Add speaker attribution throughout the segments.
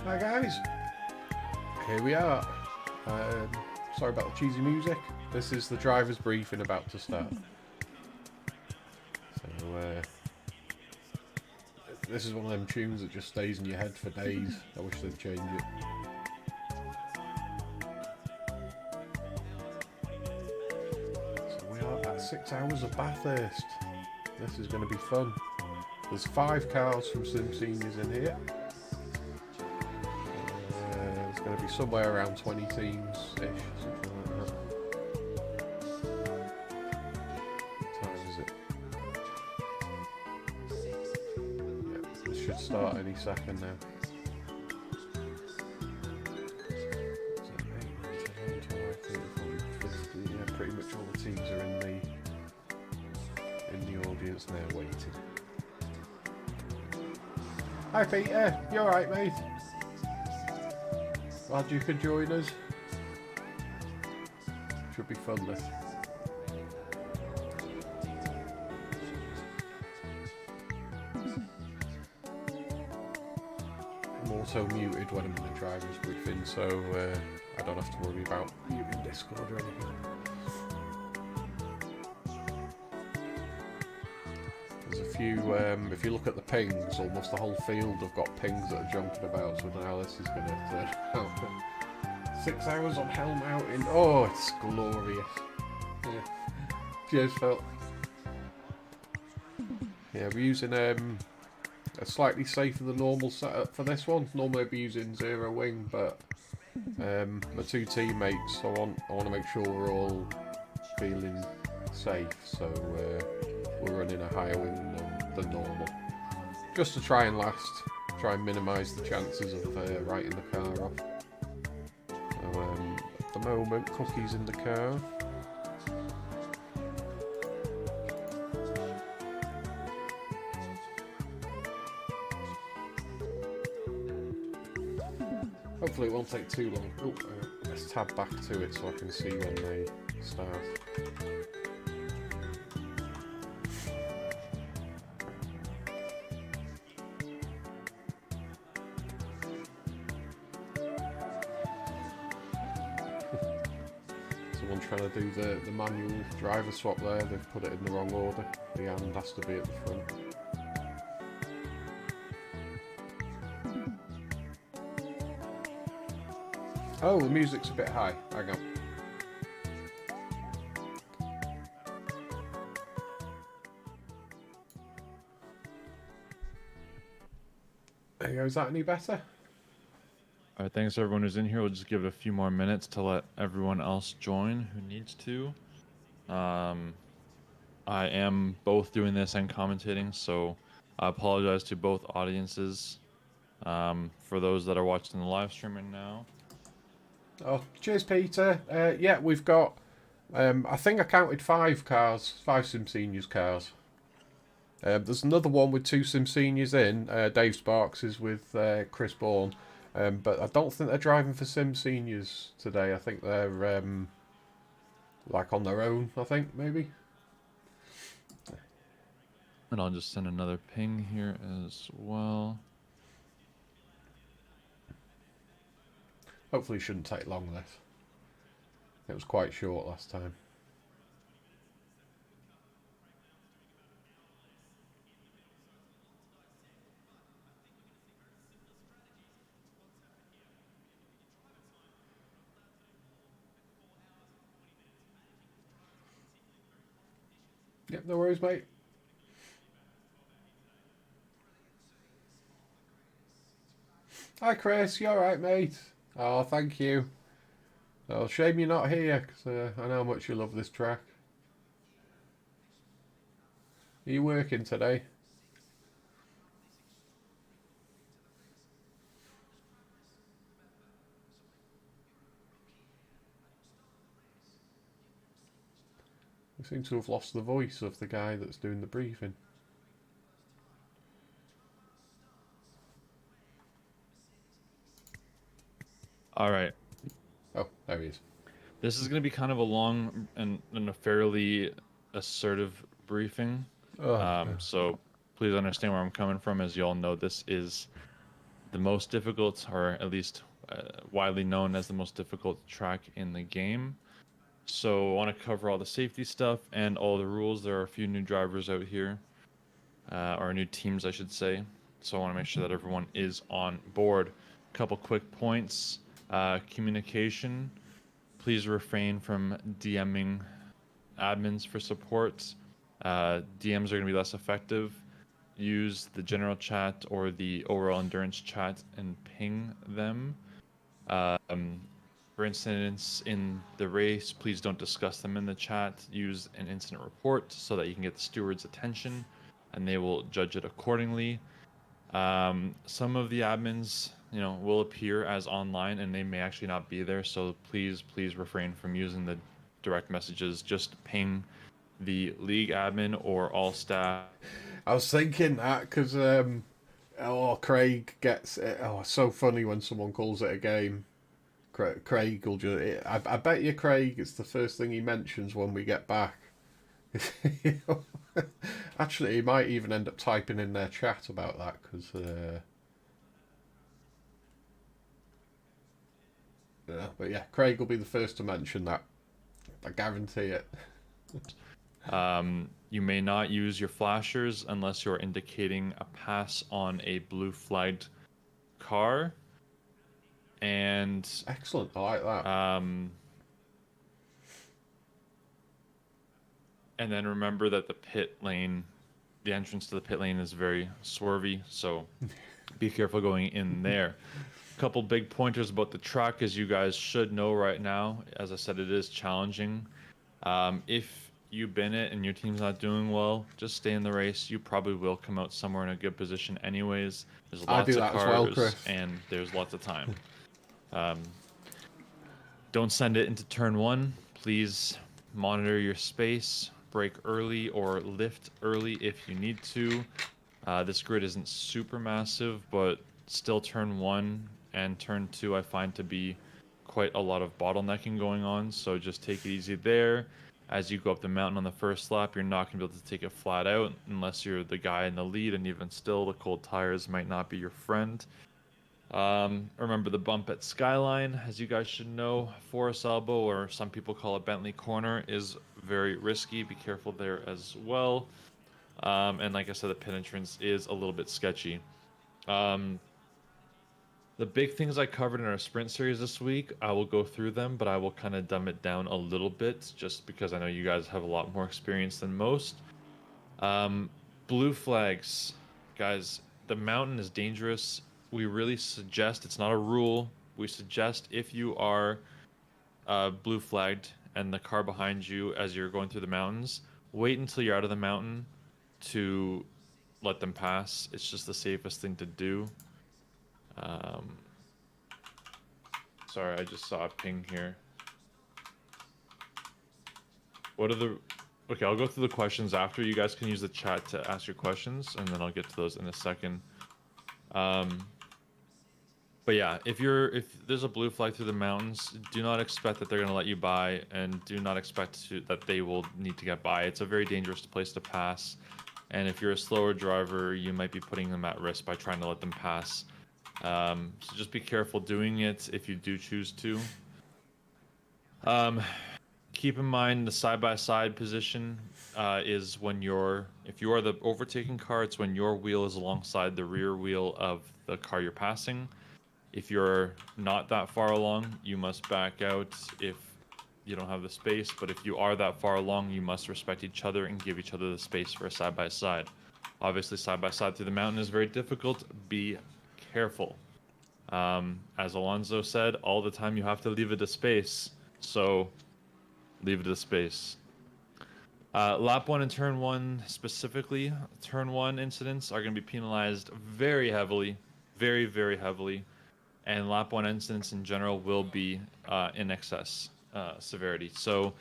Speaker 1: Hi guys, here we are. Sorry about the cheesy music. This is the driver's briefing about to start. So this is one of them tunes that just stays in your head for days. I wish they'd change it. So we are at 6 hours of Bathurst. This is going to be fun. There's 5 cars from Simseniors in here. It's going to be somewhere around 20 teams-ish, something like that. What time is it? Yeah, this should start any second now. So 8, 9, 10, 11, 12, 13, 14, 15. Yeah, pretty much all the teams are in the audience now waiting. Hi Peter, you alright mate? Glad you could join us. Should be fun this. I'm also muted when I'm in the driver's briefing, so I don't have to worry about muting Discord or anything. There's a few, if you look at the pings, almost the whole field have got pings that are jumping about, so now this is going to turn out. 6 hours on Helm out in, oh, it's glorious. Yeah. Cheers, Phil. Yeah, we're using a slightly safer than normal setup for this one. Normally I'd be using zero wing, but my 2 teammates, I want to make sure we're all feeling safe, so we're running a higher wing than normal, just to try and minimise the chances of writing the car off. So at the moment, Cookie's in the car. Hopefully it won't take too long. Oh, let's tab back to it so I can see when they start. Someone trying to do the manual driver swap there, they've put it in the wrong order. The hand has to be at the front. Oh, the music's a bit high. Hang on. There you go, is that any better?
Speaker 2: All right, thanks everyone who's in here. We'll just give it a few more minutes to let everyone else join who needs to. I am both doing this and commentating, so I apologize to both audiences. For those that are watching the live streaming now.
Speaker 1: Oh, cheers, Peter. Yeah, we've got, I think I counted 5 cars, 5 Simseniors cars. There's another one with 2 Simseniors in. Dave Sparks is with Chris Bourne. But I don't think they're driving for Simseniors today. I think they're like on their own, I think, maybe.
Speaker 2: And I'll just send another ping here as well.
Speaker 1: Hopefully it shouldn't take long, this. It was quite short last time. Yep, no worries, mate. Hi, Chris. You alright, mate? Oh, thank you. Oh, shame you're not here, because I know how much you love this track. Are you working today? We seem to have lost the voice of the guy that's doing the briefing.
Speaker 2: All right.
Speaker 1: Oh, there he is.
Speaker 2: This is going to be kind of a long and a fairly assertive briefing. So please understand where I'm coming from. As you all know, this is the most difficult, or at least widely known as the most difficult track in the game. So I want to cover all the safety stuff and all the rules. There are a few new drivers out here, or new teams, I should say. So I want to make sure that everyone is on board. A couple quick points. Communication. Please refrain from DMing admins for support. DMs are going to be less effective. Use the general chat or the ORL endurance chat and ping them. For instance, in the race, please don't discuss them in the chat. Use an incident report so that you can get the steward's attention and they will judge it accordingly. Some of the admins, will appear as online and they may actually not be there. So please refrain from using the direct messages. Just ping the league admin or all staff.
Speaker 1: I was thinking that because Craig gets it. Oh, it's so funny when someone calls it a game. Craig will just. I bet you, Craig, it's the first thing he mentions when we get back. Actually, he might even end up typing in their chat about that because. But yeah, Craig will be the first to mention that. I guarantee it.
Speaker 2: You may not use your flashers unless you're indicating a pass on a blue flagged car. And
Speaker 1: excellent, I like that.
Speaker 2: And then remember that the entrance to the pit lane is very swervy, so be careful going in there. A couple big pointers about the track, as you guys should know right now. As I said, it is challenging. If you bin it and your team's not doing well, just stay in the race. You probably will come out somewhere in a good position anyways. There's lots of cars and there's lots of time. Don't send it into turn one. Please monitor your space. Brake early or lift early if you need to. This grid isn't super massive, but still turn one and turn two I find to be quite a lot of bottlenecking going on. So just take it easy there. As you go up the mountain on the first lap, you're not going to be able to take it flat out unless you're the guy in the lead, and even still, the cold tires might not be your friend. Remember the bump at Skyline, as you guys should know. Forest Elbow, or some people call it Bentley Corner, is very risky. Be careful there as well. And like I said, the pit entrance is a little bit sketchy. The big things I covered in our sprint series this week, I will go through them, but I will kind of dumb it down a little bit just because I know you guys have a lot more experience than most. Blue flags. Guys, the mountain is dangerous. We really suggest, it's not a rule, we suggest if you are blue flagged and the car behind you as you're going through the mountains, wait until you're out of the mountain to let them pass. It's just the safest thing to do. Sorry, I just saw a ping here. Okay, I'll go through the questions after. You guys can use the chat to ask your questions, and then I'll get to those in a second. But yeah, if there's a blue flag through the mountains, do not expect that they're going to let you by, and do not expect that they will need to get by. It's a very dangerous place to pass, and if you're a slower driver, you might be putting them at risk by trying to let them pass. So just be careful doing it if you do choose to. Keep in mind the side-by-side position is if you are the overtaking car, it's when your wheel is alongside the rear wheel of the car you're passing. If you're not that far along, you must back out if you don't have the space. But if you are that far along, you must respect each other and give each other the space for a side-by-side. Obviously, side-by-side through the mountain is very difficult. Be careful. As Alonso said, all the time you have to leave it a space. So leave it a space. Lap 1 and turn 1 specifically, turn 1 incidents are going to be penalized very heavily, very, very heavily. And lap 1 incidents in general will be in excess severity. So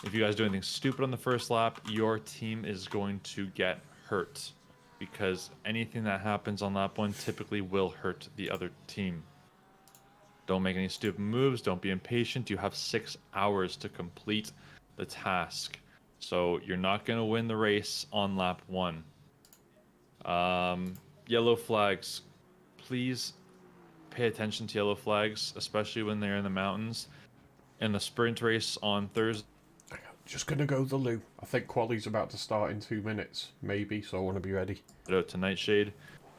Speaker 2: if you guys do anything stupid on the first lap, your team is going to get hurt, because anything that happens on lap 1 typically will hurt the other team. Don't make any stupid moves. Don't be impatient. You have 6 hours to complete the task. So you're not going to win the race on lap 1. Yellow flags. Please pay attention to yellow flags, especially when they're in the mountains. In the sprint race on Thursday,
Speaker 1: Just gonna go the loo. I think quali's about to start in 2 minutes, maybe, so I want to be ready.
Speaker 2: out to Nightshade,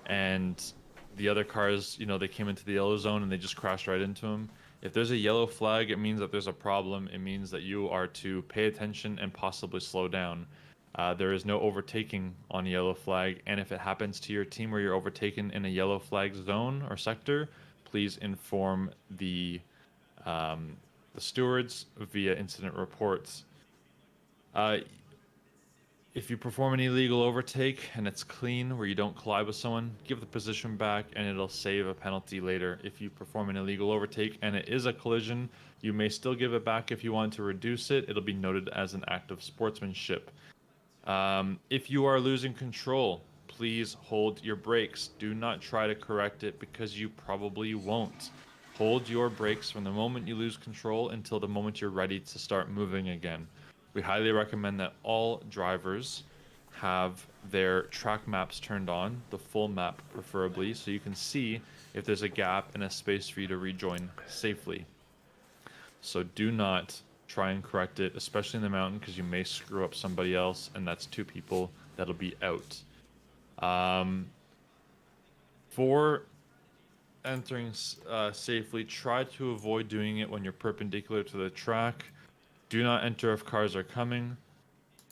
Speaker 2: and the other cars, they came into the yellow zone and they just crashed right into him. If there's a yellow flag, it means that there's a problem. It means that you are to pay attention and possibly slow down. There is no overtaking on a yellow flag, and if it happens to your team where you're overtaken in a yellow flag zone or sector, please inform the stewards via incident reports. If you perform an illegal overtake and it's clean where you don't collide with someone, give the position back and it'll save a penalty later. If you perform an illegal overtake and it is a collision, you may still give it back if you want to reduce it. It'll be noted as an act of sportsmanship. If you are losing control, please hold your brakes. Do not try to correct it because you probably won't. Hold your brakes from the moment you lose control until the moment you're ready to start moving again. We highly recommend that all drivers have their track maps turned on, the full map preferably, so you can see if there's a gap and a space for you to rejoin safely. So do not try and correct it, especially in the mountain, because you may screw up somebody else, and that's 2 people that'll be out. For entering safely, try to avoid doing it when you're perpendicular to the track. Do not enter if cars are coming.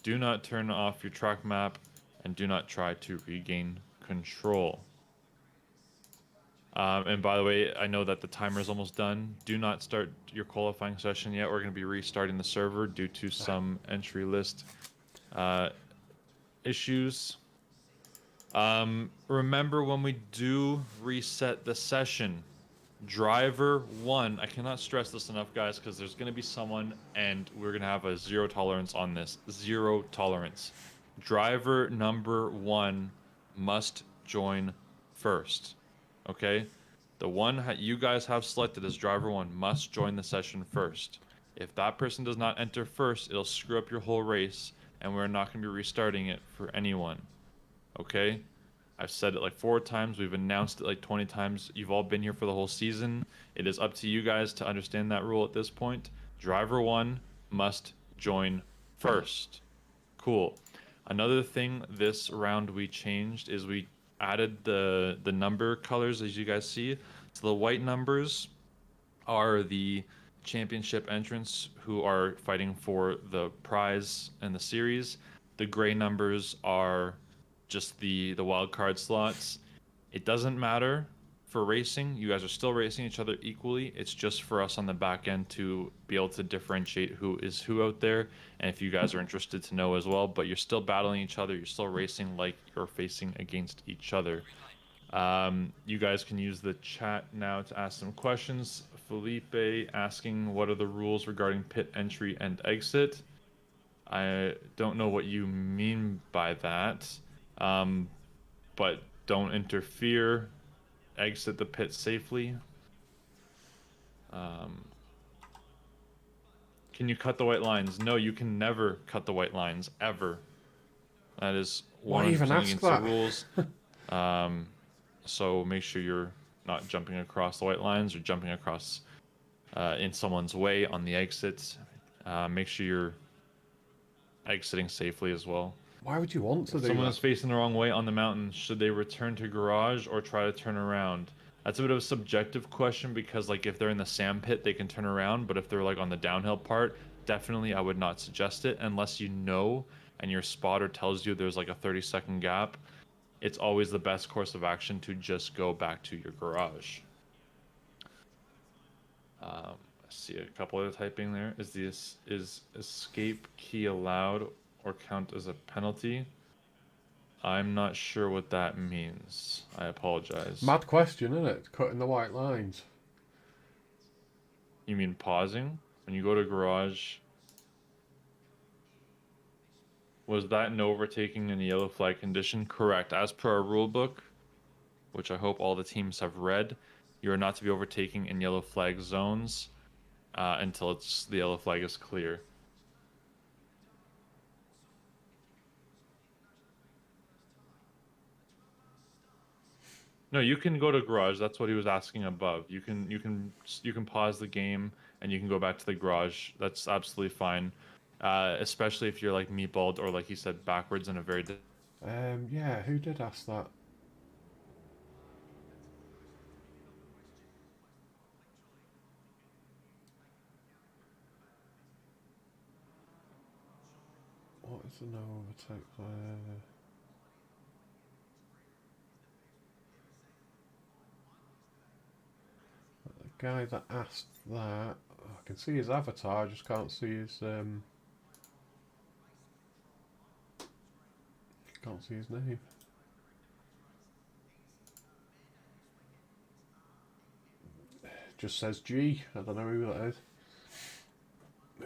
Speaker 2: Do not turn off your track map, and do not try to regain control. And by the way, I know that the timer is almost done. Do not start your qualifying session yet. We're going to be restarting the server due to some entry list issues. Remember, when we do reset the session, driver 1, I cannot stress this enough, guys, because there's going to be someone, and we're going to have a 0 tolerance on this. 0 tolerance. Driver number 1 must join first. Okay? The one you guys have selected as driver 1 must join the session first. If that person does not enter first, it'll screw up your whole race, and we're not going to be restarting it for anyone. Okay? I've said it like 4 times. We've announced it like 20 times. You've all been here for the whole season. It is up to you guys to understand that rule at this point. Driver 1 must join first. Cool. Another thing this round we changed is we added the number colors, as you guys see. So the white numbers are the championship entrants who are fighting for the prize and the series. The gray numbers are just the wild card slots. It doesn't matter for racing. You guys are still racing each other equally. It's just for us on the back end to be able to differentiate who is who out there, and if you guys are interested to know as well. But you're still battling each other. You're still racing like you're facing against each other. You guys can use the chat now to ask some questions. Felipe asking, what are the rules regarding pit entry and exit? I don't know what you mean by that. But don't interfere. Exit the pit safely. Can you cut the white lines? No, you can never cut the white lines, ever. That is 100% against the rules. So make sure you're not jumping across the white lines or jumping across in someone's way on the exits. Make sure you're exiting safely as well.
Speaker 1: Why would you want to do that?
Speaker 2: Someone is facing the wrong way on the mountain. Should they return to garage or try to turn around? That's a bit of a subjective question because, like, if they're in the sand pit, they can turn around. But if they're, like, on the downhill part, definitely I would not suggest it unless you know and your spotter tells you there's, like, a 30-second gap. It's always the best course of action to just go back to your garage. I see a couple other typing there. Is escape key allowed or count as a penalty? I'm not sure what that means. I apologize.
Speaker 1: Mad question, isn't it? Cutting the white lines.
Speaker 2: You mean pausing? When you go to garage... Was that no overtaking in the yellow flag condition? Correct. As per our rule book, which I hope all the teams have read, you are not to be overtaking in yellow flag zones until the yellow flag is clear. No, you can go to garage. That's what he was asking above. You can pause the game and you can go back to the garage. That's absolutely fine. Especially if you're like meatballed or like he said backwards in a very
Speaker 1: Yeah, who did ask that? What is the no overtake there? The guy that asked that, I can see his avatar, I just can't see his can't see his name. Just says G. I don't know who that is.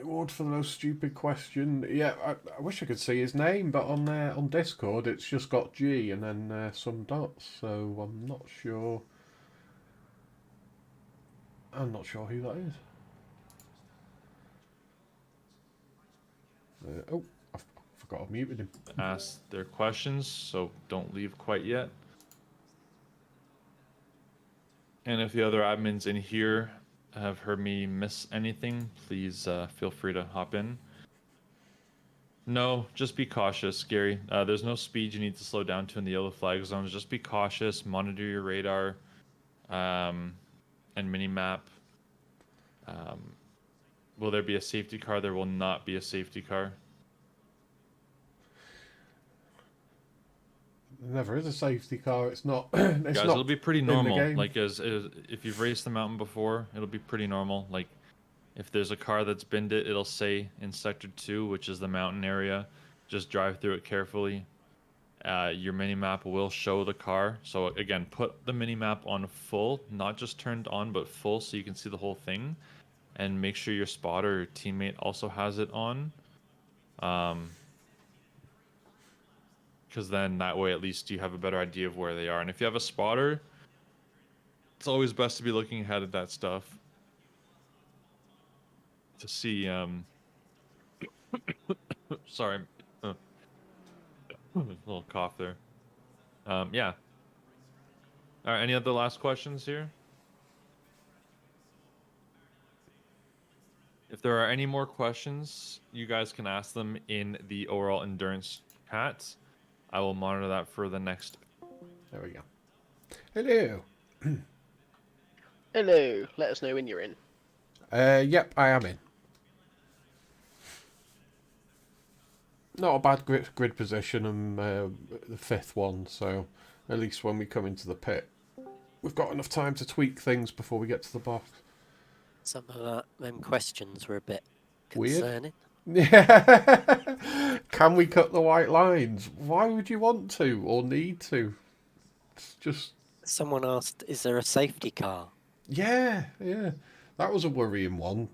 Speaker 1: Award for the most stupid question. Yeah, I wish I could see his name, but on Discord it's just got G and then some dots. So I'm not sure. I'm not sure who that is. Oh, I forgot I've muted him.
Speaker 2: ask their questions, so don't leave quite yet. And if the other admins in here have heard me miss anything, please feel free to hop in. No, just be cautious, Gary. There's no speed you need to slow down to in the yellow flag zones. Just be cautious, monitor your radar, and mini-map. Will there be a safety car? There will not be a safety car.
Speaker 1: There never is a safety car. It's not. It's
Speaker 2: Guys,
Speaker 1: not
Speaker 2: it'll be pretty
Speaker 1: in the
Speaker 2: normal.
Speaker 1: game.
Speaker 2: Like as if you've raced the mountain before, it'll be pretty normal. Like if there's a car that's binned it, it'll say in sector 2, which is the mountain area. Just drive through it carefully. Your mini map will show the car. So again, put the mini map on full, not just turned on, but full, so you can see the whole thing. And make sure your spotter or teammate also has it on. Because then that way at least you have a better idea of where they are. And if you have a spotter, it's always best to be looking ahead at that stuff to see. Sorry, a little cough there. Yeah. All right. Any other last questions here? If there are any more questions, you guys can ask them in the ORL endurance chat. I will monitor that for the next.
Speaker 1: There we go. Hello.
Speaker 3: Hello. Let us know when you're in.
Speaker 1: Yep, I am in. Not a bad grid position. I'm the 5th one, so at least when we come into the pit, we've got enough time to tweak things before we get to the box.
Speaker 4: Some of them questions were a bit
Speaker 1: Weird.
Speaker 4: concerning.
Speaker 1: Yeah. Can we cut the white lines? Why would you want to or need to? It's just.
Speaker 4: Someone asked, is there a safety car?
Speaker 1: Yeah. That was a worrying one.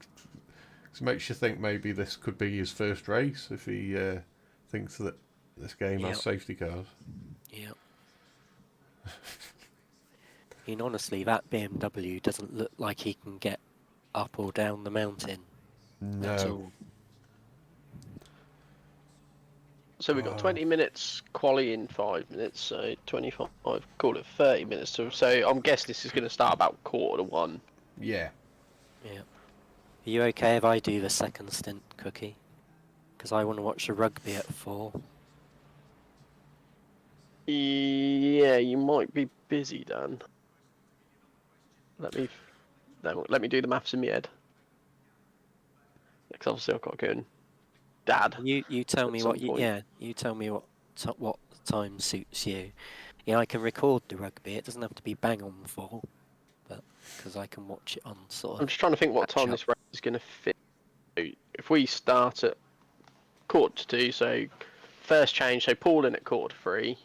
Speaker 1: It makes you think maybe this could be his first race if he thinks that this game has safety cars.
Speaker 4: Yeah. I mean, honestly, that BMW doesn't look like he can get up or down the mountain at
Speaker 1: No.
Speaker 4: all.
Speaker 3: So we've got 20 minutes quali in 5 minutes, so 25, call it 30 minutes. So I'm guessing this is going to start about 1:45.
Speaker 1: Yeah.
Speaker 4: Yeah. Are you okay if I do the second stint, Cookie? Because I want to watch the rugby at 4.
Speaker 3: Yeah, you might be busy, Dan. Let me do the maths in my head. Because obviously I've got to go and Dad.
Speaker 4: You tell me
Speaker 3: some
Speaker 4: what
Speaker 3: point.
Speaker 4: you tell me what time suits you. Yeah, I can record the rugby. It doesn't have to be bang on 4, but because I can watch it on sort of.
Speaker 3: I'm just trying to think what time this race is going to fit. If we start at 1:45, so first change, so Paul in at 3:45.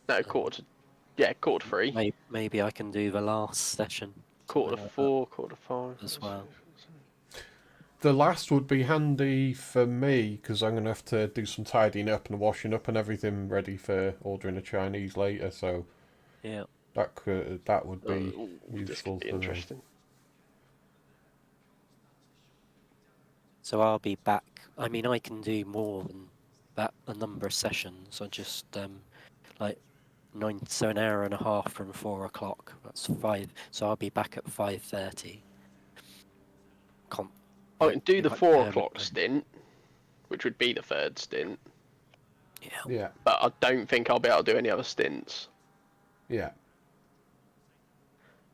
Speaker 3: No, 3:45.
Speaker 4: Maybe I can do the last session.
Speaker 3: 4:45, 4:45
Speaker 4: as well.
Speaker 1: The last would be handy for me because I'm going to have to do some tidying up and washing up and everything ready for ordering a Chinese later. So
Speaker 4: yeah,
Speaker 1: that would be useful.
Speaker 3: This could be interesting.
Speaker 4: So I'll be back. I mean, I can do more than a number of sessions. I just like so an hour and a half from 4 o'clock. That's 5. So I'll be back at 5:30.
Speaker 3: I can do the 4 o'clock
Speaker 4: permanently.
Speaker 3: stint, which would be the third stint,
Speaker 4: Yeah.
Speaker 1: Yeah.
Speaker 3: but I don't think I'll be able to do any other stints,
Speaker 1: Yeah.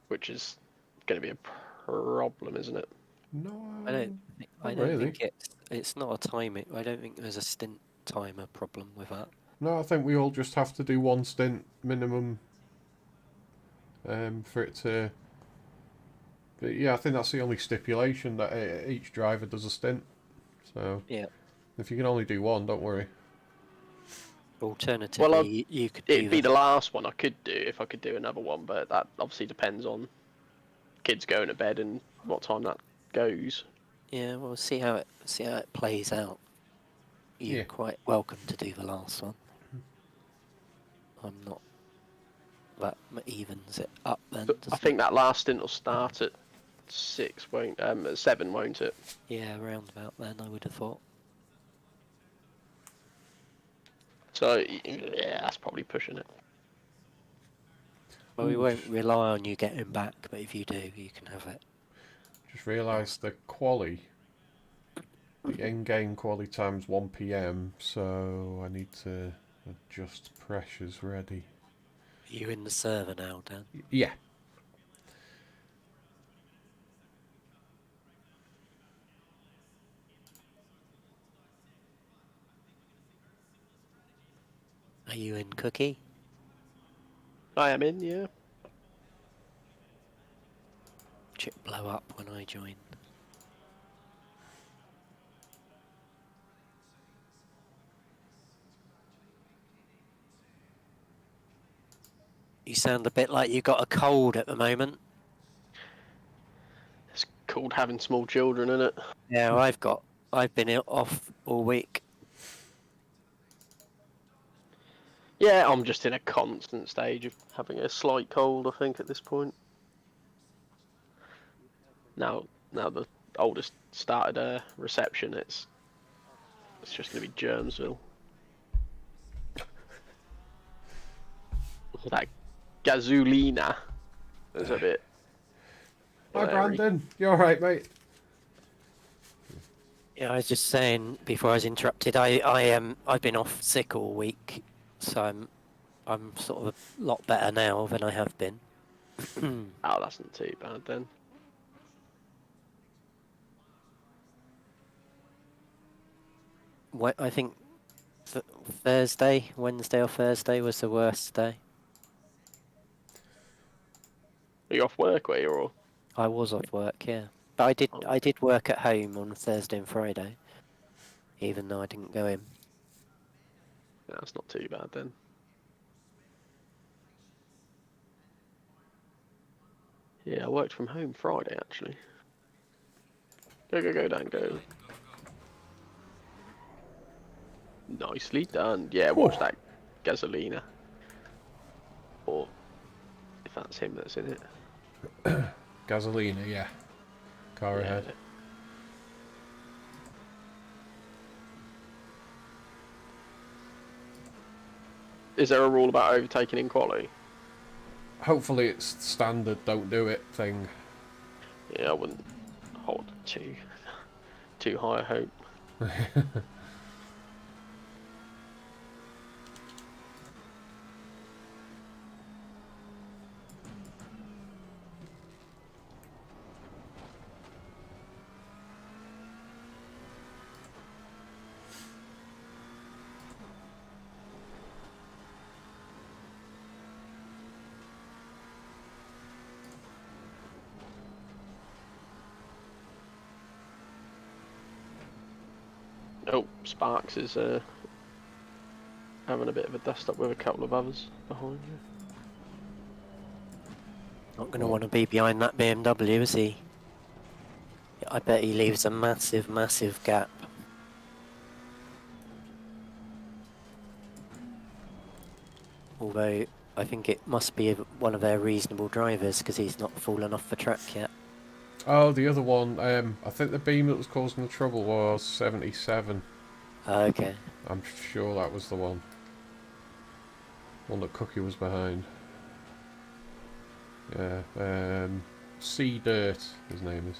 Speaker 3: which is going to be a problem, isn't it?
Speaker 1: No.
Speaker 4: I don't
Speaker 1: not
Speaker 4: think it's not a timing. I don't think there's a stint timer problem with that.
Speaker 1: No, I think we all just have to do one stint minimum. For it to. But yeah, I think that's the only stipulation that each driver does a stint. So
Speaker 4: Yeah.
Speaker 1: if you can only do one, don't worry.
Speaker 4: Alternatively,
Speaker 3: Well,
Speaker 4: you could
Speaker 3: It'd
Speaker 4: do
Speaker 3: be the last one I could do if I could do another one, but that obviously depends on kids going to bed and what time that goes.
Speaker 4: Yeah, we'll see how it plays out. You're
Speaker 1: Yeah.
Speaker 4: quite welcome to do the last one. I'm not. That evens it up then.
Speaker 3: But I
Speaker 4: doesn't
Speaker 3: think
Speaker 4: it?
Speaker 3: that last stint will start at 6, won't at 7, won't it?
Speaker 4: Yeah, around about then, I would have thought.
Speaker 3: So yeah, that's probably pushing it.
Speaker 4: Well, we won't rely on you getting back, but if you do, you can have it.
Speaker 1: Just realised the in-game quali time's 1 PM, so I need to adjust pressures ready.
Speaker 4: Are you in the server now, Dan?
Speaker 1: Yeah.
Speaker 4: Are you in Cookie?
Speaker 3: I am in, yeah.
Speaker 4: Chip blow up when I join. You sound a bit like you got a cold at the moment.
Speaker 3: It's called having small children, isn't it?
Speaker 4: Yeah, I've been off all week.
Speaker 3: Yeah, I'm just in a constant stage of having a slight cold, I think, at this point. Now the oldest started a reception, it's just going to be Germsville. That gasolina is a bit.
Speaker 1: Hi,
Speaker 3: blurry.
Speaker 1: Brandon. You alright, mate?
Speaker 4: Yeah, I was just saying before I was interrupted. I've been off sick all week, so I'm sort of a lot better now than I have been.
Speaker 3: Oh, that's not too bad then.
Speaker 4: I think Wednesday or Thursday was the worst day.
Speaker 3: Are you off work, were you, or?
Speaker 4: I was off work, yeah, but I did work at home on Thursday and Friday, even though I didn't go in.
Speaker 3: Yeah, that's not too bad then. Yeah, I worked from home Friday actually. Go, Dan, go. Nicely done. Yeah, watch that gasolina. Or if that's him that's in it.
Speaker 1: Gasolina, yeah. Car ahead.
Speaker 3: Is there a rule about overtaking in quali?
Speaker 1: Hopefully it's standard don't do it thing.
Speaker 3: Yeah, I wouldn't hold too high a hope. Oh, Sparks is having a bit of a dust up with a couple of others behind you.
Speaker 4: Not going to want to be behind that BMW, is he? I bet he leaves a massive gap. Although, I think it must be one of their reasonable drivers, because he's not fallen off the track yet.
Speaker 1: Oh, the other one, I think the beam that was causing the trouble was 77.
Speaker 4: Okay.
Speaker 1: I'm sure that was the one. One that Cookie was behind. Yeah, Sea Dirt, his name is.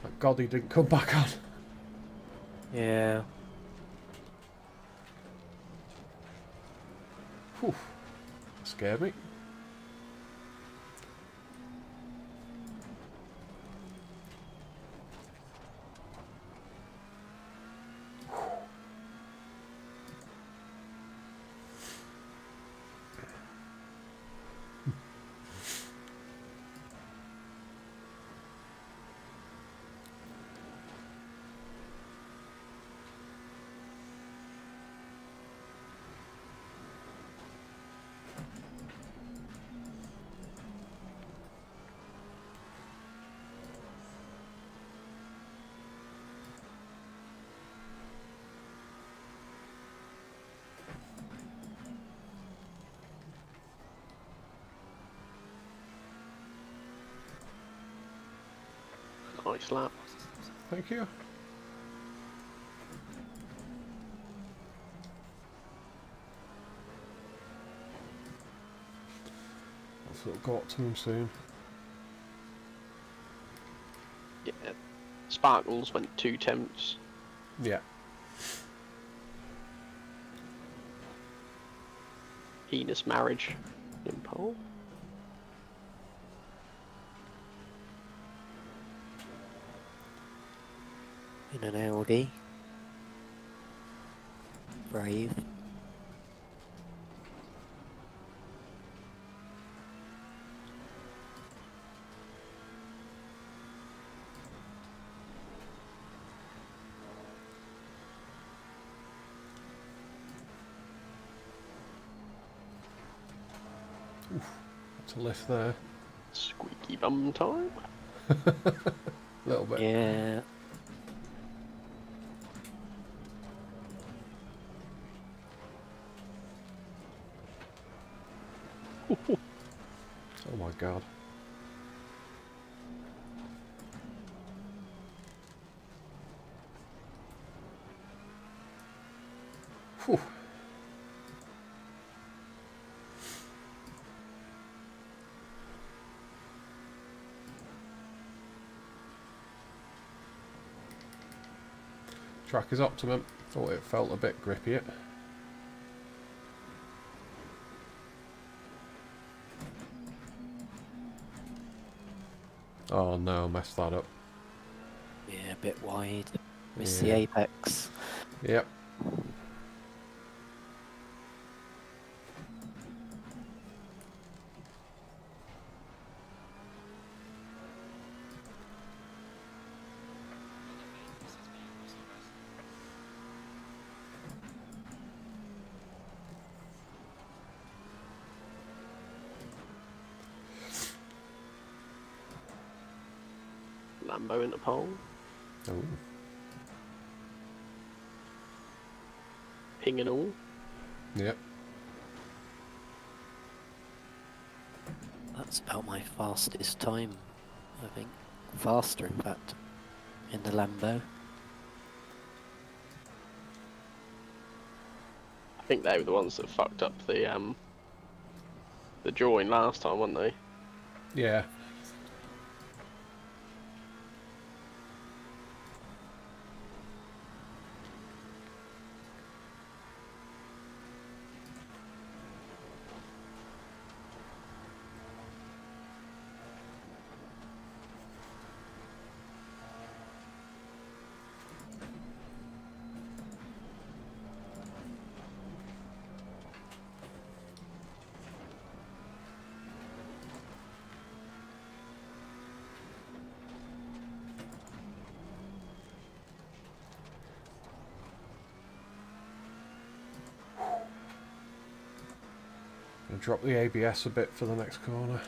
Speaker 1: Thank God he didn't come back on.
Speaker 4: Yeah.
Speaker 1: Whew. Scared me.
Speaker 3: Nice lap.
Speaker 1: Thank you. I'll go up to him soon.
Speaker 3: Yeah. Sparkles went 2 temps.
Speaker 1: Yeah.
Speaker 3: Heinous marriage in pole.
Speaker 4: In an Audi. Brave.
Speaker 1: To lift there.
Speaker 3: Squeaky bum time.
Speaker 1: A little bit.
Speaker 4: Yeah.
Speaker 1: Oh my God. Whew. Track is optimum. Thought it felt a bit grippy. Oh no, messed that up.
Speaker 4: Yeah, a bit wide. Missed the
Speaker 1: Yeah.
Speaker 4: apex.
Speaker 1: Yep.
Speaker 3: Lambo into pole.
Speaker 1: Oh.
Speaker 3: Ping and all.
Speaker 1: Yep.
Speaker 4: That's about my fastest time, I think. Faster, in fact, in the Lambo.
Speaker 3: I think they were the ones that fucked up the drawing last time, weren't they?
Speaker 1: Yeah. Gonna drop the ABS a bit for the next corner.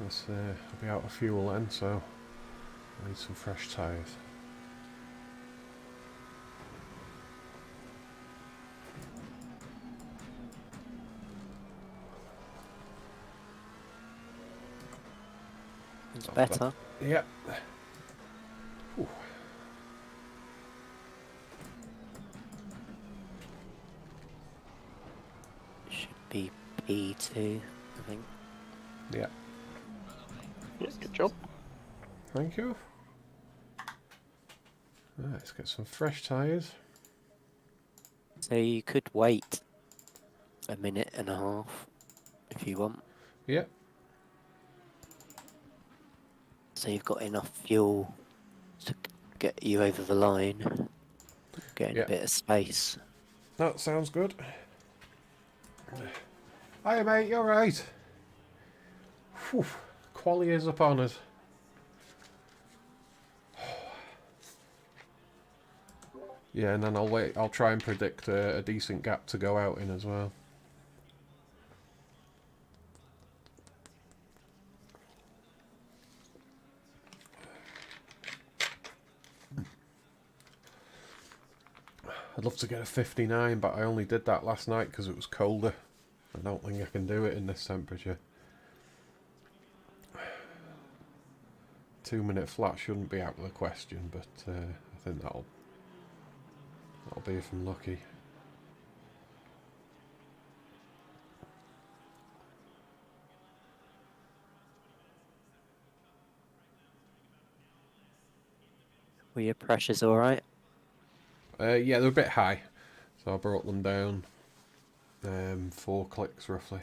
Speaker 1: I'll be out of fuel then, so I need some fresh tyres.
Speaker 4: It's better.
Speaker 1: Yep. Ooh.
Speaker 4: Should be P2, I think.
Speaker 1: Yeah.
Speaker 3: Yeah, good job.
Speaker 1: Thank you. Right, let's get some fresh tyres.
Speaker 4: So you could wait a minute and a half if you want.
Speaker 1: Yep.
Speaker 4: So you've got enough fuel to get you over the line, getting
Speaker 1: Yeah.
Speaker 4: a bit of space.
Speaker 1: That sounds good. Hiya mate, you alright? Quali is upon us. Yeah, and then I'll try and predict a decent gap to go out in as well. I'd love to get a 59, but I only did that last night because it was colder. I don't think I can do it in this temperature. 2-minute flat shouldn't be out of the question, but I think that'll be if I'm lucky.
Speaker 4: Were your pressures alright?
Speaker 1: Yeah, they're a bit high, so I brought them down 4 clicks roughly.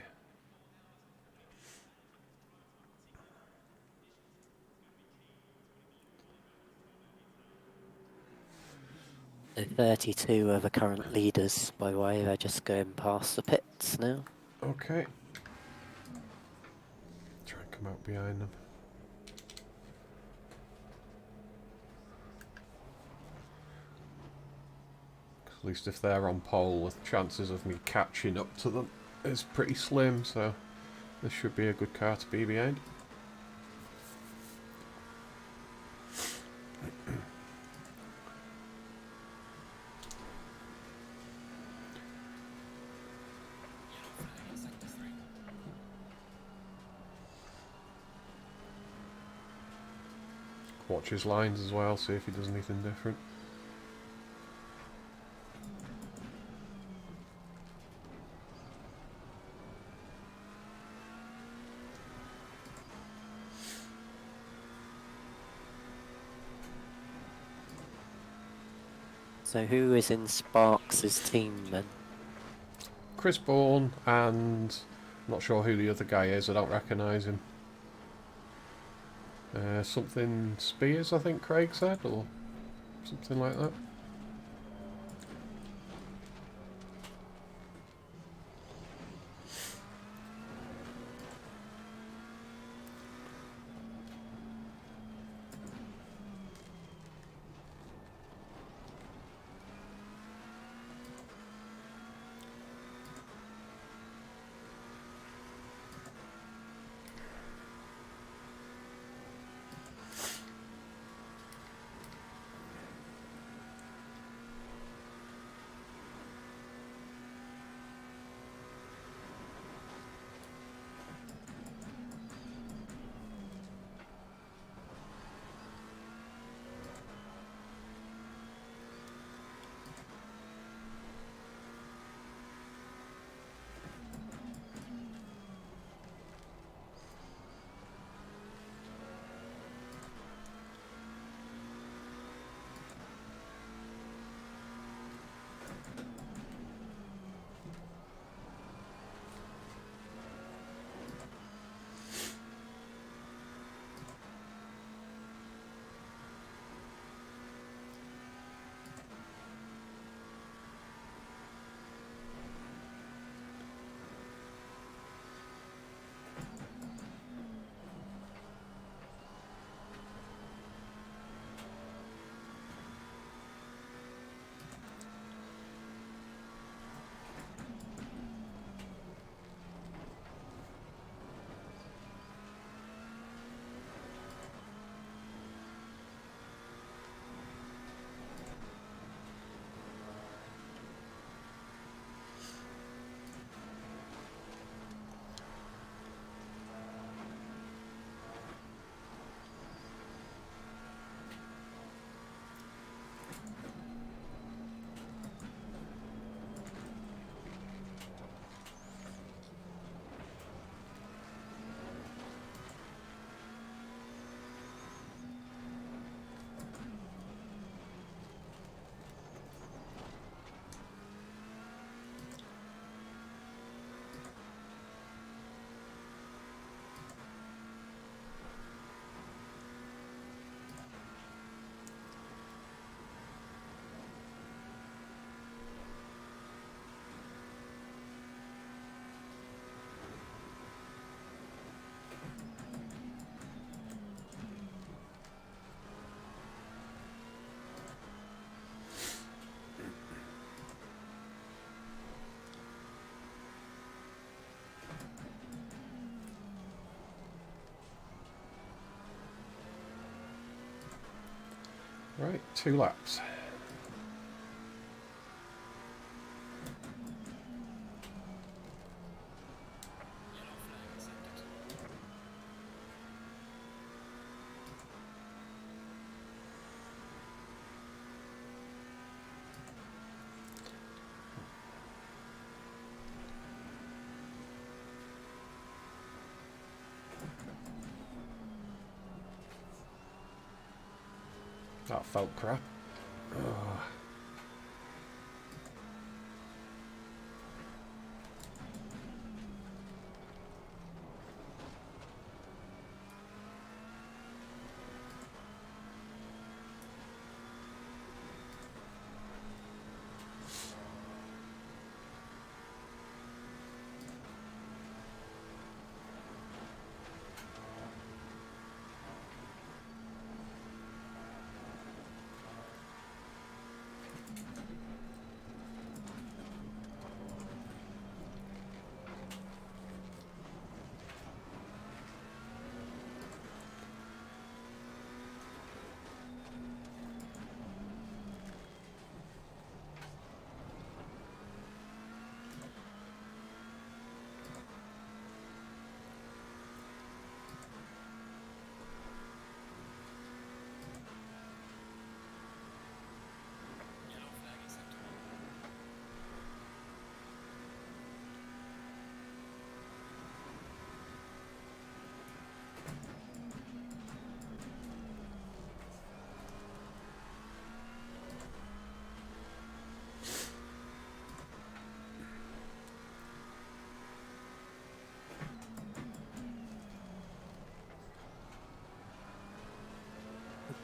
Speaker 4: The 32 are the current leaders, by the way. They're just going past the pits now.
Speaker 1: Okay. Try and come out behind them. At least if they're on pole, the chances of me catching up to them is pretty slim, so this should be a good car to be behind. Watch his lines as well, see if he does anything different.
Speaker 4: So who is in Sparks' team then?
Speaker 1: Chris Bourne and I'm not sure who the other guy is, I don't recognise him. Something Spears, I think Craig said, or something like that. Right, 2 laps. That felt crap. Oh.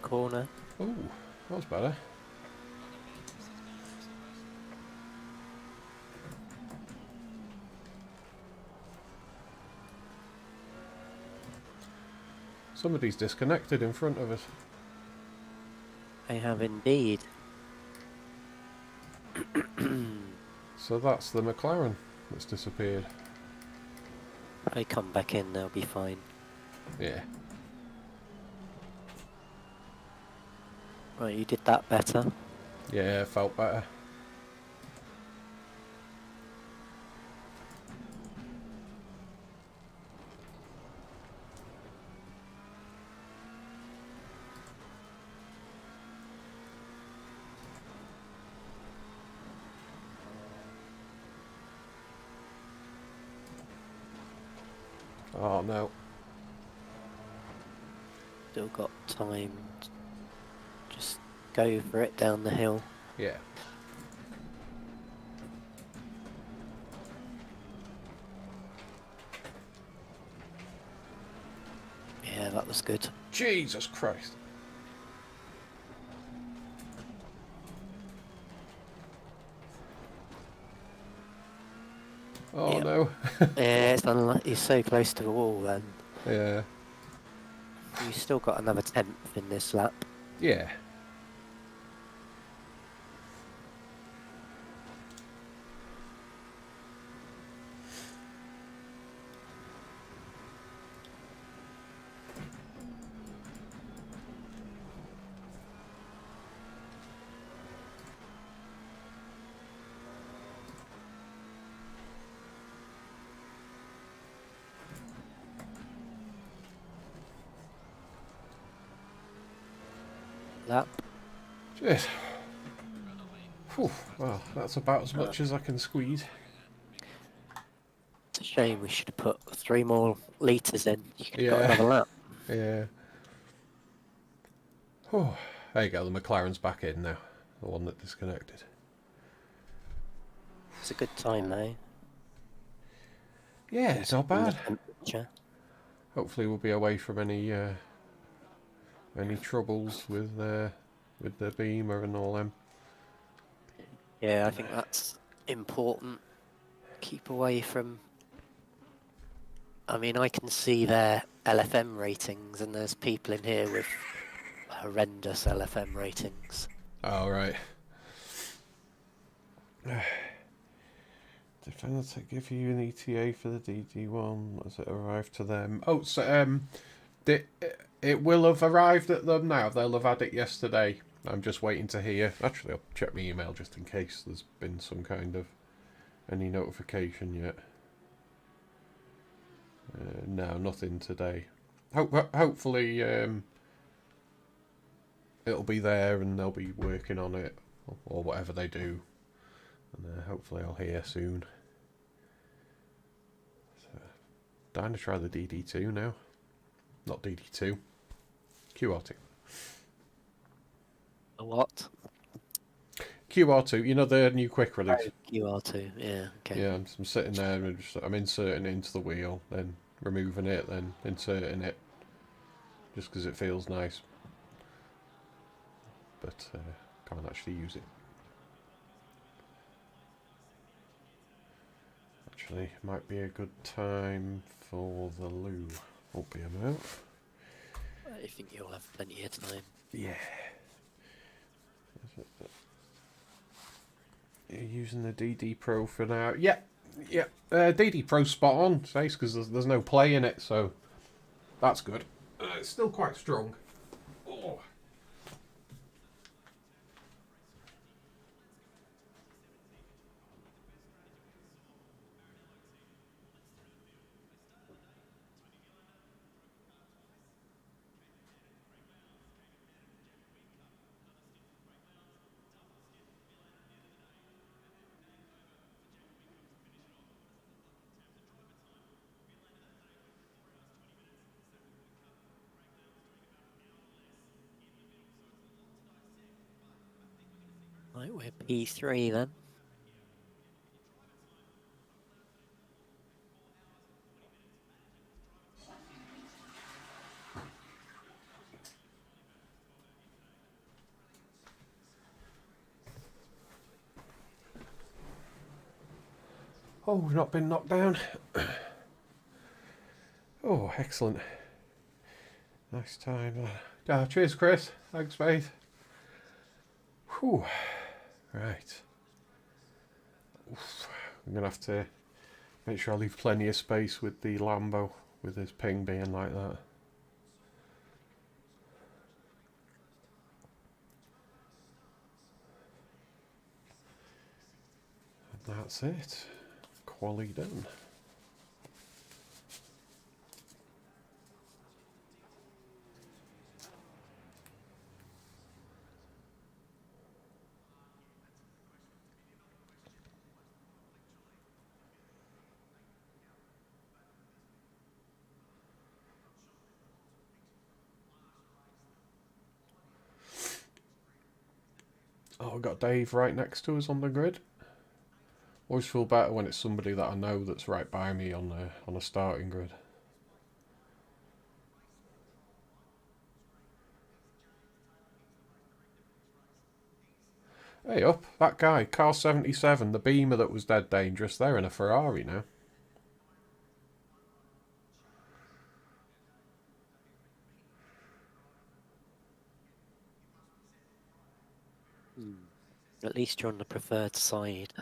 Speaker 4: Corner.
Speaker 1: Oh, that was better. Somebody's disconnected in front of us.
Speaker 4: I have indeed.
Speaker 1: So that's the McLaren that's disappeared.
Speaker 4: If they come back in, they'll be fine.
Speaker 1: Yeah.
Speaker 4: Right, you did that better.
Speaker 1: Yeah, felt better. Oh no.
Speaker 4: Still got time. Just go for it down the hill.
Speaker 1: Yeah.
Speaker 4: Yeah, that was good.
Speaker 1: Jesus Christ. Oh
Speaker 4: Yep.
Speaker 1: no.
Speaker 4: Yeah, it's you're so close to the wall then.
Speaker 1: Yeah.
Speaker 4: You still got another 10th in this lap.
Speaker 1: Yeah.
Speaker 4: Lap.
Speaker 1: Jeez. Whew. Well, that's about as much as I can squeeze.
Speaker 4: It's a shame we should have put 3 more litres in. You could have got
Speaker 1: Yeah.
Speaker 4: another lap.
Speaker 1: Yeah. Oh, there you go. The McLaren's back in now. The one that disconnected.
Speaker 4: It's a good time though.
Speaker 1: Yeah, it's not bad.
Speaker 4: Temperature.
Speaker 1: Hopefully, we'll be away from any troubles with the beamer and all them.
Speaker 4: Yeah, I think that's important. Keep away from... I mean, I can see their LFM ratings, and there's people in here with horrendous LFM ratings.
Speaker 1: Oh, right. Defender to give you an ETA for the DD1 as it arrived to them. Oh, so it will have arrived at them now. They'll have had it yesterday. I'm just waiting to hear. Actually, I'll check my email just in case there's been some kind of any notification yet. No, nothing today. Hopefully it'll be there and they'll be working on it or whatever they do, and hopefully I'll hear soon. So, dying to try the DD2 now. Not DD2. QR2.
Speaker 4: A what?
Speaker 1: QR2, you know the new quick release.
Speaker 4: QR2, yeah, okay.
Speaker 1: Yeah, I'm sitting there and I'm inserting it into the wheel, then removing it, then inserting it, just because it feels nice. But can't actually use it. Actually, might be a good time for the loo. Won't be a minute.
Speaker 4: I think you'll have plenty of time.
Speaker 1: Yeah. You're using the DD Pro for now. Yeah, yeah. DD Pro spot on, says, because there's no play in it, so that's good. It's still quite strong. Oh.
Speaker 4: Right, we're P3 then.
Speaker 1: Oh, we've not been knocked down. Oh, excellent. Nice time. Cheers, Chris. Thanks, mate. Whew. Right. Oof. I'm going to have to make sure I leave plenty of space with the Lambo, with his ping being like that. And that's it. Quali done. Oh, I've got Dave right next to us on the grid. Always feel better when it's somebody that I know that's right by me on a starting grid. Hey up, that guy, car 77, the Beamer that was dead dangerous, they're in a Ferrari now.
Speaker 4: At least you're on the preferred side.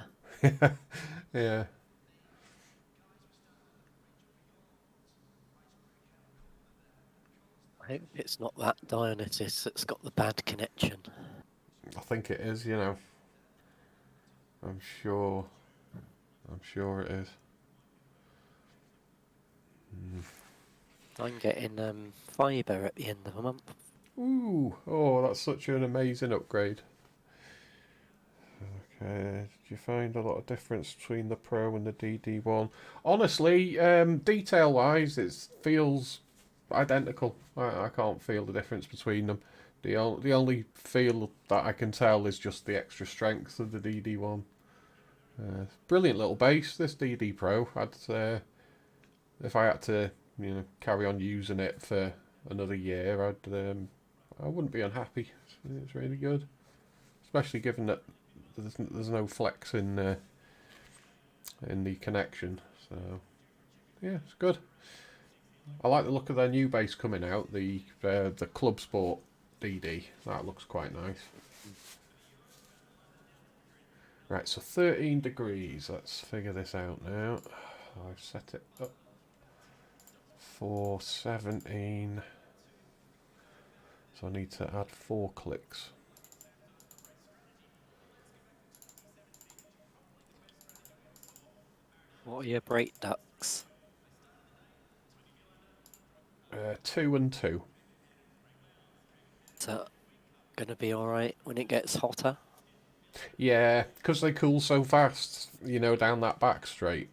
Speaker 1: Yeah.
Speaker 4: I hope it's not that Dionysus that's got the bad connection.
Speaker 1: I think it is, you know. I'm sure it is.
Speaker 4: I'm getting fibre at the end of the month.
Speaker 1: Ooh, oh, that's such an amazing upgrade. Okay, did you find a lot of difference between the Pro and the DD1? Honestly, detail-wise, it feels identical. I can't feel the difference between them. The only feel that I can tell is just the extra strength of the DD1. Brilliant little base, this DD Pro. If I had to, carry on using it for another year, I wouldn't be unhappy. It's really good, especially given that there's no flex in the connection. So yeah, it's good. I like the look of their new base coming out, the Club Sport DD. That looks quite nice. Right, so 13 degrees. Let's figure this out now. I've set it up for 17. So I need to add 4 clicks.
Speaker 4: What are your brake ducts?
Speaker 1: 2 and 2.
Speaker 4: Is that going to be alright when it gets hotter?
Speaker 1: Yeah, because they cool so fast, you know, down that back straight.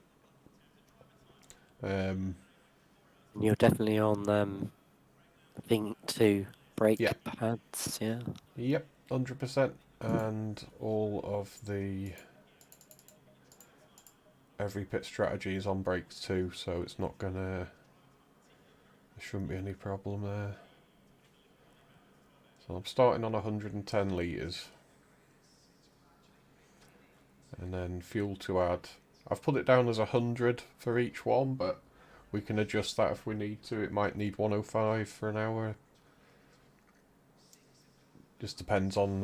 Speaker 4: You're definitely on thing 2 brake
Speaker 1: Yeah.
Speaker 4: pads, yeah.
Speaker 1: Yep, 100%. And all of the... Every pit strategy is on brakes too, so it's not gonna... There shouldn't be any problem there. So I'm starting on 110 litres. And then fuel to add. I've put it down as 100 for each one, but we can adjust that if we need to. It might need 105 for an hour. Just depends on,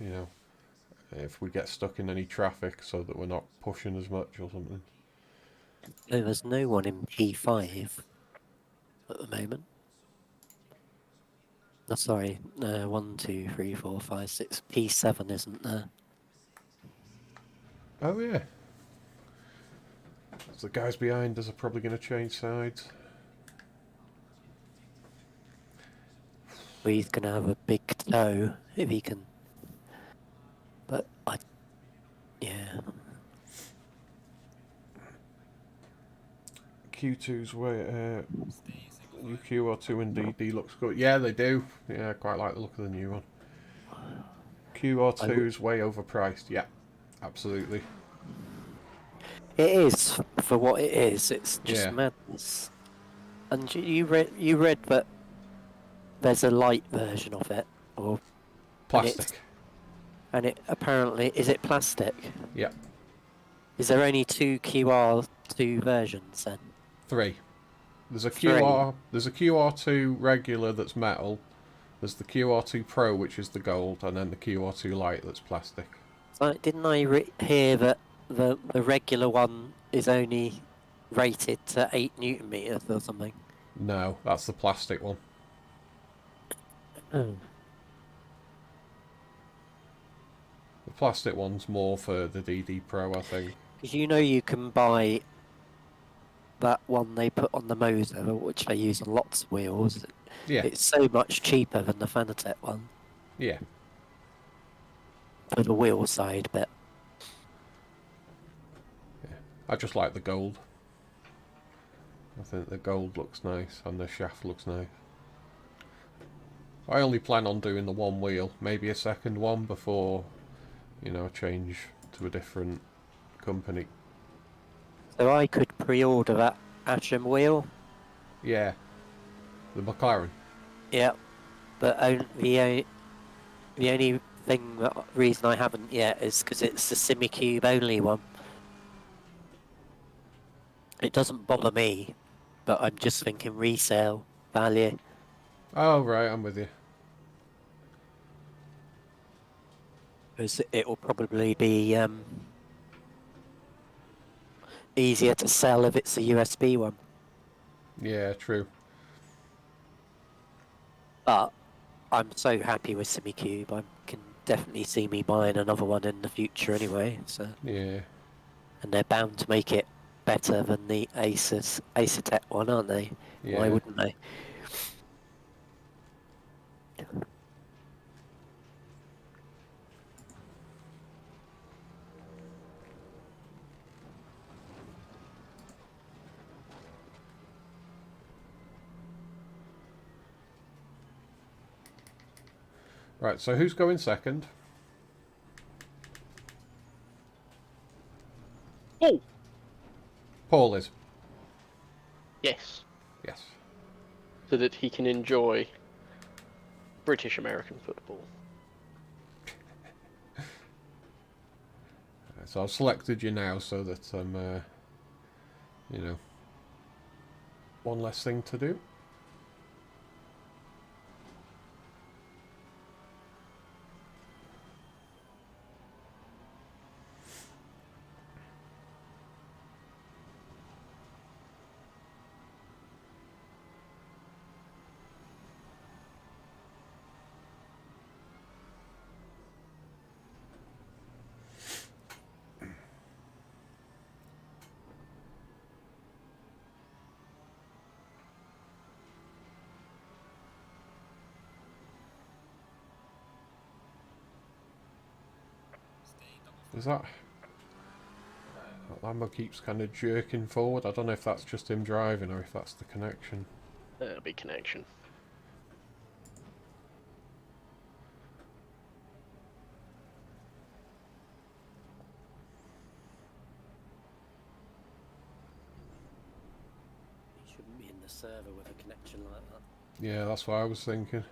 Speaker 1: you know, if we get stuck in any traffic so that we're not pushing as much or something.
Speaker 4: No, there's no one in P5 at the moment. No, sorry, 1, 2, 3, 4, 5, 6. P7 isn't there.
Speaker 1: Oh yeah. So the guys behind us are probably going to change sides.
Speaker 4: Well, he's going to have a big toe if he can. But yeah.
Speaker 1: Q2's way, QR2 and DD looks good. Yeah, they do. Yeah, I quite like the look of the new one. QR2's way overpriced. Yeah, absolutely.
Speaker 4: It is for what it is. It's just
Speaker 1: Yeah.
Speaker 4: madness. And you read that there's a light version of it, or
Speaker 1: Plastic.
Speaker 4: and it apparently is it plastic?
Speaker 1: Yeah.
Speaker 4: Is there only 2 QR2 versions then?
Speaker 1: 3. There's a
Speaker 4: 3.
Speaker 1: There's a QR2 regular that's metal. There's the QR2 Pro, which is the gold, and then the QR2 Lite that's plastic.
Speaker 4: Didn't I hear that the regular one is only rated to 8 Newton meters or something?
Speaker 1: No, that's the plastic one.
Speaker 4: Oh.
Speaker 1: The plastic one's more for the DD Pro, I think.
Speaker 4: Because you can buy that one they put on the Moser, which they use on lots of wheels.
Speaker 1: Yeah.
Speaker 4: It's so much cheaper than the Fanatec one.
Speaker 1: Yeah.
Speaker 4: For the wheel side bit.
Speaker 1: Yeah. I just like the gold. I think the gold looks nice and the shaft looks nice. I only plan on doing the one wheel, maybe a second one before, you know, change to a different company.
Speaker 4: So I could pre-order that Asham wheel.
Speaker 1: Yeah. The McLaren.
Speaker 4: Yeah. But the only reason I haven't yet is because it's the SimiCube only one. It doesn't bother me, but I'm just thinking resale value.
Speaker 1: Oh, right, I'm with you.
Speaker 4: Because it will probably be easier to sell if it's a USB one.
Speaker 1: Yeah, true.
Speaker 4: But I'm so happy with SimiCube. I can definitely see me buying another one in the future anyway. So
Speaker 1: Yeah.
Speaker 4: and they're bound to make it better than the Asetto one, aren't they?
Speaker 1: Yeah.
Speaker 4: Why wouldn't they?
Speaker 1: Right, so who's going second?
Speaker 3: Oh!
Speaker 1: Paul is.
Speaker 3: Yes.
Speaker 1: Yes.
Speaker 3: So that he can enjoy British American football.
Speaker 1: So I've selected you now so that I'm, you know, one less thing to do. Is that Lambo keeps kind of jerking forward? I don't know if that's just him driving or if that's the connection.
Speaker 3: That'll be connection.
Speaker 4: You shouldn't be in the server with a connection like that.
Speaker 1: Yeah, that's what I was thinking.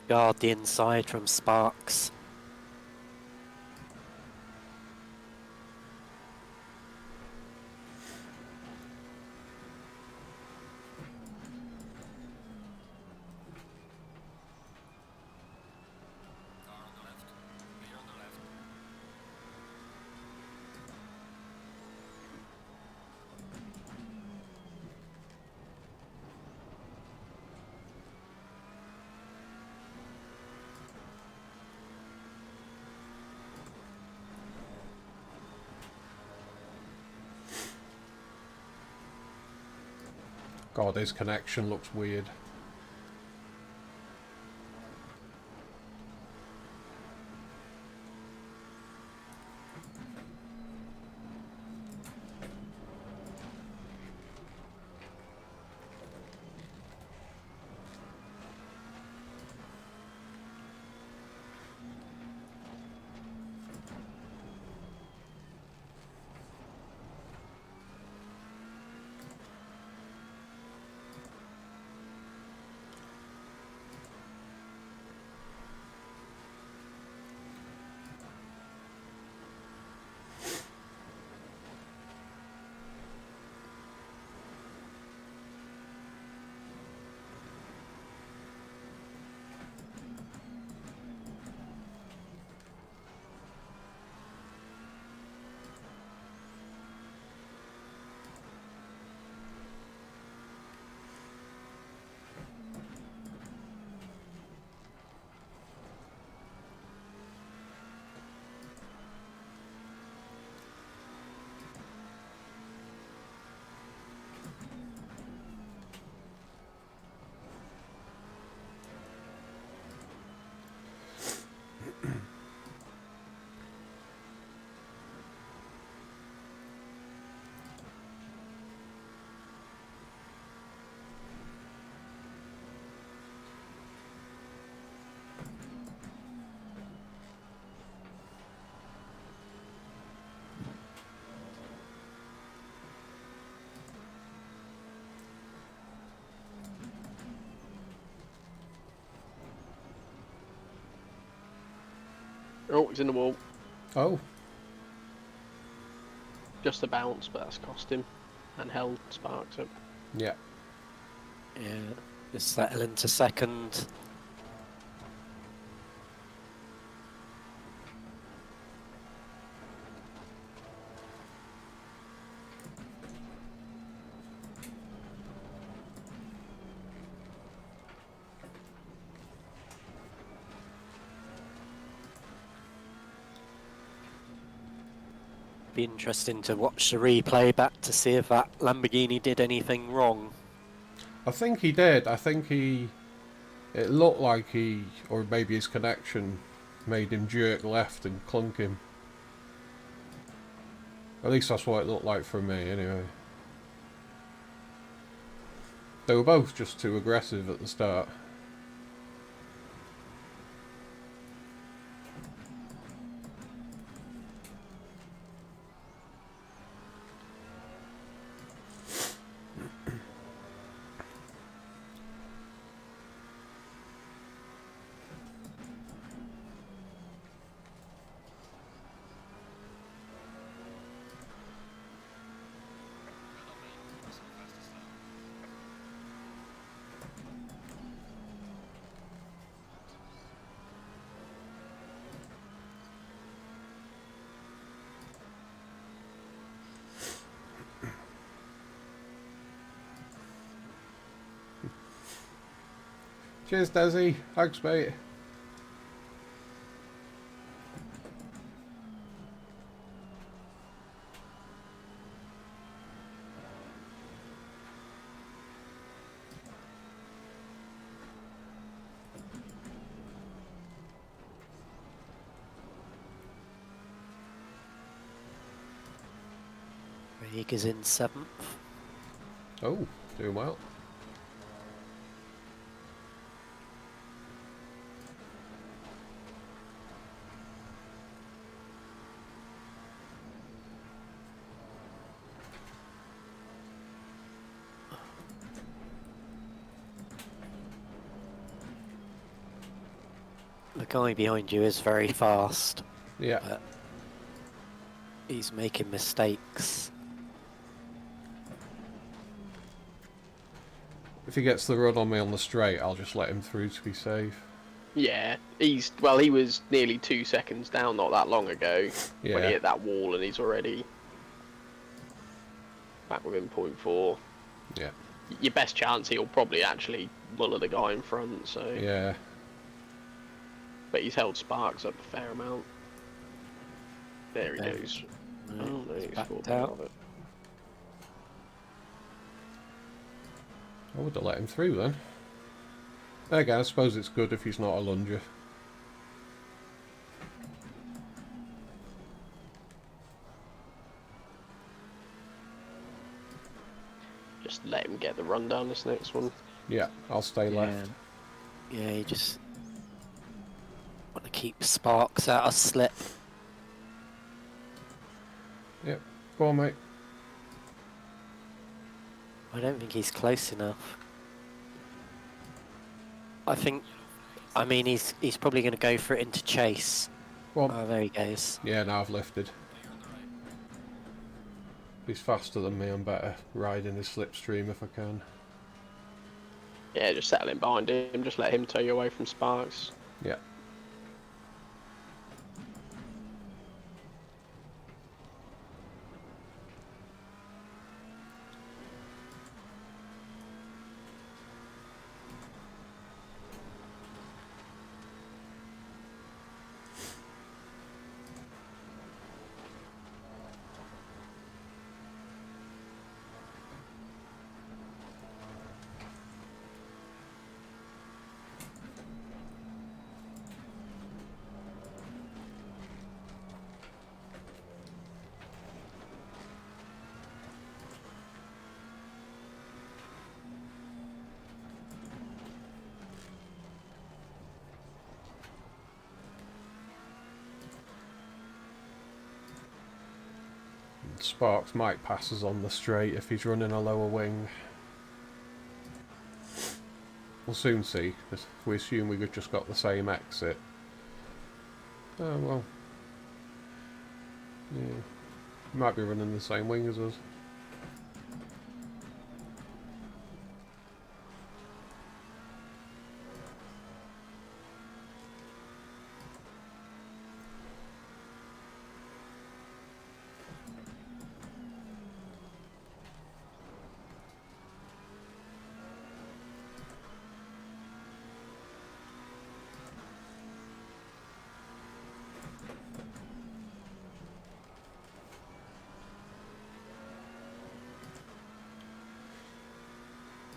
Speaker 4: Guard the inside from Sparks.
Speaker 1: God, his connection looks weird.
Speaker 3: Oh, he's in the wall.
Speaker 1: Oh,
Speaker 3: Just a bounce, but that's cost him. And held Sparks up.
Speaker 1: yeah.
Speaker 4: Yeah, just settle into second. Be interesting to watch the replay back to see if that Lamborghini did anything wrong.
Speaker 1: I think he did. I think he... It looked like he... Or maybe his connection made him jerk left and clunk him. At least that's what it looked like for me, anyway. They were both just too aggressive at the start. Cheers, Desi. Thanks, mate.
Speaker 4: Rieger's in 7th.
Speaker 1: Oh, doing well.
Speaker 4: The guy behind you is very fast,
Speaker 1: Yeah.
Speaker 4: but he's making mistakes.
Speaker 1: If he gets the run on me on the straight, I'll just let him through to be safe.
Speaker 3: Yeah, he was nearly 2 seconds down not that long ago when he
Speaker 1: Yeah.
Speaker 3: hit that wall, and he's already back within 0.4.
Speaker 1: Yeah.
Speaker 3: Your best chance, he'll probably actually muller the guy in front. So,
Speaker 1: Yeah.
Speaker 3: but he's held Sparks up a fair amount. There he
Speaker 4: Okay.
Speaker 3: goes.
Speaker 4: Right,
Speaker 3: Oh no, he's
Speaker 4: backed
Speaker 3: thought
Speaker 4: out.
Speaker 3: of it.
Speaker 1: I would have let him through then. Again, I suppose it's good if he's not a lunger.
Speaker 3: Just let him get the run down this next one.
Speaker 1: Yeah, I'll stay left.
Speaker 4: Yeah, you just want to keep Sparks out of slip.
Speaker 1: Yep. Go on, mate.
Speaker 4: I don't think he's close enough. I mean, he's probably going to go for it into chase.
Speaker 1: Go on.
Speaker 4: Oh, there he goes.
Speaker 1: Yeah, now I've lifted. He's faster than me. I'm better riding his slipstream if I can.
Speaker 3: Yeah, just settle in behind him. Just let him tow you away from Sparks.
Speaker 1: Yeah. Sparks might pass us on the straight if he's running a lower wing. We'll soon see, because we assume we've just got the same exit. Oh well. Yeah. He might be running the same wing as us.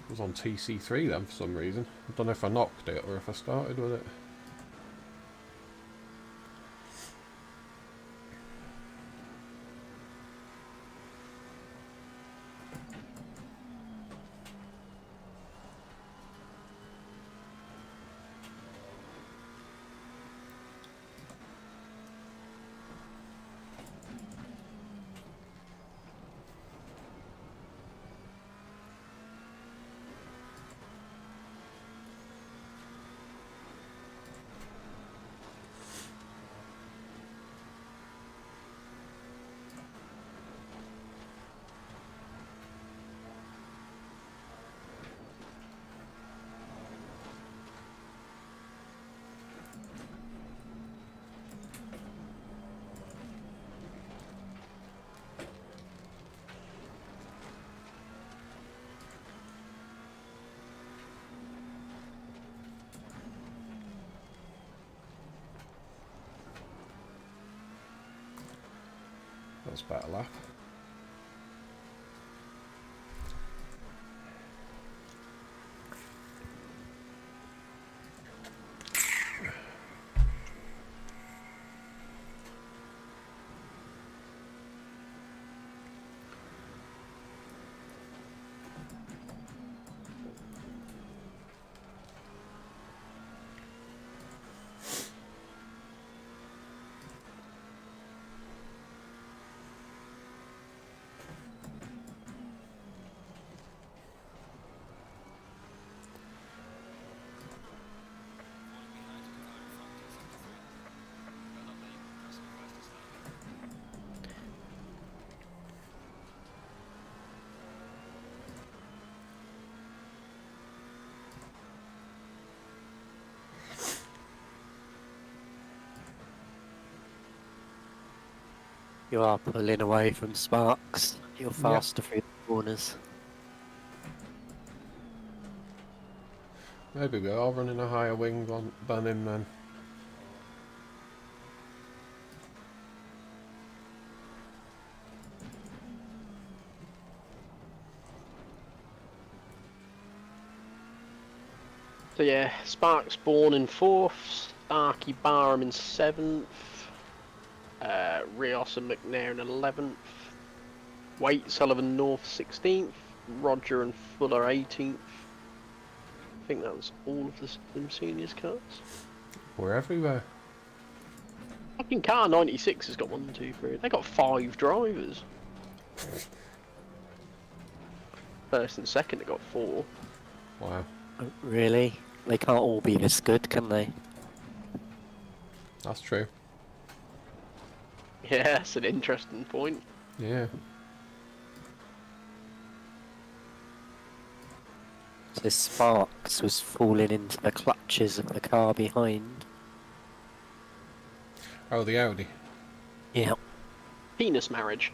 Speaker 1: It was on TC3 then for some reason. I don't know if I knocked it or if I started with it. That's a better lap.
Speaker 4: You are pulling away from Sparks. You're faster through the corners.
Speaker 1: There we go. I'll run in a higher wing than him then.
Speaker 3: So yeah, Sparks Born in 4th, Starkey Barham in 7th, Rios and McNair in 11th, Waite Sullivan North 16th, Roger and Fuller 18th. I think that was all of the Simseniors cars.
Speaker 1: We're everywhere.
Speaker 3: Fucking car 96 has got 1, 2, 3. They got 5 drivers. First and second, they got 4.
Speaker 1: Wow.
Speaker 4: Oh, really? They can't all be this good, can they?
Speaker 1: That's true.
Speaker 3: Yeah, that's an interesting point.
Speaker 1: Yeah.
Speaker 4: So Sparks was falling into the clutches of the car behind.
Speaker 1: Oh, the Audi.
Speaker 4: Yeah.
Speaker 3: Penis marriage.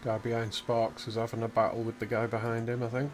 Speaker 1: Guy behind Sparks is having a battle with the guy behind him, I think.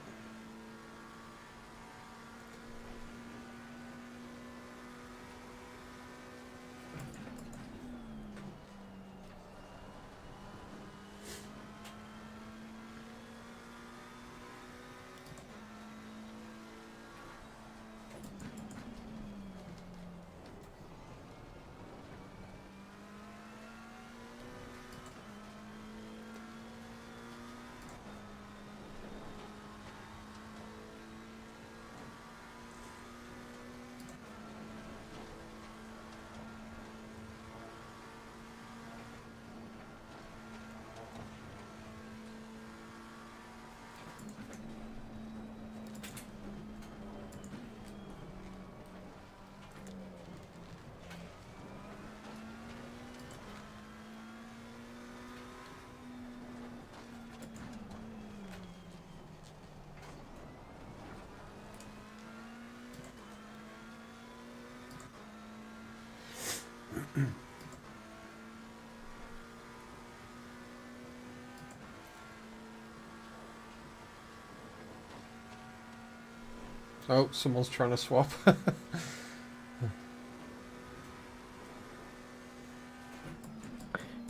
Speaker 1: Oh, someone's trying to swap.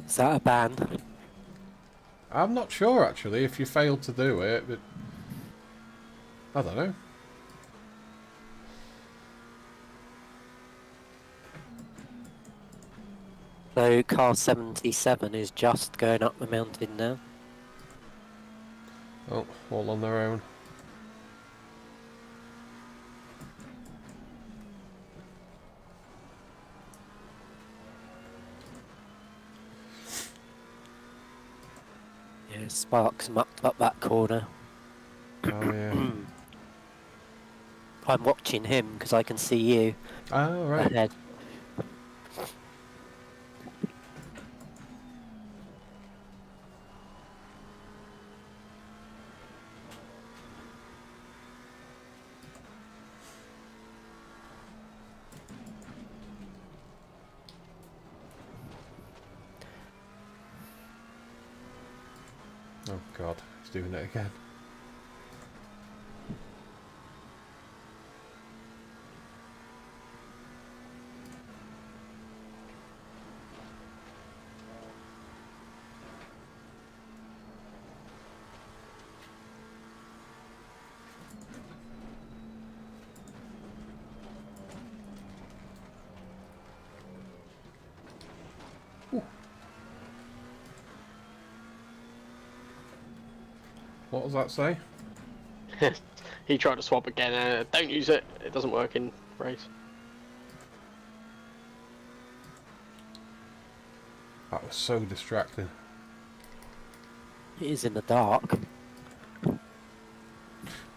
Speaker 4: Is that a ban?
Speaker 1: I'm not sure actually if you failed to do it, but I don't know.
Speaker 4: So car 77 is just going up the mountain now.
Speaker 1: Oh, all on their own.
Speaker 4: Yeah, Sparks mucked up that corner.
Speaker 1: Oh yeah.
Speaker 4: I'm watching him because I can see you
Speaker 1: Oh, right.
Speaker 4: ahead.
Speaker 1: Oh, God. He's doing it again. What does that say?
Speaker 3: He tried to swap again. Don't use it. It doesn't work in race.
Speaker 1: That was so distracting.
Speaker 4: It is in the dark.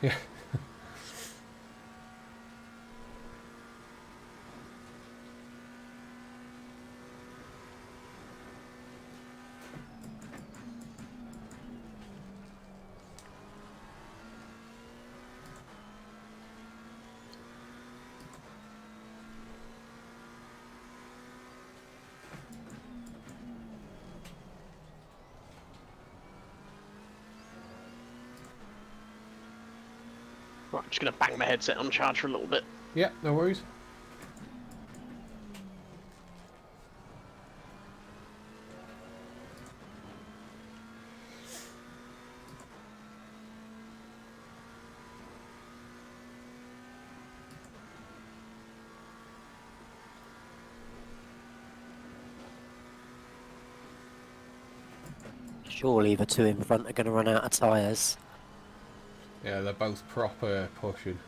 Speaker 1: Yeah.
Speaker 3: Right, I'm just gonna bang my headset on charge for a little bit.
Speaker 1: Yeah, no worries.
Speaker 4: Surely the two in front are going to run out of tyres.
Speaker 1: Yeah, they're both proper pushing.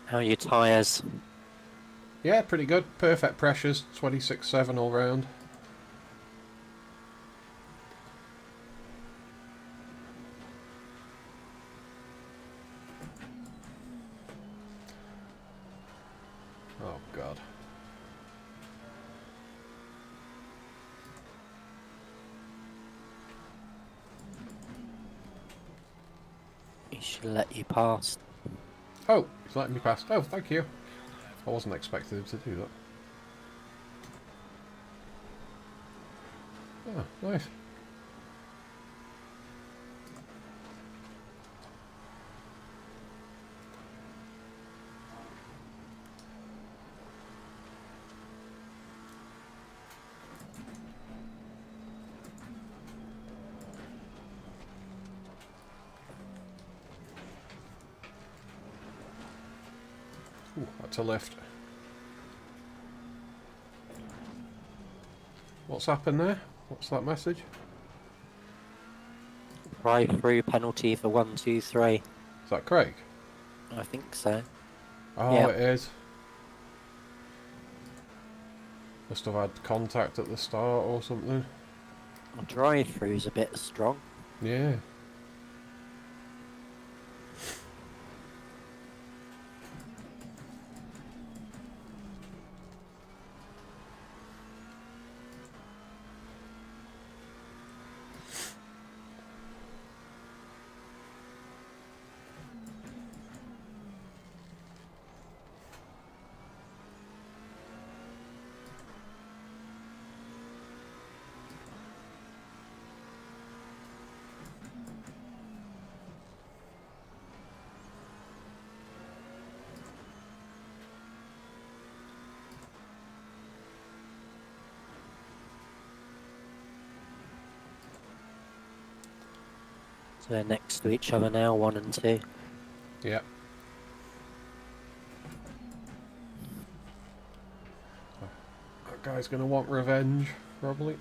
Speaker 4: How are your tyres?
Speaker 1: Yeah, pretty good. Perfect pressures. 26.7 all round. Oh, God.
Speaker 4: He should let you pass.
Speaker 1: Oh, he's letting me past. Oh, thank you. I wasn't expecting him to do that. Oh, nice. Ooh, that's a lift. What's happened there? What's that message?
Speaker 4: Drive-through penalty for 123.
Speaker 1: Is that Craig?
Speaker 4: I think so.
Speaker 1: Oh,
Speaker 4: Yeah.
Speaker 1: it is. Must have had contact at the start or something.
Speaker 4: Drive-through's a bit strong.
Speaker 1: Yeah.
Speaker 4: So they're next to each other now, 1 and 2.
Speaker 1: Yeah. That guy's gonna want revenge, probably.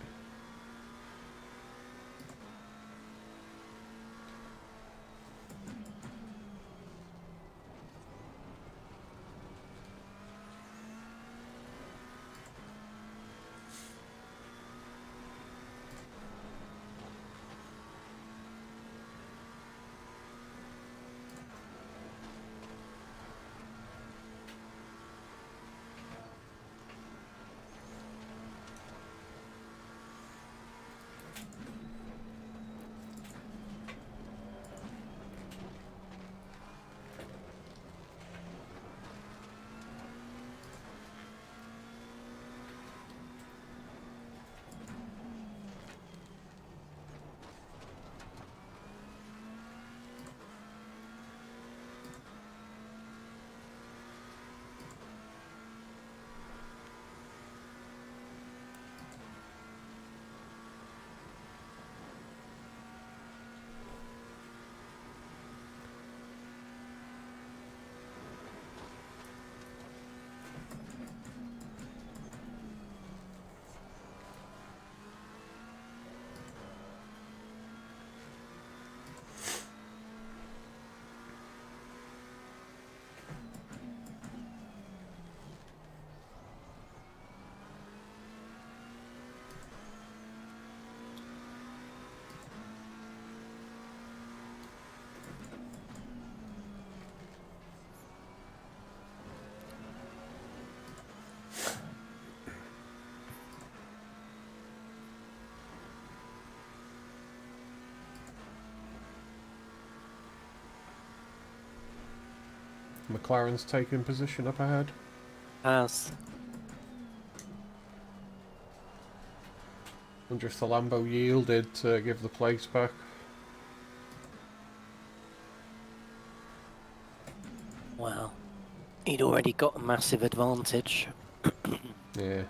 Speaker 1: McLaren's taking position up ahead.
Speaker 4: As
Speaker 1: Wonder if the Lambo yielded to give the place back.
Speaker 4: well, he'd already got a massive advantage.
Speaker 1: Yeah.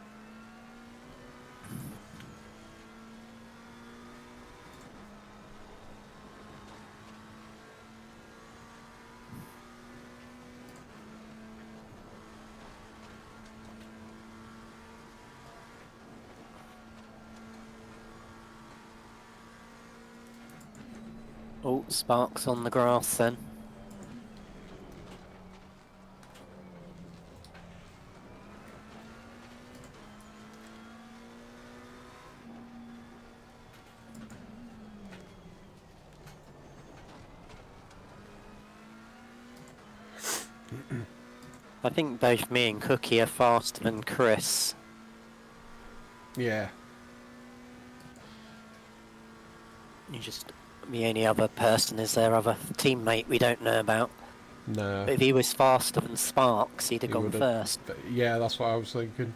Speaker 4: Oh, Sparks on the grass then. I think both me and Cookie are faster than Chris.
Speaker 1: Yeah.
Speaker 4: The only other person is their other teammate we don't know about.
Speaker 1: No.
Speaker 4: But if he was faster than Sparks, he'd have
Speaker 1: He
Speaker 4: gone
Speaker 1: would've-
Speaker 4: first.
Speaker 1: But yeah, that's what I was thinking.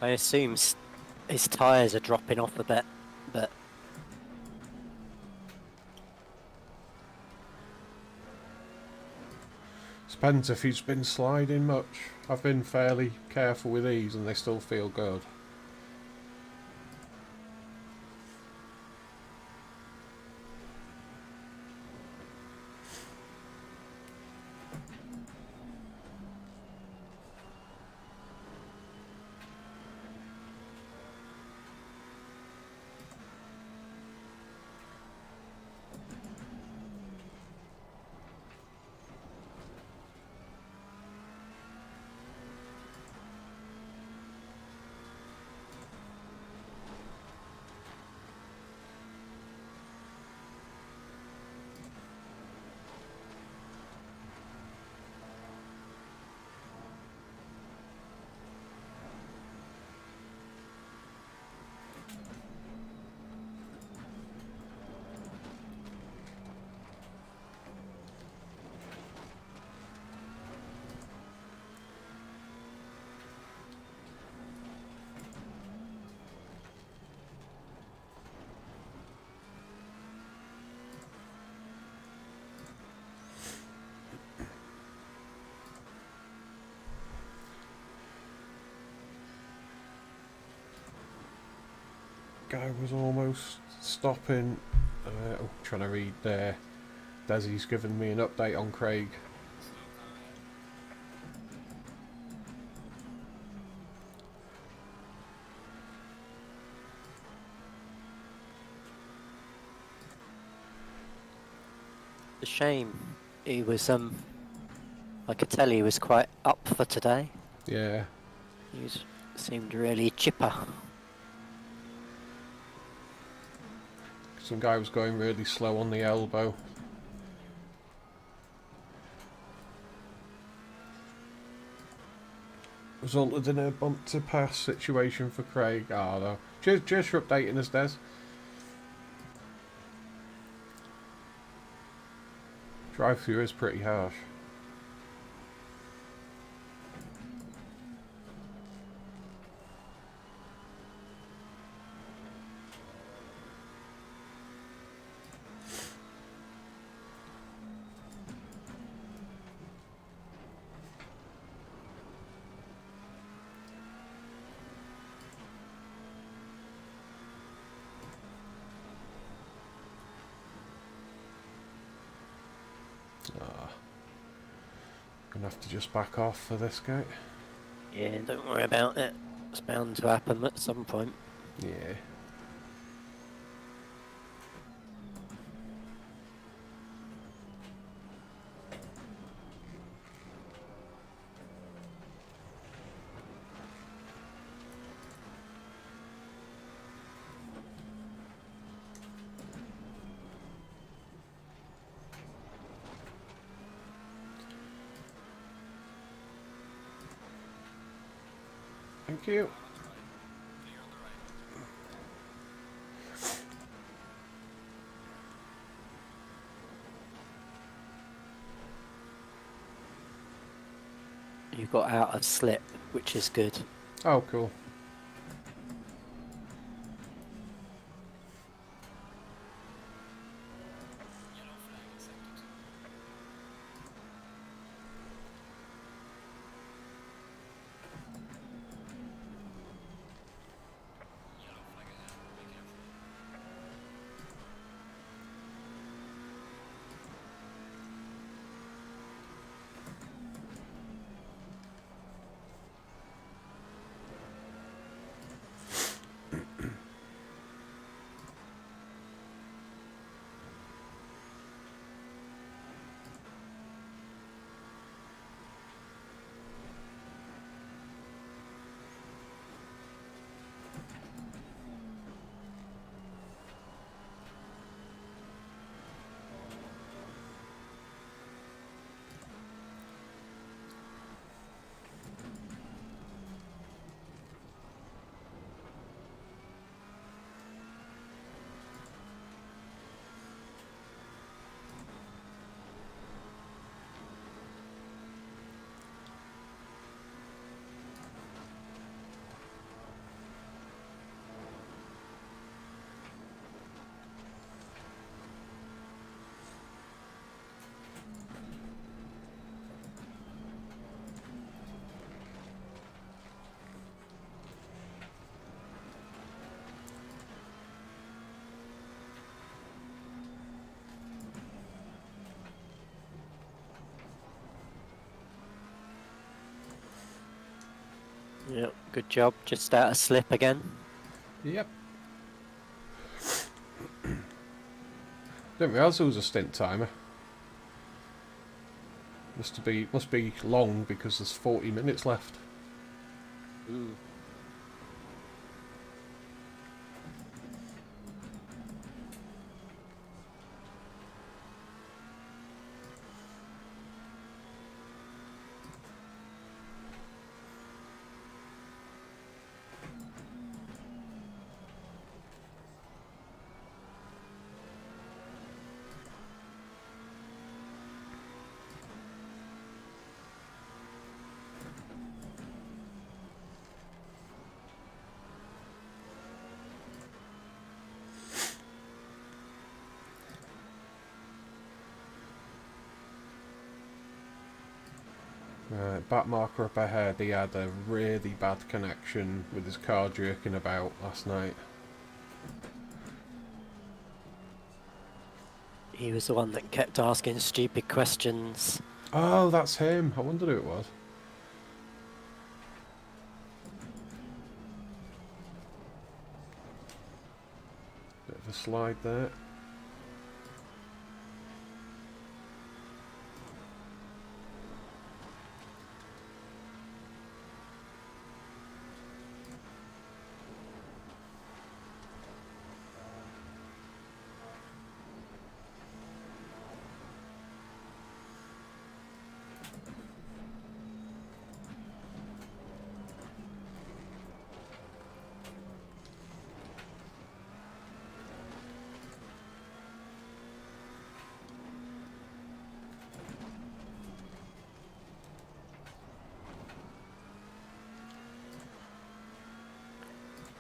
Speaker 4: I assume his tyres are dropping off a bit, but
Speaker 1: Depends if he's been sliding much. I've been fairly careful with these and they still feel good. Guy was almost stopping. Trying to read there. Desi's given me an update on Craig.
Speaker 4: A shame. He was I could tell he was quite up for today.
Speaker 1: Yeah.
Speaker 4: Seemed really chipper.
Speaker 1: Some guy was going really slow on the elbow. Resulted in a bump to pass situation for Craig. Oh no. Cheers for updating us, Des. Drive through is pretty harsh. Gonna have to just back off for this guy.
Speaker 4: Yeah, don't worry about it. It's bound to happen at some point.
Speaker 1: Yeah. Thank you.
Speaker 4: You got out of slip, which is good.
Speaker 1: Oh, cool.
Speaker 4: Good job. Just out of slip again.
Speaker 1: Yep. Didn't realise there was a stint timer. Must be long because there's 40 minutes left.
Speaker 4: Mm.
Speaker 1: Back marker up ahead, he had a really bad connection with his car jerking about last night.
Speaker 4: He was the one that kept asking stupid questions.
Speaker 1: Oh, that's him. I wondered who it was. Bit of a slide there.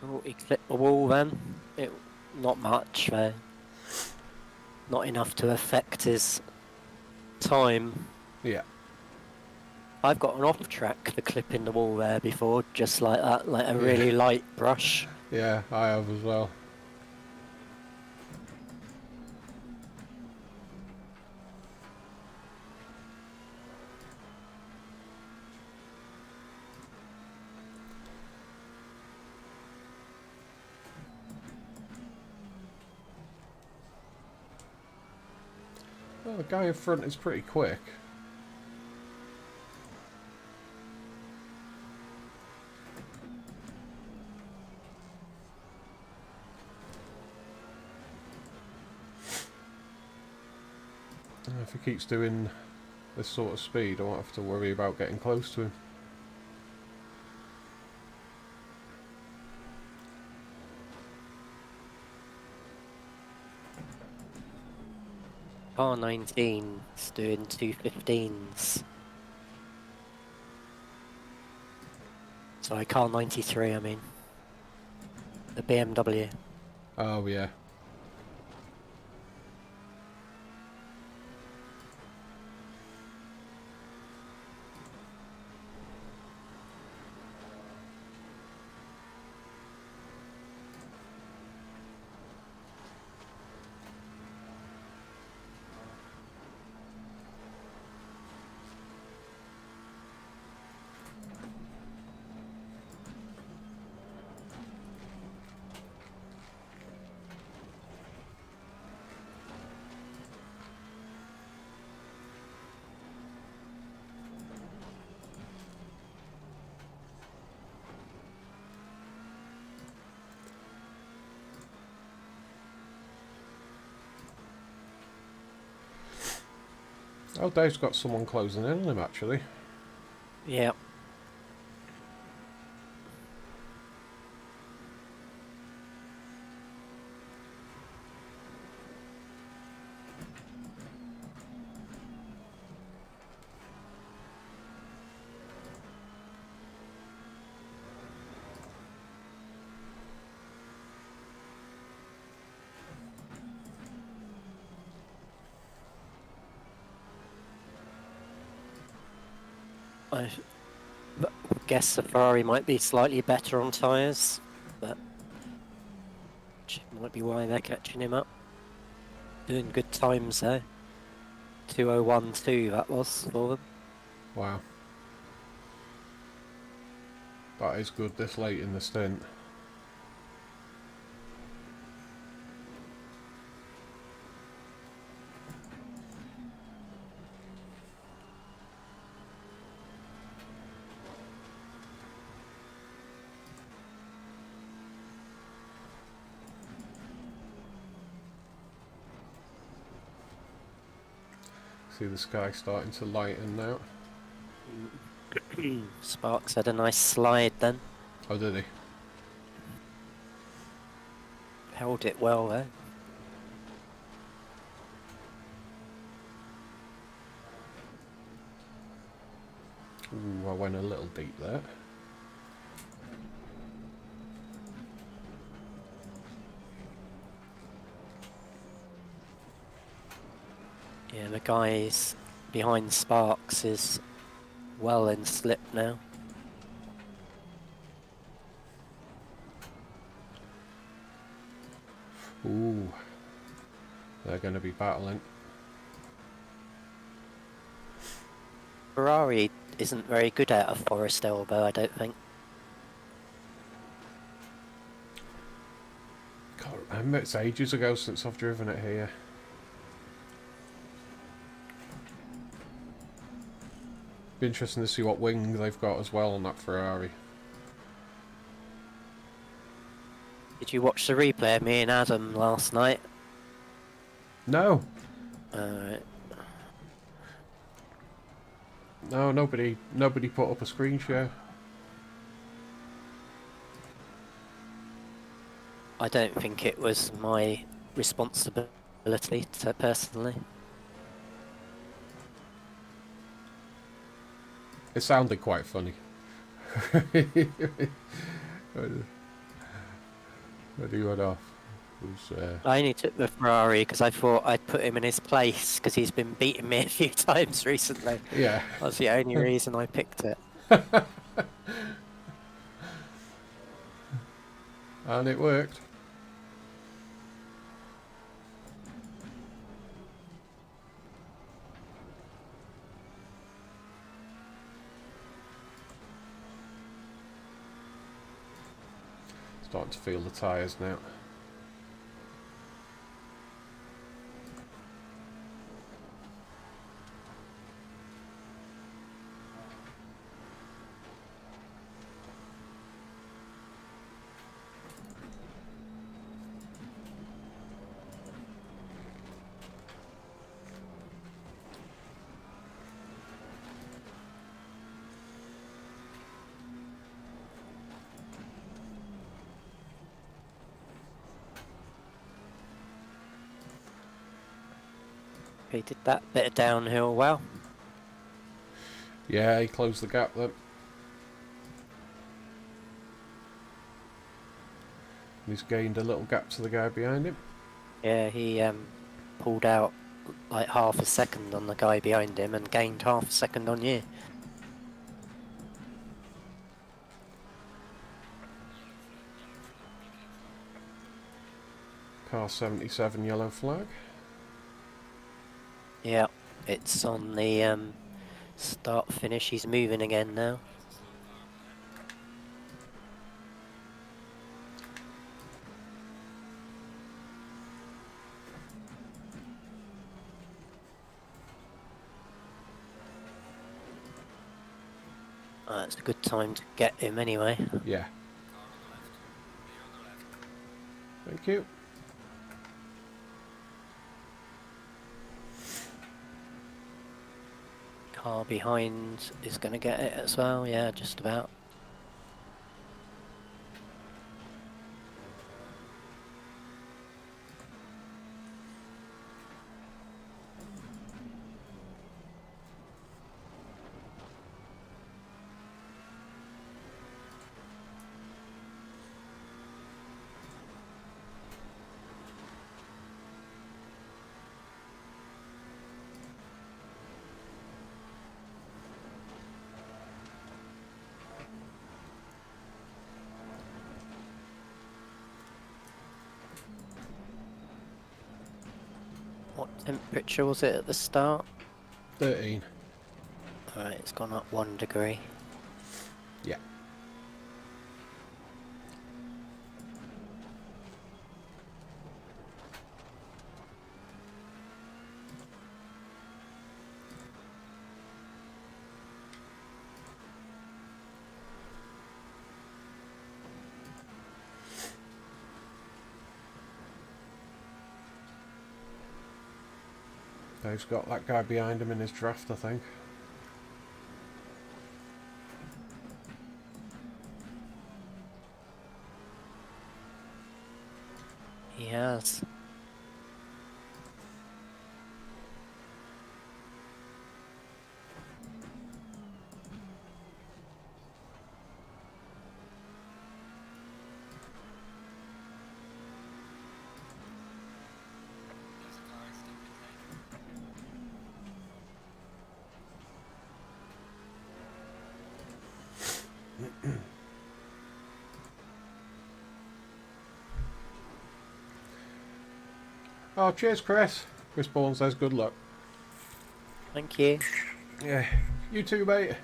Speaker 4: Oh, he clipped the wall then. Not much, though. Not enough to affect his time.
Speaker 1: Yeah.
Speaker 4: I've got an off track for clipping the wall there before, just like that, like a really light brush.
Speaker 1: Yeah, I have as well. Well, the guy in front is pretty quick. If he keeps doing this sort of speed, I won't have to worry about getting close to him.
Speaker 4: Car 19 is doing 2:15s. Sorry, car 93, I mean. The BMW.
Speaker 1: Oh, yeah. Oh, Dave's got someone closing in on him, actually.
Speaker 4: Yeah. I guess the Ferrari might be slightly better on tyres, but which might be why they're catching him up. Doing good times though. 2:01.2 that was for them.
Speaker 1: Wow. That is good this late in the stint. See the sky starting to lighten now.
Speaker 4: Sparks had a nice slide then.
Speaker 1: Oh, did he?
Speaker 4: Held it well there.
Speaker 1: Ooh, I went a little deep there.
Speaker 4: Yeah, the guys behind Sparks is well in slip now.
Speaker 1: Ooh, they're going to be battling.
Speaker 4: Ferrari isn't very good at a forest elbow, I don't think.
Speaker 1: Can't remember, it's ages ago since I've driven it here. Be interesting to see what wing they've got as well on that Ferrari.
Speaker 4: Did you watch the replay of me and Adam last night?
Speaker 1: No,
Speaker 4: Alright.
Speaker 1: no, nobody put up a screen share.
Speaker 4: I don't think it was my responsibility to personally.
Speaker 1: It sounded quite funny. When he went off. It was,
Speaker 4: I only took the Ferrari because I thought I'd put him in his place because he's been beating me a few times recently.
Speaker 1: yeah.
Speaker 4: That's the only reason I picked it.
Speaker 1: And it worked. Starting to feel the tyres now.
Speaker 4: He did that bit of downhill well.
Speaker 1: Yeah, he closed the gap then. He's gained a little gap to the guy behind him.
Speaker 4: Yeah, he pulled out like half a second on the guy behind him and gained half a second on you.
Speaker 1: Car 77 yellow flag.
Speaker 4: Yeah, it's on the start finish. He's moving again now. It's a good time to get him anyway.
Speaker 1: Yeah. Thank you.
Speaker 4: Car behind is going to get it as well. Yeah, just about. What temperature was it at the start?
Speaker 1: 13.
Speaker 4: Alright, it's gone up 1 degree.
Speaker 1: Yeah. Dave's got that guy behind him in his draft, I think.
Speaker 4: He has.
Speaker 1: Oh, cheers, Chris. Chris Bourne says good luck.
Speaker 4: Thank you.
Speaker 1: Yeah, you too, mate.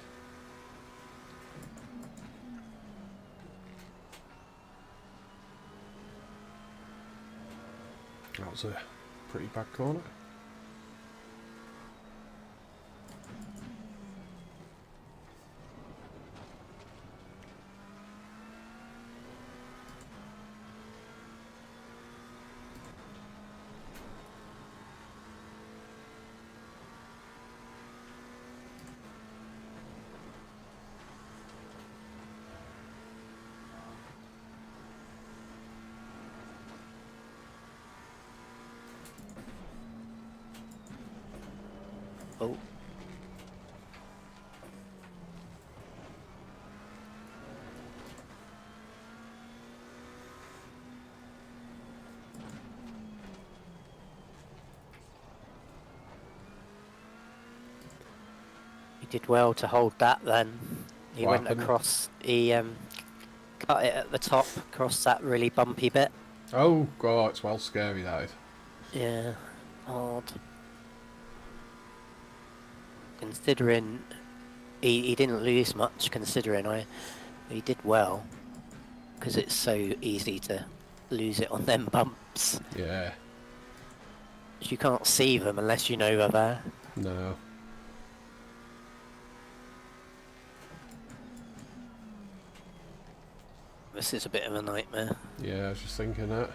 Speaker 1: That was a pretty bad corner.
Speaker 4: Oh. He did well to hold that then. He
Speaker 1: What
Speaker 4: went
Speaker 1: happened?
Speaker 4: across, he cut it at the top, across that really bumpy bit.
Speaker 1: Oh, God, it's well scary, that is.
Speaker 4: Yeah, hard. Considering he didn't lose much, considering he did well, because it's so easy to lose it on them bumps.
Speaker 1: Yeah,
Speaker 4: You can't see them unless you know they're there.
Speaker 1: no.
Speaker 4: This is a bit of a nightmare.
Speaker 1: Yeah, I was just thinking that.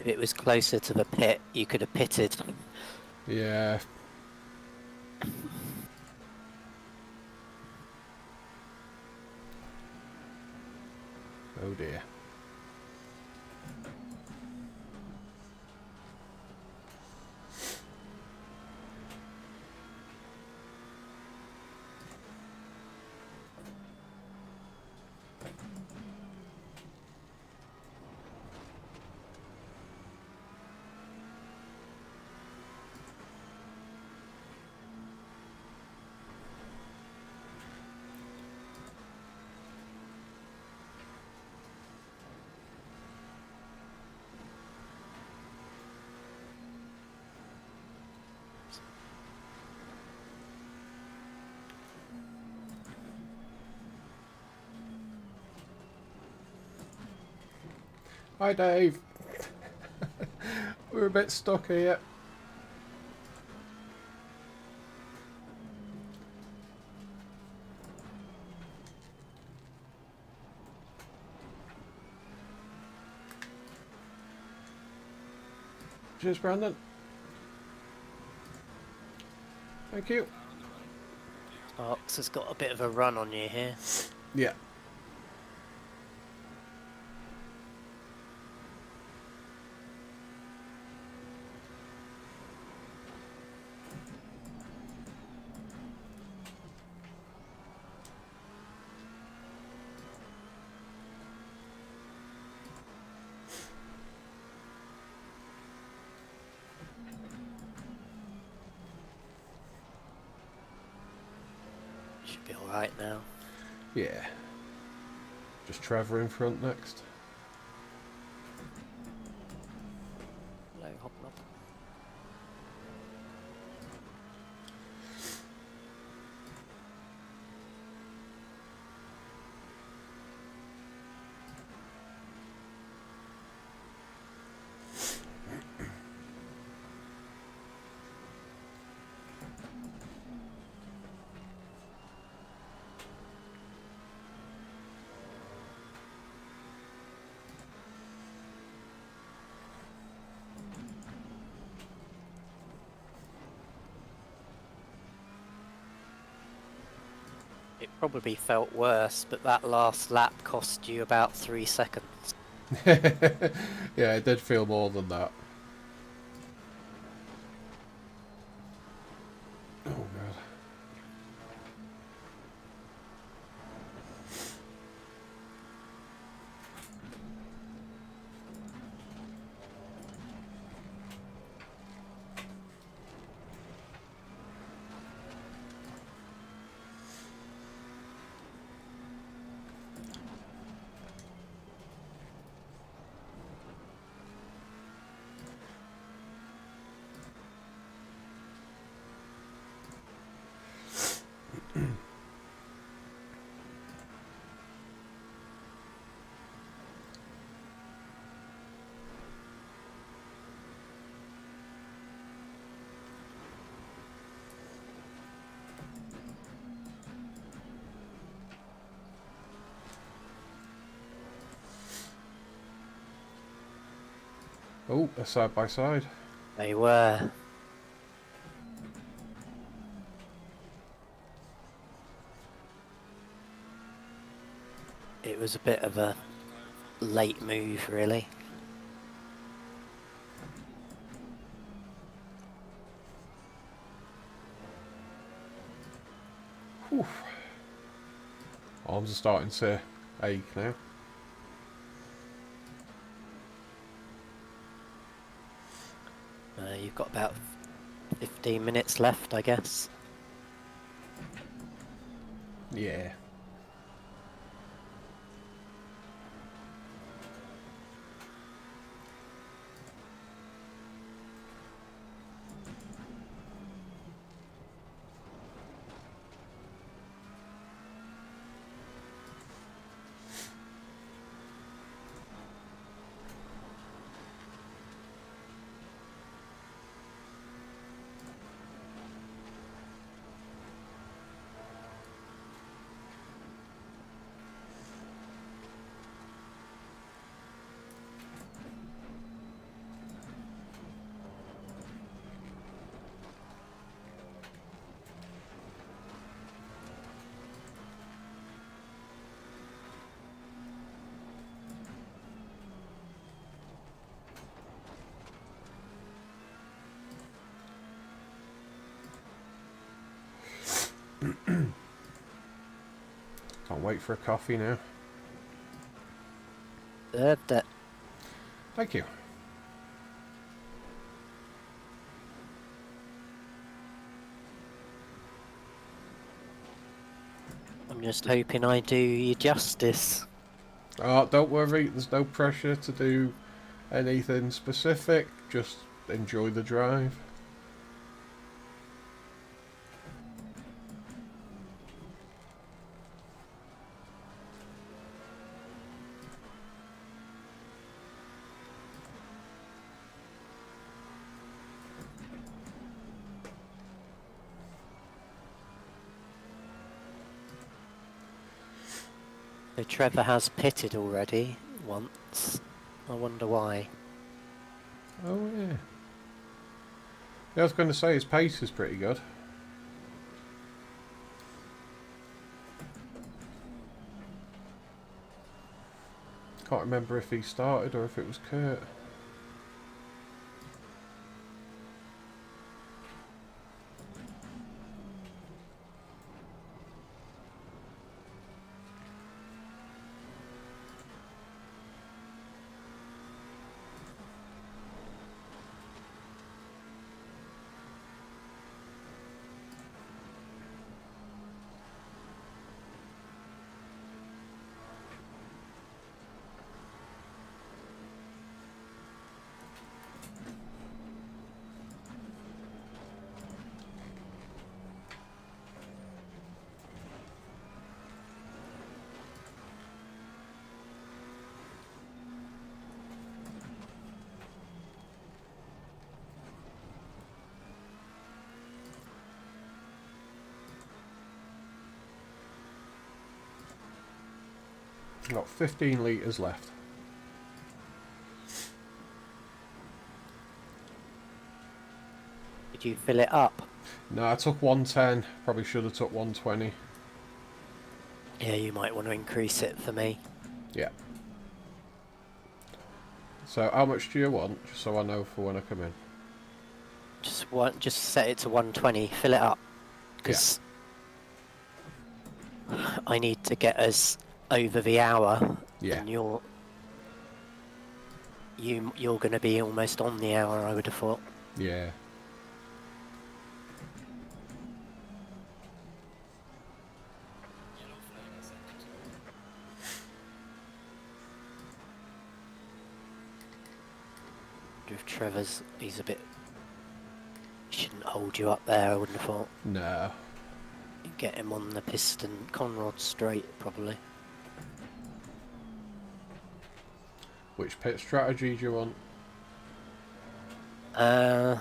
Speaker 4: If it was closer to the pit, you could have pitted.
Speaker 1: Yeah. Oh dear. Hi, Dave. We're a bit stuck here. Cheers, Brandon. Thank you.
Speaker 4: Ox has got a bit of a run on you here.
Speaker 1: Yeah.
Speaker 4: Should be alright now.
Speaker 1: Yeah. Just Trevor in front next.
Speaker 4: Hello, Hobnob. probably felt worse, but that last lap cost you about 3 seconds.
Speaker 1: Yeah, it did feel more than that. Oh god. Oh, they're side by side.
Speaker 4: They were. It was a bit of a late move, really.
Speaker 1: Whew. Arms are starting to ache now.
Speaker 4: You've got about 15 minutes left, I guess.
Speaker 1: Yeah. Can't wait for a coffee now.
Speaker 4: Served it.
Speaker 1: Thank you.
Speaker 4: I'm just hoping I do you justice.
Speaker 1: Oh, don't worry, there's no pressure to do anything specific. Just enjoy the drive.
Speaker 4: So Trevor has pitted already once. I wonder why.
Speaker 1: Oh yeah. Yeah, I was going to say his pace is pretty good. Can't remember if he started or if it was Kurt. Got 15 litres left.
Speaker 4: Did you fill it up?
Speaker 1: No, I took 110. Probably should have took 120.
Speaker 4: Yeah, you might want to increase it for me.
Speaker 1: Yeah. So how much do you want, just so I know for when I come in?
Speaker 4: Just set it to 120. Fill it up,
Speaker 1: Yeah.
Speaker 4: because I need to get us over the hour,
Speaker 1: Yeah.
Speaker 4: and you're going to be almost on the hour, I would have thought.
Speaker 1: Yeah.
Speaker 4: With Trevor's, he's a bit. Shouldn't hold you up there, I wouldn't have thought.
Speaker 1: No.
Speaker 4: Get him on the piston conrod straight, probably.
Speaker 1: Which pit strategy do you want?
Speaker 4: I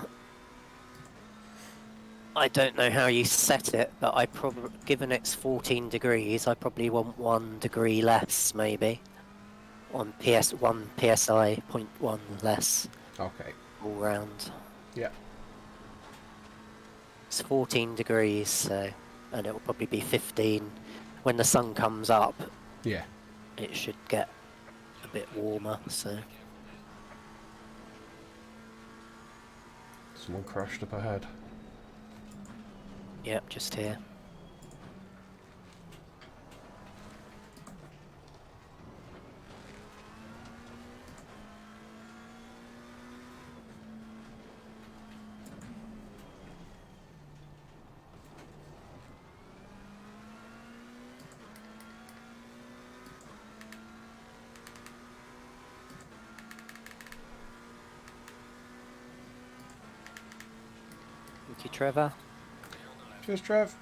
Speaker 4: don't know how you set it, but I probably, given it's 14 degrees, I probably want 1 degree less, maybe. On PS1 PSI 0.1 less
Speaker 1: Okay.
Speaker 4: all round.
Speaker 1: Yeah.
Speaker 4: It's 14 degrees, so, and it will probably be 15 when the sun comes up.
Speaker 1: Yeah.
Speaker 4: It should get a bit warmer, so.
Speaker 1: Someone crashed up ahead.
Speaker 4: Yep, just here. Thank you, Trevor.
Speaker 1: Cheers, Trev.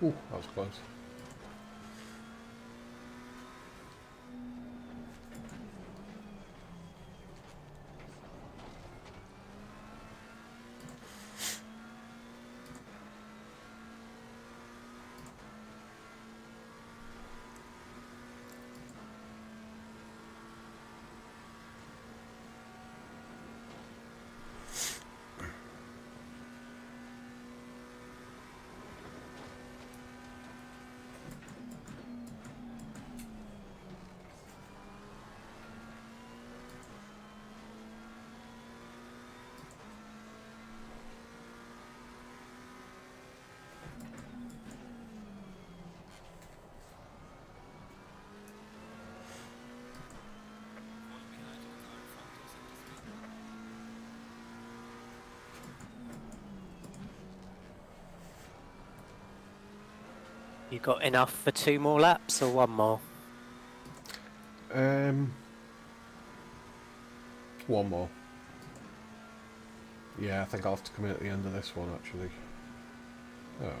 Speaker 1: Ooh, that was close.
Speaker 4: You got enough for 2 more laps or 1 more?
Speaker 1: One more. Yeah, I think I'll have to come in at the end of this one, actually. Oh.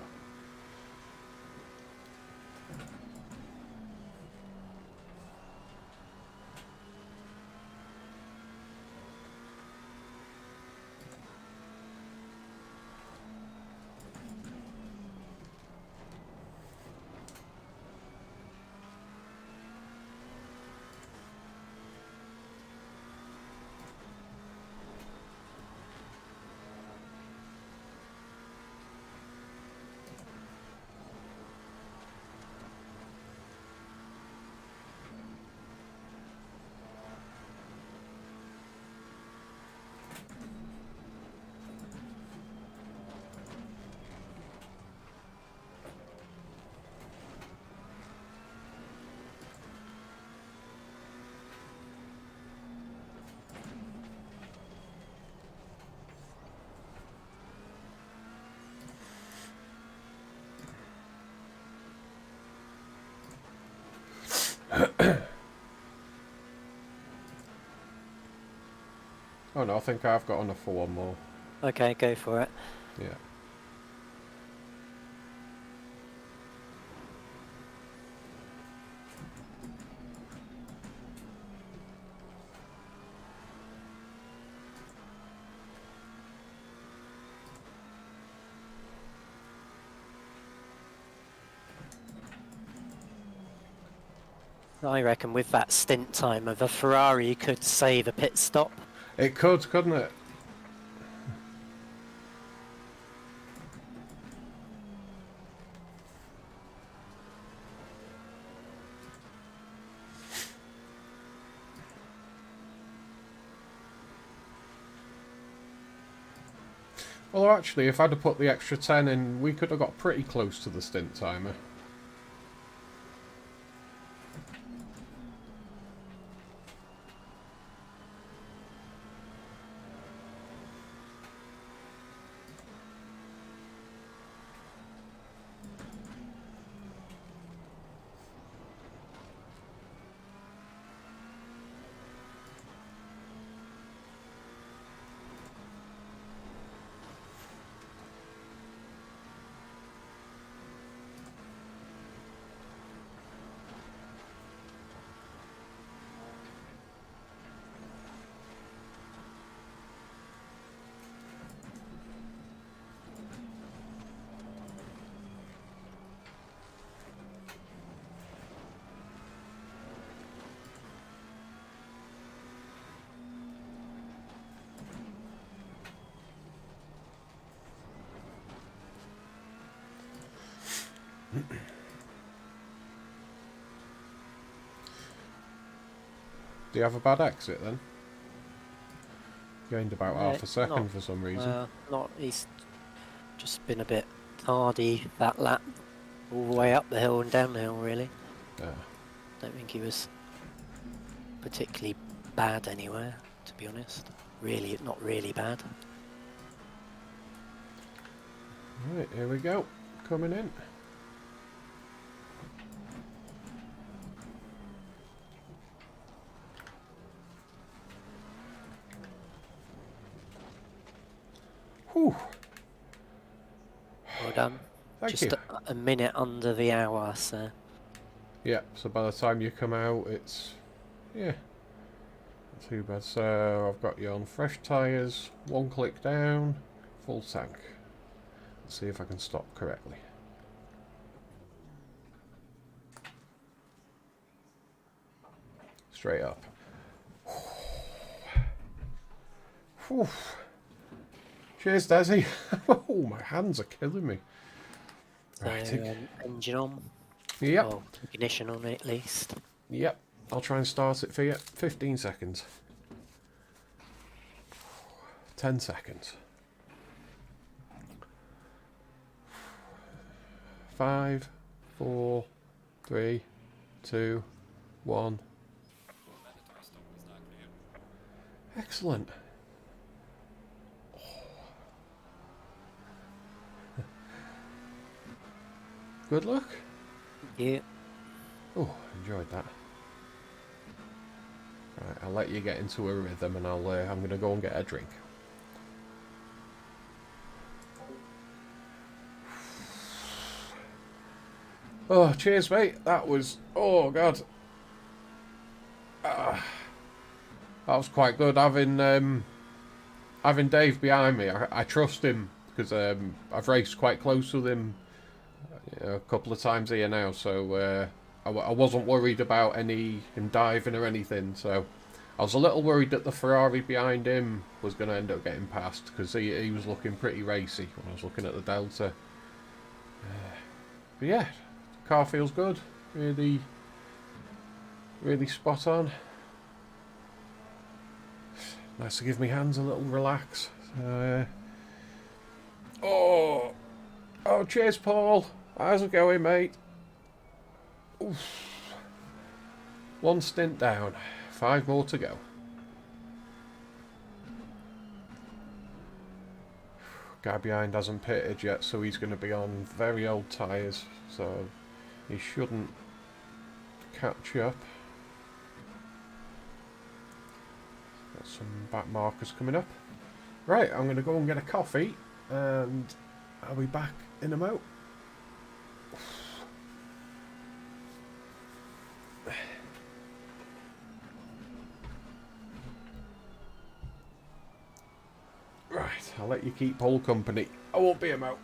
Speaker 1: Oh no, I think I've got enough for one more.
Speaker 4: Okay, go for it.
Speaker 1: Yeah.
Speaker 4: I reckon with that stint timer, the Ferrari could save a pit stop.
Speaker 1: It could, couldn't it? Well, actually, if I'd have put the extra 10 in, we could have got pretty close to the stint timer. Do you have a bad exit then? Gained about half a second
Speaker 4: Not-
Speaker 1: for some reason.
Speaker 4: Not. He's just been a bit tardy that lap, all the way up the hill and down the hill. Really,
Speaker 1: Yeah.
Speaker 4: don't think he was particularly bad anywhere, to be honest. Really, not really bad.
Speaker 1: Right, here we go. Coming in. Whew.
Speaker 4: Well done.
Speaker 1: Thank
Speaker 4: Just
Speaker 1: you.
Speaker 4: a minute under the hour, so
Speaker 1: Yeah, so by the time you come out, it's... yeah. Not too bad. So, I've got you on fresh tyres, one click down, full tank. Let's see if I can stop correctly. Straight up. Whew. Cheers, Desi. Oh, my hands are killing me.
Speaker 4: so
Speaker 1: Right.
Speaker 4: engine on.
Speaker 1: Yep.
Speaker 4: Or ignition on at least.
Speaker 1: Yep. I'll try and start it for you. 15 seconds. 10 seconds. 5, 4, 3, 2, 1. Excellent. Good luck.
Speaker 4: Yeah.
Speaker 1: Oh, enjoyed that. Right, I'll let you get into a rhythm, and I'm going to go and get a drink. Oh, cheers, mate. That was... oh, God. That was quite good. Having Dave behind me, I trust him, because I've raced quite close with him a couple of times here now, so I wasn't worried about him diving or anything, so I was a little worried that the Ferrari behind him was going to end up getting past, because he was looking pretty racy when I was looking at the Delta. But yeah, car feels good, really, really spot on. Nice to give me hands a little relax. Oh, cheers, Paul. How's it going, mate? Oof. One stint down. 5 more to go. Guy behind hasn't pitted yet, so he's going to be on very old tyres, so he shouldn't catch up. Got some back markers coming up. Right, I'm going to go and get a coffee, and I'll be back in a mo. Right, I'll let you keep whole company. I won't be a mo.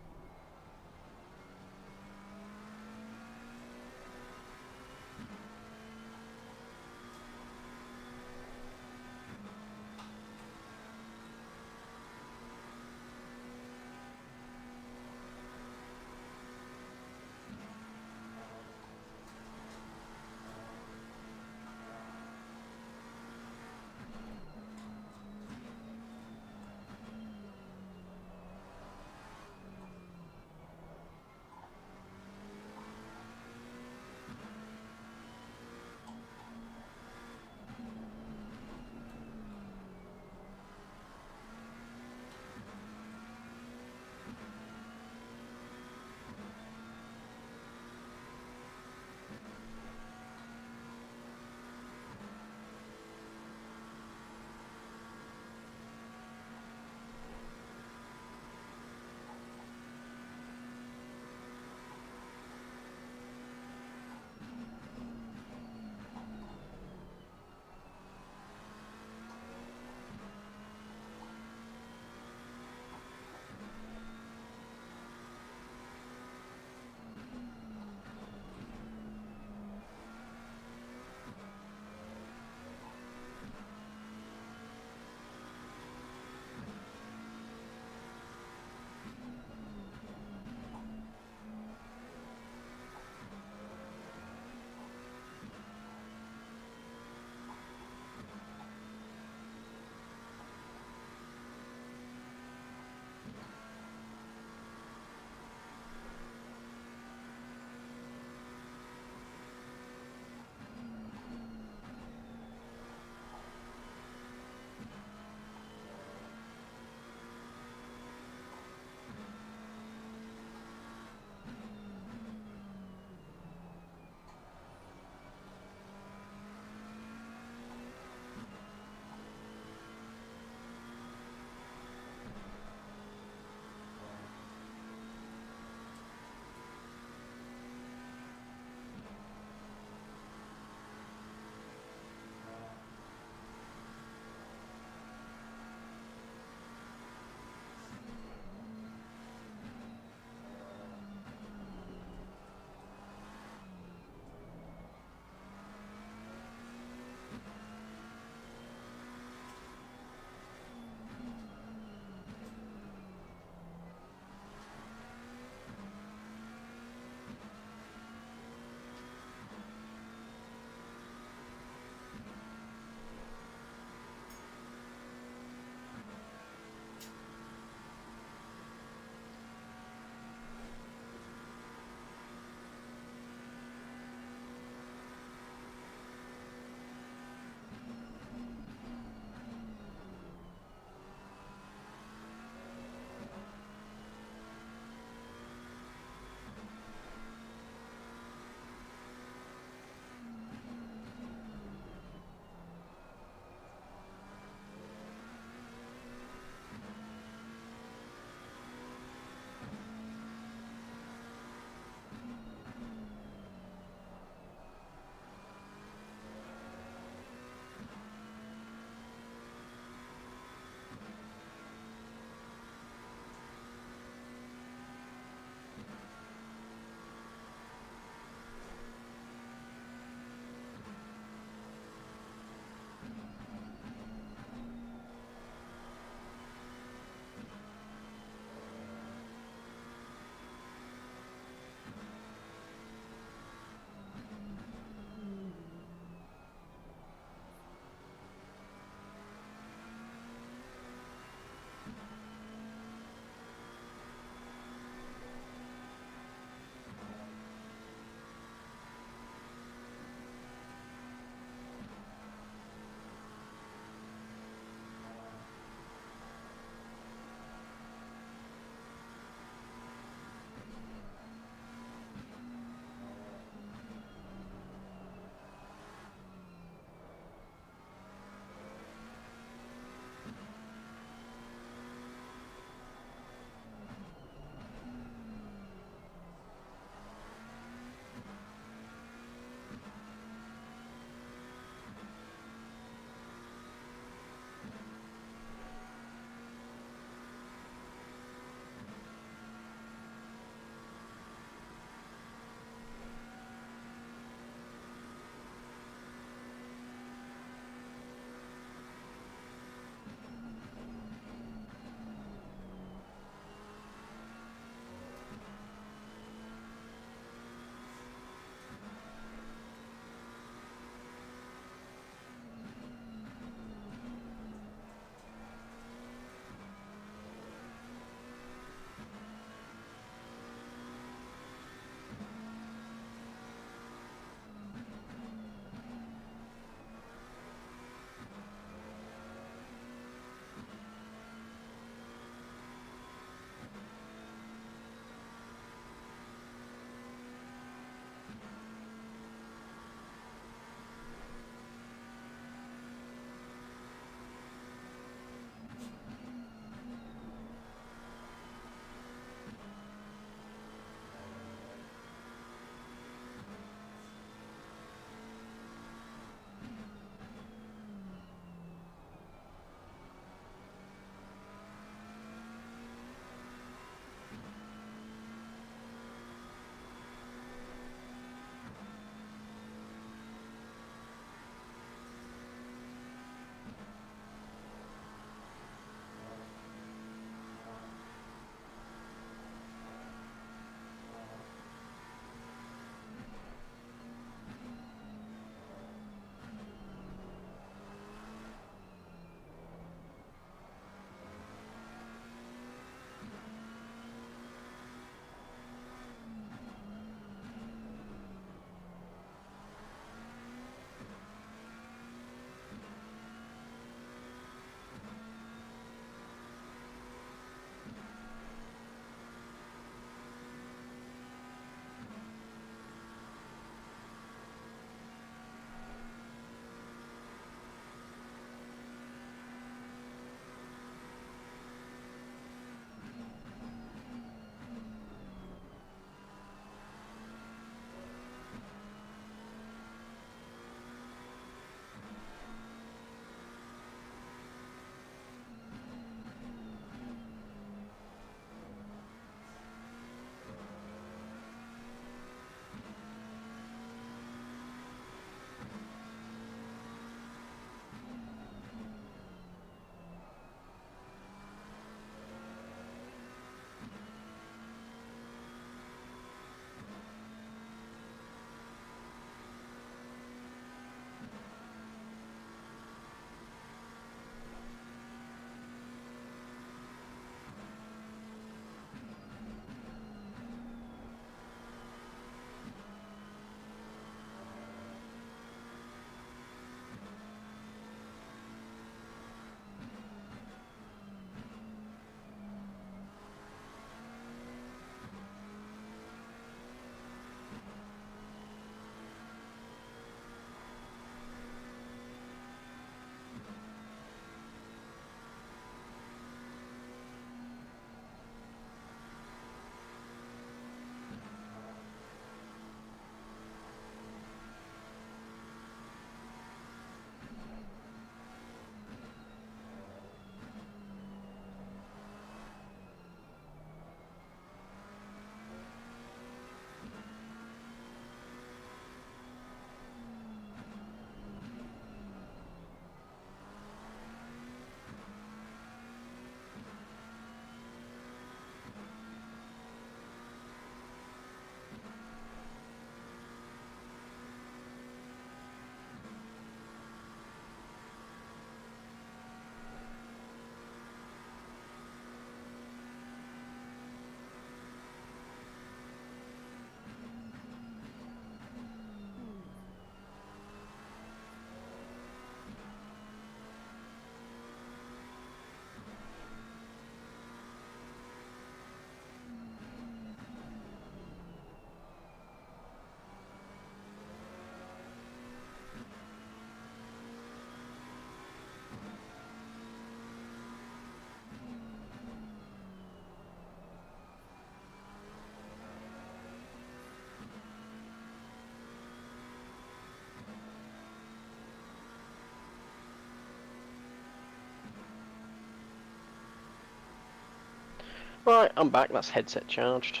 Speaker 3: Right, I'm back. That's headset charged.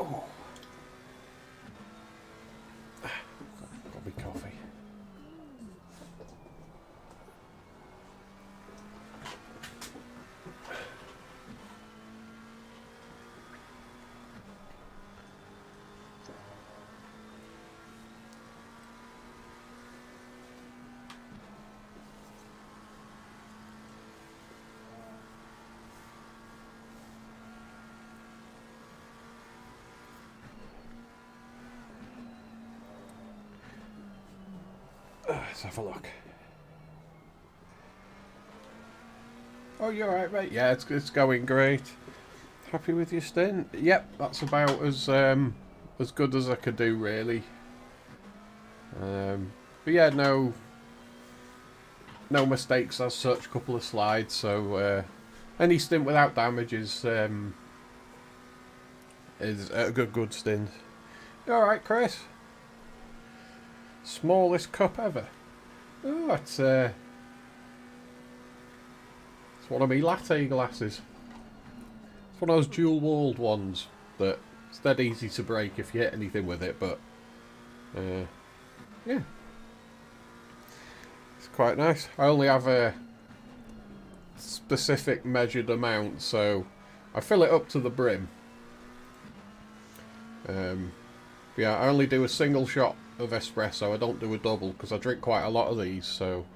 Speaker 1: Oh, got me coffee. Let's have a look. Oh, you're right, mate. Yeah, it's going great. Happy with your stint? Yep, that's about as good as I could do, really. But yeah, no mistakes as such. Couple of slides, so any stint without damage is a good stint. You all right, Chris? Smallest cup ever. Oh, it's one of me latte glasses. It's one of those dual-walled ones that it's dead easy to break if you hit anything with it, but yeah, it's quite nice. I only have a specific measured amount, so I fill it up to the brim. Yeah, I only do a single shot of espresso. I don't do a double because I drink quite a lot of these, so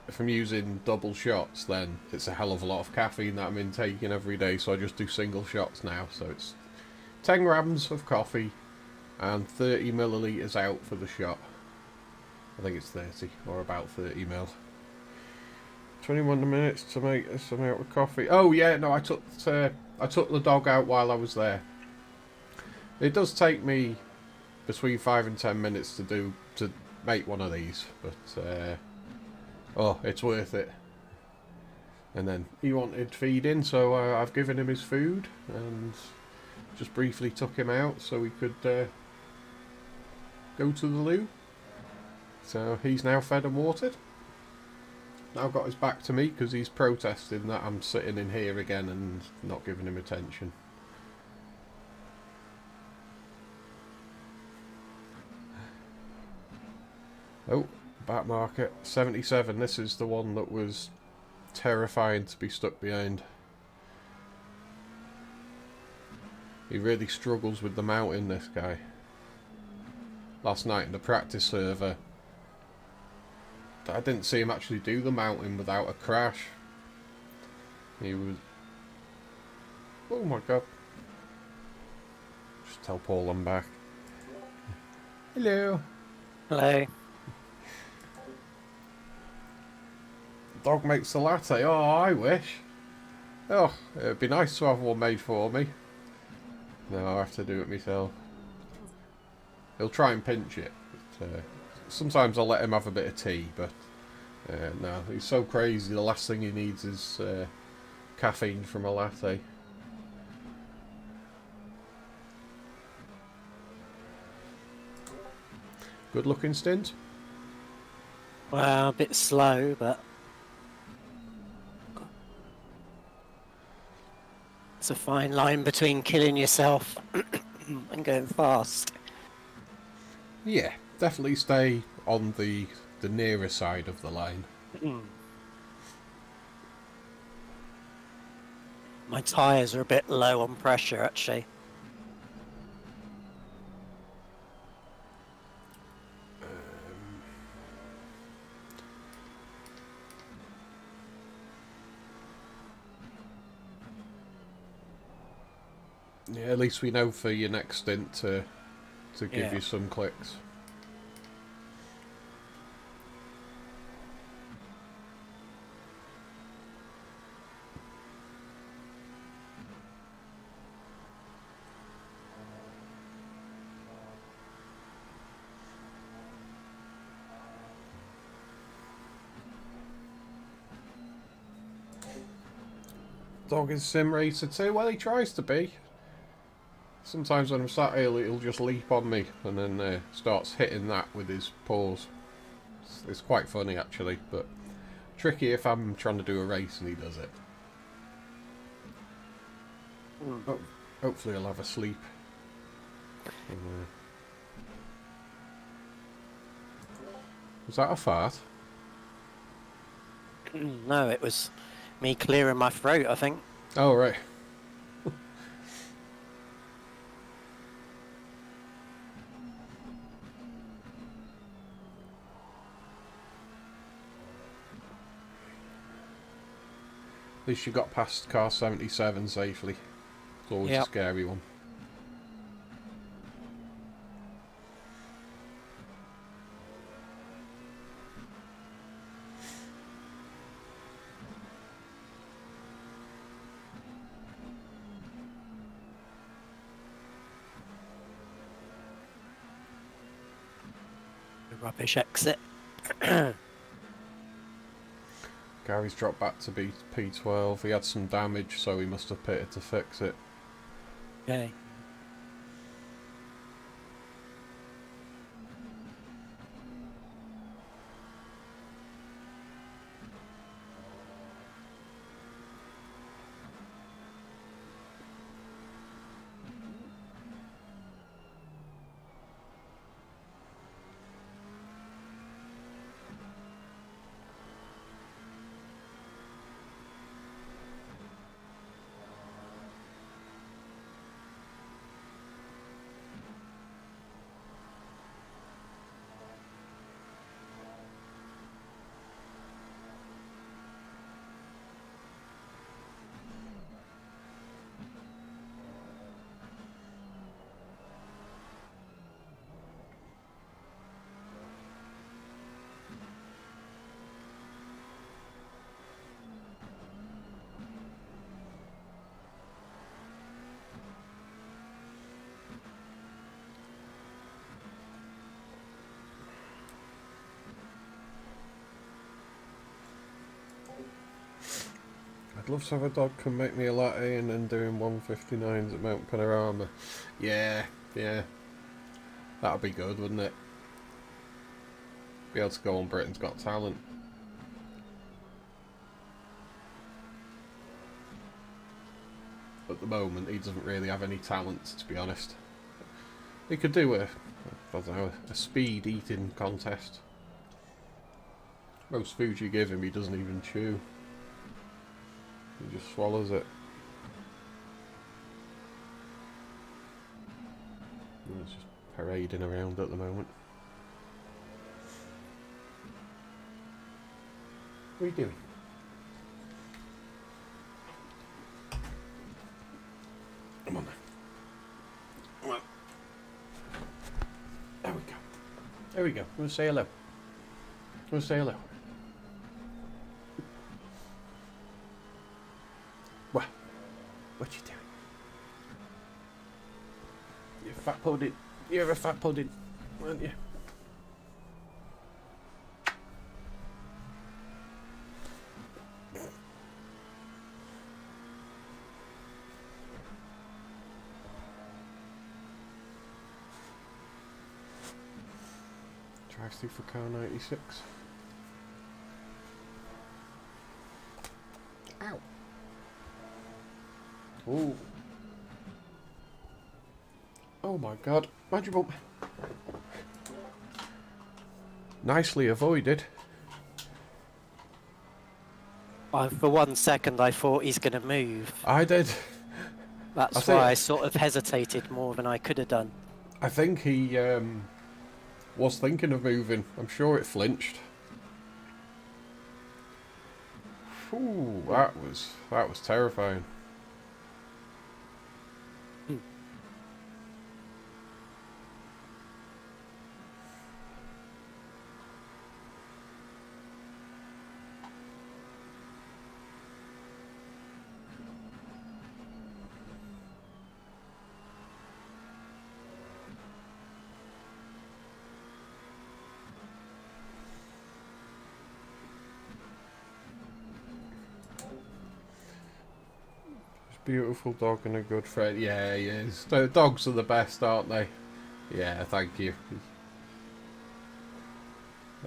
Speaker 1: if I'm using double shots, then it's a hell of a lot of caffeine that I'm intaking every day, so I just do single shots now. So it's 10 grams of coffee and 30 millilitres out for the shot. I think it's 30 or about 30 mil. 21 minutes to make this amount of coffee. Oh yeah, no, I took the dog out while I was there. It does take me between 5 and 10 minutes to make one of these, but oh, it's worth it. And then he wanted feeding, so I've given him his food and just briefly took him out so he could go to the loo. So he's now fed and watered. Now got his back to me because he's protesting that I'm sitting in here again and not giving him attention. Oh, back market 77. This is the one that was terrifying to be stuck behind. He really struggles with the mountain, this guy. Last night in the practice server, I didn't see him actually do the mountain without a crash. He was... Oh my god. Just tell Paul I'm back. Hello.
Speaker 4: Hello.
Speaker 1: Dog makes the latte. Oh, I wish. Oh, it'd be nice to have one made for me. No, I have to do it myself. He'll try and pinch it. But, sometimes I'll let him have a bit of tea, but no, he's so crazy. The last thing he needs is caffeine from a latte. Good looking stint.
Speaker 4: Well, a bit slow, but it's a fine line between killing yourself and going fast.
Speaker 1: Yeah, definitely stay on the nearer side of the line.
Speaker 4: My tyres are a bit low on pressure, actually.
Speaker 1: Yeah, at least we know for your next stint to give you some clicks. Dog is sim racer too. Well, he tries to be. Sometimes when I'm sat here, he'll just leap on me and then starts hitting that with his paws. It's quite funny actually, but tricky if I'm trying to do a race and he does it. Oh, hopefully he'll have a sleep. Was that a fart?
Speaker 4: No, it was me clearing my throat, I think.
Speaker 1: Oh, right. At least you got past car 77 safely. It's always a scary one.
Speaker 4: The rubbish exit.
Speaker 1: Gary's dropped back to P12. He had some damage, so he must have pitted to fix it.
Speaker 4: Okay.
Speaker 1: I'd love to have a dog can make me a latte and then doing 159s at Mount Panorama. Yeah, yeah. That'd be good, wouldn't it? Be able to go on Britain's Got Talent. At the moment, he doesn't really have any talents, to be honest. He could do I don't know, a speed eating contest. Most food you give him, he doesn't even chew. He just swallows it. And it's just parading around at the moment. What are you doing? Come on then. Come on. There we go. There we go. We'll say hello. We'll say hello. What? What you doing? You fat pudding. You're a fat pudding, aren't you? Drive through for car 96. Ow. Ooh. Oh my god. Mind your bump. Nicely avoided.
Speaker 4: For 1 second, I thought he's going to move.
Speaker 1: I did.
Speaker 4: That's why I sort of hesitated more than I could have done.
Speaker 1: I think he was thinking of moving. I'm sure it flinched. Ooh, that was terrifying. Beautiful dog and a good friend. Yeah, he is. The dogs are the best, aren't they? Yeah, thank you.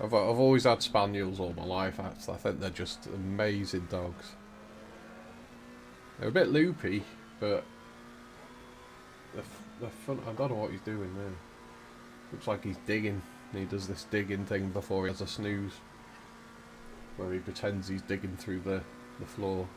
Speaker 1: I've always had spaniels all my life. I think they're just amazing dogs. They're a bit loopy, but they're fun. I don't know what he's doing there. Looks like he's digging. He does this digging thing before he has a snooze, where he pretends he's digging through the floor.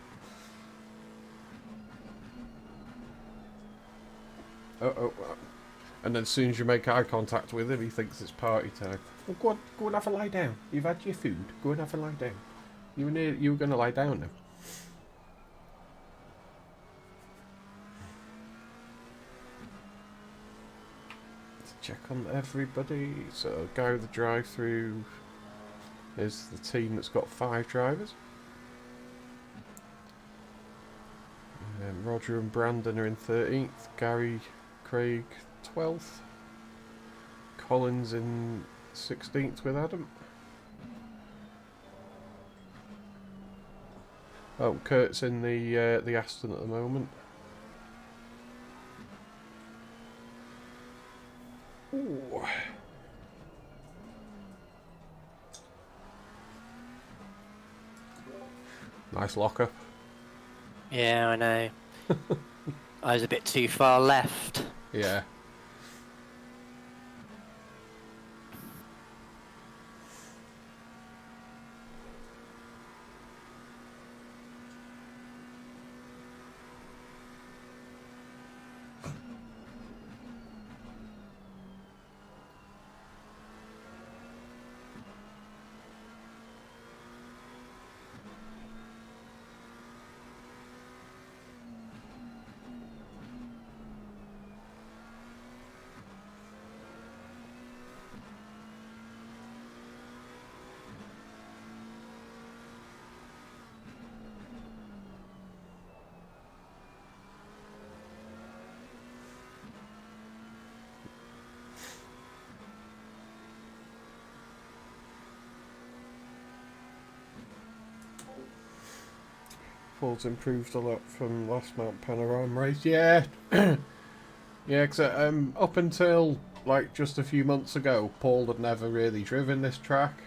Speaker 1: And then as soon as you make eye contact with him, he thinks it's party time. Well, go and have a lie down. You've had your food. Go and have a lie down. You were going to lie down now. Let's check on everybody. So, guy with the drive-through is the team that's got 5 drivers. Roger and Brandon are in 13th. Gary, Craig, 12th. Collins in 16th with Adam. Oh, Kurt's in the Aston at the moment. Ooh. Nice lockup.
Speaker 4: Yeah, I know. I was a bit too far left.
Speaker 1: Yeah. Paul's improved a lot from last Mount Panorama race. Yeah, yeah. Because up until like just a few months ago, Paul had never really driven this track,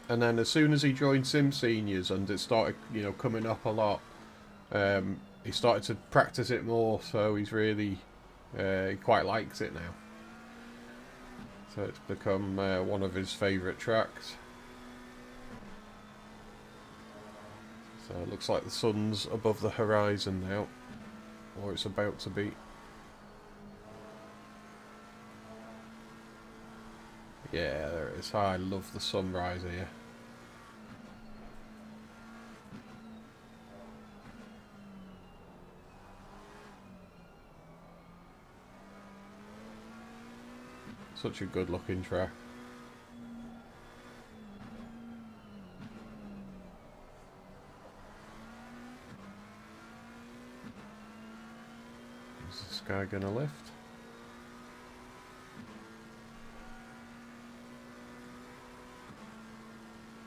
Speaker 1: and then as soon as he joined Simseniors and it started, you know, coming up a lot, he started to practice it more. So he's really, he quite likes it now. So it's become one of his favourite tracks. So it looks like the sun's above the horizon now, or it's about to be. Yeah, there it is. I love the sunrise here. Such a good looking track. Is this guy gonna lift?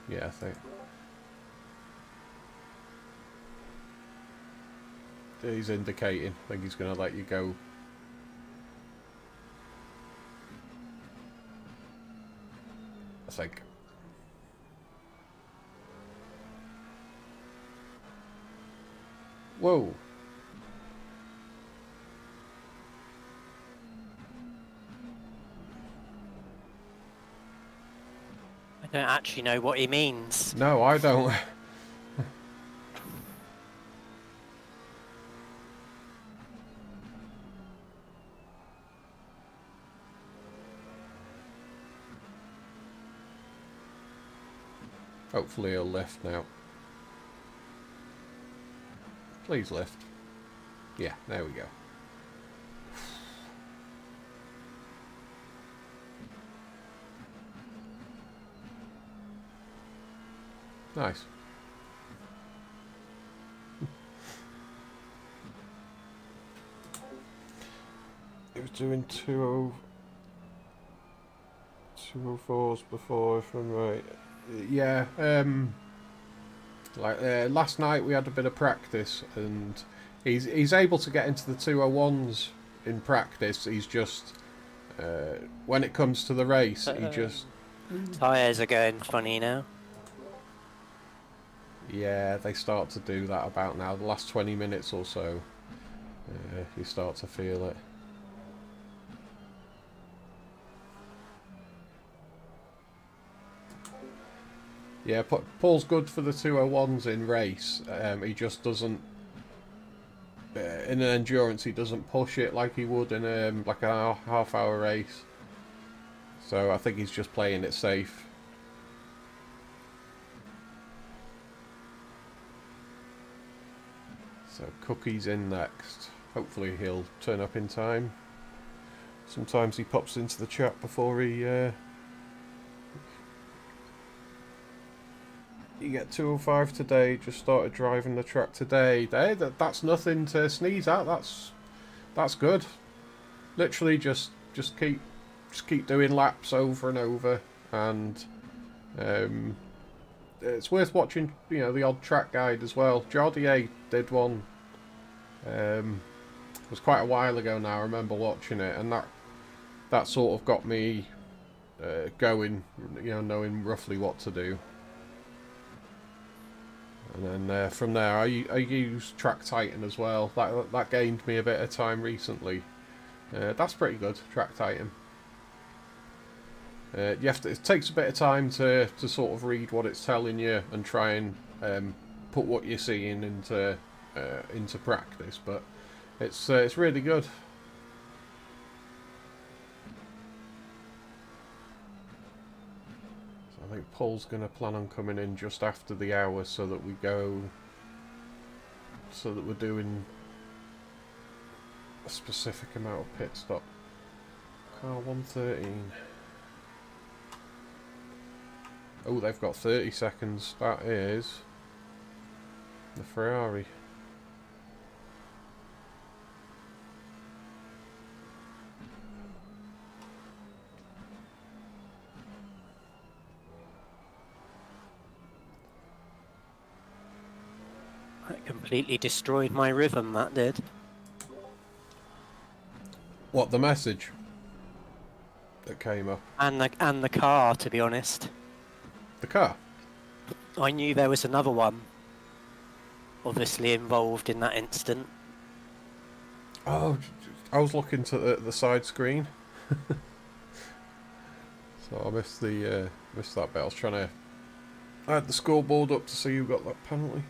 Speaker 1: Yeah, I think. He's indicating. I think he's gonna let you go. I think. Whoa.
Speaker 4: I don't actually know what he means.
Speaker 1: No, I don't. Hopefully he'll lift now. Please lift. Yeah, there we go. Nice. He was doing 204s before, if I'm right. Yeah, last night we had a bit of practice, and he's able to get into the 201s in practice. He's just when it comes to the race, he just
Speaker 4: Tyres are going funny now.
Speaker 1: yeah, they start to do that about now. The last 20 minutes or so, you start to feel it. Yeah, Paul's good for the 201s in race. He just doesn't. In an endurance, he doesn't push it like he would in like a half-hour race. So I think he's just playing it safe. So Cookie's in next. Hopefully he'll turn up in time. Sometimes he pops into the chat before he. You get 205 today. Just started driving the track today. That's nothing to sneeze at. That's good. Literally just keep just keep doing laps over and over, and it's worth watching. You know, the odd track guide as well. Jardier did one. It was quite a while ago now. I remember watching it, and that sort of got me going. You know, knowing roughly what to do. And then from there, I use Track Titan as well. That gained me a bit of time recently. That's pretty good, Track Titan. It takes a bit of time to sort of read what it's telling you and try and put what you're seeing into practice, but it's really good. So I think Paul's going to plan on coming in just after the hour so that we're doing a specific amount of pit stop. Car 113. Oh, they've got 30 seconds. That is the Ferrari.
Speaker 4: That completely destroyed my rhythm, that did.
Speaker 1: What, the message that came up?
Speaker 4: And the car, to be honest.
Speaker 1: The car?
Speaker 4: I knew there was another one obviously involved in that incident.
Speaker 1: Oh, I was looking to the side screen. So I missed that bit. I was trying to add the scoreboard up to see who got that penalty.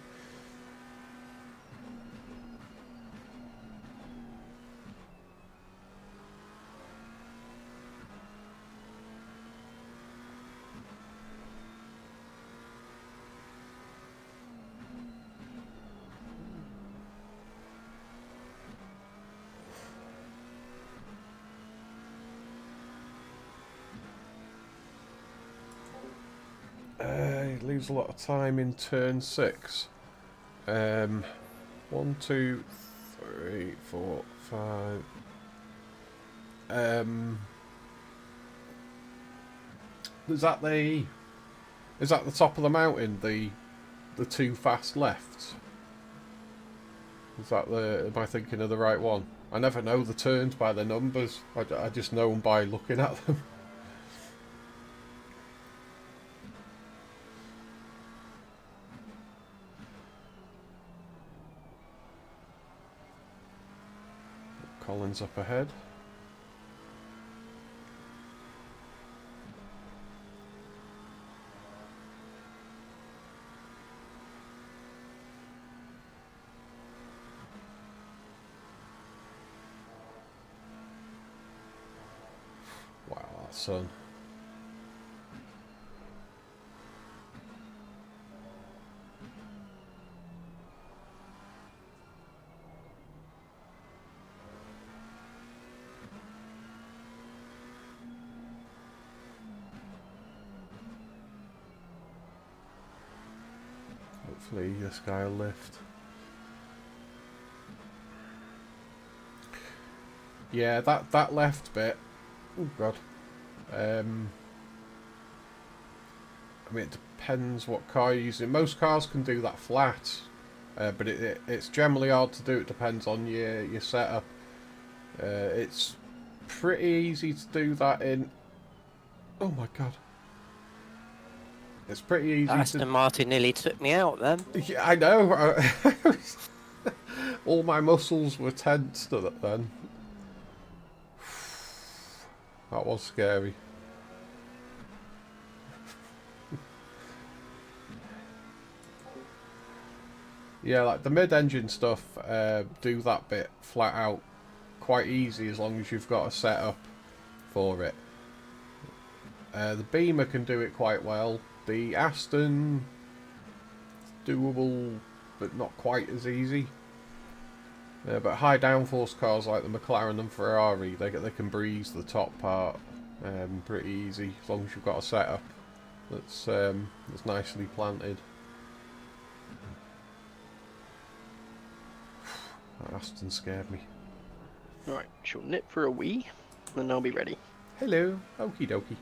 Speaker 1: He leaves a lot of time in turn 6. 1, 2, 3, 4, 5. Is that the top of the mountain? The two fast lefts. Is that am I thinking of the right one? I never know the turns by the numbers. I just know them by looking at them. Collins up ahead. Wow, that sun. Hopefully this guy will lift. Yeah, that left bit. Oh god. I mean, it depends what car you're using. Most cars can do that flat, but it's generally hard to do. It depends on your setup. It's pretty easy to do that in. Oh my god. It's pretty easy.
Speaker 4: Aston Martin nearly took me out then.
Speaker 1: Yeah, I know. All my muscles were tensed at it then. That was scary. Yeah, like the mid-engine stuff, do that bit flat out quite easy as long as you've got a setup for it. The Beamer can do it quite well. The Aston, doable, but not quite as easy. But high downforce cars like the McLaren and Ferrari, they can breeze the top part pretty easy as long as you've got a setup that's nicely planted. That Aston scared me.
Speaker 3: Alright, she'll nip for a wee, and I'll be ready.
Speaker 1: Hello. Okie dokie.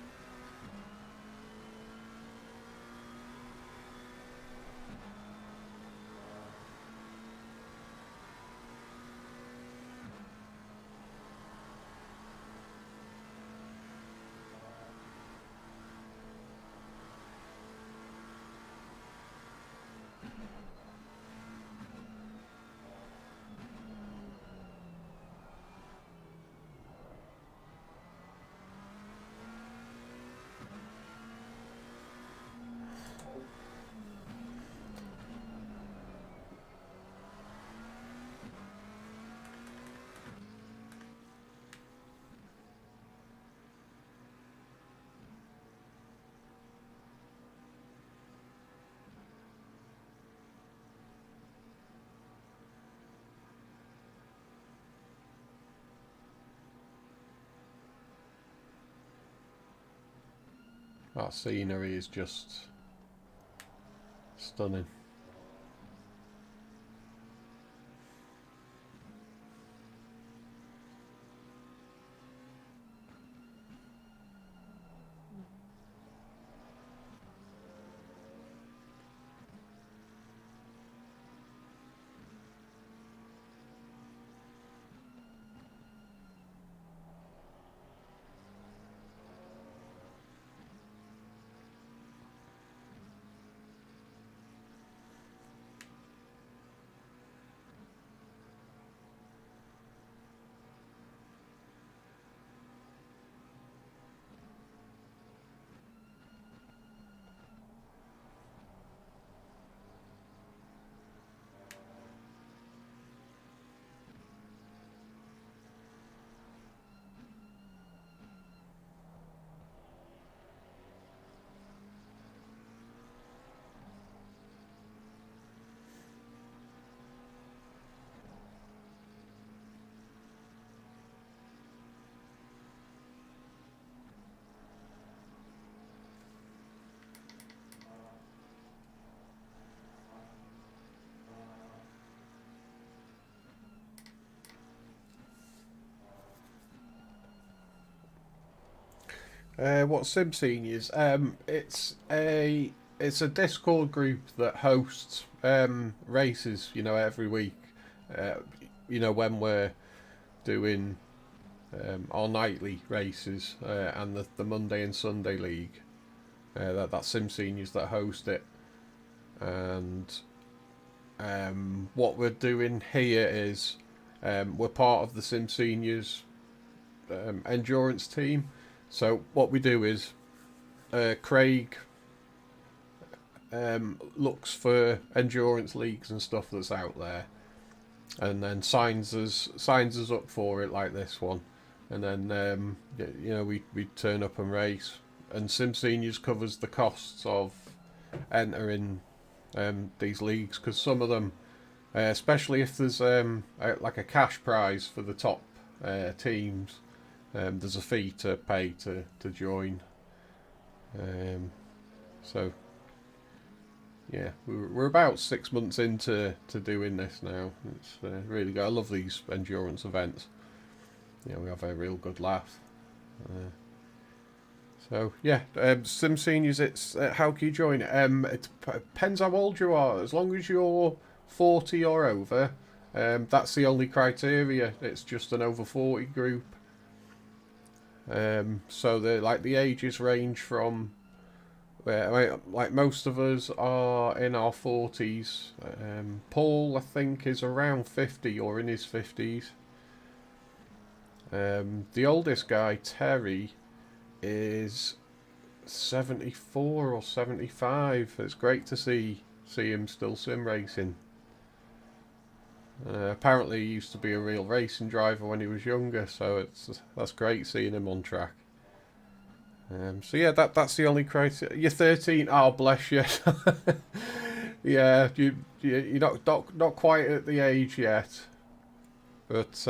Speaker 1: That scenery is just stunning. What's Simseniors? It's a Discord group that hosts races. You know, every week. Uh, you know, when we're doing our nightly races and the Monday and Sunday league. That's Simseniors that host it, and what we're doing here is we're part of the Simseniors endurance team. So what we do is Craig looks for endurance leagues and stuff that's out there, and then signs us up for it, like this one, and then you know, we turn up and race, and Simseniors covers the costs of entering these leagues, because some of them, especially if there's like a cash prize for the top teams, there's a fee to pay to join. So yeah, we're about 6 months into doing this now. It's really good. I love these endurance events. You know, we have a real good laugh. So yeah, Simseniors. It's how can you join? It depends how old you are. As long as you're 40 or over, that's the only criteria. It's just an over 40 group. So the ages range from, like most of us are in our 40s. Paul, I think, is around 50 or in his 50s. The oldest guy, Terry, is 74 or 75. It's great to see him still sim racing. Apparently he used to be a real racing driver when he was younger, so that's great seeing him on track. So yeah, that's the only criteria. You're 13. Oh, bless you. Yeah, you're not quite at the age yet, but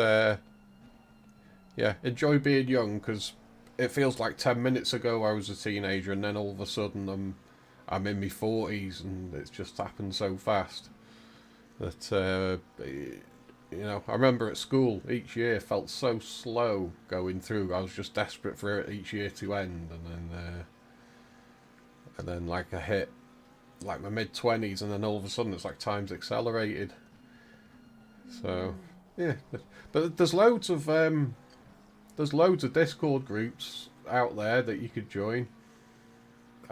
Speaker 1: yeah, enjoy being young, because it feels like 10 minutes ago I was a teenager, and then all of a sudden I'm in my 40s, and it's just happened so fast that You know, I remember at school each year felt so slow going through. I was just desperate for it each year to end, and then like I hit like my mid-20s, and then all of a sudden it's like time's accelerated. So yeah, but there's loads of Discord groups out there that you could join.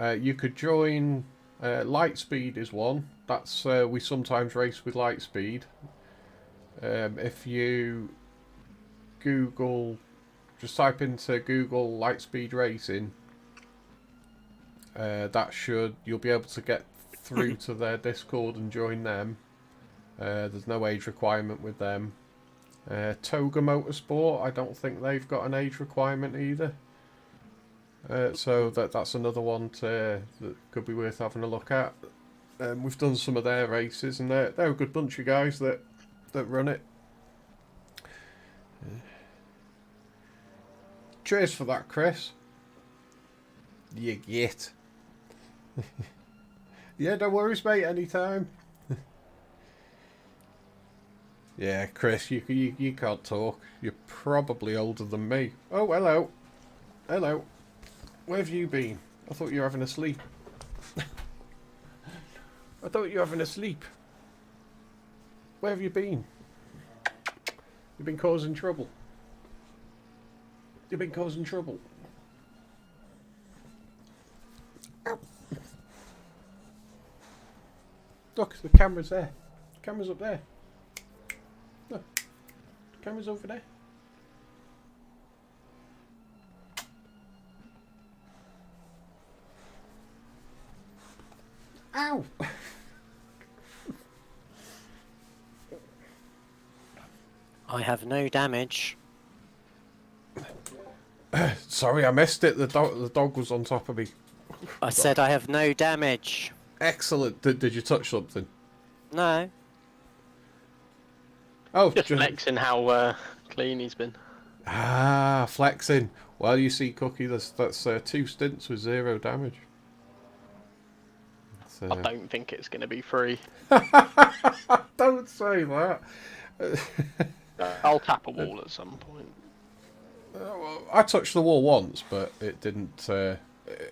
Speaker 1: You could join Lightspeed is one. That's we sometimes race with Lightspeed. If you just type into Google Lightspeed Racing, you'll be able to get through to their Discord and join them. There's no age requirement with them. Toga Motorsport, I don't think they've got an age requirement either. So that's another one that could be worth having a look at. We've done some of their races, and they're a good bunch of guys that run it. Cheers for that, Chris. You git. Yeah, no worries, mate. Anytime. Yeah, Chris, you can't talk. You're probably older than me. Oh, hello. Hello. Where have you been? I thought you were having a sleep. I thought you were having a sleep. Where have you been? You've been causing trouble. You've been causing trouble. Ow. Look, the camera's there. The camera's up there. Look, the camera's over there. Ow!
Speaker 4: I have no damage.
Speaker 1: Sorry, I missed it. The dog was on top of me.
Speaker 4: I said I have no damage.
Speaker 1: Excellent. Did you touch something?
Speaker 4: No.
Speaker 1: Oh,
Speaker 3: Just flexing how clean he's been.
Speaker 1: Flexing. Well, you see, Cookie, that's 2 stints with 0 damage.
Speaker 3: I don't think it's going to be free.
Speaker 1: Don't say that.
Speaker 3: I'll tap a wall at some point.
Speaker 1: Well, I touched the wall once, but it didn't.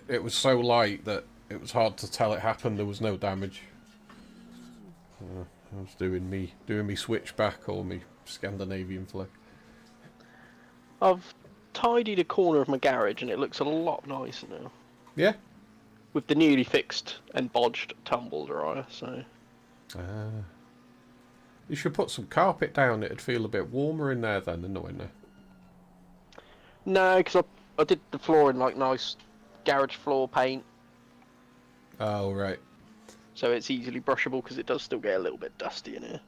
Speaker 1: It was so light that it was hard to tell it happened. There was no damage. I was doing me switchback or me Scandinavian flick.
Speaker 3: I've tidied a corner of my garage and it looks a lot nicer now.
Speaker 1: Yeah.
Speaker 3: With the newly fixed and bodged tumble dryer, so.
Speaker 1: You should put some carpet down. It'd feel a bit warmer in there then in the winter.
Speaker 3: No, because I did the floor in like nice garage floor paint.
Speaker 1: Oh, right.
Speaker 3: So it's easily brushable because it does still get a little bit dusty in here.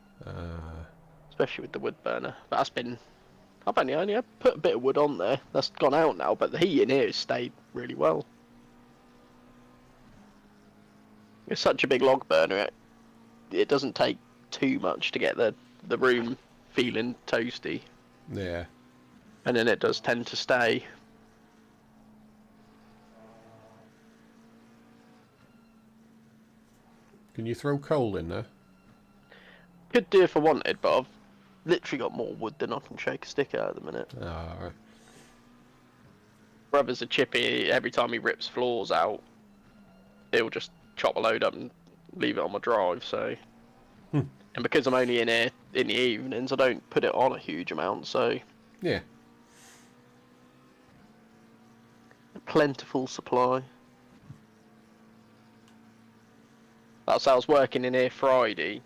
Speaker 3: Especially with the wood burner. But that's been... I've only put a bit of wood on there. That's gone out now, but the heat in here has stayed really well. It's such a big log burner, it doesn't take too much to get the room feeling toasty.
Speaker 1: Yeah.
Speaker 3: And then it does tend to stay.
Speaker 1: Can you throw coal in there?
Speaker 3: Could do if I wanted, but I've literally got more wood than I can shake a stick at the minute.
Speaker 1: Right.
Speaker 3: Brother's a chippy. Every time he rips floors out, he'll just chop a load up and leave it on my drive. So, and because I'm only in here in the evenings, I don't put it on a huge amount. So,
Speaker 1: Yeah.
Speaker 3: a plentiful supply. That's I was working in here Friday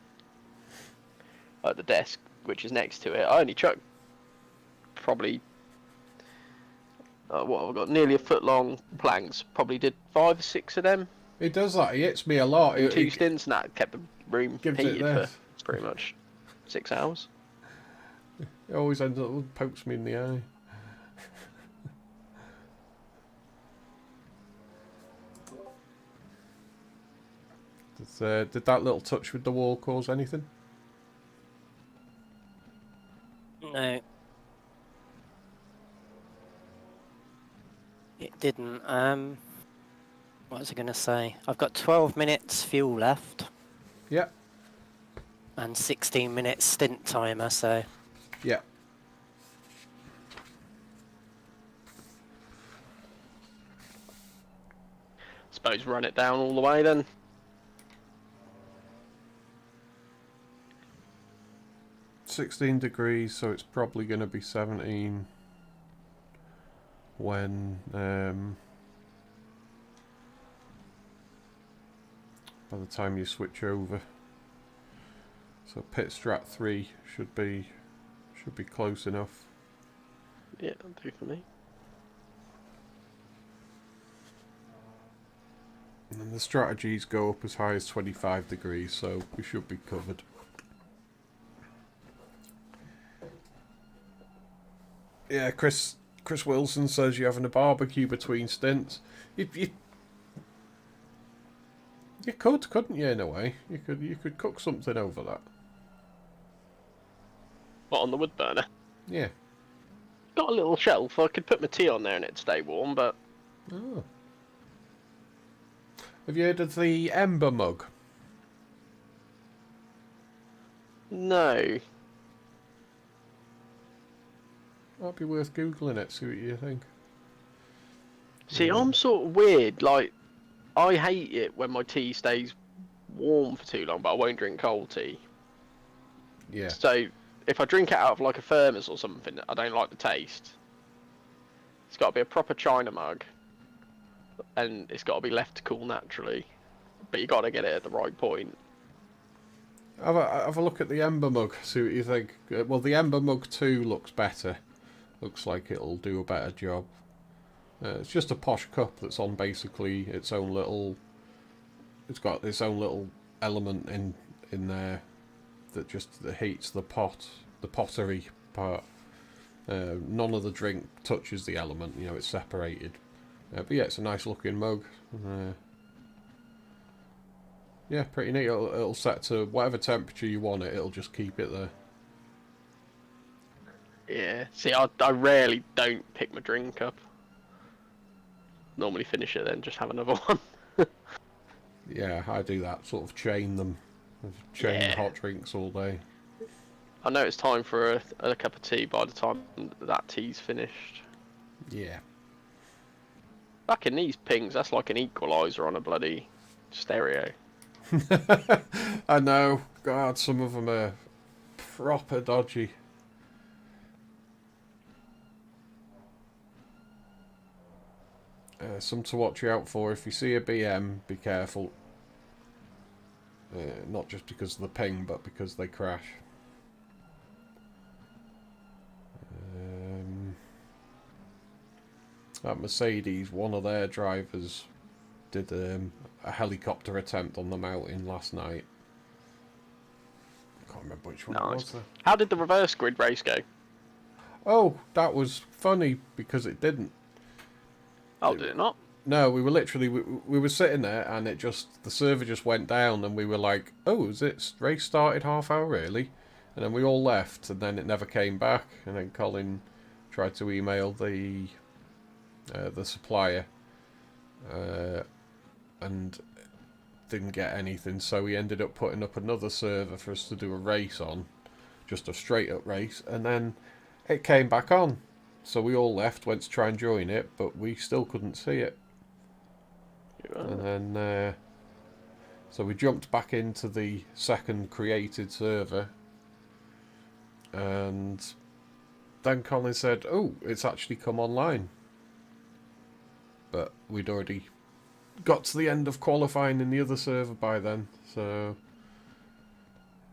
Speaker 3: at the desk, which is next to it. I only chucked probably what I've got nearly a foot long planks. Probably did 5 or 6 of them.
Speaker 1: It does that. It hits me a lot.
Speaker 3: In 2 stints, and that kept the room
Speaker 1: Gives it
Speaker 3: heated
Speaker 1: this.
Speaker 3: for pretty much 6 hours.
Speaker 1: It always ends up pokes me in the eye. Did that little touch with the wall cause anything?
Speaker 4: No. It didn't. What was I going to say? I've got 12 minutes fuel left.
Speaker 1: Yeah.
Speaker 4: And 16-minute stint timer, so...
Speaker 1: Yeah.
Speaker 3: Suppose run it down all the way then.
Speaker 1: $16, so it's probably going to be 17 when by the time you switch over. So pit strat 3 should be close enough.
Speaker 3: Yeah, that'll do for me.
Speaker 1: And then the strategies go up as high as 25 degrees, so we should be covered. Yeah, Chris Wilson says you're having a barbecue between stints. You could, couldn't you, in a way? You could cook something over that.
Speaker 3: What, on the wood burner?
Speaker 1: Yeah.
Speaker 3: Got a little shelf. I could put my tea on there and it'd stay warm, but...
Speaker 1: Oh. Have you heard of the Ember mug?
Speaker 3: No.
Speaker 1: Might be worth Googling it, see what you think.
Speaker 3: See,
Speaker 1: Yeah.
Speaker 3: I'm sort of weird. Like, I hate it when my tea stays warm for too long, but I won't drink cold tea.
Speaker 1: Yeah.
Speaker 3: So, if I drink it out of like a thermos or something, I don't like the taste. It's got to be a proper china mug, and it's got to be left to cool naturally. But you got to get it at the right point.
Speaker 1: Have a look at the Ember mug, see what you think. Well, the Ember mug 2 looks better. Looks like it'll do a better job. It's just a posh cup that's on basically its own little... It's got its own little element in there that heats the pottery part. None of the drink touches the element, you know, it's separated. But yeah, it's a nice looking mug. Yeah, pretty neat. It'll set to whatever temperature you want it, it'll just keep it there.
Speaker 3: Yeah. See, I rarely don't pick my drink up. Normally finish it, then just have another one.
Speaker 1: Yeah, I do that, sort of chain them. Chain
Speaker 3: Yeah.
Speaker 1: hot drinks all day.
Speaker 3: I know it's time for a cup of tea by the time that tea's finished.
Speaker 1: Yeah.
Speaker 3: Back in these pings, that's like an equaliser on a bloody stereo.
Speaker 1: I know. God, some of them are proper dodgy. Some to watch out for. If you see a BM, be careful. Not just because of the ping, but because they crash. At Mercedes, one of their drivers did a helicopter attempt on the mountain last night. I can't remember which one it was.
Speaker 3: How did the reverse grid race go?
Speaker 1: Oh, that was funny because it didn't.
Speaker 3: Oh, did it not?
Speaker 1: No, we were literally we were sitting there and the server just went down and we were like, oh, is it race started half hour early? And then we all left and then it never came back. And then Colin tried to email the supplier and didn't get anything, so we ended up putting up another server for us to do a race on, just a straight up race, and then it came back on, so we all left, went to try and join it, but we still couldn't see it. And then so we jumped back into the second created server, and then Colin said, oh, it's actually come online. But we'd already got to the end of qualifying in the other server by then, so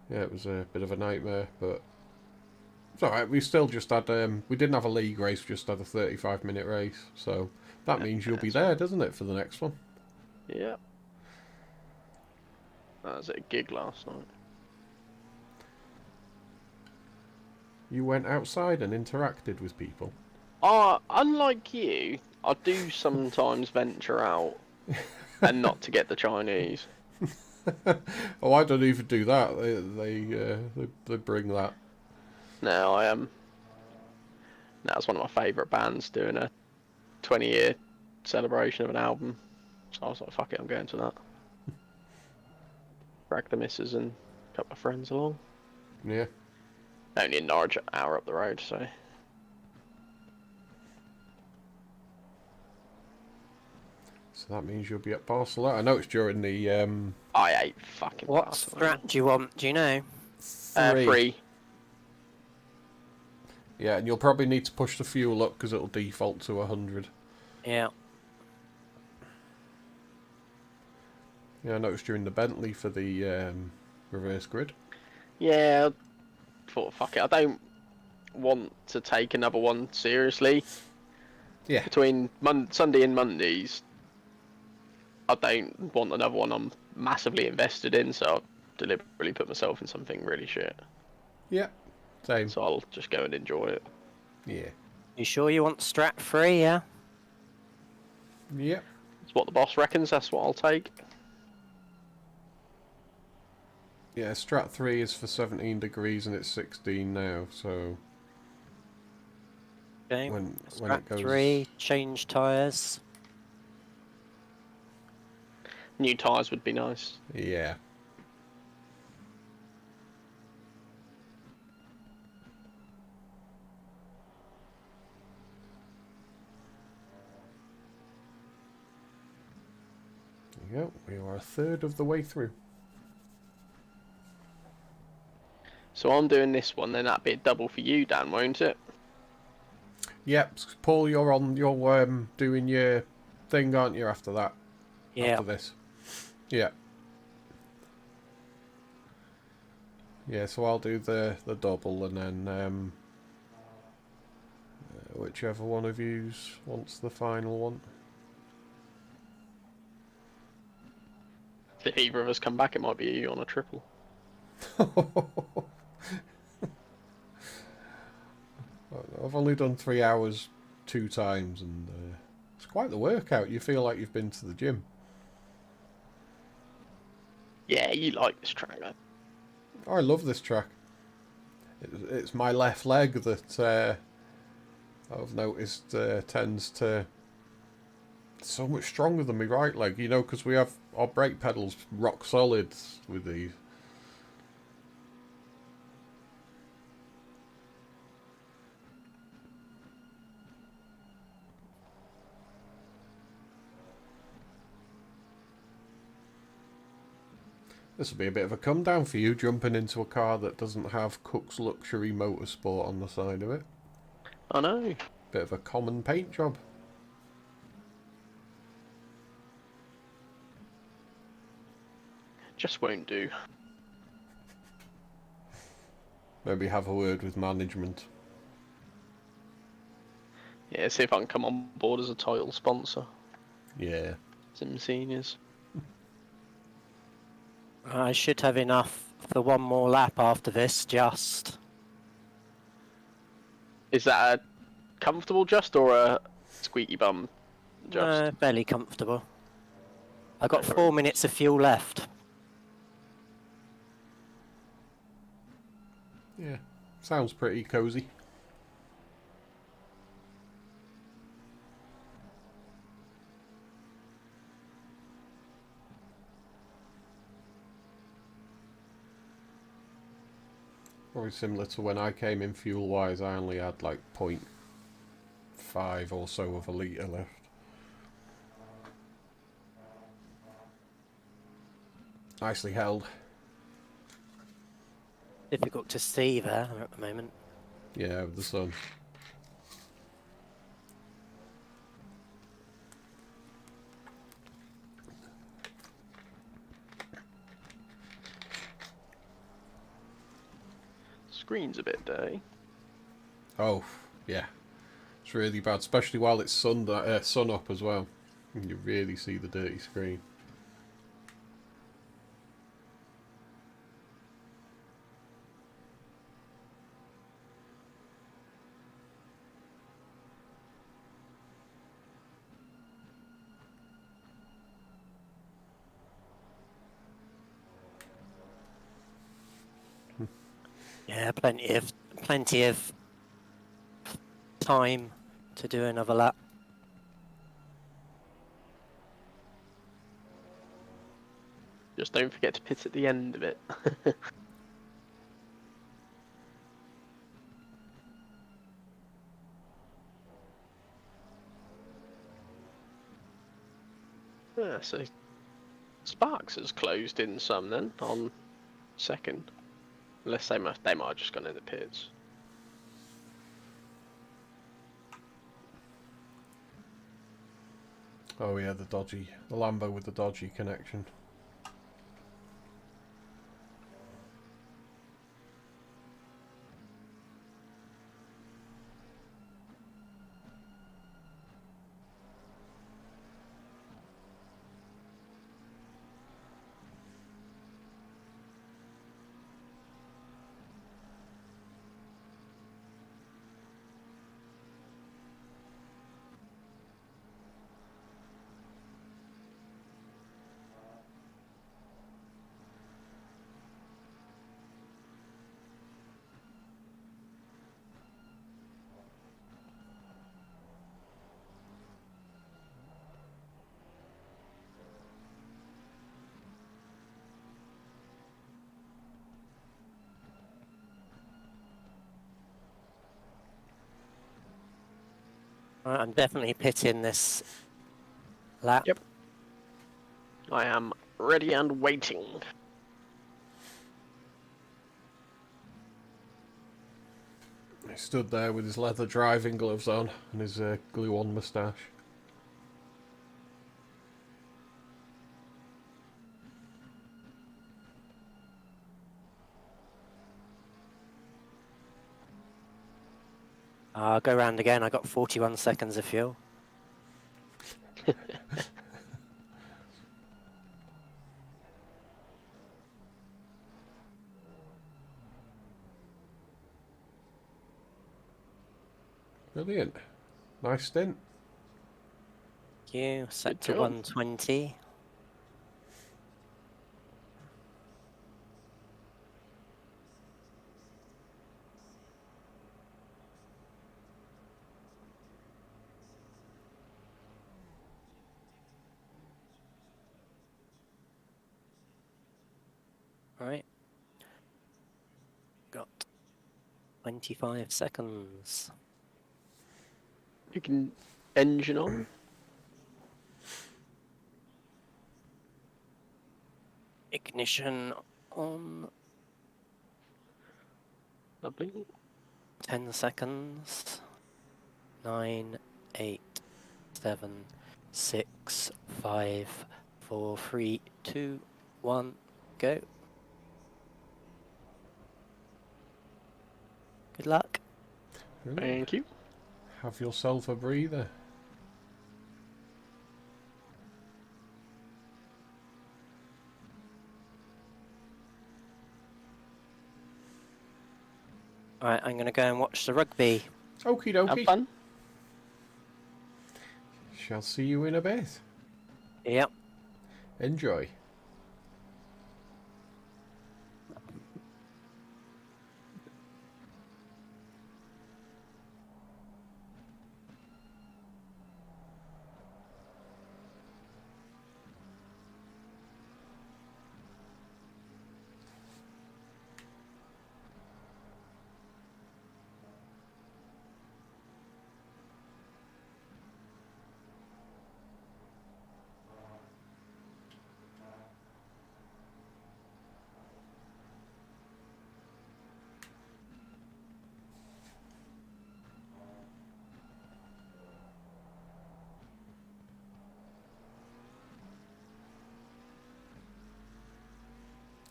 Speaker 1: yeah, it was a bit of a nightmare, but it's alright. We still just had we didn't have a league race, we just had a 35-minute race, so that means you'll be there, doesn't it, for the next one?
Speaker 3: Yeah. I was at a gig last night.
Speaker 1: You went outside and interacted with people.
Speaker 3: Unlike you, I do sometimes venture out, and not to get the Chinese.
Speaker 1: Oh, I don't even do that. They bring that.
Speaker 3: No, I am. That's one of my favourite bands doing a 20-year celebration of an album. So I was like, fuck it, I'm going to that. Drag the missus and couple of friends along.
Speaker 1: Yeah.
Speaker 3: Only in Norwich, an hour up the road, so.
Speaker 1: So that means you'll be at Barcelona. I know it's during the
Speaker 3: I hate fucking
Speaker 4: What
Speaker 3: Barcelona.
Speaker 4: strat do you want? Do you know?
Speaker 3: 3.
Speaker 1: Yeah, and you'll probably need to push the fuel up because it'll default to 100.
Speaker 4: Yeah.
Speaker 1: Yeah, I noticed during the Bentley for the reverse grid.
Speaker 3: Yeah, I thought fuck it. I don't want to take another one seriously.
Speaker 1: Yeah.
Speaker 3: Between Sunday and Mondays, I don't want another one I'm massively invested in, so I'll deliberately put myself in something really shit.
Speaker 1: Yeah. Same.
Speaker 3: So I'll just go and enjoy it.
Speaker 1: Yeah.
Speaker 4: You sure you want strat 3, yeah?
Speaker 1: Yeah.
Speaker 3: It's what the boss reckons, that's what I'll take.
Speaker 1: Yeah, Strat 3 is for 17 degrees and it's 16 now, so
Speaker 4: Okay.
Speaker 1: when
Speaker 4: Strat
Speaker 1: it goes
Speaker 4: 3, change tyres.
Speaker 3: New tyres would be nice.
Speaker 1: Yeah. There you go. We are a third of the way through.
Speaker 3: So I'm doing this one, then that'd be a double for you, Dan, won't it?
Speaker 1: Yep, Paul, you're doing your thing, aren't you, after that?
Speaker 4: Yeah.
Speaker 1: After this. Yeah. Yeah, so I'll do the double and then whichever one of yous wants the final one.
Speaker 3: If either of us come back, it might be you on a triple.
Speaker 1: I've only done 3 hours 2 times and it's quite the workout. You feel like you've been to the gym.
Speaker 3: Yeah, you like this track, man.
Speaker 1: Oh, I love this track. It's my left leg that I've noticed tends to so much stronger than my right leg, you know, because we have our brake pedals rock solid with these. This will be a bit of a come down for you, jumping into a car that doesn't have Cook's Luxury Motorsport on the side of it.
Speaker 3: I know.
Speaker 1: Bit of a common paint job.
Speaker 3: Just won't do.
Speaker 1: Maybe have a word with management.
Speaker 3: Yeah, see if I can come on board as a title sponsor.
Speaker 1: Yeah.
Speaker 3: Simseniors.
Speaker 4: I should have enough for one more lap after this, just.
Speaker 3: Is that a comfortable just or a squeaky bum just?
Speaker 4: Fairly comfortable. I got
Speaker 3: No
Speaker 4: 4
Speaker 3: worries.
Speaker 4: minutes of fuel left.
Speaker 1: Yeah. Sounds pretty cozy. Probably similar to when I came in fuel wise, I only had like 0.5 or so of a litre left. Nicely held.
Speaker 4: Difficult to see there at the moment.
Speaker 1: Yeah, with the sun.
Speaker 3: Screen's a bit dirty.
Speaker 1: Oh, yeah. It's really bad, especially while it's sun up as well. You really see the dirty screen.
Speaker 4: Yeah, plenty of time to do another lap.
Speaker 3: Just don't forget to pit at the end of it. Yeah, so Sparks has closed in some then on second. Unless they might have just gone in the pits.
Speaker 1: Oh yeah, the Lambo with the dodgy connection.
Speaker 4: Right, I'm definitely pitting this lap.
Speaker 3: Yep. I am ready and waiting.
Speaker 1: He stood there with his leather driving gloves on and his glue-on moustache.
Speaker 4: I'll go round again. I got 41 seconds of fuel.
Speaker 1: Brilliant. Nice stint.
Speaker 4: Thank you. Set
Speaker 3: Good
Speaker 4: to
Speaker 3: job.
Speaker 4: 120. Right. Got 25 seconds.
Speaker 3: You can engine on.
Speaker 4: Ignition on.
Speaker 3: Lovely.
Speaker 4: 10 seconds. 9, 8, 7, 6, 5, 4, 3, 2, 1, go. Good luck.
Speaker 1: Brilliant.
Speaker 3: Thank you.
Speaker 1: Have yourself a breather.
Speaker 4: Alright, I'm gonna go and watch the rugby.
Speaker 1: Okie
Speaker 3: Have
Speaker 1: dokie.
Speaker 3: fun.
Speaker 1: Shall see you in a bit.
Speaker 4: Yep.
Speaker 1: Enjoy.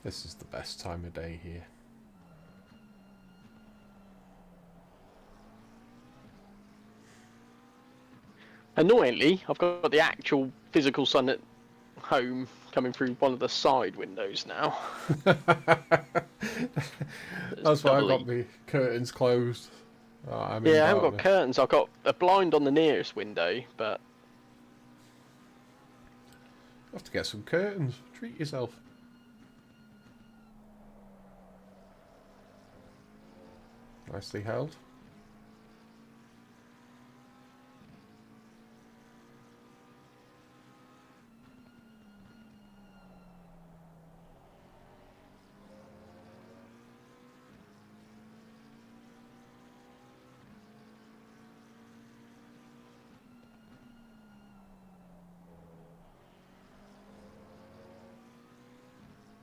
Speaker 1: This is the best time of day here.
Speaker 3: Annoyingly, I've got the actual physical sun at home coming through one of the side windows now.
Speaker 1: That's why I got
Speaker 3: doubly-
Speaker 1: my curtains closed. Oh, I'm in
Speaker 3: Yeah, I haven't got
Speaker 1: darkness.
Speaker 3: curtains. I've got a blind on the nearest window, but
Speaker 1: Have to get some curtains. Treat yourself. Nicely held.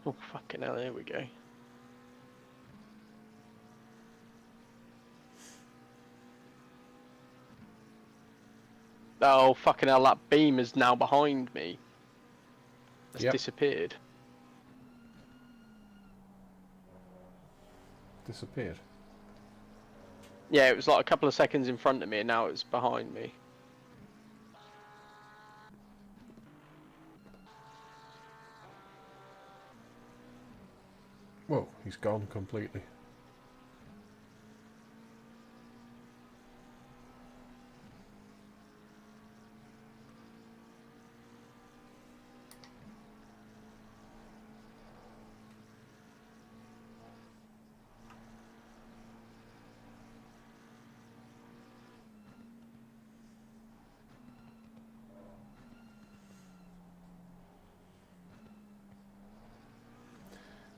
Speaker 3: Oh, fucking hell, there we go. Oh, fucking hell, that beam is now behind me. It's disappeared.
Speaker 1: Disappeared?
Speaker 3: Yeah, it was like a couple of seconds in front of me and now it's behind me.
Speaker 1: Whoa, he's gone completely.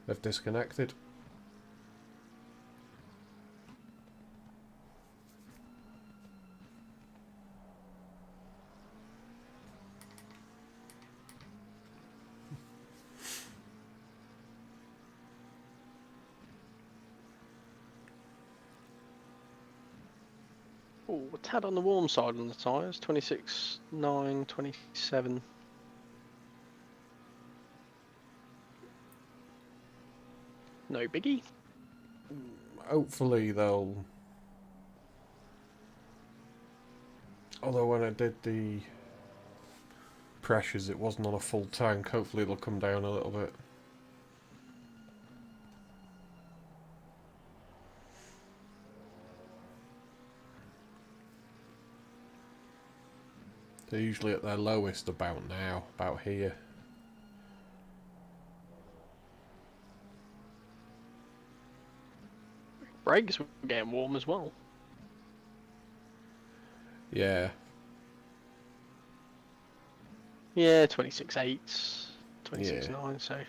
Speaker 1: They've disconnected.
Speaker 3: Oh, a tad on the warm side on the tyres. 26, 9, 27. No biggie.
Speaker 1: Hopefully they'll... Although when I did the pressures it wasn't on a full tank, hopefully it'll come down a little bit. They're usually at their lowest about now, about here.
Speaker 3: Brakes were getting warm as well.
Speaker 1: Yeah.
Speaker 3: Yeah, 26.8, 26.9,
Speaker 1: Yeah.
Speaker 3: so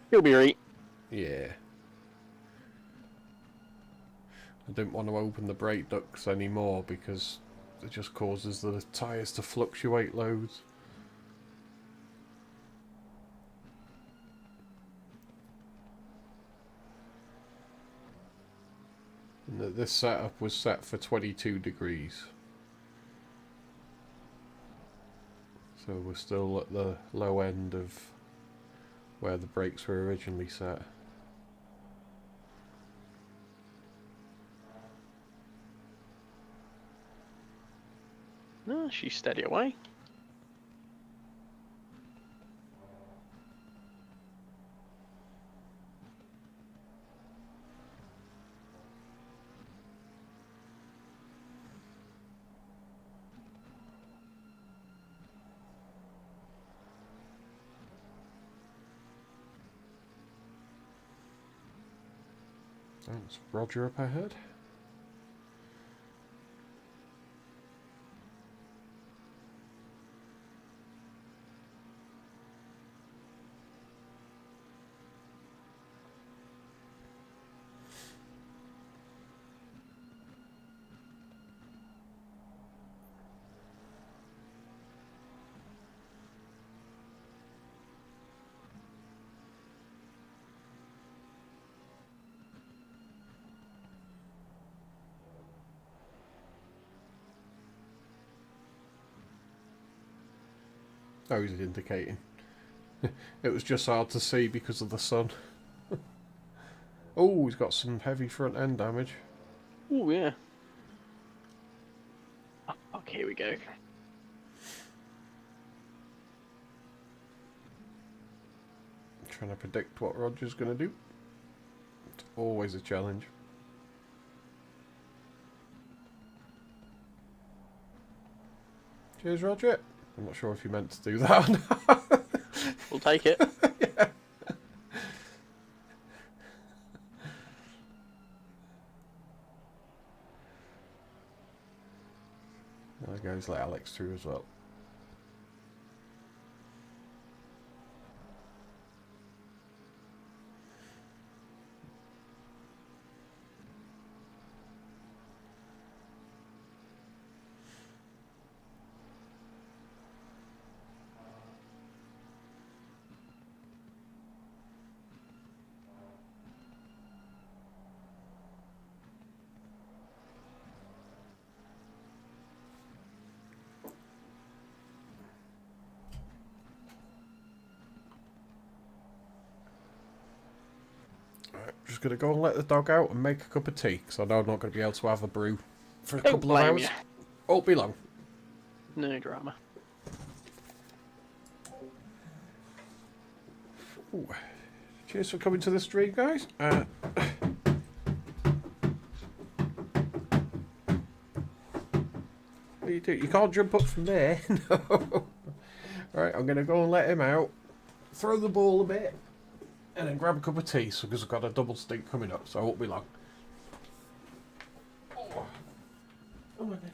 Speaker 3: he'll be right.
Speaker 1: Yeah. I didn't want to open the brake ducts anymore because it just causes the tyres to fluctuate loads. And this setup was set for 22 degrees. So we're still at the low end of where the brakes were originally set.
Speaker 3: No, she's steady away.
Speaker 1: Thanks, Roger up ahead. Oh, he's indicating. It was just hard to see because of the sun. Oh, he's got some heavy front end damage.
Speaker 3: Oh, yeah. Oh, fuck, here we go.
Speaker 1: Trying to predict what Roger's going to do. It's always a challenge. Cheers, Roger. I'm not sure if you meant to do that or not.
Speaker 3: We'll take it.
Speaker 1: Yeah. There goes let Alex through as well. just going to go and let the dog out and make a cup of tea, because I know I'm not going to be able to have a brew for a
Speaker 3: Don't
Speaker 1: couple of
Speaker 3: blame
Speaker 1: hours.
Speaker 3: you.
Speaker 1: Won't be long.
Speaker 3: No drama.
Speaker 1: Ooh. Cheers for coming to the stream, guys. What you do? You can't jump up from there. No. Right, I'm going to go and let him out, throw the ball a bit, and then grab a cup of tea, because I've got a double stink coming up, so I won't be long. Oh. Oh my God.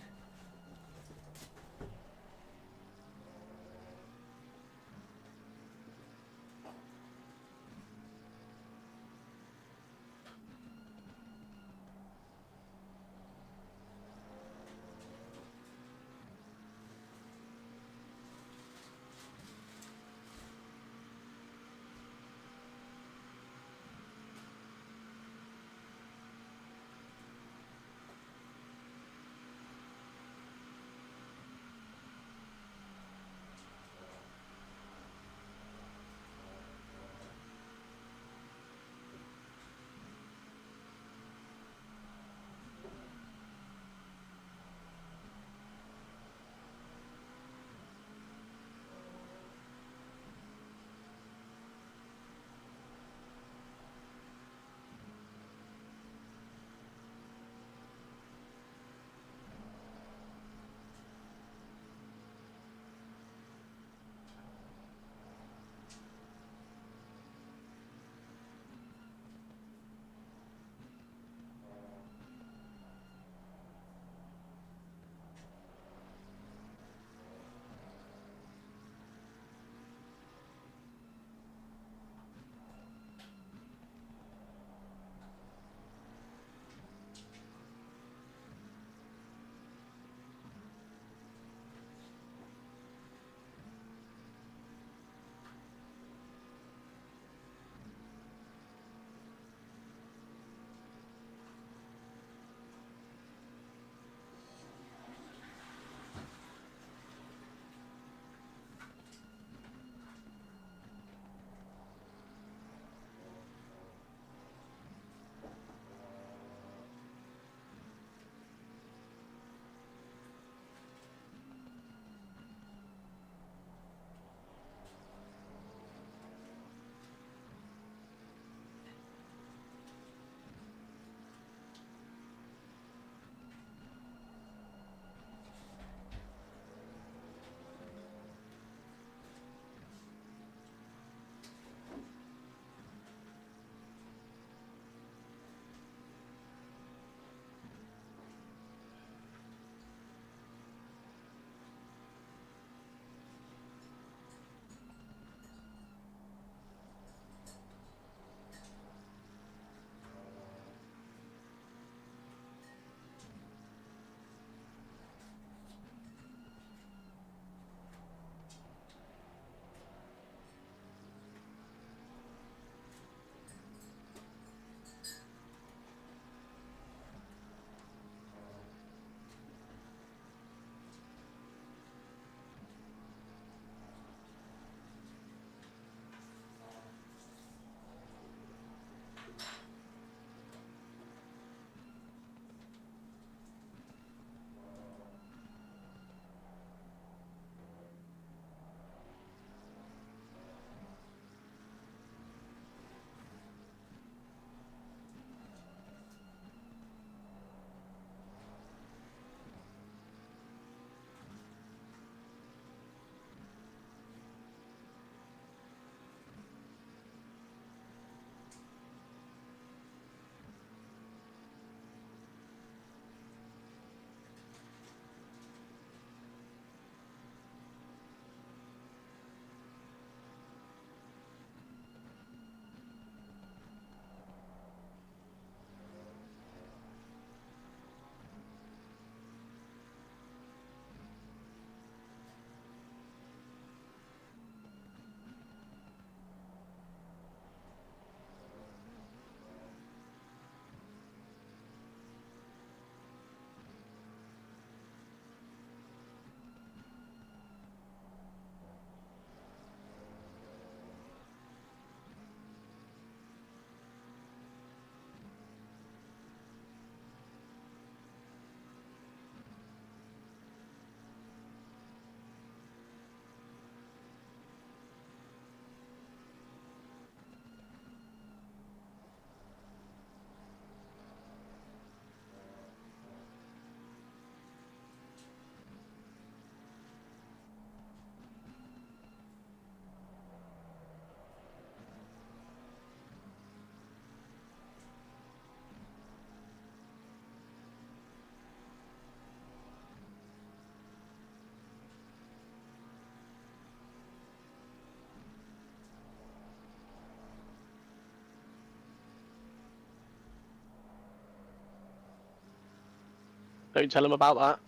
Speaker 3: Don't tell him about that.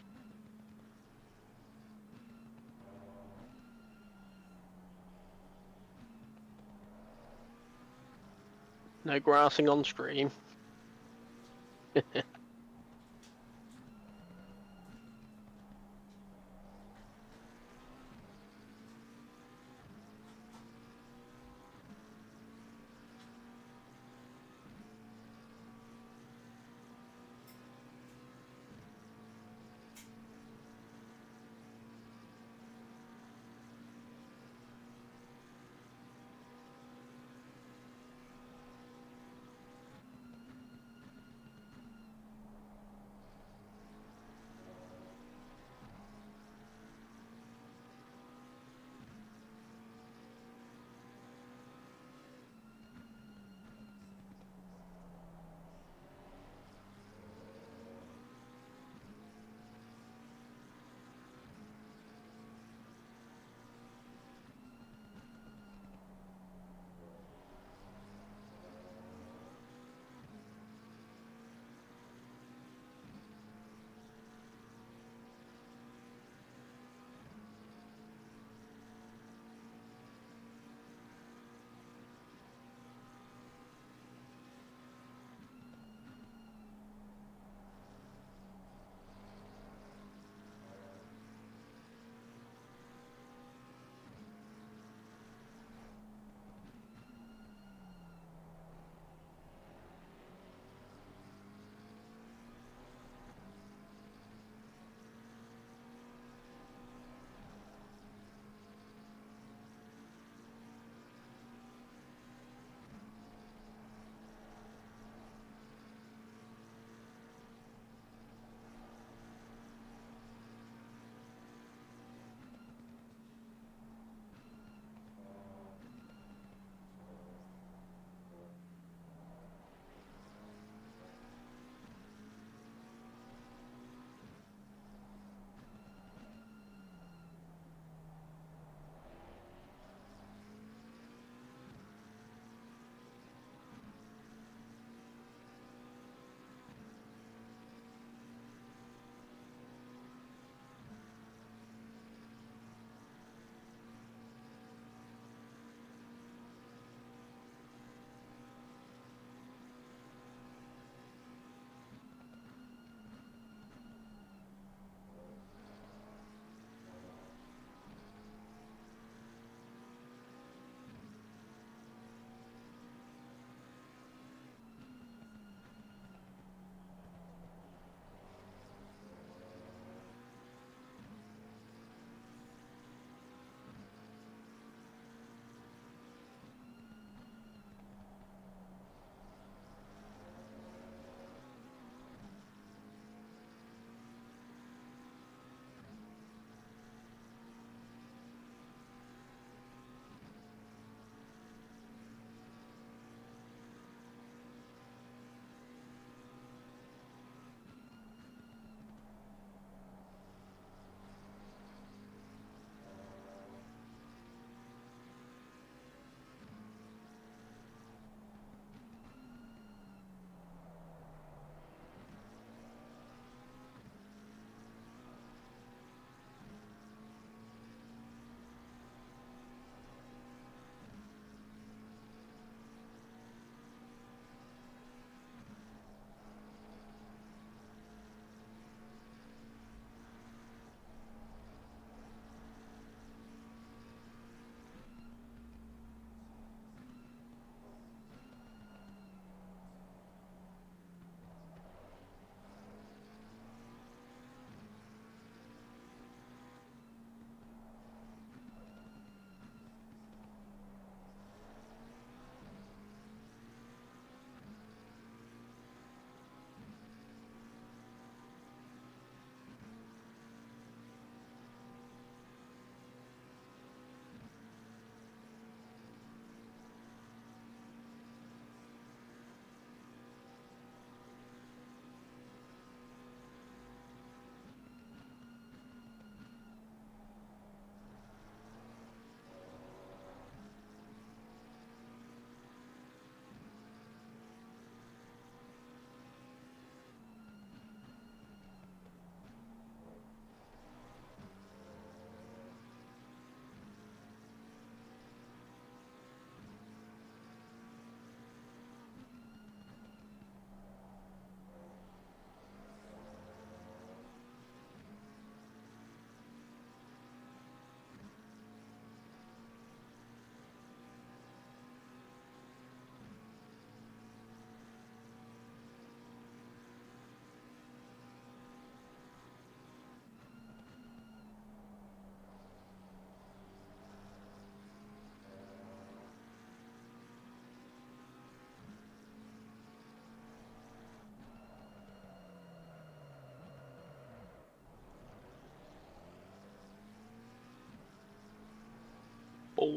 Speaker 3: No grassing on stream.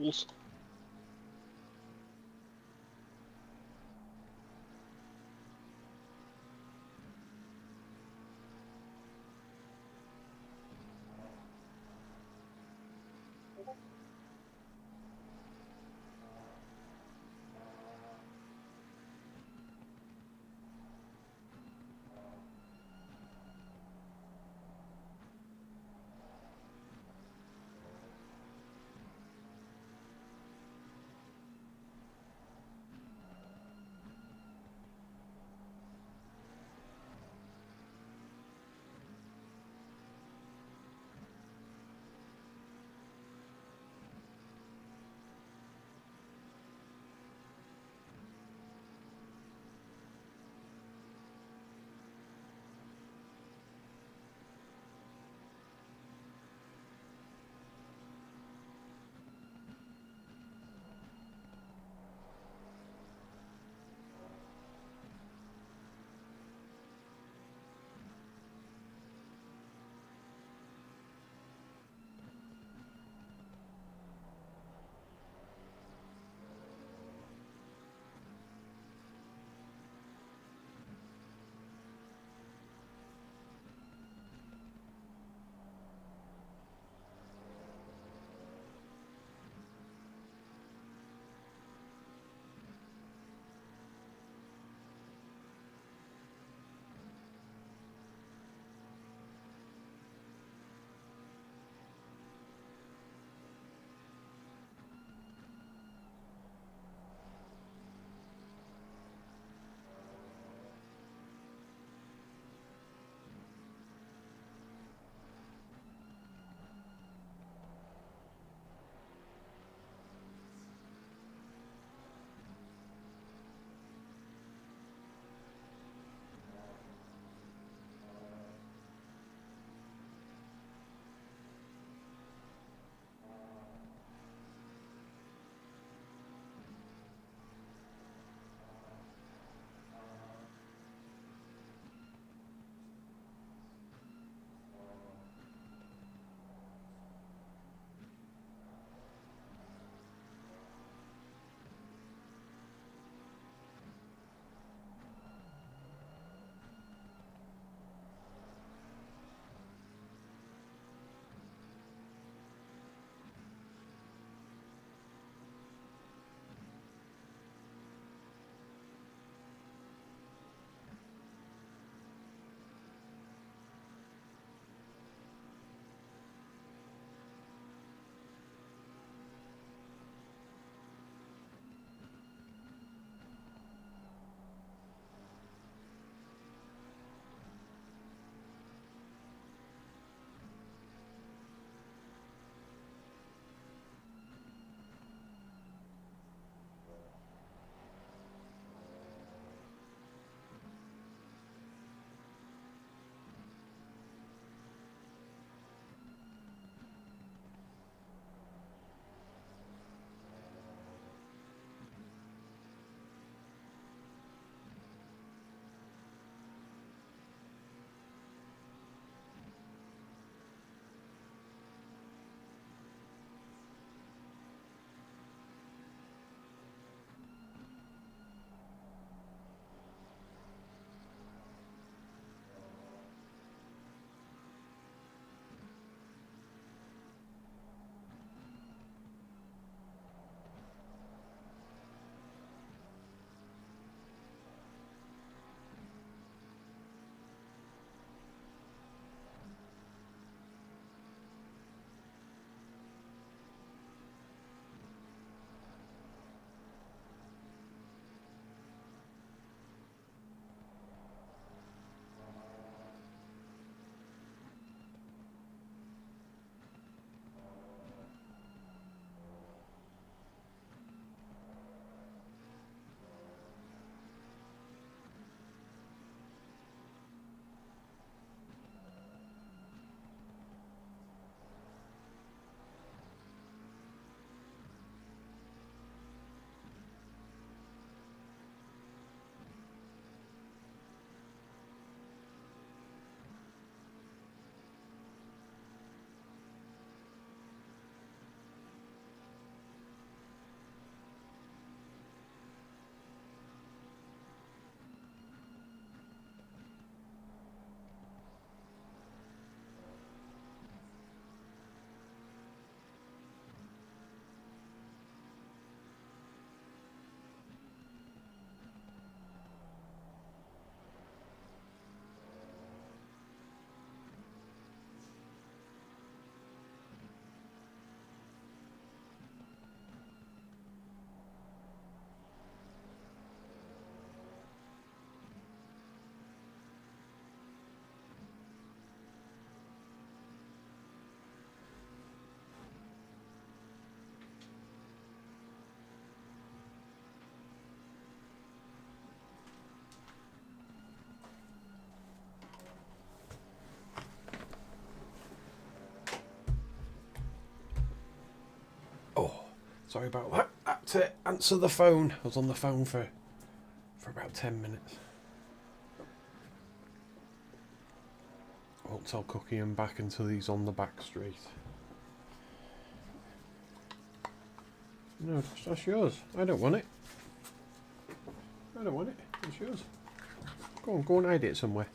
Speaker 3: rules.
Speaker 1: Sorry about that. I had to answer the phone. I was on the phone for about 10 minutes. I won't tell Cookie I'm back until he's on the back street. No, that's yours. I don't want it. I don't want it. It's yours. Go and hide it somewhere.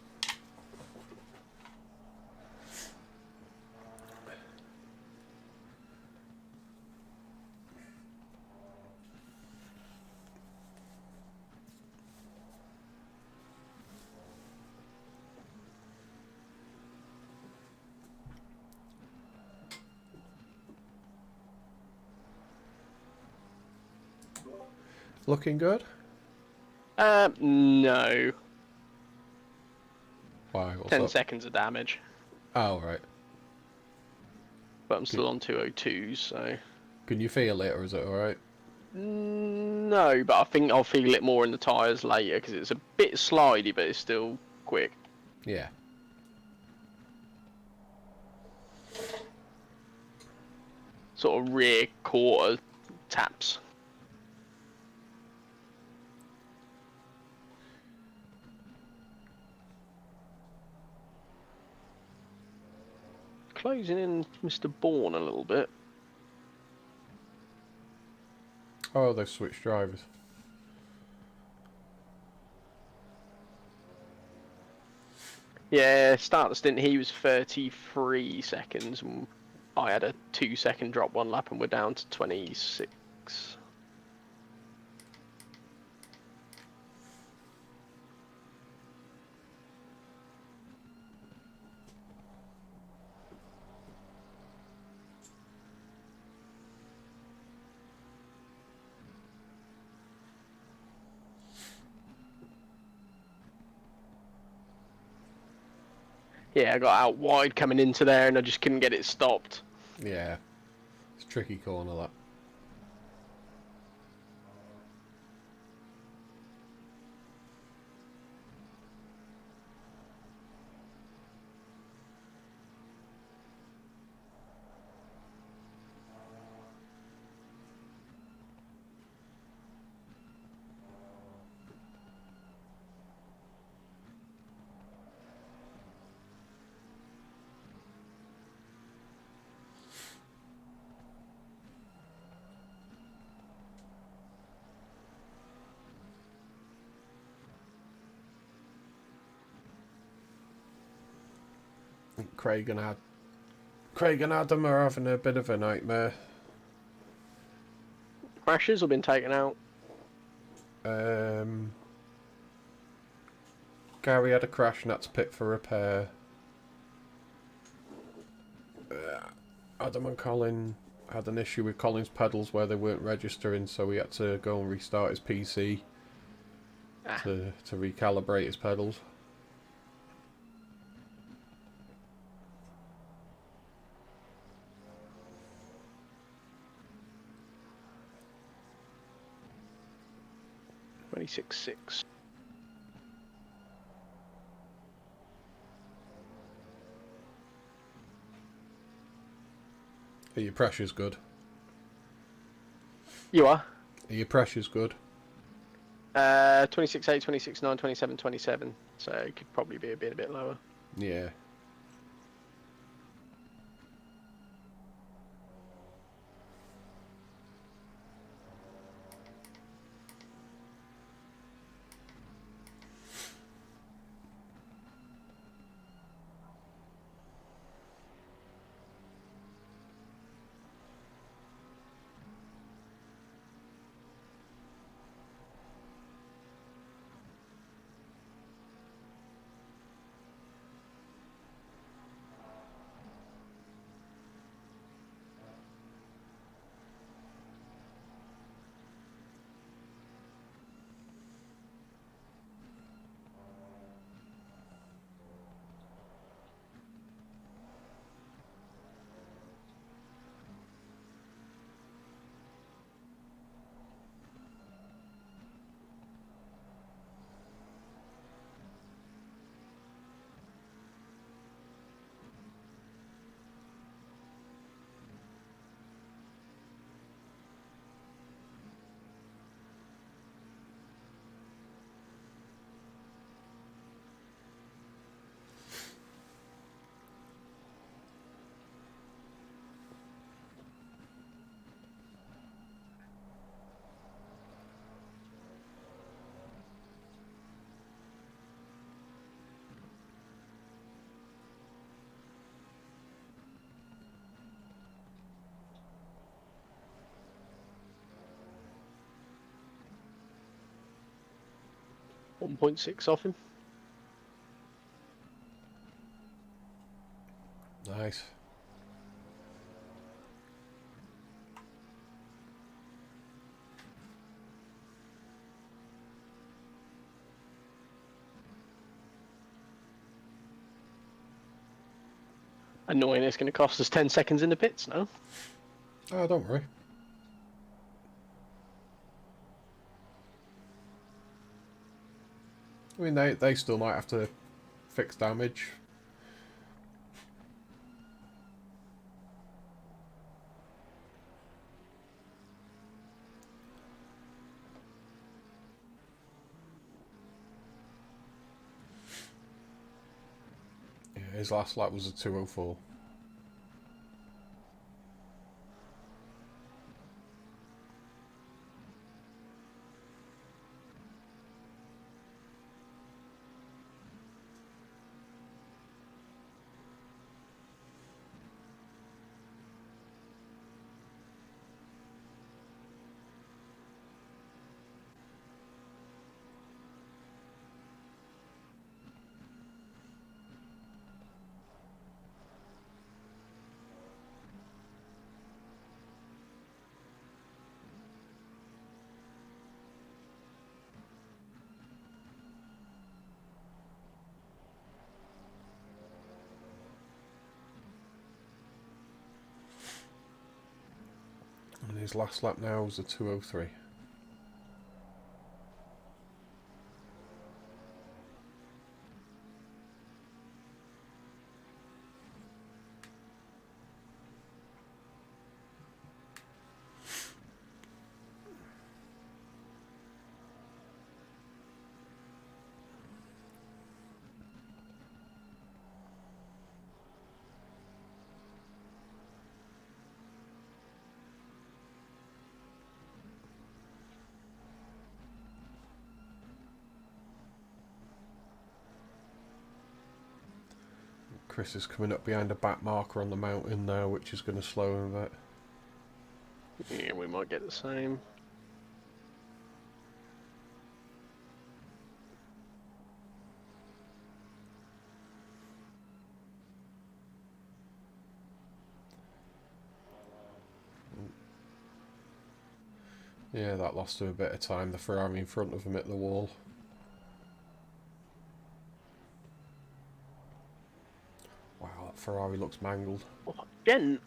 Speaker 1: Looking good?
Speaker 3: No.
Speaker 1: Why? What's
Speaker 3: 10
Speaker 1: up?
Speaker 3: seconds of damage.
Speaker 1: Oh, right.
Speaker 3: But I'm still on 202s, so...
Speaker 1: Can you feel it, or is it alright?
Speaker 3: No, but I think I'll feel it more in the tyres later, because it's a bit slidey, but it's still quick.
Speaker 1: Yeah.
Speaker 3: Sort of rear quarter taps. Closing in Mr. Bourne a little bit.
Speaker 1: Oh, they've switched drivers.
Speaker 3: Yeah, start the stint, he was 33 seconds, and I had a 2-second drop one lap, and we're down to 26. Yeah, I got out wide coming into there, and I just couldn't get it stopped.
Speaker 1: Yeah. It's a tricky corner, that. I think Craig and Adam are having a bit of a nightmare.
Speaker 3: Crashes have been taken out.
Speaker 1: Gary had a crash and had to pit for repair. Adam and Colin had an issue with Colin's pedals where they weren't registering, so he had to go and restart his PC to recalibrate his pedals.
Speaker 3: .26.6.
Speaker 1: Are your pressures good?
Speaker 3: You are?
Speaker 1: Are your pressures good?
Speaker 3: 26.8, 26.9, 27.27. So it could probably be a bit lower.
Speaker 1: Yeah.
Speaker 3: 1.6 off him.
Speaker 1: Nice.
Speaker 3: Annoying, it's going to cost us 10 seconds in the pits now.
Speaker 1: Oh, don't worry. I mean, they still might have to fix damage. Yeah, his last lap was a 2:04. And his last lap now was a 2:03. Chris is coming up behind a back marker on the mountain now, which is going to slow him a bit.
Speaker 3: Yeah, we might get the same.
Speaker 1: Yeah, that lost him a bit of time. The Ferrari in front of him hit the wall. Wow, that Ferrari looks mangled.
Speaker 3: Oh, again.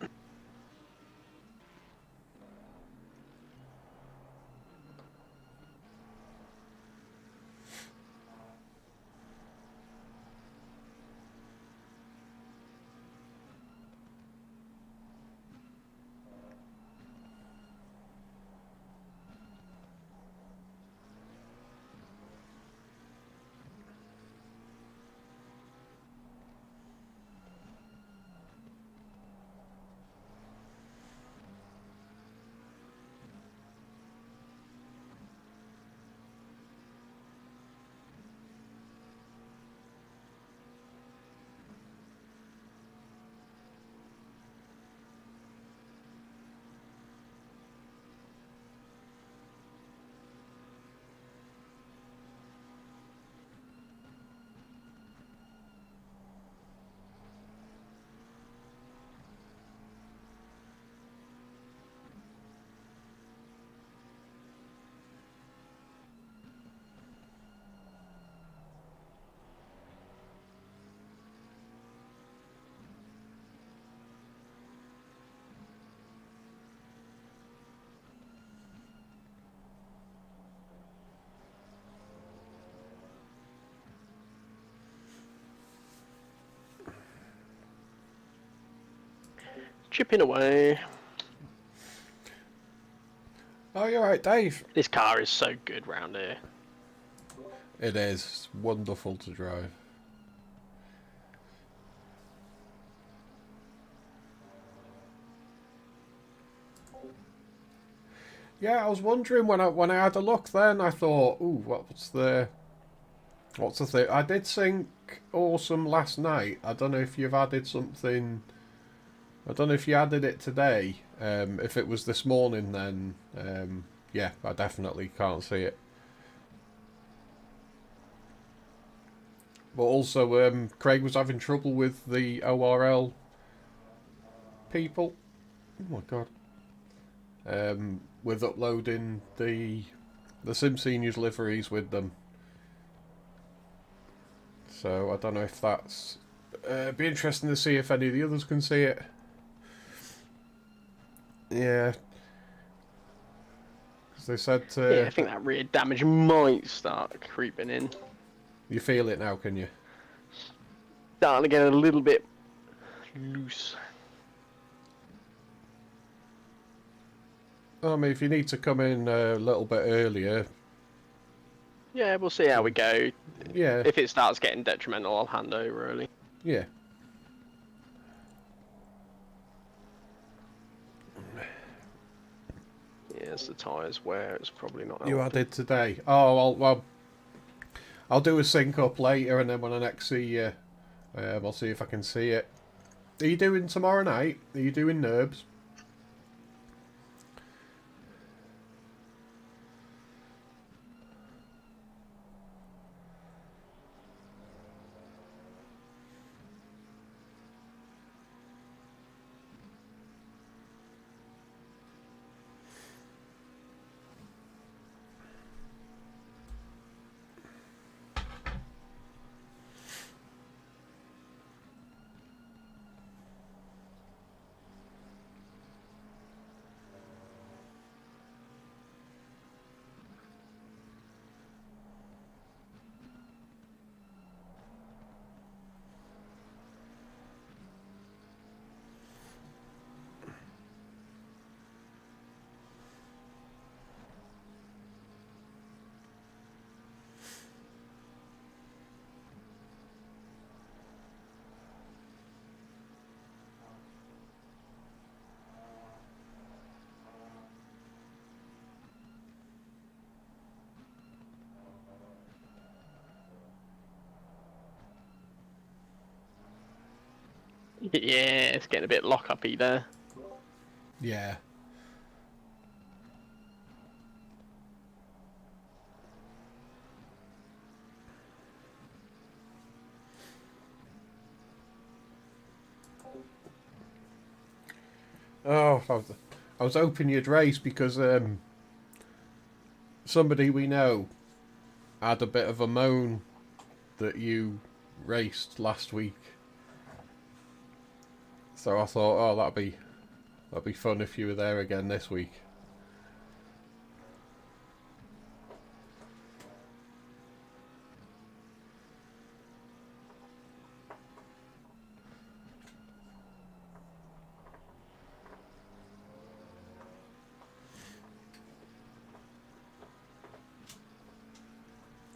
Speaker 3: Chipping away.
Speaker 1: Oh, you're right, Dave.
Speaker 3: This car is so good round here.
Speaker 1: It is. It's wonderful to drive. Yeah, I was wondering when I had a look then, I thought, ooh, what's the thing? I did think awesome last night. I don't know if you've added something. I don't know if you added it today. If it was this morning, then yeah, I definitely can't see it. But also, Craig was having trouble with the ORL people. Oh my god. With uploading the Simseniors liveries with them. So I don't know if that's... be interesting to see if any of the others can see it. Yeah. Because they said...
Speaker 3: yeah, I think that rear damage might start creeping in.
Speaker 1: You feel it now, can you?
Speaker 3: Starting to get a little bit loose.
Speaker 1: I mean, if you need to come in a little bit earlier...
Speaker 3: Yeah, we'll see how we go.
Speaker 1: Yeah.
Speaker 3: If it starts getting detrimental, I'll hand over early.
Speaker 1: Yeah.
Speaker 3: Yeah, as the tyres wear, it's probably not
Speaker 1: You
Speaker 3: helping.
Speaker 1: added today. Oh, well, I'll do a sync up later, and then when I next see you, I'll see if I can see it. Are you doing tomorrow night? Are you doing Nerbs?
Speaker 3: Yeah, it's getting a bit lock-up-y there.
Speaker 1: Yeah. Oh, I was hoping you'd race because somebody we know had a bit of a moan that you raced last week. So I thought, oh, that'd be fun if you were there again this week.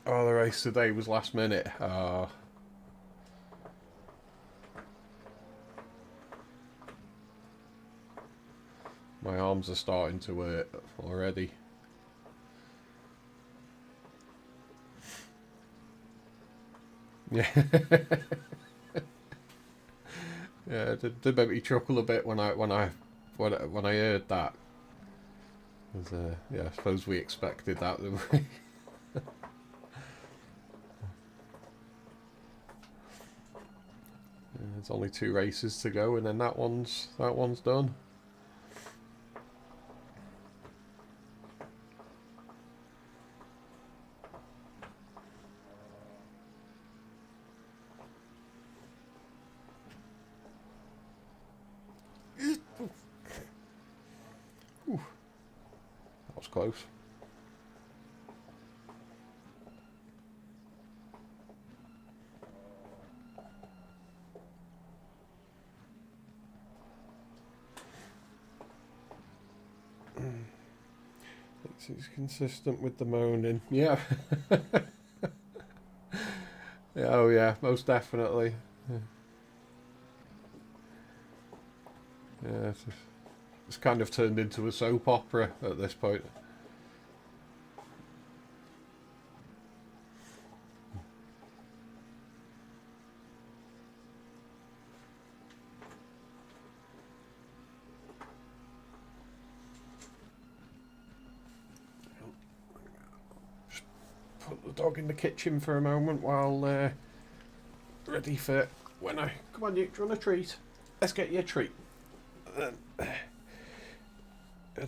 Speaker 1: Oh, the race today was last minute. My arms are starting to hurt already. Yeah. Yeah, it did make me chuckle a bit when I heard that. 'Cause, yeah, I suppose we expected that, didn't we? There's only 2 races to go, and then that one's done. Ooh, that was close. It's consistent with the moaning. Yeah. Yeah, oh yeah, most definitely. Yeah, it's kind of turned into a soap opera at this point. Put the dog in the kitchen for a moment while ready for when I... Come on, you. Do you want a treat? Let's get you a treat. Had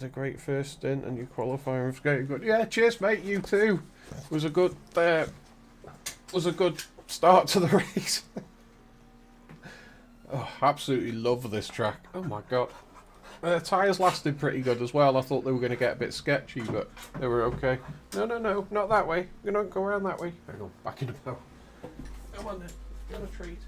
Speaker 1: a great first stint and your qualifying was great. Good. Yeah, cheers, mate. You too. Was a good start to the race. Oh, absolutely love this track. Oh my god. Tyres lasted pretty good as well. I thought they were going to get a bit sketchy, but they were okay. No, not that way. You don't go around that way. Hang on, back in the bow. Come on then, get a treat.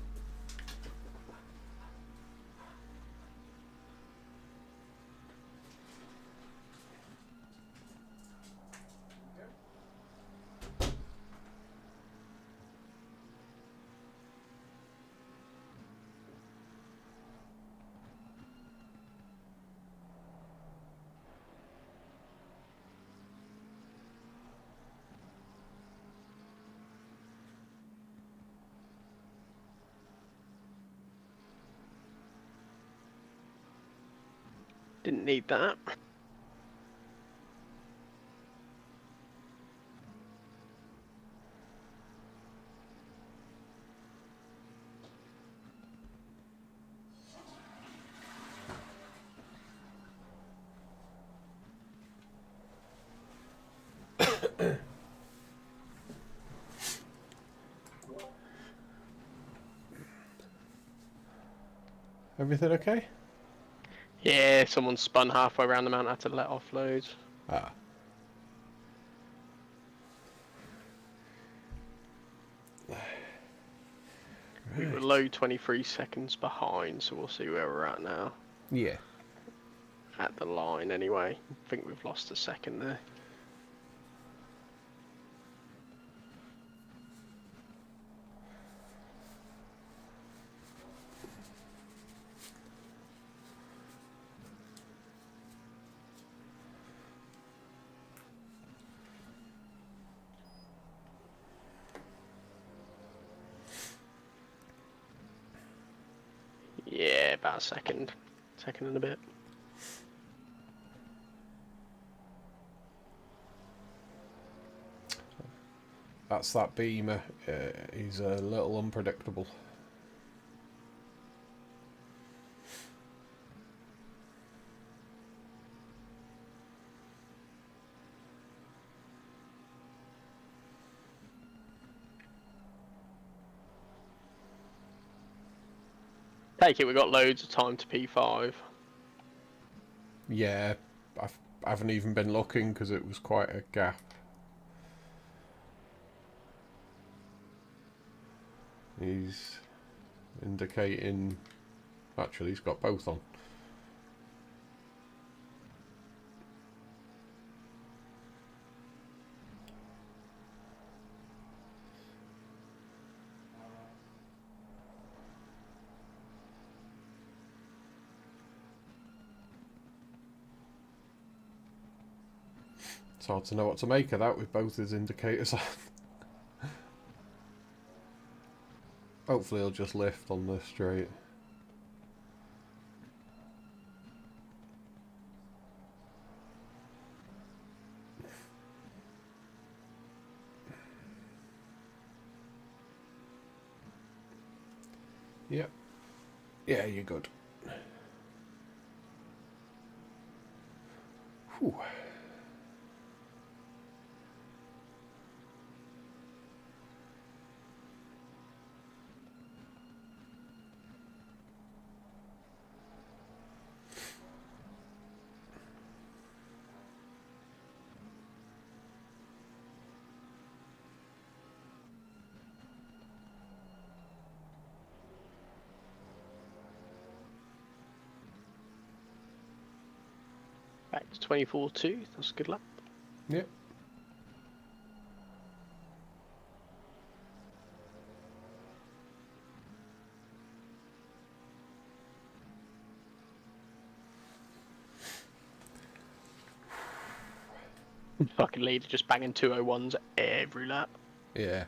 Speaker 3: Didn't need that.
Speaker 1: Everything okay?
Speaker 3: Yeah, someone spun halfway around the mountain, had to let off loads.
Speaker 1: Ah.
Speaker 3: We were low 23 seconds behind, so we'll see where we're at now.
Speaker 1: Yeah.
Speaker 3: At the line, anyway. I think we've lost a second there. Yeah, about a second. Second and a bit.
Speaker 1: That's that Beamer. He's a little unpredictable.
Speaker 3: Take it, we got loads of time to P5.
Speaker 1: Yeah, I haven't even been looking because it was quite a gap. He's indicating... Actually, he's got both on. It's hard to know what to make of that with both his indicators on. Hopefully he'll just lift on the straight. Yep. Yeah, you're good. Whew.
Speaker 3: Back to 24.2, that's a good lap.
Speaker 1: Yep.
Speaker 3: Fucking leader just banging 201s every lap.
Speaker 1: Yeah.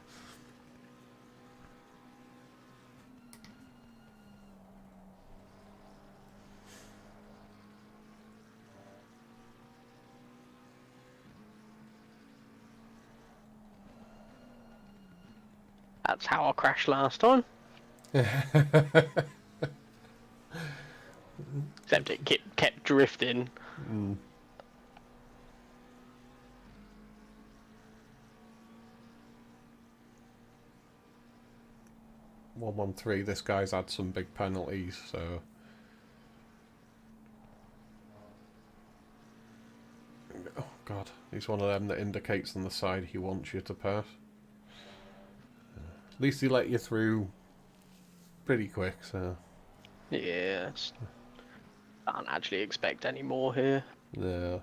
Speaker 3: That's how I crashed last time. Except it kept drifting.
Speaker 1: 113. This guy's had some big penalties, so. Oh god, he's one of them that indicates on the side he wants you to pass. At least he let you through pretty quick, so.
Speaker 3: Yeah, can't actually expect any more here.
Speaker 1: Yeah.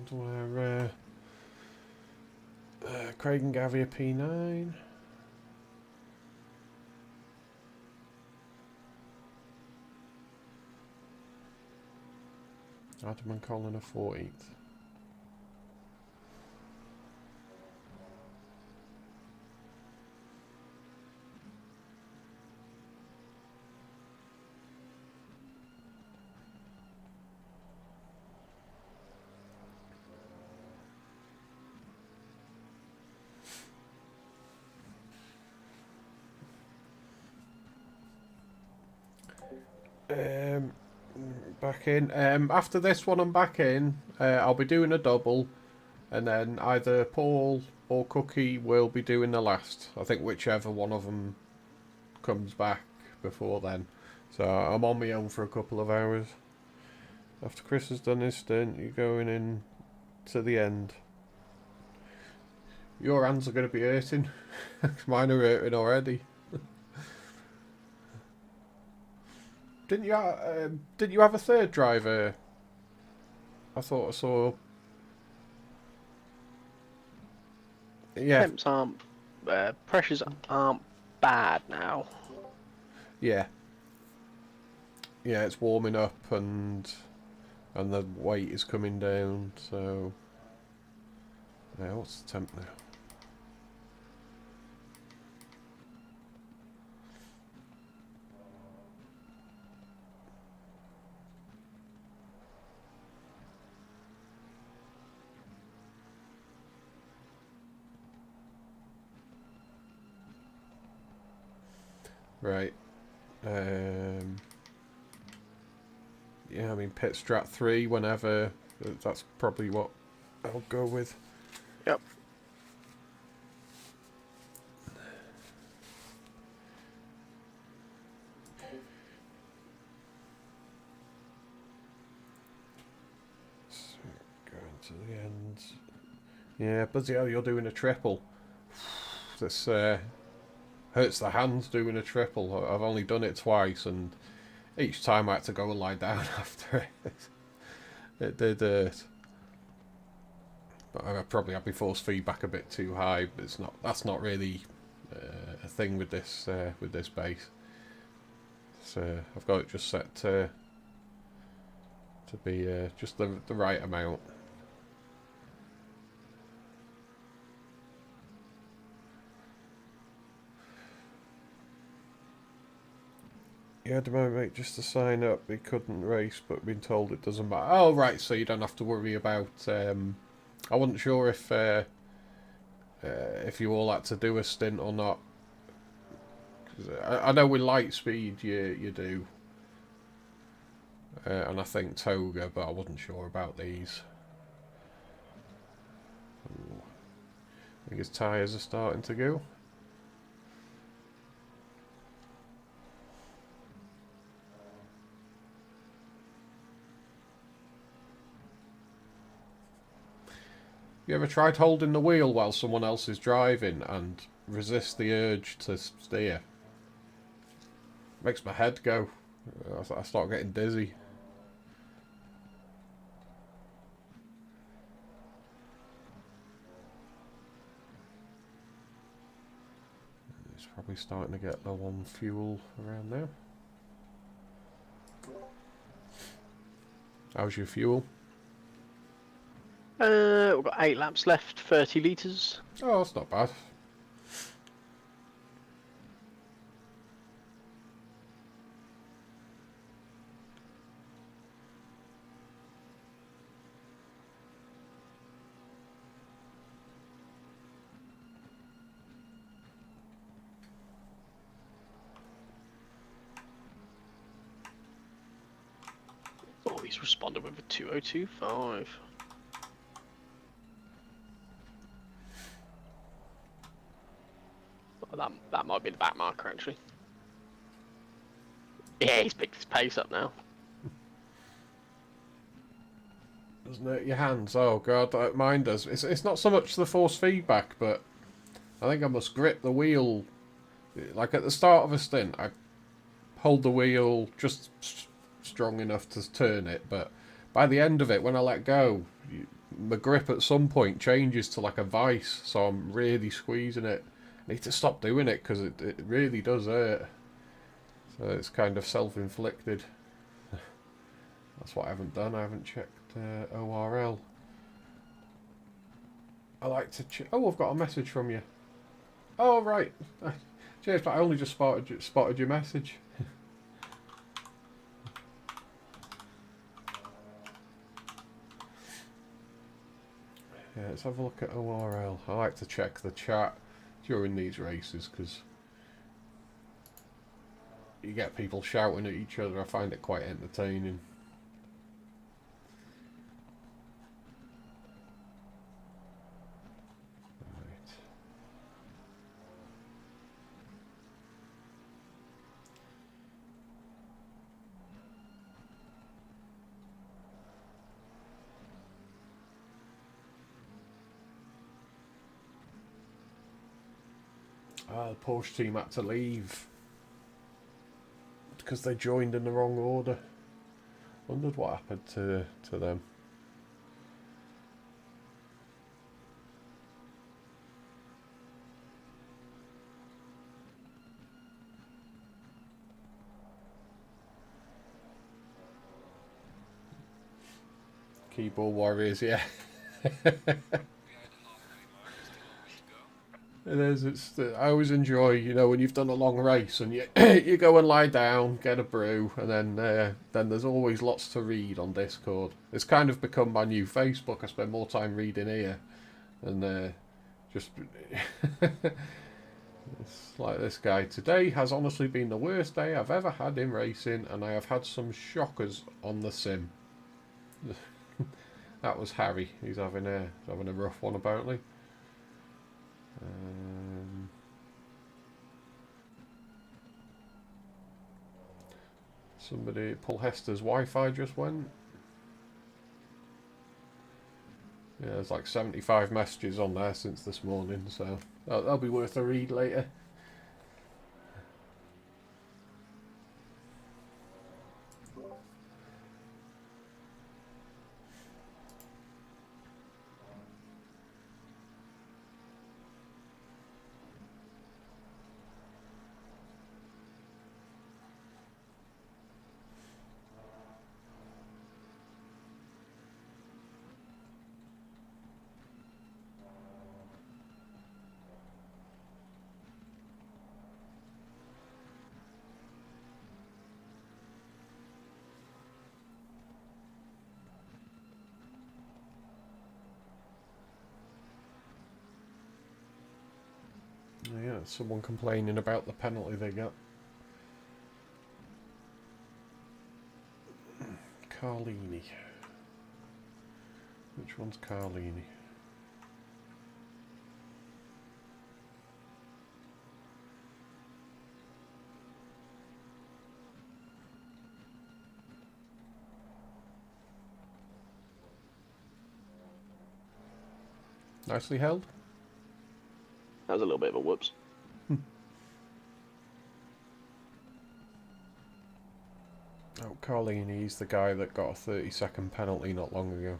Speaker 1: Where Craig and Gavi are P9. Adam and Colin are 14th. Back in. After this one, I'm back in. I'll be doing a double, and then either Paul or Cookie will be doing the last. I think whichever one of them comes back before then. So I'm on my own for a couple of hours. After Chris has done his stint, you're going in to the end. Your hands are going to be hurting. Mine are hurting already. Didn't you have a third driver? I thought I saw. Yeah.
Speaker 3: Temps aren't, pressures aren't bad now.
Speaker 1: Yeah. Yeah, it's warming up and the weight is coming down. So. Yeah, what's the temp now? Right. Yeah, I mean pit strat 3 whenever. That's probably what I'll go with.
Speaker 3: Yep.
Speaker 1: So, going to the end. Yeah, bloody hell, you're doing a triple. This hurts the hands doing a triple. I've only done it twice, and each time I had to go and lie down after it. It did hurt. But I probably had my force feedback a bit too high. But it's not. That's not really a thing with this base. So I've got it just set to be just the right amount. He had my mate just to sign up. He couldn't race, but been told it doesn't matter. Oh, right, so you don't have to worry about... I wasn't sure if you all had to do a stint or not. 'Cause I know with light speed you do. And I think Toga, but I wasn't sure about these. Ooh. I think his tyres are starting to go. You ever tried holding the wheel while someone else is driving and resist the urge to steer? Makes my head go. I start getting dizzy. It's probably starting to get low on fuel around now. How's your fuel?
Speaker 3: We've got 8 laps left, 30 litres.
Speaker 1: Oh, that's not bad.
Speaker 3: He's responded with a 2025. Well, that might be the back marker, actually. Yeah, he's picked his pace up now.
Speaker 1: Doesn't hurt your hands? Oh god, mine does. It's not so much the force feedback, but I think I must grip the wheel. Like at the start of a stint, I hold the wheel just strong enough to turn it, but by the end of it, when I let go, the grip at some point changes to like a vice, so I'm really squeezing it. I need to stop doing it because it really does hurt. So it's kind of self-inflicted. That's what I haven't done. I haven't checked ORL. I like to check. Oh, I've got a message from you. Oh, right. Cheers, but I only just spotted your message. Yeah, let's have a look at ORL. I like to check the chat during these races because you get people shouting at each other. I find it quite entertaining. The Porsche team had to leave because they joined in the wrong order. Wondered what happened to them. Keyboard warriors, yeah. It is. I always enjoy, you know, when you've done a long race and you you go and lie down, get a brew, and then there's always lots to read on Discord. It's kind of become my new Facebook. I spend more time reading here, and just it's like this guy. Today has honestly been the worst day I've ever had in racing, and I have had some shockers on the sim. That was Harry. He's having a rough one apparently. Somebody, Paul Hester's Wi-Fi just went. Yeah, there's like 75 messages on there since this morning, so that'll be worth a read later. Yeah, someone complaining about the penalty they got. Carlini. Which one's Carlini? Nicely held.
Speaker 3: That was a little bit of a whoops.
Speaker 1: Oh, Carlini, he's the guy that got a 30-second penalty not long ago.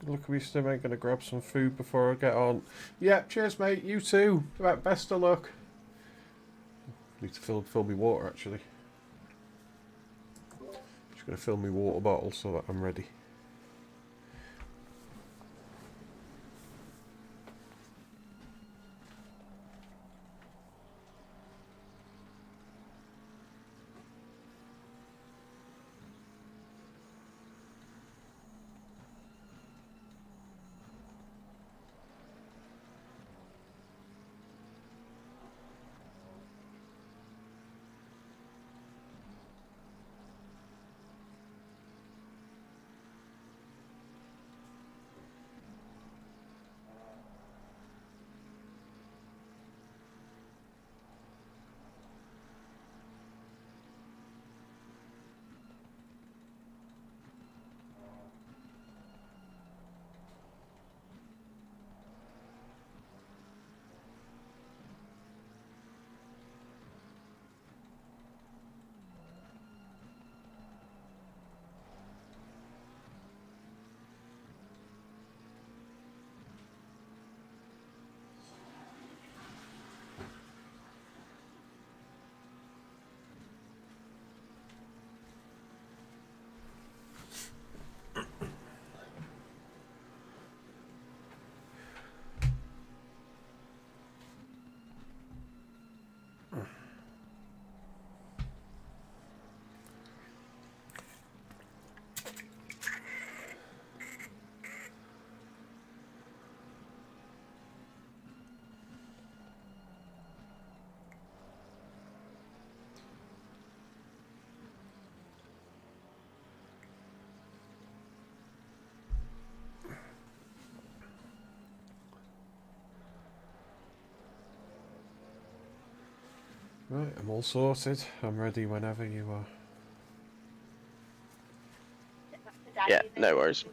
Speaker 1: Look, we still ain't gonna grab some food before I get on. Yeah, cheers, mate. You too. Right, best of luck. Need to fill me water actually. Just gonna fill me water bottle so that I'm ready. Right, I'm all sorted. I'm ready whenever you are.
Speaker 3: Yeah, no worries.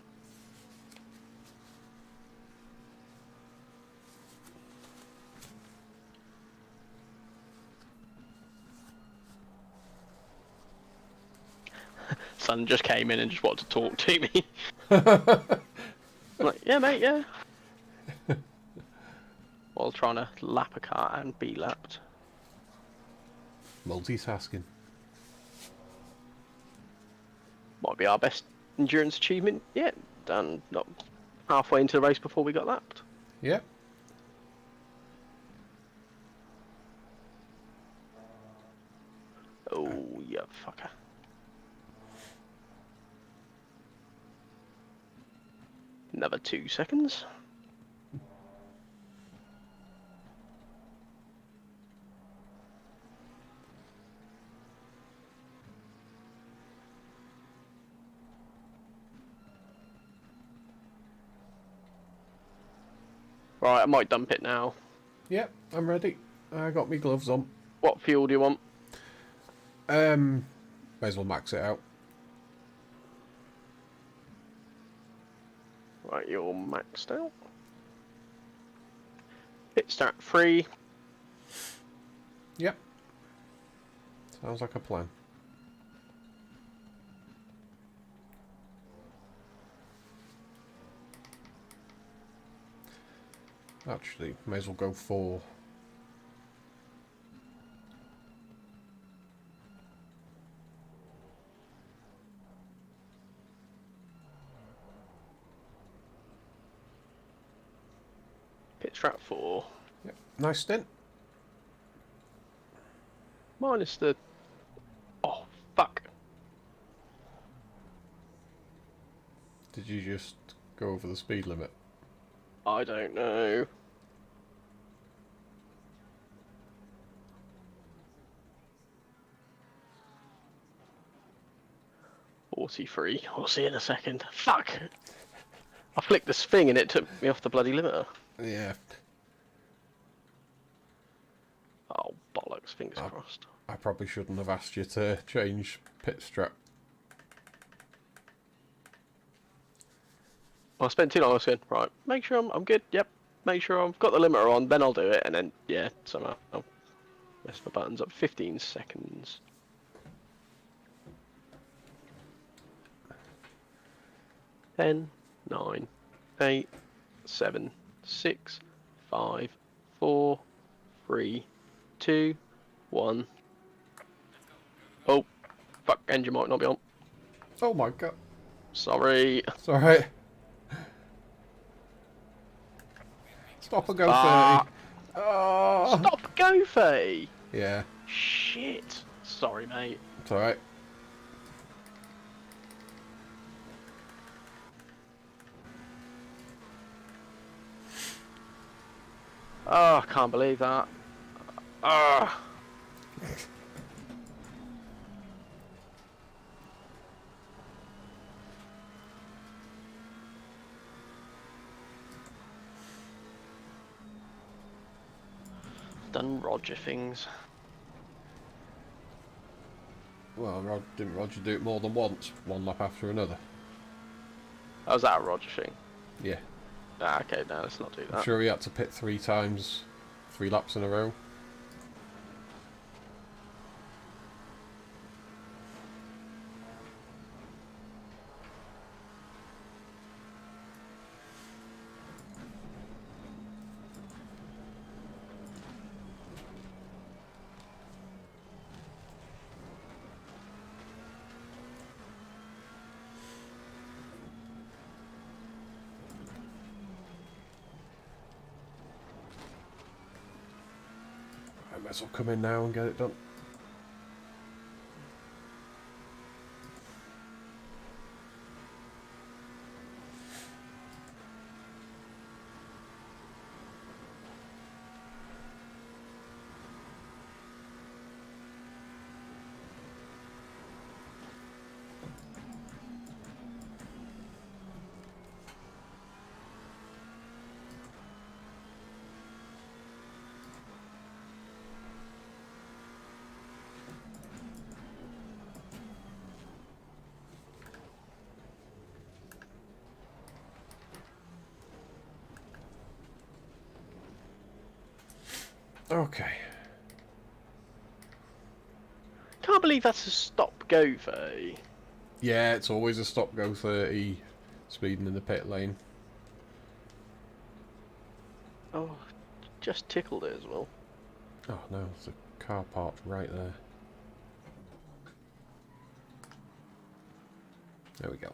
Speaker 3: Son just came in and just wanted to talk to me. I'm like, yeah, mate, yeah. While trying to lap a car and be lapped.
Speaker 1: Multitasking.
Speaker 3: Might be our best endurance achievement yet. Done not halfway into the race before we got lapped.
Speaker 1: Yeah.
Speaker 3: Oh, yeah, fucker. Another 2 seconds. Right, I might dump it now.
Speaker 1: Yep, I'm ready. I got my gloves on.
Speaker 3: What fuel do you want?
Speaker 1: May as well max it out.
Speaker 3: Right, you're maxed out. Pit start 3.
Speaker 1: Yep. Sounds like a plan. Actually, may as well go 4.
Speaker 3: Pit strat 4.
Speaker 1: Yep. Nice stint.
Speaker 3: Minus the... Oh, fuck.
Speaker 1: Did you just go over the speed limit?
Speaker 3: I don't know. .43. We'll see in a second. Fuck! I flicked this thing and it took me off the bloody limiter.
Speaker 1: Yeah.
Speaker 3: Oh, bollocks. Fingers crossed.
Speaker 1: I probably shouldn't have asked you to change pit strap.
Speaker 3: I spent too long. I was going, right, make sure I'm good. Yep. Make sure I've got the limiter on, then I'll do it. And then, yeah, somehow I'll mess my buttons up. 15 seconds. Ten, 9, 8, 7, 6, 5, 4, 3, 2, 1. Oh, fuck, engine might not be on.
Speaker 1: Oh my god.
Speaker 3: Sorry.
Speaker 1: It's alright. Stop and go 30. Oh.
Speaker 3: Stop, go 30.
Speaker 1: Yeah,
Speaker 3: Shit. Sorry, mate.
Speaker 1: it's alright.
Speaker 3: Oh, I can't believe that. Ah. Done Roger things.
Speaker 1: Well, didn't Roger do it more than once? One lap after another?
Speaker 3: How's that a Roger thing?
Speaker 1: Yeah.
Speaker 3: Ah, okay, no, let's not do
Speaker 1: I'm
Speaker 3: that.
Speaker 1: sure he had to pit 3 times, 3 laps in a row. I might as well come in now and get it done. Okay.
Speaker 3: Can't believe that's a stop-go 30.
Speaker 1: Yeah, it's always a stop go 30 speeding in the pit lane.
Speaker 3: Oh, just tickled it as well.
Speaker 1: Oh no, there's a car parked right there. There we go.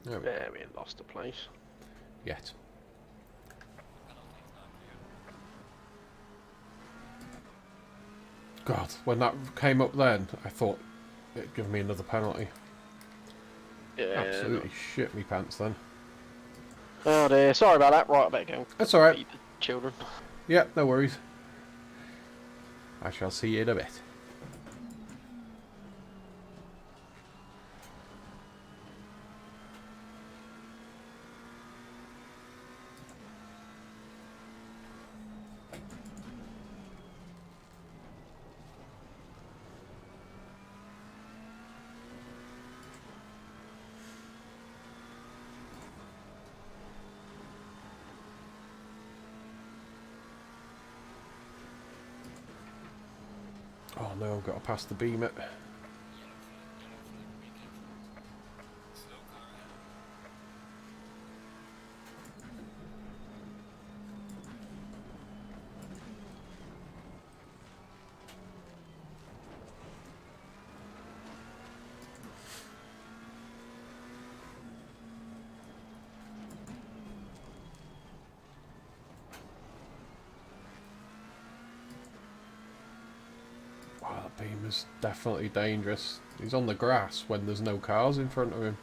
Speaker 1: There we go.
Speaker 3: There, we ain't lost a place.
Speaker 1: Yet. God, when that came up then, I thought it'd give me another penalty.
Speaker 3: Yeah.
Speaker 1: Absolutely shit me pants then.
Speaker 3: Oh dear, sorry about that. Right, I better go.
Speaker 1: That's alright.
Speaker 3: Feed the children.
Speaker 1: Yep, no worries. I shall see you in a bit. Oh no, I've got to pass the beam it. Wow, that beam is definitely dangerous. He's on the grass when there's no cars in front of him.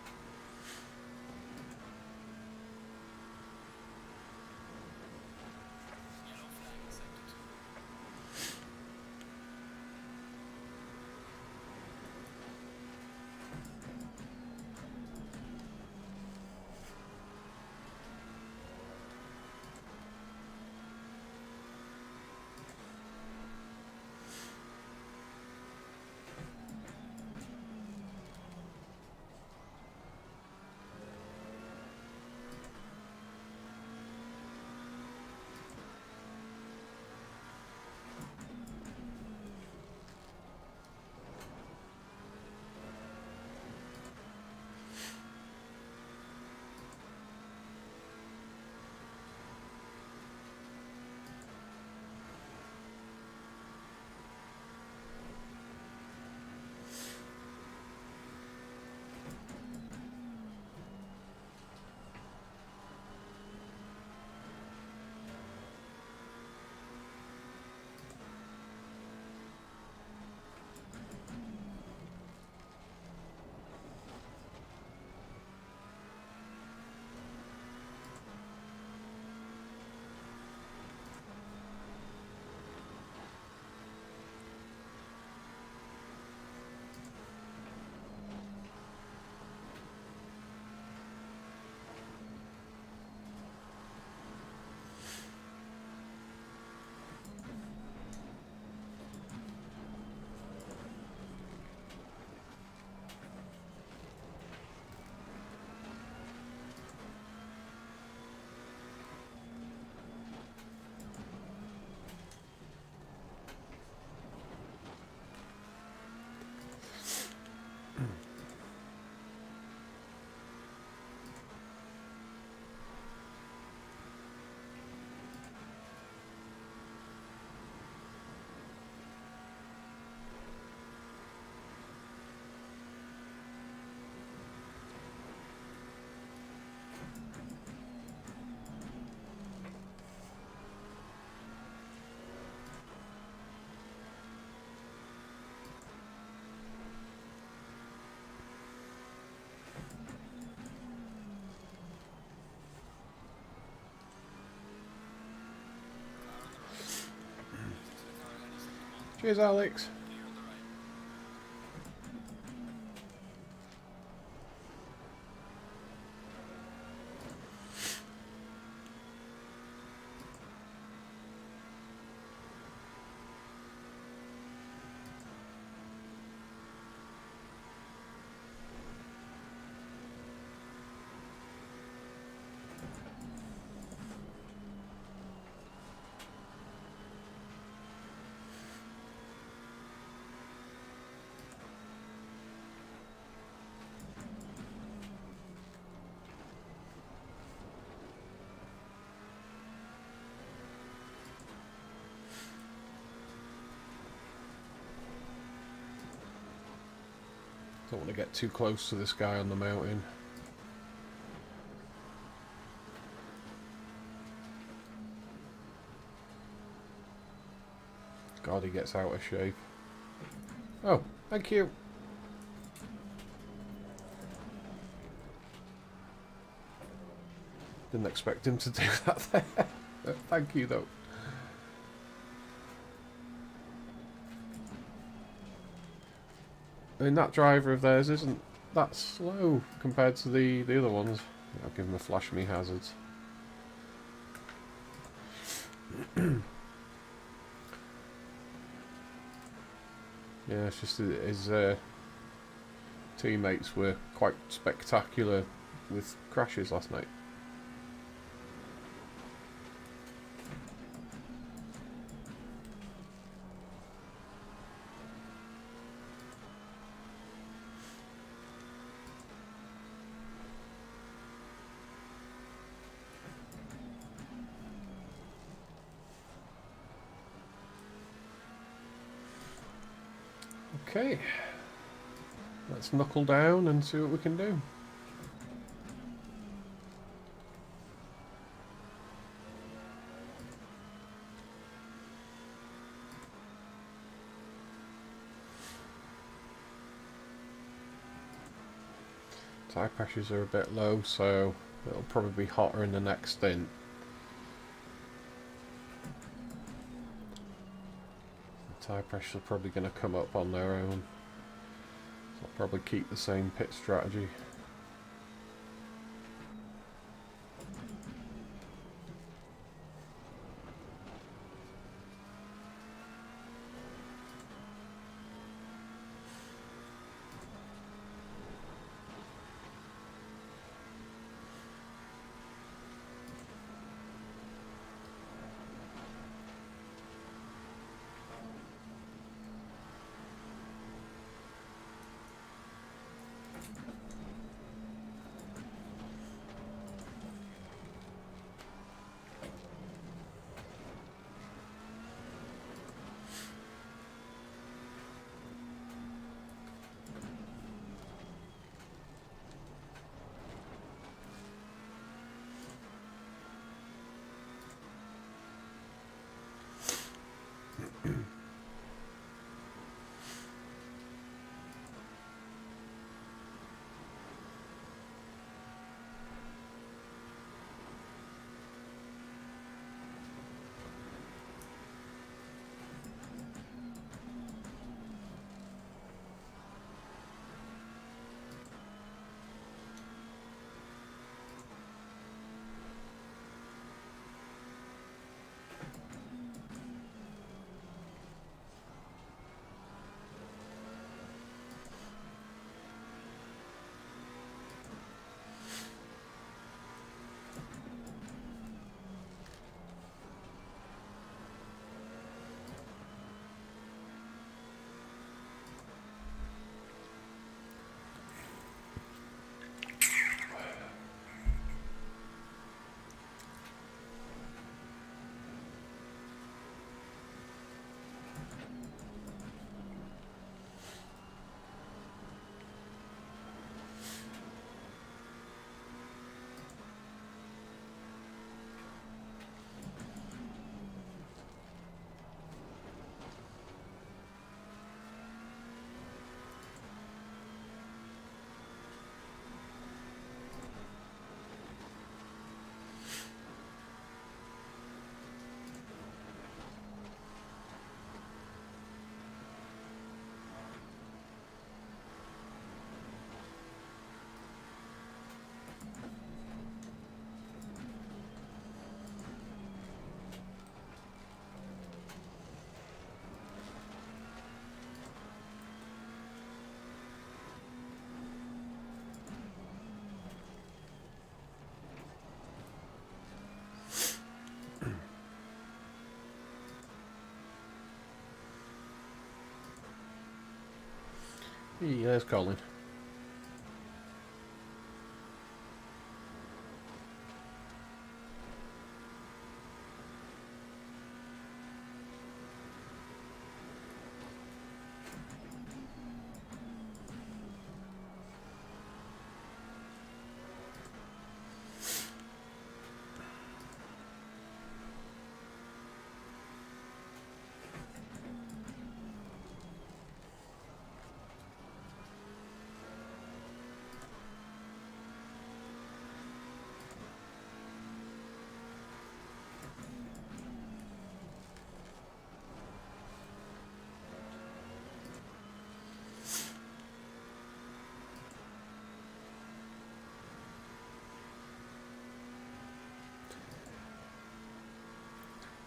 Speaker 1: Cheers, Alex. Don't want to get too close to this guy on the mountain. God, he gets out of shape. Oh, thank you. Didn't expect him to do that there. Thank you, though. I mean, that driver of theirs isn't that slow compared to the other ones. I'll give him a flash me hazards. Yeah, it's just his teammates were quite spectacular with crashes last night. Okay, let's knuckle down and see what we can do. Tyre pressures are a bit low, so it'll probably be hotter in the next stint. Tyre pressures are probably going to come up on their own. So I'll probably keep the same pit strategy. Hey, there's Colin.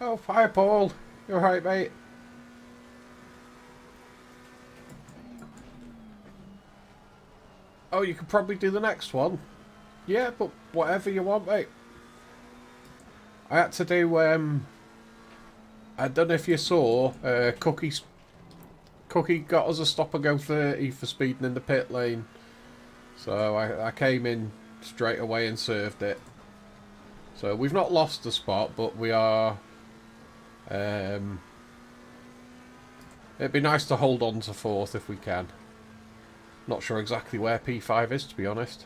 Speaker 1: Oh, hi, Paul. You alright, mate? Oh, you could probably do the next one. Yeah, but whatever you want, mate. I had to do, I don't know if you saw, Cookie got us a stop and go 30 for speeding in the pit lane. So I came in straight away and served it. So we've not lost the spot, but we are... it'd be nice to hold on to 4th if we can. Not sure exactly where P5 is, to be honest.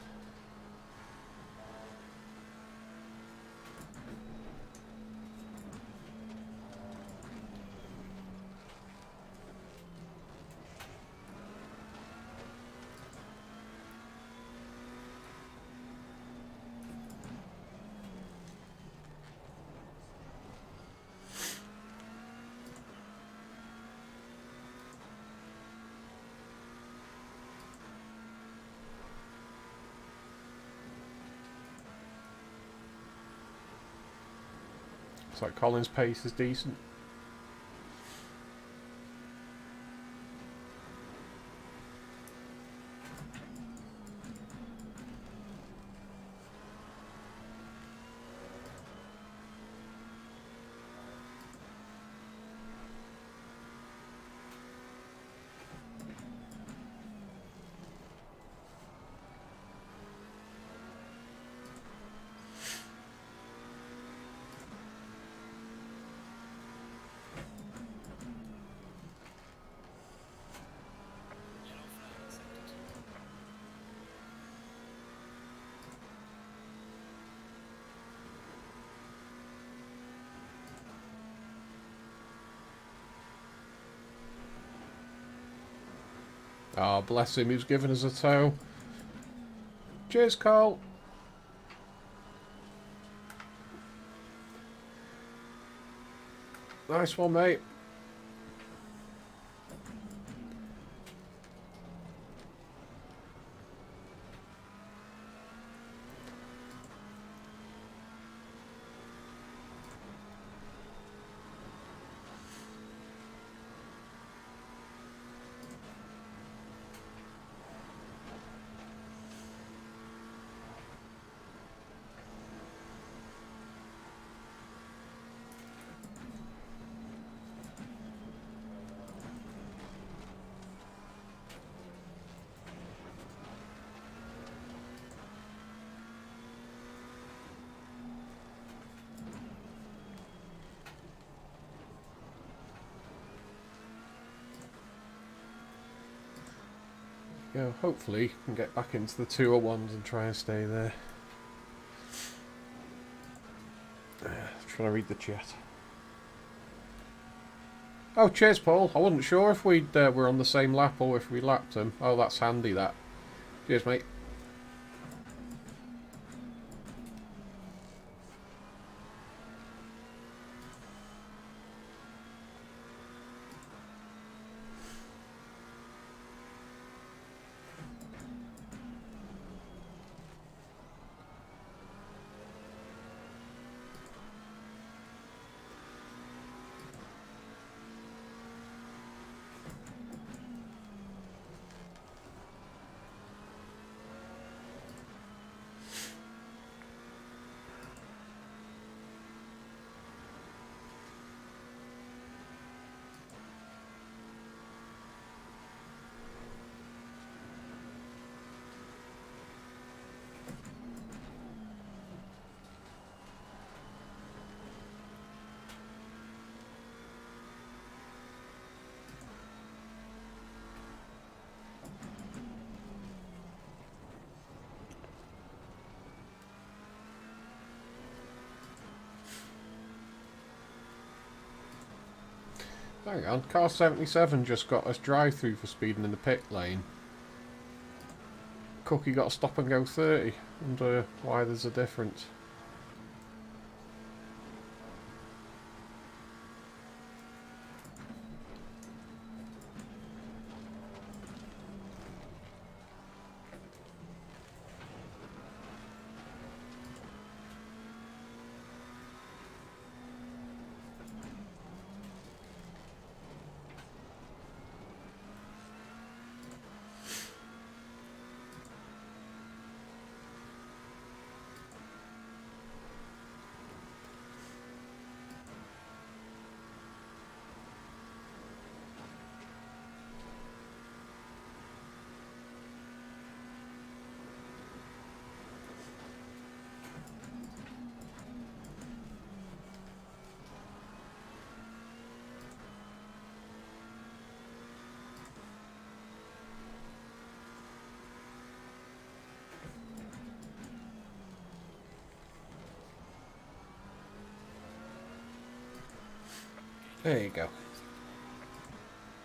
Speaker 1: Looks like Colin's pace is decent. Oh, bless him, he's given us a tow. Cheers, Carl. Nice one, mate. Yeah, hopefully we can get back into the 201s and try and stay there. Trying to read the chat. Oh, cheers, Paul. I wasn't sure if we were on the same lap or if we lapped him. Oh, that's handy, that. Cheers, mate. Hang on, car 77 just got us drive-through for speeding in the pit lane. Cookie got a stop and go 30. Wonder why there's a difference. There you go.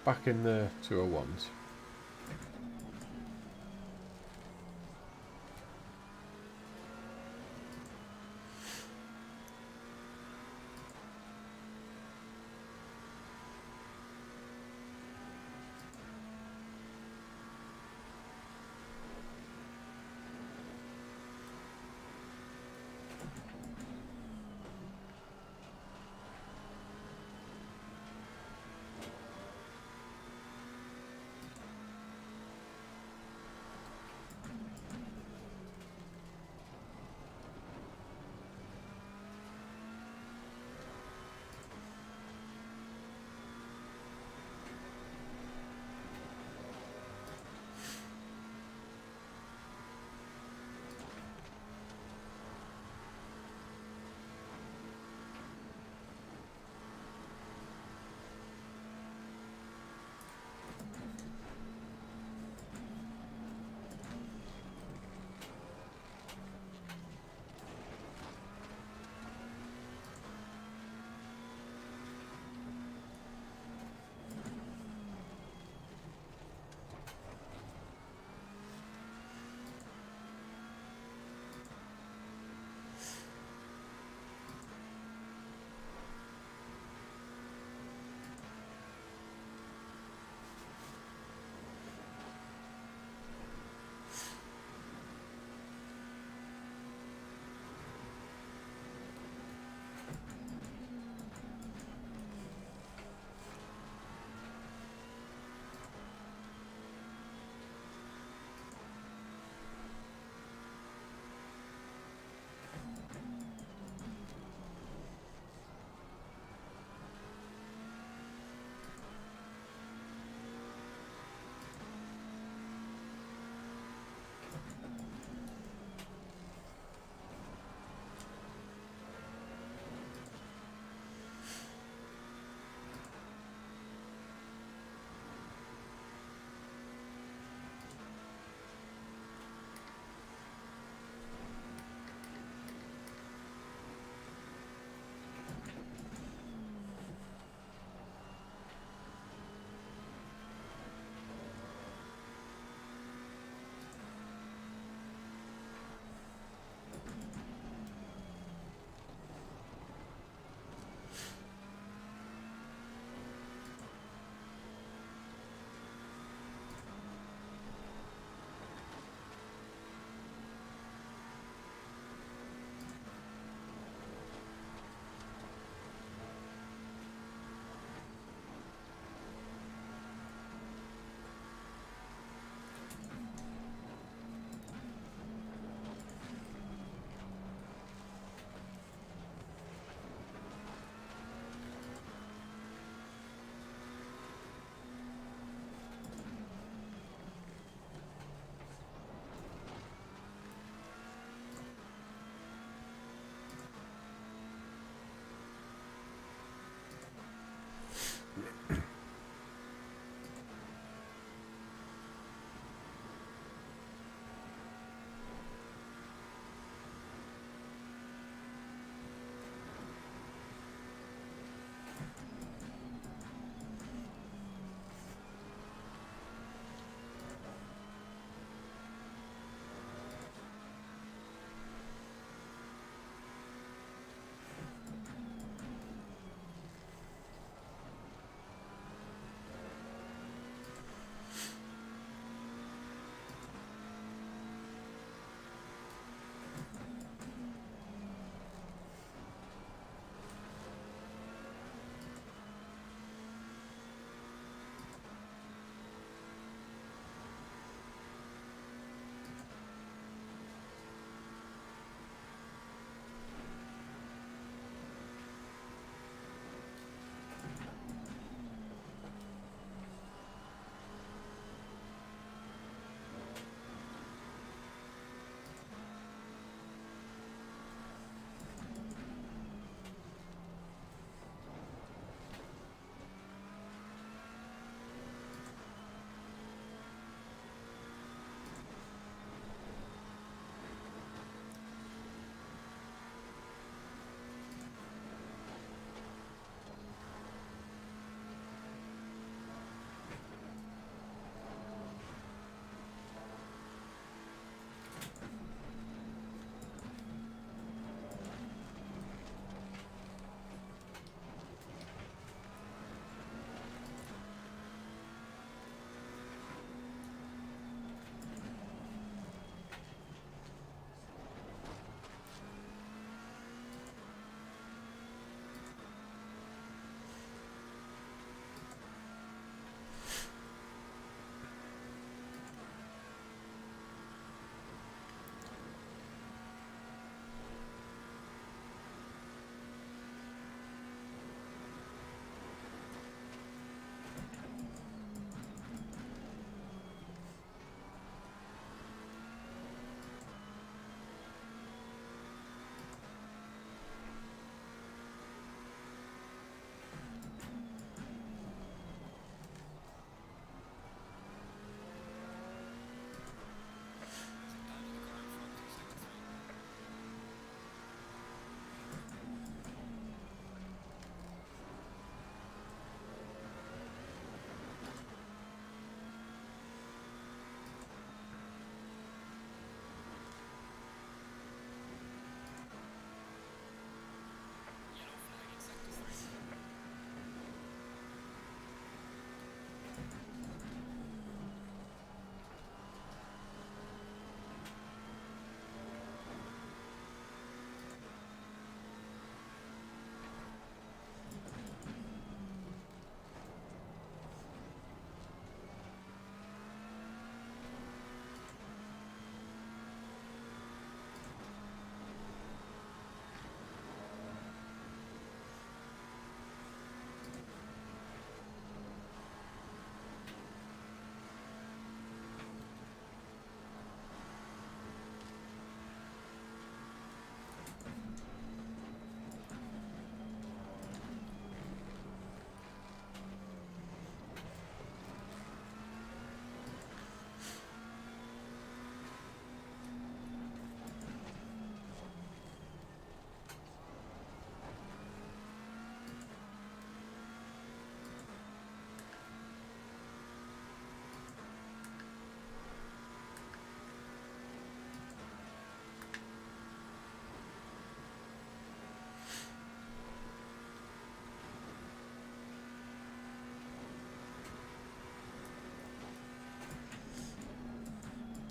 Speaker 1: Back in the 201s.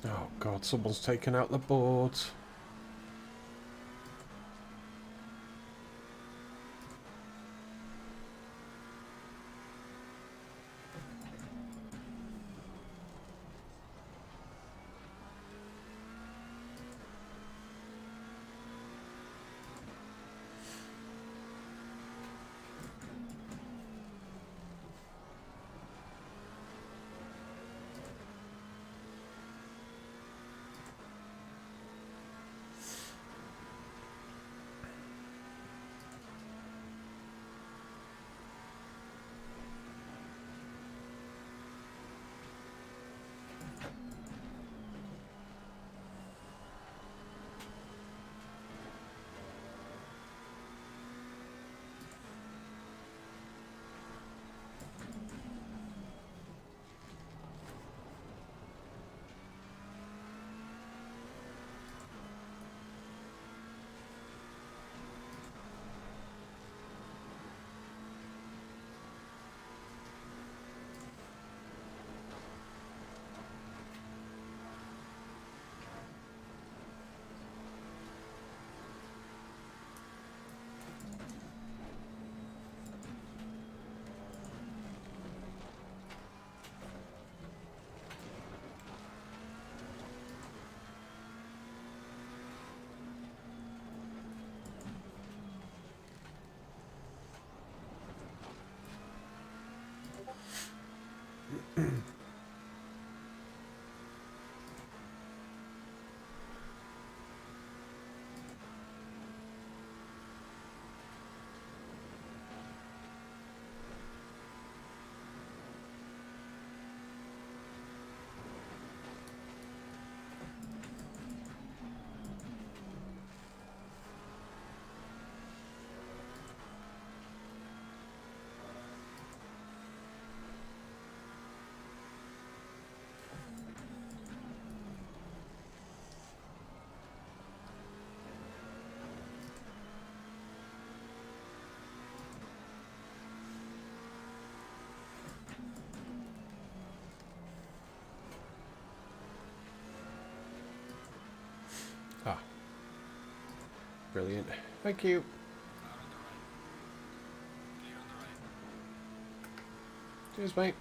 Speaker 1: Oh god, someone's taken out the boards. Ah, brilliant. Thank you. Cheers, mate.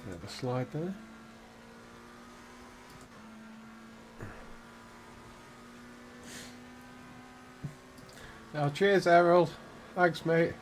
Speaker 1: Bit of a slide there. Oh, cheers, Errol. Thanks, mate.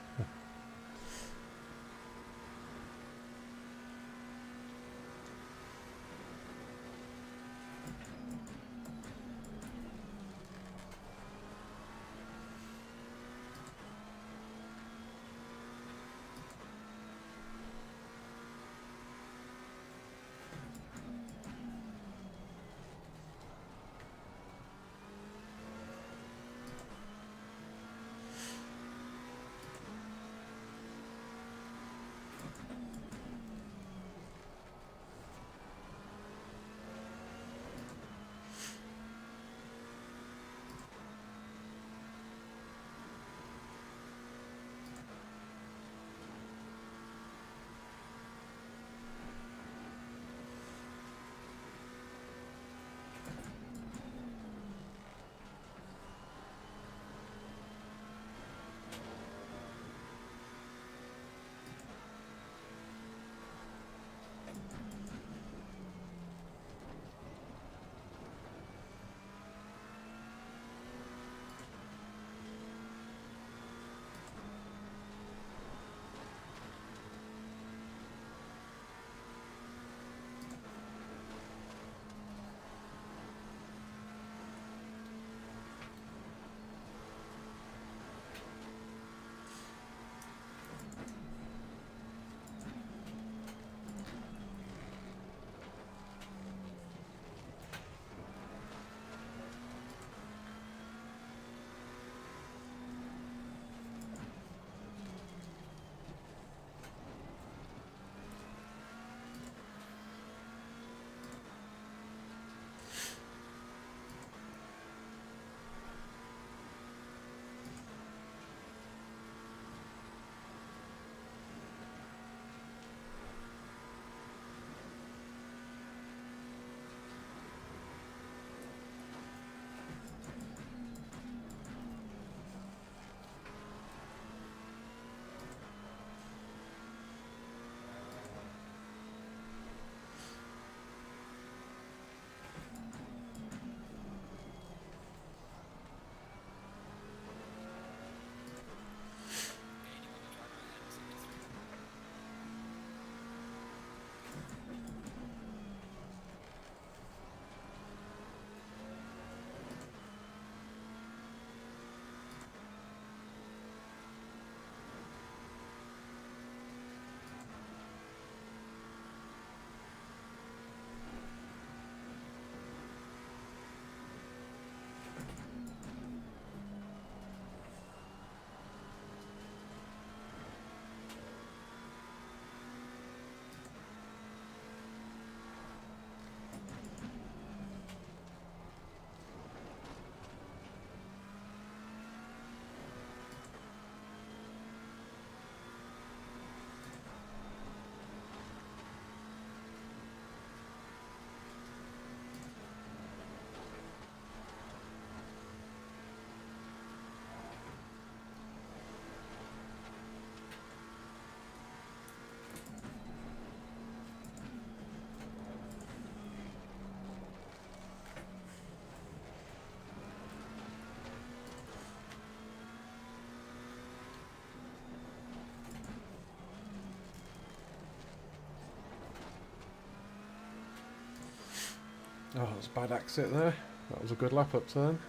Speaker 1: Oh, that was a bad exit there. That was a good lap up turn.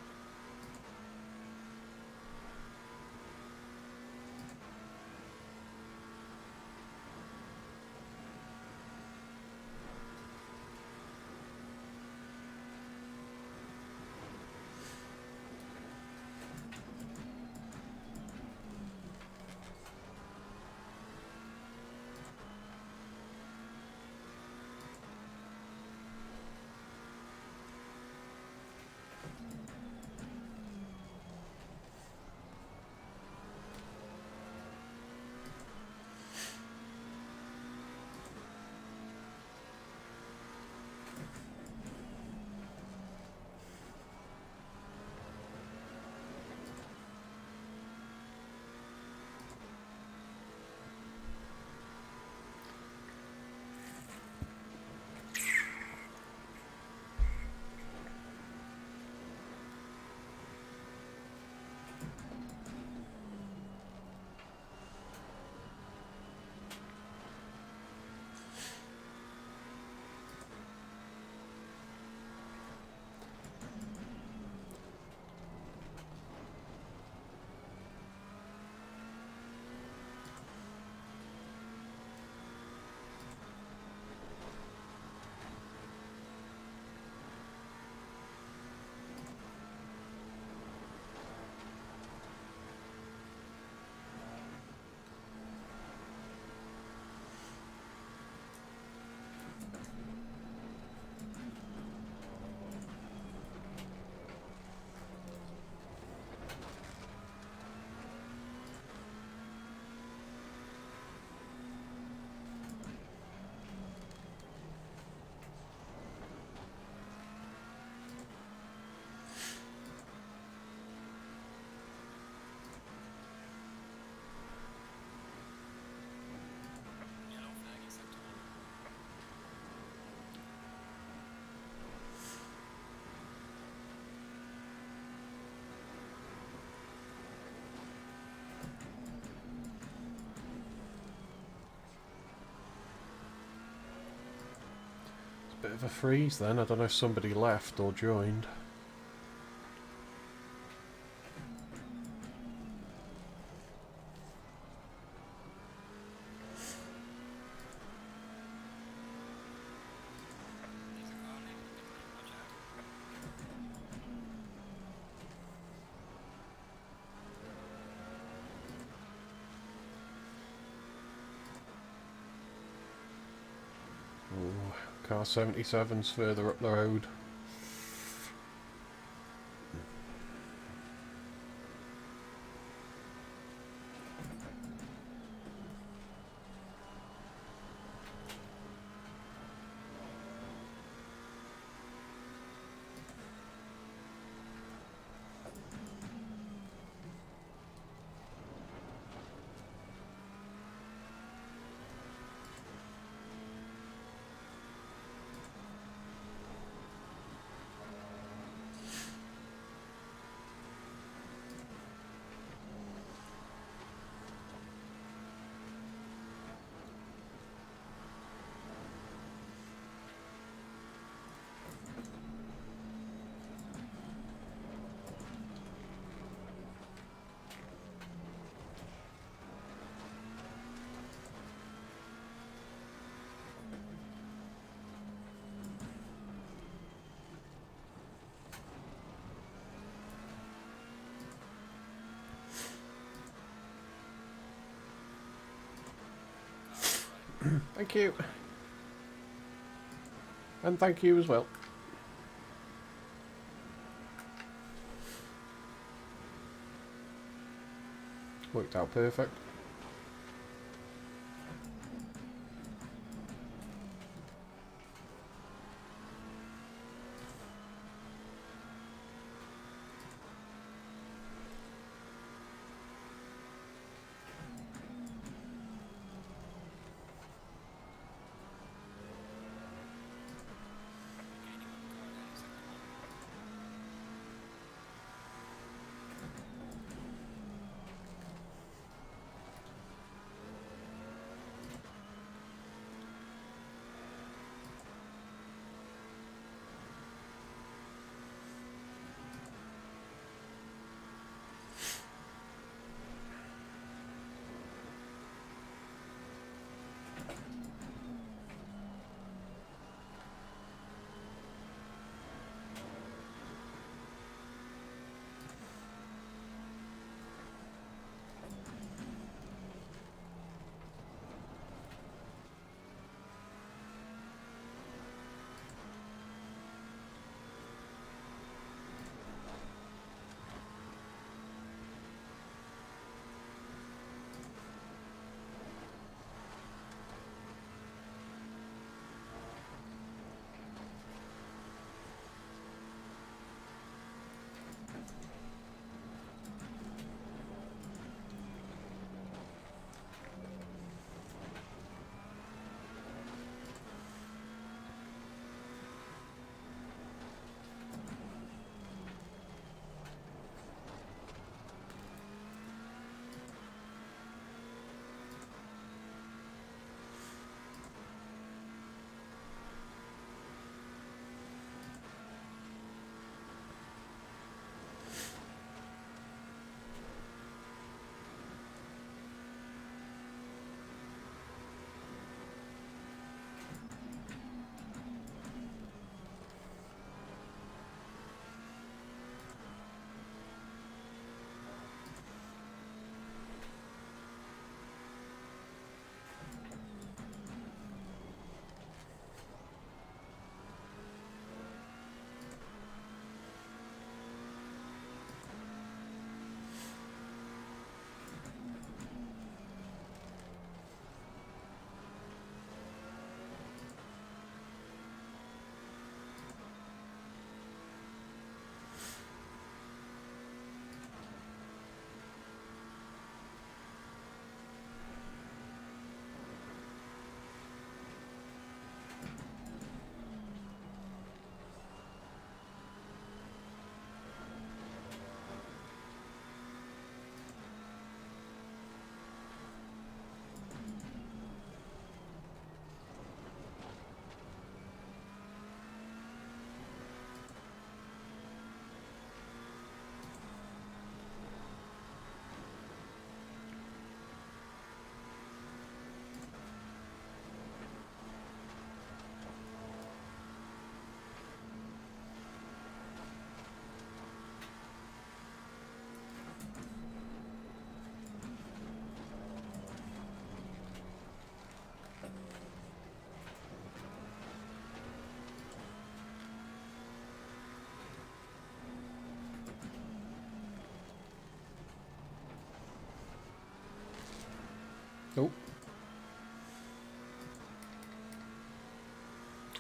Speaker 1: Bit of a freeze then. I don't know if somebody left or joined. Ooh, car 77's further up the road. Thank you. And thank you as well. Worked out perfect.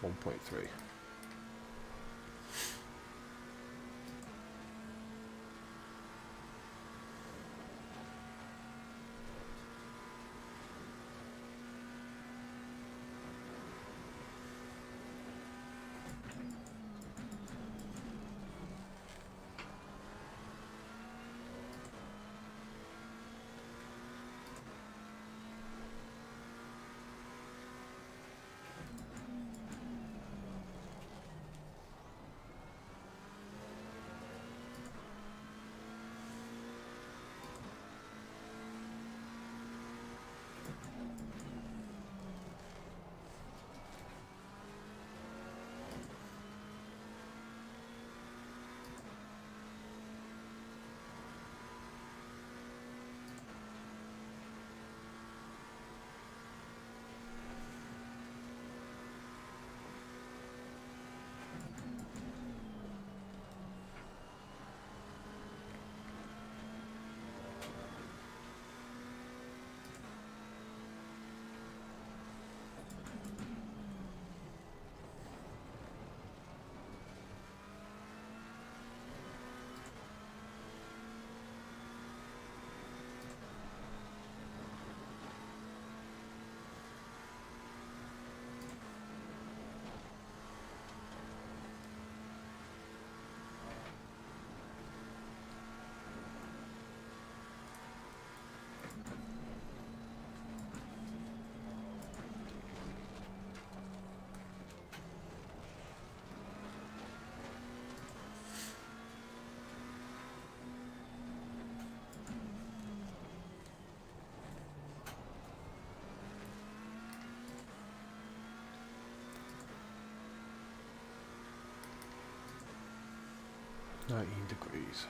Speaker 1: 1.3. Degrees.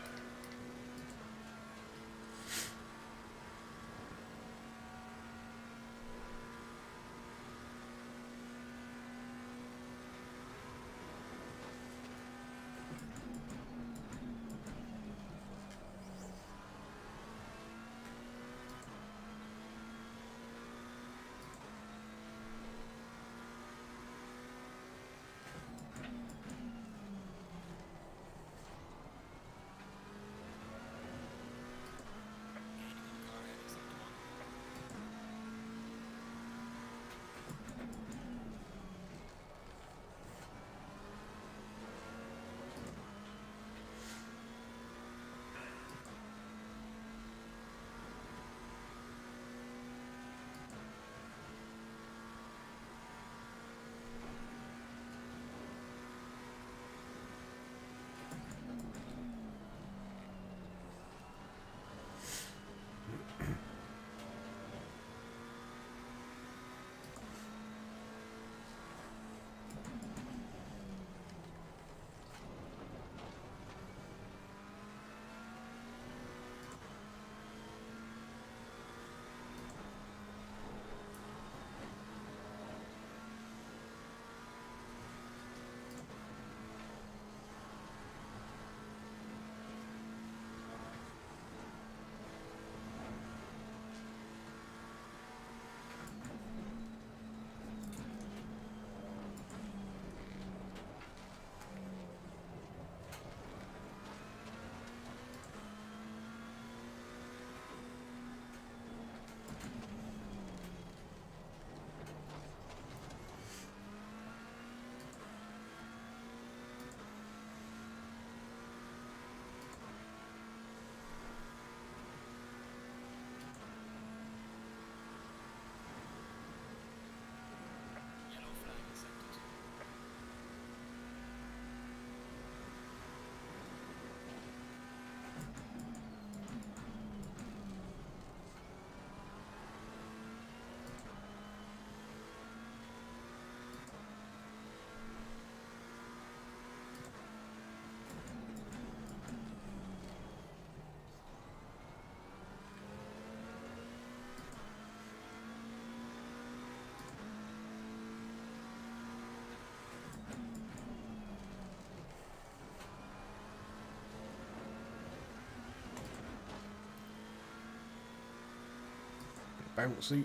Speaker 1: Bouncy.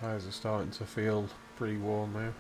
Speaker 1: Tyres are starting to feel pretty warm now.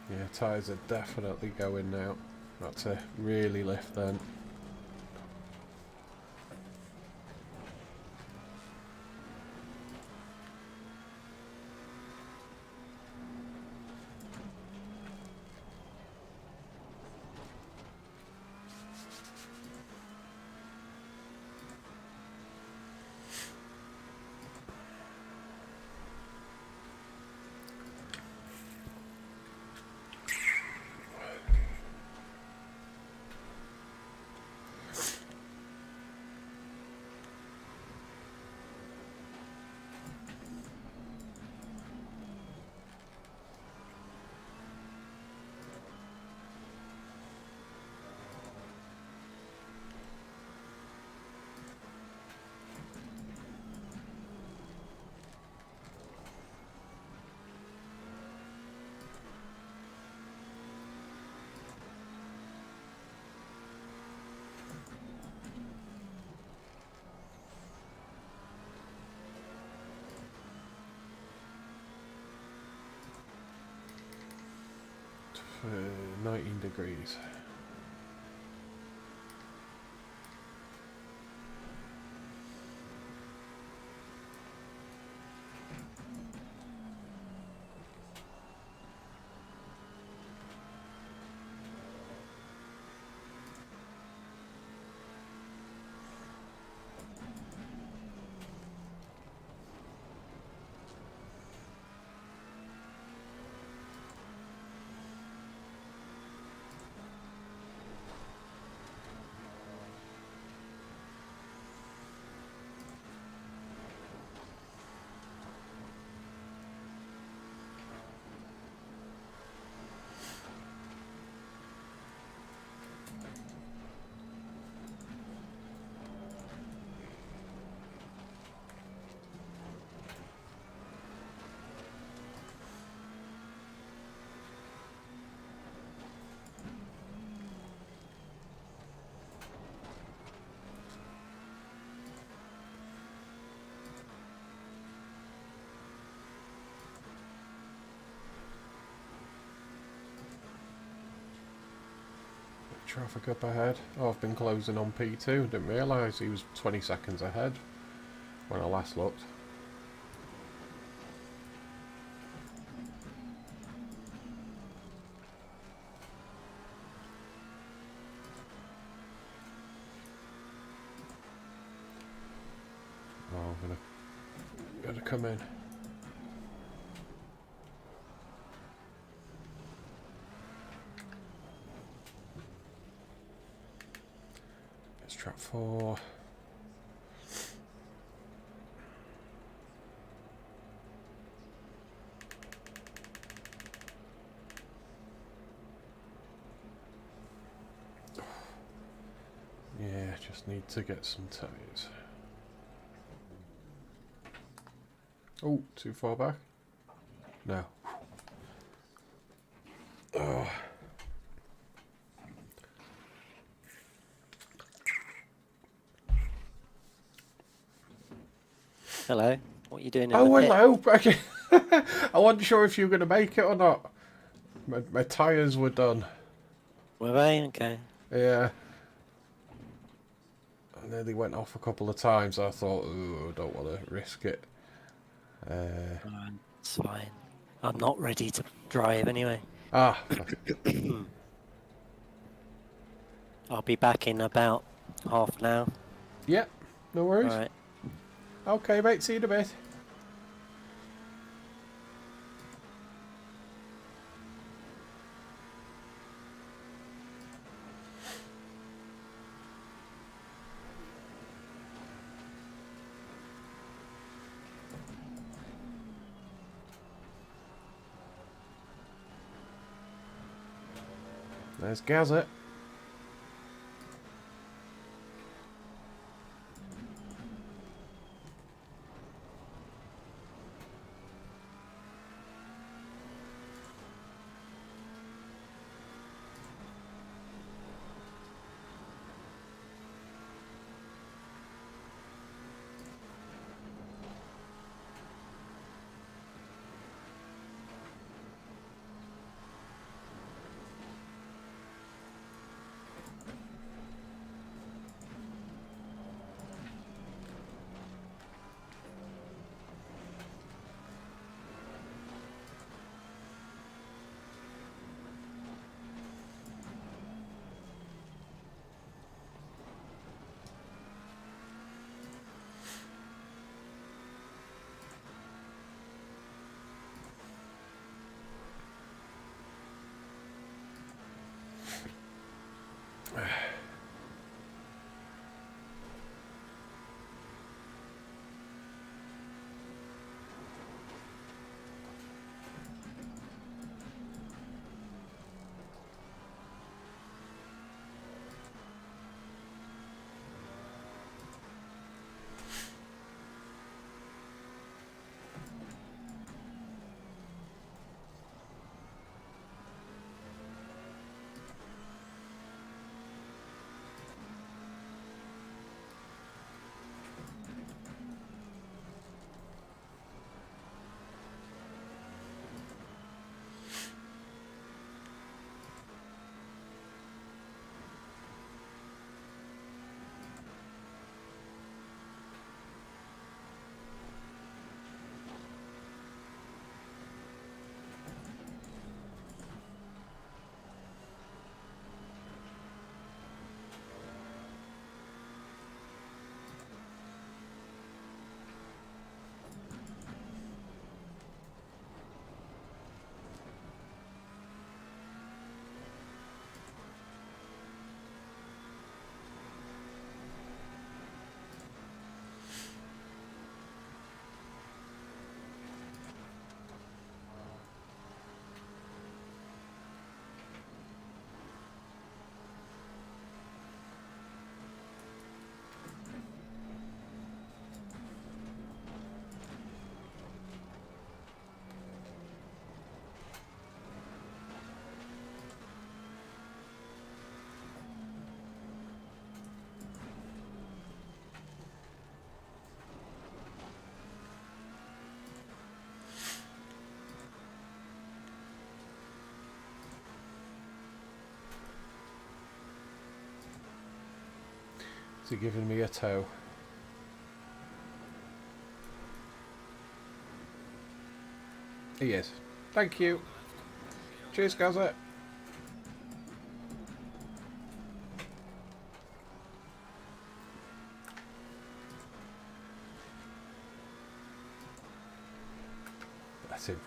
Speaker 1: Yeah, tyres are definitely going now. Got to really lift then. For 19 degrees. Traffic up ahead. Oh, I've been closing on P2. Didn't realise he was 20 seconds ahead when I last looked. Oh, I'm gonna come in. It's track 4. Yeah, just need to get some tyres. Oh, too far back? No. Oh.
Speaker 4: Hello. What are you doing in
Speaker 1: Oh,
Speaker 4: the pit?
Speaker 1: hello. Okay. I wasn't sure if you were going to make it or not. My tyres were done.
Speaker 4: Were they? Okay.
Speaker 1: Yeah. I nearly went off a couple of times. I thought, ooh, I don't want to risk it.
Speaker 4: It's fine. I'm not ready to drive anyway.
Speaker 1: Ah.
Speaker 4: I'll be back in about half an hour.
Speaker 1: Yeah, no worries.
Speaker 4: Alright.
Speaker 1: Okay, mate, see you in a bit. There's Gazette. Is he giving me a tow? He is. Thank you. Cheers, Gazette. Bless him.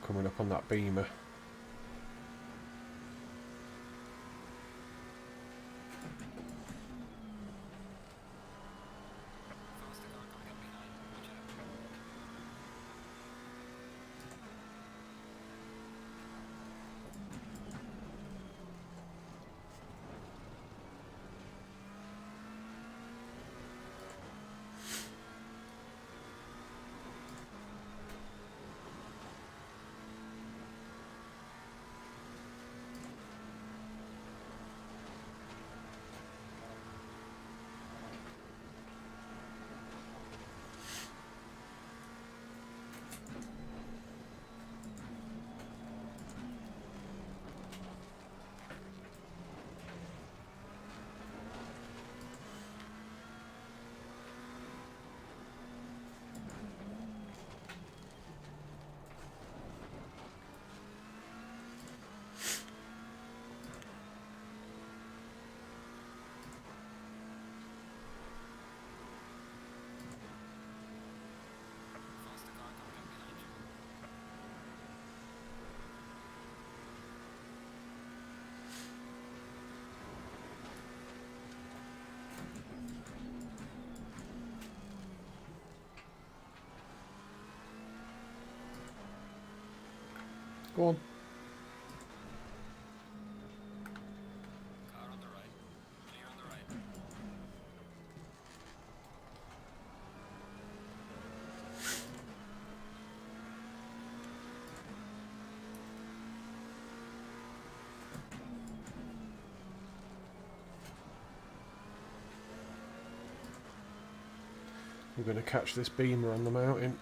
Speaker 1: Coming up on that beamer. Go on.
Speaker 5: Car on the right. Clear on the right.
Speaker 1: We're going to catch this beamer on the mountain.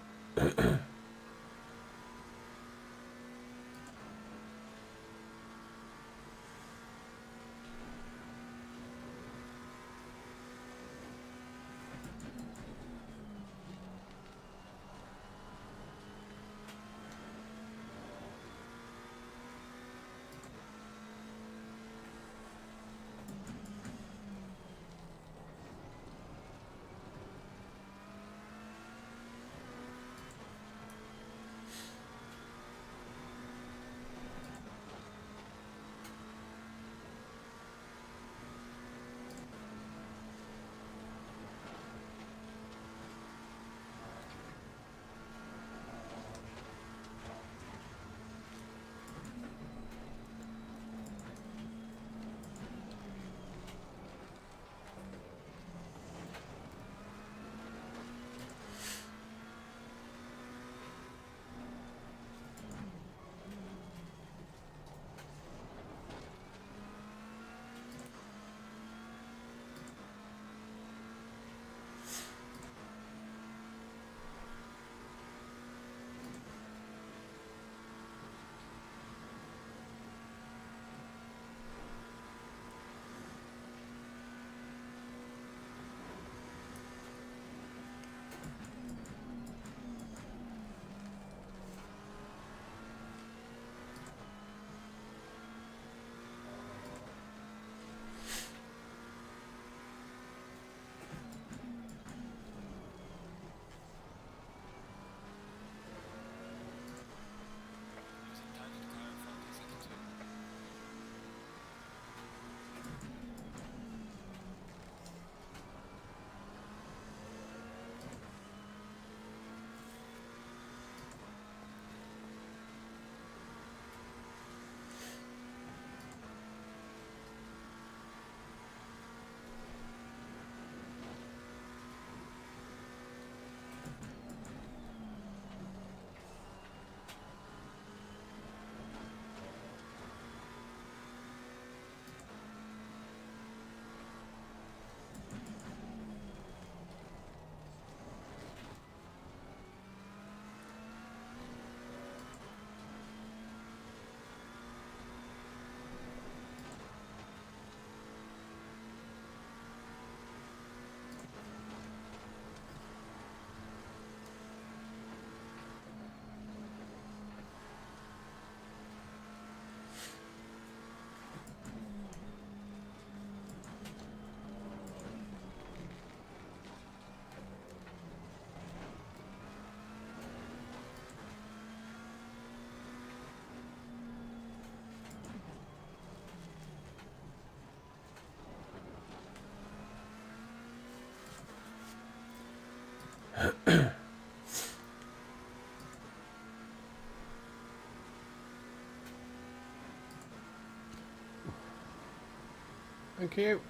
Speaker 1: Thank you.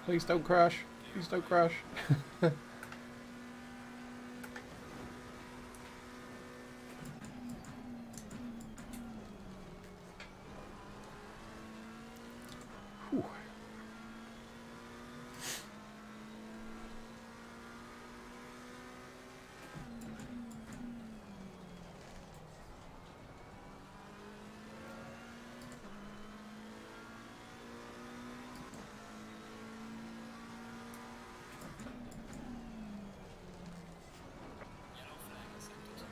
Speaker 1: Please don't crash. Please don't crash. Whew.
Speaker 5: Yellow flag accepted.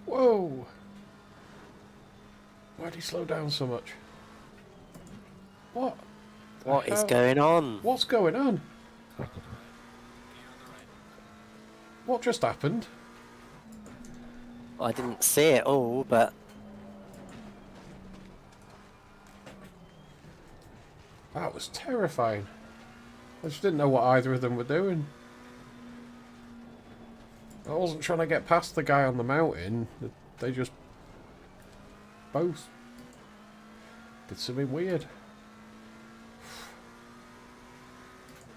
Speaker 5: Whoa! Why'd he slow down so much? What?
Speaker 4: What is
Speaker 1: hell?
Speaker 4: going on?
Speaker 1: What's going on?
Speaker 5: Be on the right.
Speaker 1: What just happened?
Speaker 4: I didn't see it all, but
Speaker 1: That was terrifying. I just didn't know what either of them were doing. I wasn't trying to get past the guy on the mountain. They just both did something weird.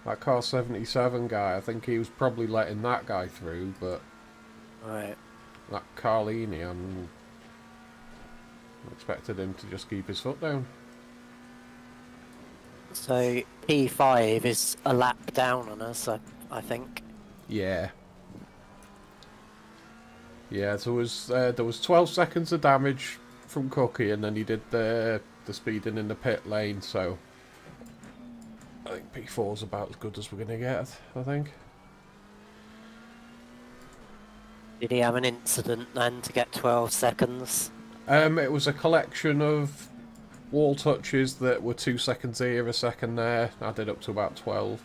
Speaker 1: That car 77 guy, I think he was probably letting that guy through, but
Speaker 4: right.
Speaker 1: that Carlini, I expected him to just keep his foot down.
Speaker 4: So P5 is a lap down on us, I think.
Speaker 1: Yeah. Yeah, there was 12 seconds of damage from Cookie, and then he did the speeding in the pit lane, so I think P4's about as good as we're going to get, I think.
Speaker 4: Did he have an incident then to get 12 seconds?
Speaker 1: It was a collection of wall touches that were 2 seconds here, a second there, added up to about 12.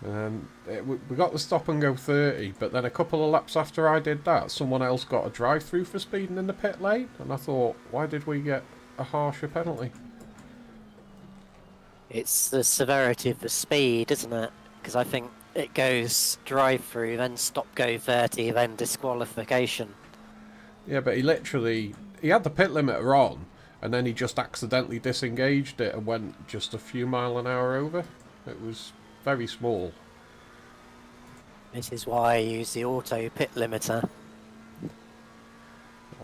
Speaker 1: We got the stop and go 30, but then a couple of laps after I did that, someone else got a drive-through for speeding in the pit lane, and I thought, why did we get a harsher penalty?
Speaker 4: It's the severity of the speed, isn't it? Because I think it goes drive-through, then stop, go 30, then disqualification.
Speaker 1: Yeah, but he had the pit limiter on, and then he just accidentally disengaged it and went just a few mile an hour over. It was very small.
Speaker 4: This is why I use the auto pit limiter.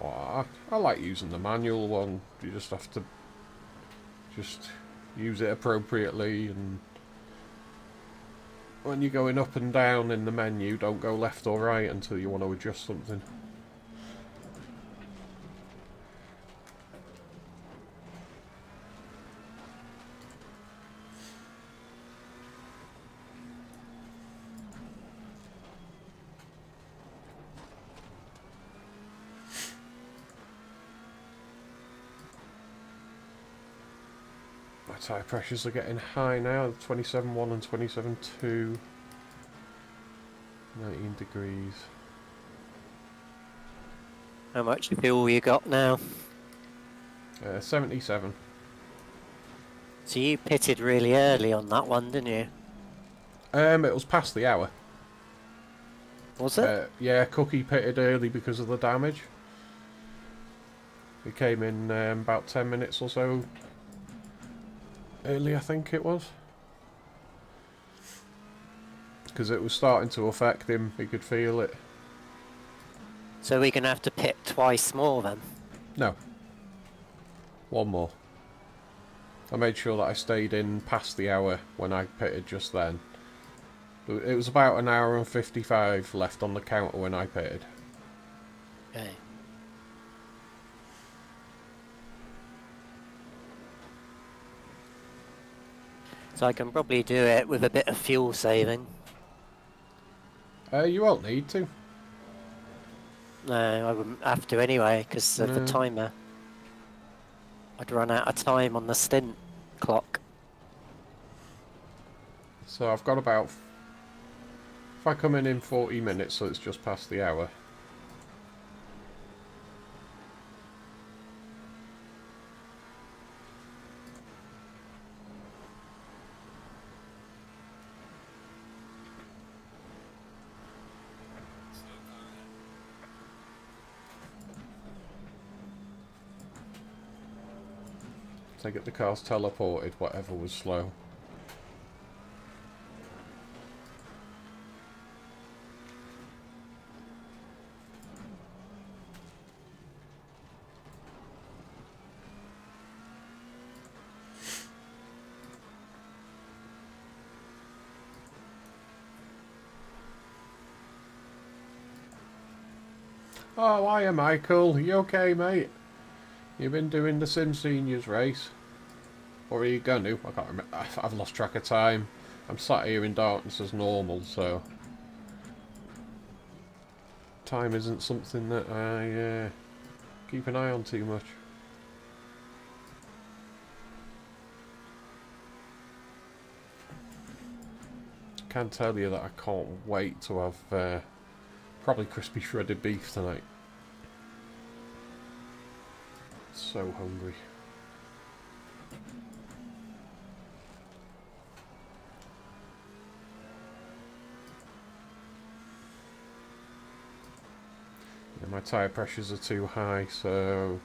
Speaker 1: Oh, I like using the manual one. You just have to just use it appropriately, and when you're going up and down in the menu, don't go left or right until you want to adjust something. My tyre pressures are getting high now, 27.1 and 27.2. 19 degrees.
Speaker 4: How much fuel you got now?
Speaker 1: 77.
Speaker 4: So you pitted really early on that one, didn't you?
Speaker 1: It was past the hour.
Speaker 4: Was it?
Speaker 1: Yeah, Cookie pitted early because of the damage. He came in about 10 minutes or so early, I think it was. Because it was starting to affect him, he could feel it.
Speaker 4: So we're going to have to pit twice more then?
Speaker 1: No. One more. I made sure that I stayed in past the hour when I pitted just then. It was about an hour and 55 left on the counter when I pitted.
Speaker 4: Okay. So I can probably do it with a bit of fuel saving.
Speaker 1: You won't need to.
Speaker 4: No, I wouldn't have to anyway, because of the timer. I'd run out of time on the stint clock.
Speaker 1: So I've got about... If I come in 40 minutes, so it's just past the hour. So I get the cars teleported, whatever was slow. Oh, hiya, Michael. You okay, mate? You've been doing the Simseniors race? Or are you going to? I can't remember. I've lost track of time. I'm sat here in darkness as normal, so... Time isn't something that I keep an eye on too much. I can tell you that I can't wait to have probably crispy shredded beef tonight. So hungry. Yeah, my tyre pressures are too high, so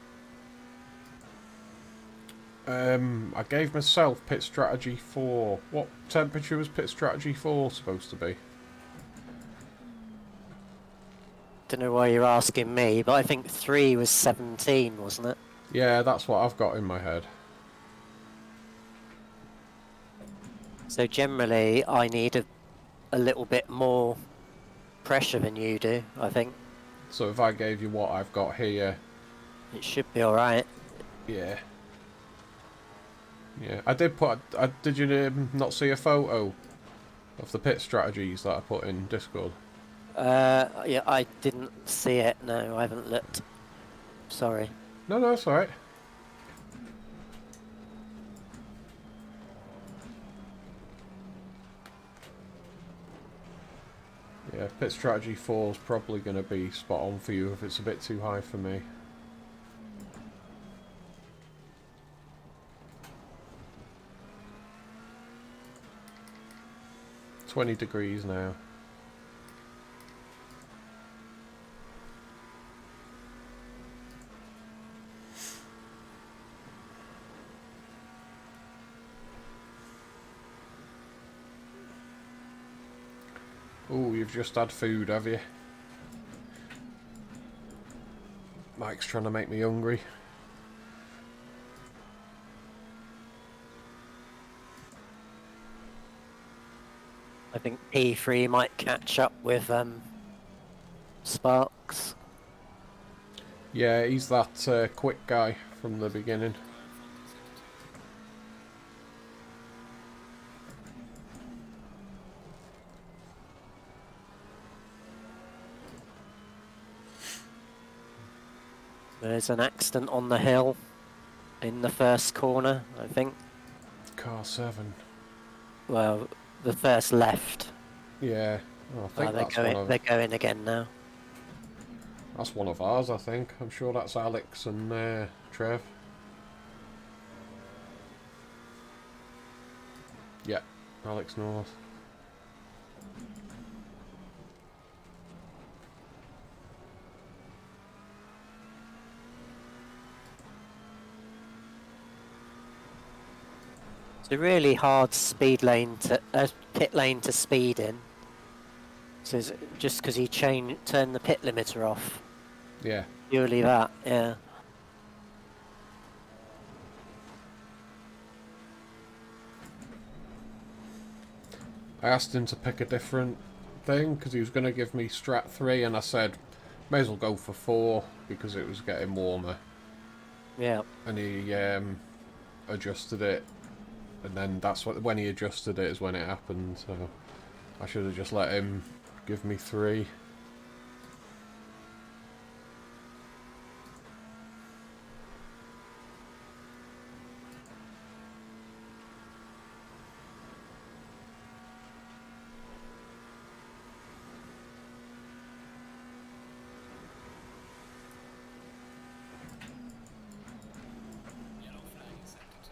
Speaker 1: I gave myself pit strategy 4. What temperature was pit strategy 4 supposed to be?
Speaker 4: Don't know why you're asking me, but I think 3 was 17, wasn't it?
Speaker 1: Yeah, that's what I've got in my head.
Speaker 4: So generally, I need a little bit more pressure than you do, I think.
Speaker 1: So if I gave you what I've got here...
Speaker 4: It should be alright.
Speaker 1: Yeah. Yeah, I did put... did you not see a photo of the pit strategies that I put in Discord?
Speaker 4: Yeah, I didn't see it. No, I haven't looked. Sorry.
Speaker 1: No, it's alright. Pit strategy 4 is probably going to be spot on for you if it's a bit too high for me. $20 now. Oh, you've just had food, have you? Mike's trying to make me hungry.
Speaker 4: I think P3 might catch up with Sparks.
Speaker 1: Yeah, he's that quick guy from the beginning.
Speaker 4: There's an accident on the hill in the first corner, I think.
Speaker 1: Car 7.
Speaker 4: Well, the first left.
Speaker 1: Yeah, I think
Speaker 4: They're going again now.
Speaker 1: that's one of ours, I think. I'm sure that's Alex and Trev. Yeah, Alex North.
Speaker 4: It's a really hard speed lane to pit lane to speed in. So just because he turned the pit limiter off.
Speaker 1: Yeah.
Speaker 4: Purely that, yeah.
Speaker 1: I asked him to pick a different thing because he was going to give me Strat 3 and I said, may as well go for 4 because it was getting warmer.
Speaker 4: Yeah.
Speaker 1: And he adjusted it, and then when he adjusted it is when it happened, so I should have just let him give me 3.
Speaker 5: Yellow flag accepted.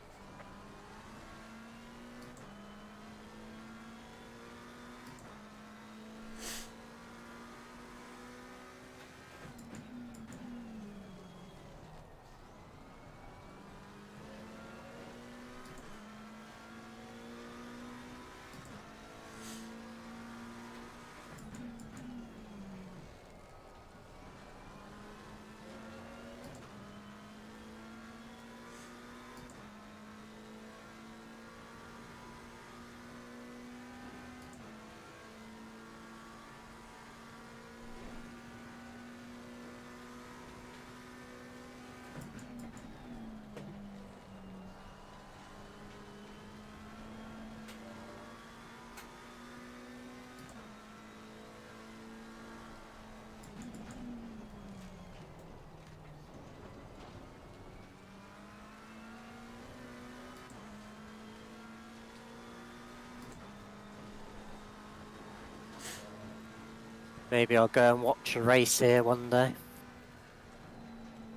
Speaker 4: Maybe I'll go and watch a race here one day.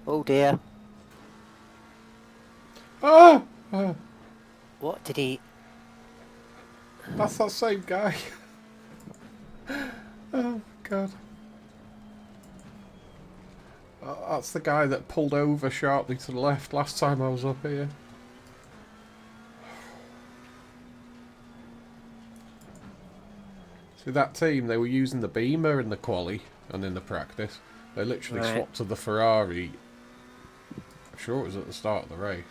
Speaker 4: Oh dear.
Speaker 1: Ah!
Speaker 4: What did he...
Speaker 1: That's that same guy. Oh, God. That's the guy that pulled over sharply to the left last time I was up here. See, that team, they were using the Beamer in the quali and in the practice. They literally swapped to the Ferrari. I'm sure it was at the start of the race.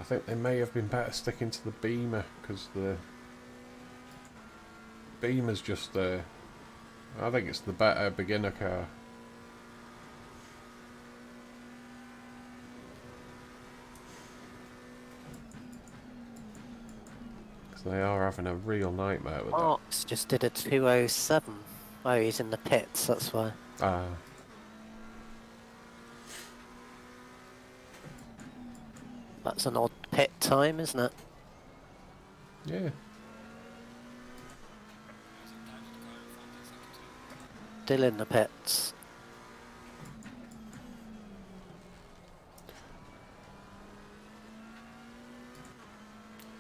Speaker 1: I think they may have been better sticking to the Beamer because the Beamer's just I think it's the better beginner car. Because they are having a real nightmare with
Speaker 4: Marks just did a 2:07. Oh, he's in the pits, that's why.
Speaker 1: that.
Speaker 4: That's an odd pit time, isn't it?
Speaker 1: Yeah.
Speaker 5: There's a time to the car in front in second two.
Speaker 4: Still in the pits.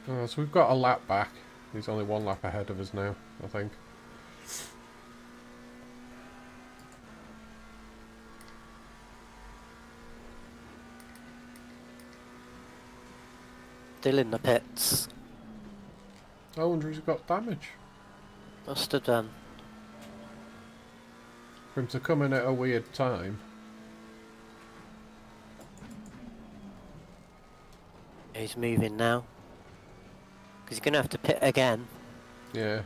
Speaker 1: So we've got a lap back. He's only 1 lap ahead of us now, I think.
Speaker 4: Still in the pits.
Speaker 1: I wonder if he's got damage.
Speaker 4: Must have done.
Speaker 1: For him to come in at a weird time.
Speaker 4: He's moving now. Because he's going to have to pit again.
Speaker 1: Yeah.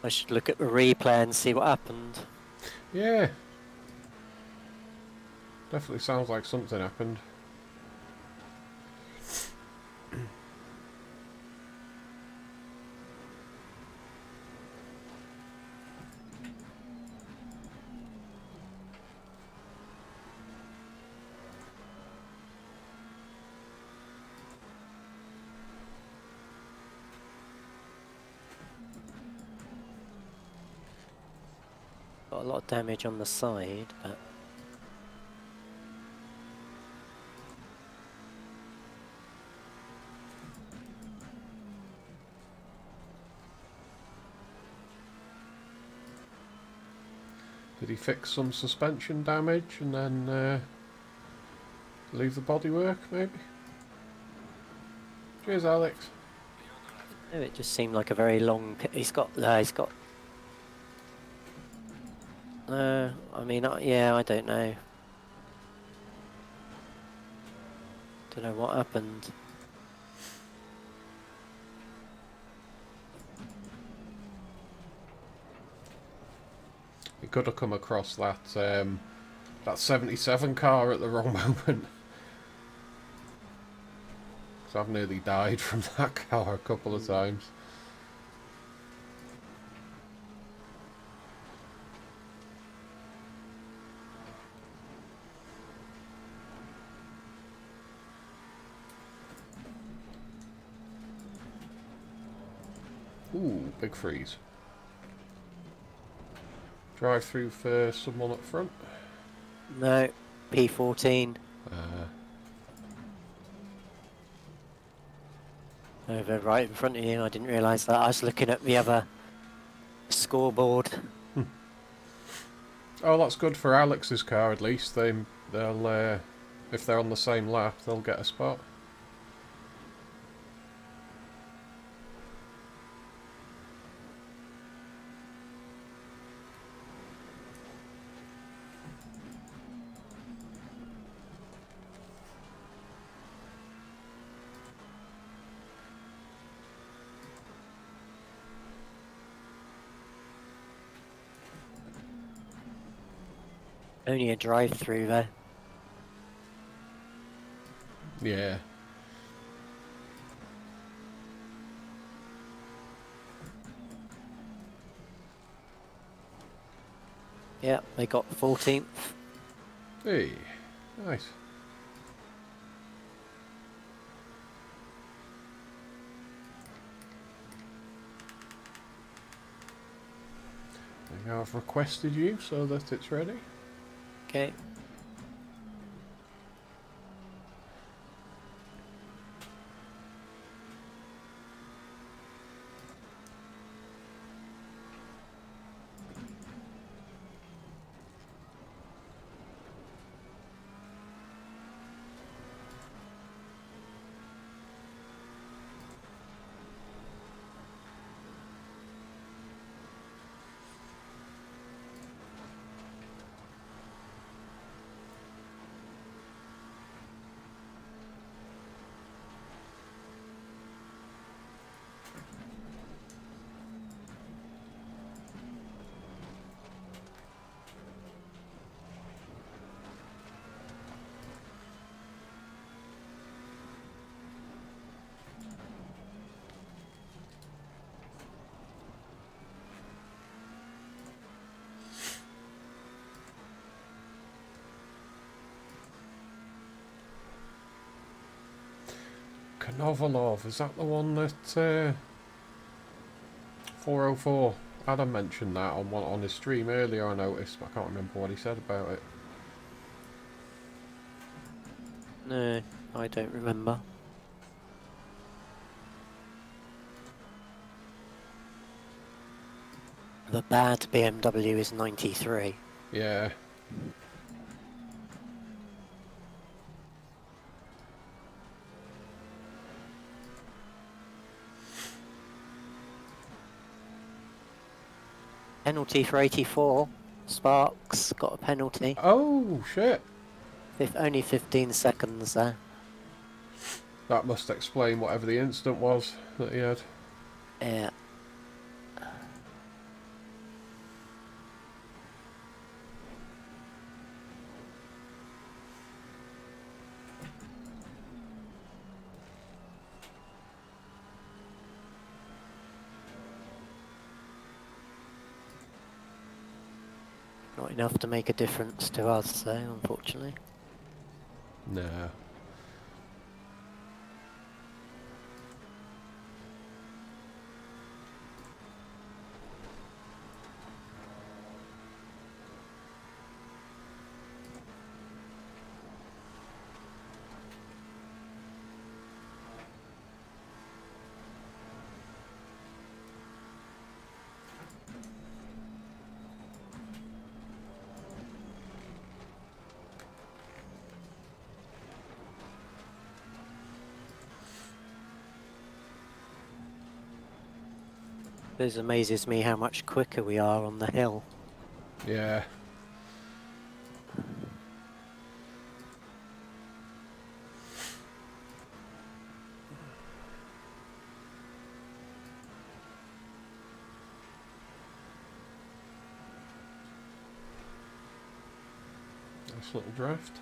Speaker 4: I should look at the replay and see what happened.
Speaker 1: Yeah. Definitely sounds like something happened.
Speaker 4: Got a lot of damage on the side, but...
Speaker 1: Did he fix some suspension damage and then leave the bodywork, maybe? Cheers, Alex.
Speaker 4: No, it just seemed like a very long pit. He's got... I mean, yeah, I don't know. Don't know what happened.
Speaker 1: He could have come across that that 77 car at the wrong moment. Because I've nearly died from that car a couple of times. Ooh, big freeze. Drive through for someone up front.
Speaker 4: No, P14. Over right in front of you, I didn't realise that. I was looking at the other scoreboard.
Speaker 1: Oh, that's good for Alex's car at least. They'll, if they're on the same lap, they'll get a spot.
Speaker 4: Only a drive-through there.
Speaker 1: Yeah.
Speaker 4: Yeah, they got 14th.
Speaker 1: Hey, nice. I've requested you so that it's ready.
Speaker 4: Okay.
Speaker 1: Konovalov, is that the one that 404? Adam mentioned that on his stream earlier, I noticed, but I can't remember what he said about it.
Speaker 4: No, I don't remember. The bad BMW is 93.
Speaker 1: Yeah.
Speaker 4: Penalty for 84. Sparks got a penalty.
Speaker 1: Oh, shit.
Speaker 4: Only 15 seconds there.
Speaker 1: That must explain whatever the incident was that he had.
Speaker 4: Yeah. Not enough to make a difference to us, though, unfortunately.
Speaker 1: No.
Speaker 4: It amazes me how much quicker we are on the hill.
Speaker 1: Yeah. Nice little draft.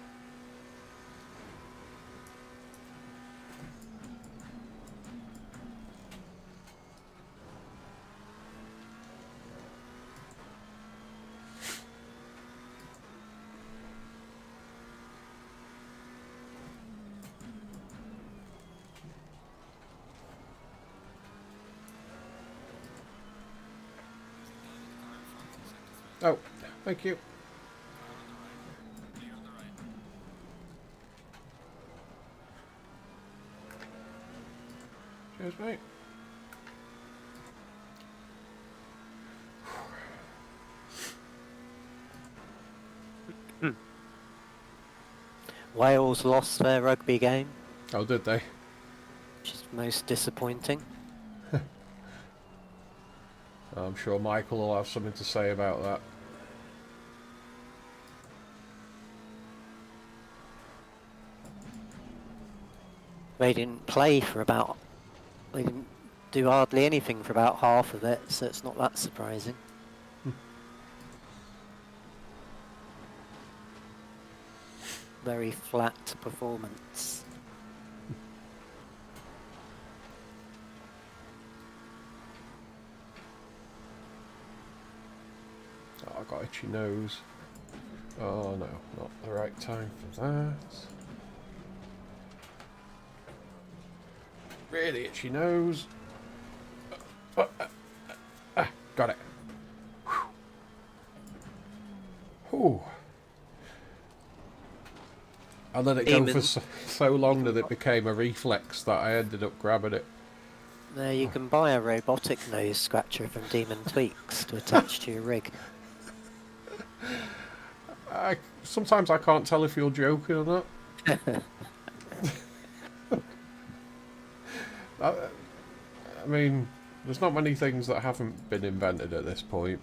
Speaker 1: Oh, thank you.
Speaker 5: Clear on the right.
Speaker 1: Cheers, mate.
Speaker 4: Wales lost their rugby game,
Speaker 1: Oh, did they?
Speaker 4: which is most disappointing.
Speaker 1: I'm sure Michael will have something to say about that.
Speaker 4: They didn't play for about... They didn't do hardly anything for about half of it, so it's not that surprising. Very flat performance.
Speaker 1: Oh, I got itchy nose. Oh no, not the right time for that. Really itchy nose. Got it. Whew. I let it go for so long that it became a reflex that I ended up grabbing it.
Speaker 4: Now you can buy a robotic nose scratcher from Demon Tweaks to attach to your rig.
Speaker 1: Sometimes I can't tell if you're joking or not. I mean, there's not many things that haven't been invented at this point.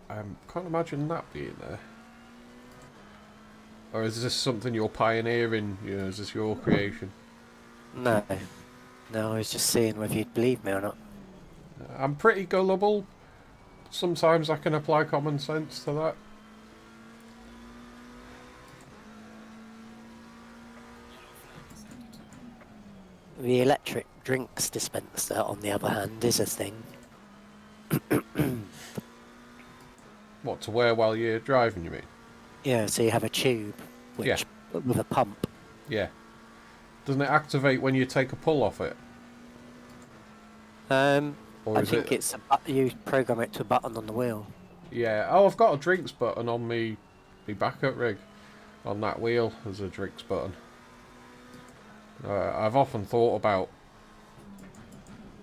Speaker 1: I can't imagine that being there. Or is this something you're pioneering? You know, is this your creation?
Speaker 4: No. No, I was just seeing whether you'd believe me or not.
Speaker 1: I'm pretty gullible. Sometimes I can apply common sense to that.
Speaker 4: The electric drinks dispenser, on the other hand, is a thing.
Speaker 1: What, to wear while you're driving, you mean?
Speaker 4: Yeah, so you have a tube, which
Speaker 1: Yeah.
Speaker 4: with a pump.
Speaker 1: Yeah. Doesn't it activate when you take a pull off it? Or
Speaker 4: I
Speaker 1: is
Speaker 4: think
Speaker 1: it...
Speaker 4: it's you program it to a button on the wheel.
Speaker 1: Yeah. Oh, I've got a drinks button on me backup rig. On that wheel, there's a drinks button. I've often thought about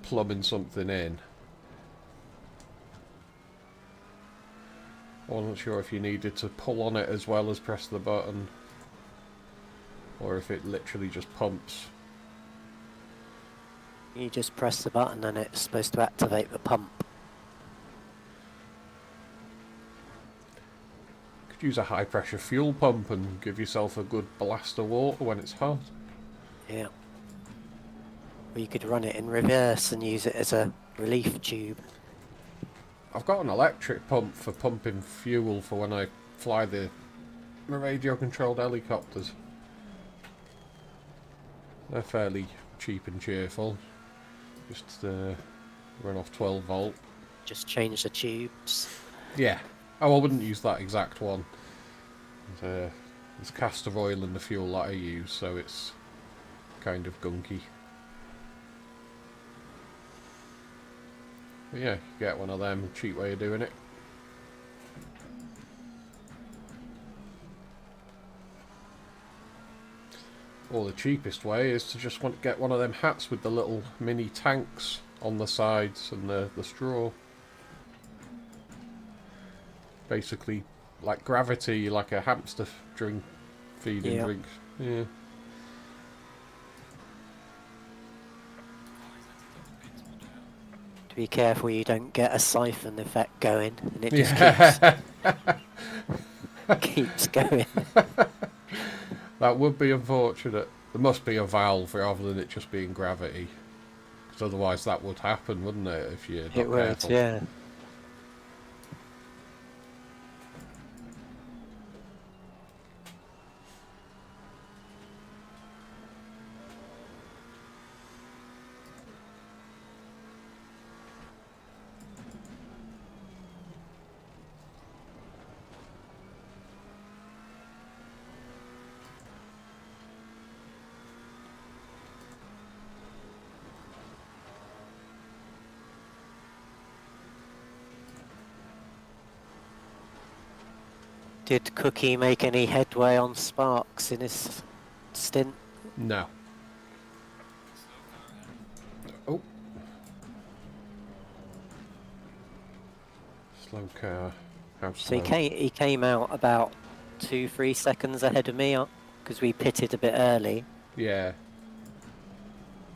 Speaker 1: plumbing something in. I wasn't sure if you needed to pull on it as well as press the button, or if it literally just pumps.
Speaker 4: You just press the button and it's supposed to activate the pump.
Speaker 1: Could use a high pressure fuel pump and give yourself a good blast of water when it's hot.
Speaker 4: Yeah. Or you could run it in reverse and use it as a relief tube.
Speaker 1: I've got an electric pump for pumping fuel for when I fly the radio controlled helicopters. They're fairly cheap and cheerful. Just run off 12 volt.
Speaker 4: Just change the tubes.
Speaker 1: Yeah. Oh, I wouldn't use that exact one. There's castor oil in the fuel that I use, so it's kind of gunky. But yeah, you get one of them, cheap way of doing it. Or the cheapest way is to just get one of them hats with the little mini tanks on the sides and the straw. Basically, like Gravity, like a hamster feeding drink. Yeah.
Speaker 4: To be careful you don't get a siphon effect going and it just keeps going.
Speaker 1: That would be unfortunate. There must be a valve rather than it just being gravity. Because otherwise that would happen, wouldn't it, if you're not
Speaker 4: It would,
Speaker 1: careful.
Speaker 4: yeah. Did Cookie make any headway on Sparks in his stint?
Speaker 1: No. Oh. Slow car. How
Speaker 4: So
Speaker 1: slow?
Speaker 4: he came out about 2-3 seconds ahead of me because we pitted a bit early,
Speaker 1: Yeah.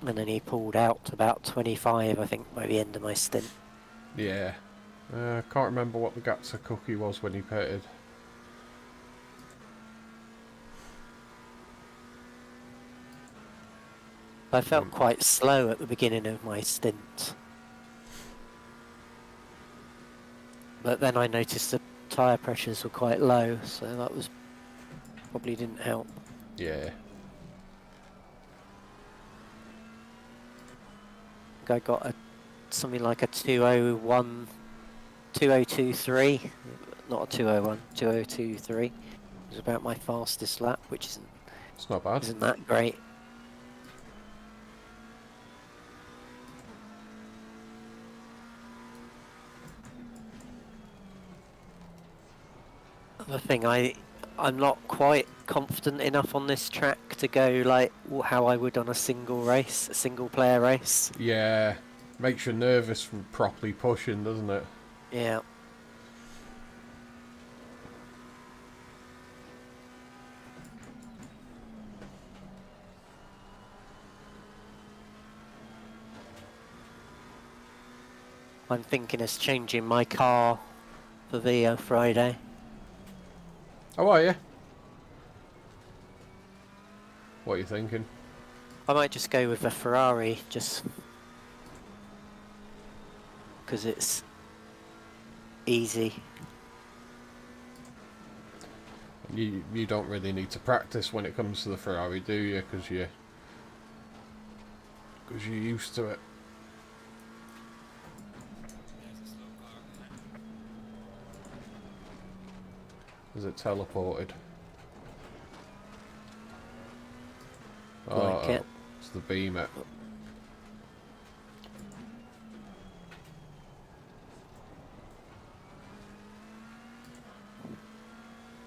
Speaker 4: and then he pulled out about 25, I think, by the end of my stint.
Speaker 1: Yeah. I can't remember what the gap to Cookie was when he pitted.
Speaker 4: I felt quite slow at the beginning of my stint, but then I noticed the tyre pressures were quite low, so that was probably didn't help.
Speaker 1: Yeah.
Speaker 4: I got something like a 201, 2023, not a 201, 2023. It was about my fastest lap, which
Speaker 1: It's not bad.
Speaker 4: isn't that great. The thing, I'm not quite confident enough on this track to go like how I would on a single player race.
Speaker 1: Yeah. Makes you nervous from properly pushing, doesn't it?
Speaker 4: Yeah. I'm thinking of changing my car for the Friday.
Speaker 1: How are you? What are you thinking?
Speaker 4: I might just go with a Ferrari, just because it's easy.
Speaker 1: You don't really need to practice when it comes to the Ferrari, do you? Because you're used to it. Is it teleported?
Speaker 4: Like it.
Speaker 1: the beam it.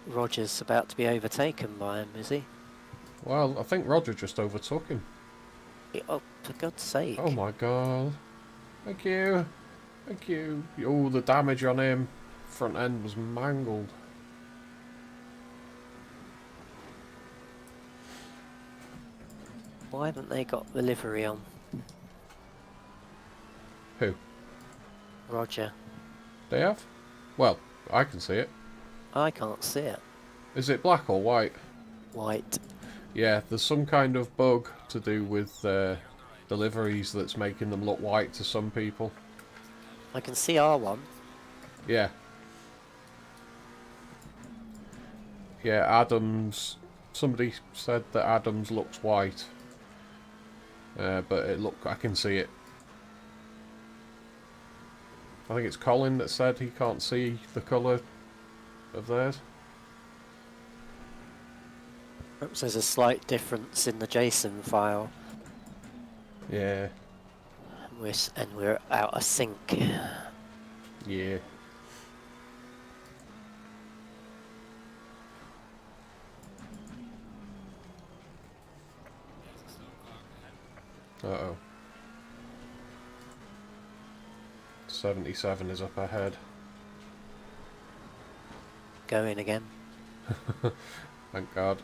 Speaker 4: Roger's about to be overtaken by him, is he?
Speaker 1: Well, I think Roger just overtook him.
Speaker 4: Oh, for God's sake.
Speaker 1: Oh my god. Thank you. Thank you. Oh, the damage on him. Front end was mangled.
Speaker 4: Why haven't they got the livery on?
Speaker 1: Who?
Speaker 4: Roger.
Speaker 1: They have? Well, I can see it.
Speaker 4: I can't see it.
Speaker 1: Is it black or white?
Speaker 4: White.
Speaker 1: Yeah, there's some kind of bug to do with deliveries that's making them look white to some people.
Speaker 4: I can see R1.
Speaker 1: Yeah. Yeah, Adams... Somebody said that Adams looks white. But I can see it. I think it's Colin that said he can't see the colour of theirs.
Speaker 4: Perhaps there's a slight difference in the JSON file.
Speaker 1: Yeah.
Speaker 4: And we're out of sync.
Speaker 1: Yeah. Uh-oh. 77 is up ahead.
Speaker 4: Going again.
Speaker 1: Thank God.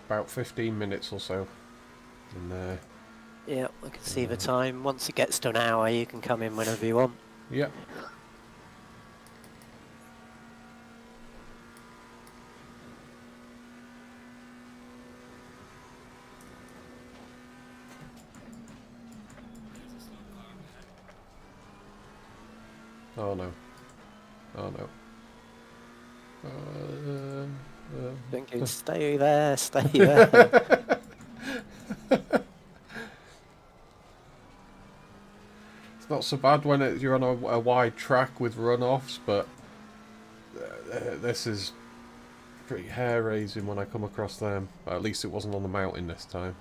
Speaker 1: About 15 minutes or so. And
Speaker 4: Yeah, I can see the time. Once it gets to an hour, you can come in whenever you want.
Speaker 1: yeah. Oh no. Oh no.
Speaker 4: Thinking, stay there, stay there.
Speaker 1: It's not so bad when you're on a wide track with runoffs, but this is pretty hair-raising when I come across them. At least it wasn't on the mountain this time.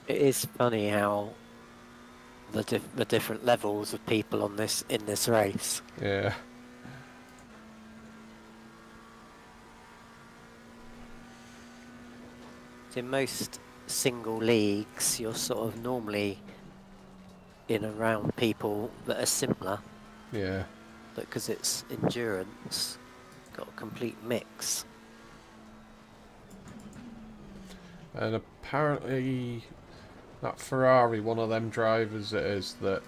Speaker 4: It is funny how the different levels of people on this in this race.
Speaker 1: Yeah.
Speaker 4: In most single leagues, you're sort of normally in around people that are similar,
Speaker 1: Yeah.
Speaker 4: but because it's endurance, got a complete mix.
Speaker 1: And apparently that Ferrari, one of them drivers it is that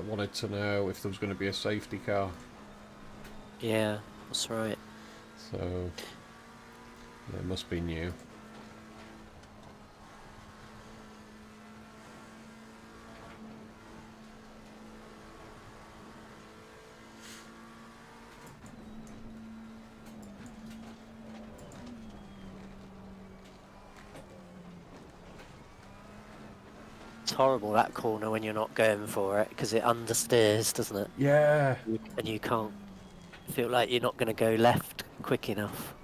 Speaker 1: wanted to know if there was going to be a safety car.
Speaker 4: Yeah, that's right.
Speaker 1: So it must be new.
Speaker 4: It's horrible, that corner, when you're not going for it, because it understeers, doesn't it?
Speaker 1: Yeah.
Speaker 4: And you can't feel like you're not going to go left quick enough.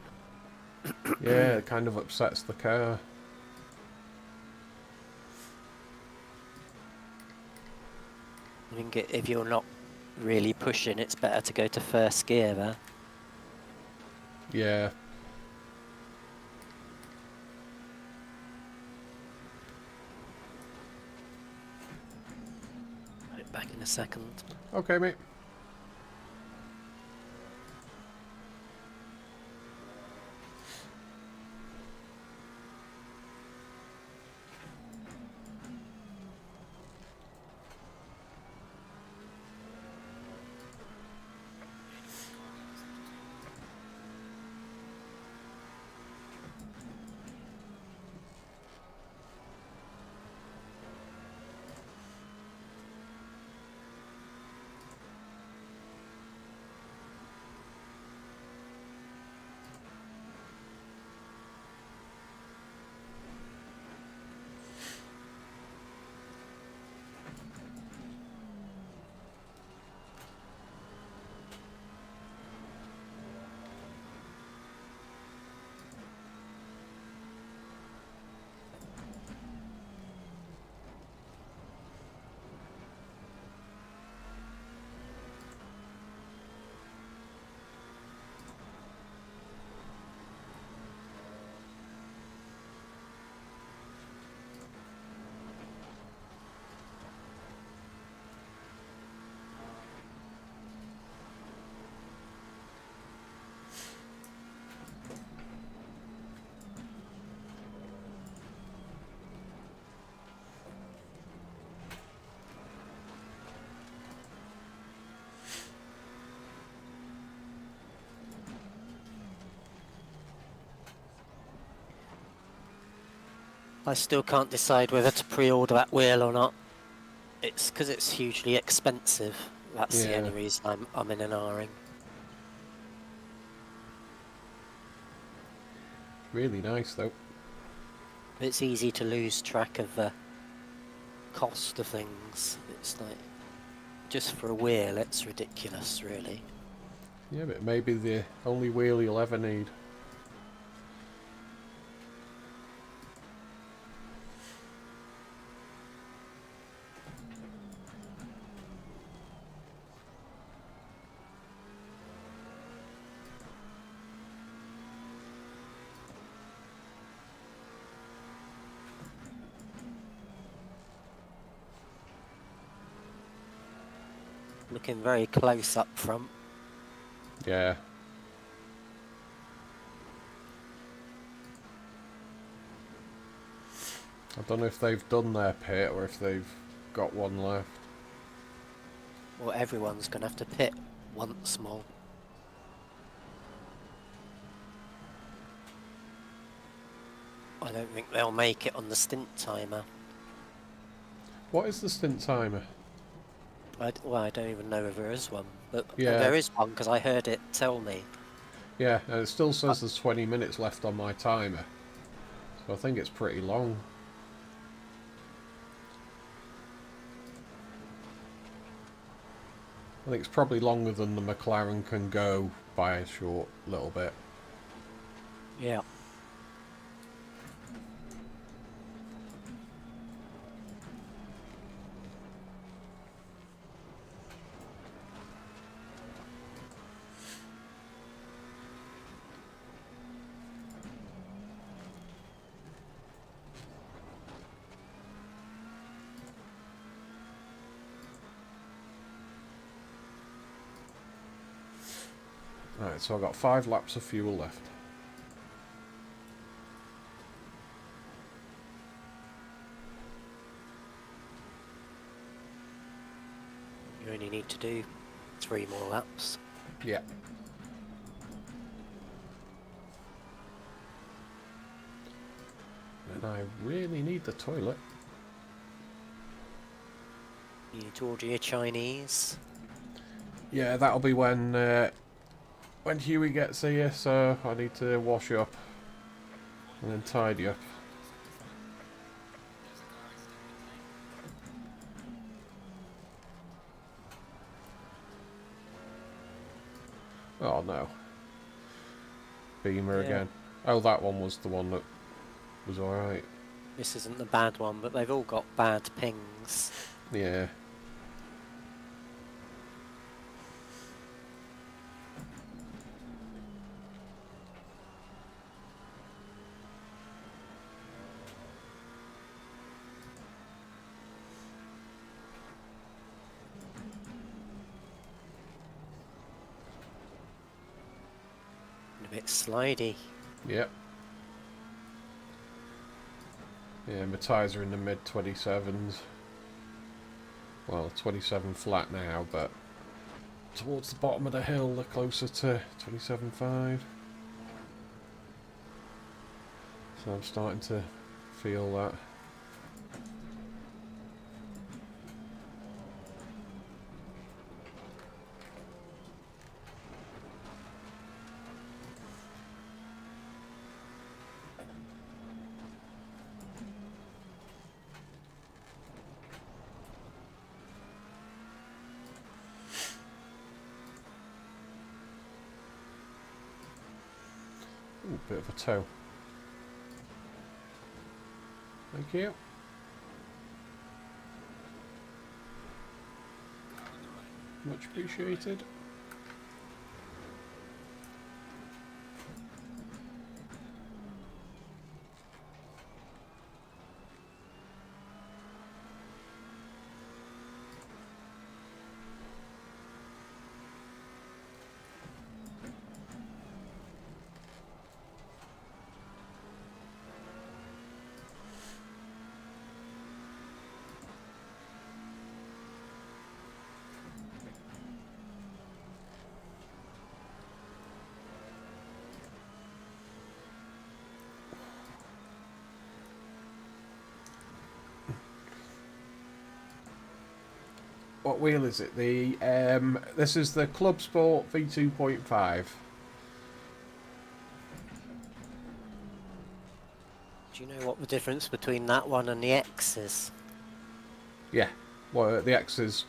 Speaker 1: Yeah, it kind of upsets the car.
Speaker 4: I think if you're not really pushing, it's better to go to first gear there.
Speaker 1: Yeah.
Speaker 4: Right, back in a second.
Speaker 1: Okay, mate.
Speaker 4: I still can't decide whether to pre-order that wheel or not. It's because it's hugely expensive. That's the
Speaker 1: Yeah.
Speaker 4: only reason I'm in an R-ing.
Speaker 1: Really nice though.
Speaker 4: It's easy to lose track of the cost of things. It's like, just for a wheel, it's ridiculous, really.
Speaker 1: Yeah, but maybe the only wheel you'll ever need.
Speaker 4: Looking very close up front.
Speaker 1: Yeah. I don't know if they've done their pit or if they've got one left.
Speaker 4: Well, everyone's going to have to pit once more. I don't think they'll make it on the stint timer.
Speaker 1: What is the stint timer?
Speaker 4: Well, I don't even know if there is one, but
Speaker 1: Yeah.
Speaker 4: there is one because I heard it tell me.
Speaker 1: Yeah, and it still says there's 20 minutes left on my timer. So I think it's pretty long. I think it's probably longer than the McLaren can go by a short little bit.
Speaker 4: Yeah.
Speaker 1: Right, so I've got 5 laps of fuel left.
Speaker 4: You only need to do 3 more laps.
Speaker 1: Yeah. And I really need the toilet.
Speaker 4: You need to order your Chinese.
Speaker 1: Yeah, that'll be when Huey gets here, so I need to wash up and then tidy up. Oh no. Beamer
Speaker 4: Yeah.
Speaker 1: again. Oh, that one was the one that was alright.
Speaker 4: This isn't the bad one, but they've all got bad pings.
Speaker 1: Yeah.
Speaker 4: And a bit slidey.
Speaker 1: Yep. Yeah, my tyres are in the mid 27s. Well, 27 flat now, but towards the bottom of the hill they're closer to 27.5. So I'm starting to feel that. Ooh, bit of a toe. Thank you. Much appreciated. What wheel is it? This is the Club Sport V2.5.
Speaker 4: Do you know what the difference between that one and the X is?
Speaker 1: Yeah. Well, the X is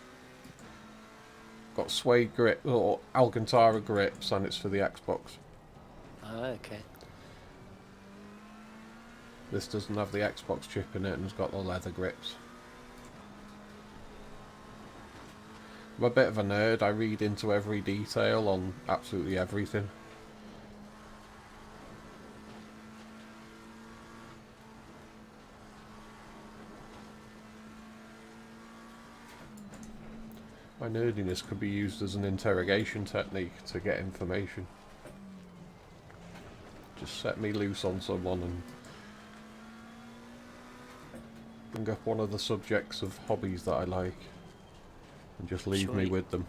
Speaker 1: got suede grip or Alcantara grips, and it's for the Xbox.
Speaker 4: Oh, okay.
Speaker 1: This doesn't have the Xbox chip in it and has got the leather grips. I'm a bit of a nerd. I read into every detail on absolutely everything. My nerdiness could be used as an interrogation technique to get information. Just set me loose on someone and bring up one of the subjects of hobbies that I like and just leave me with them.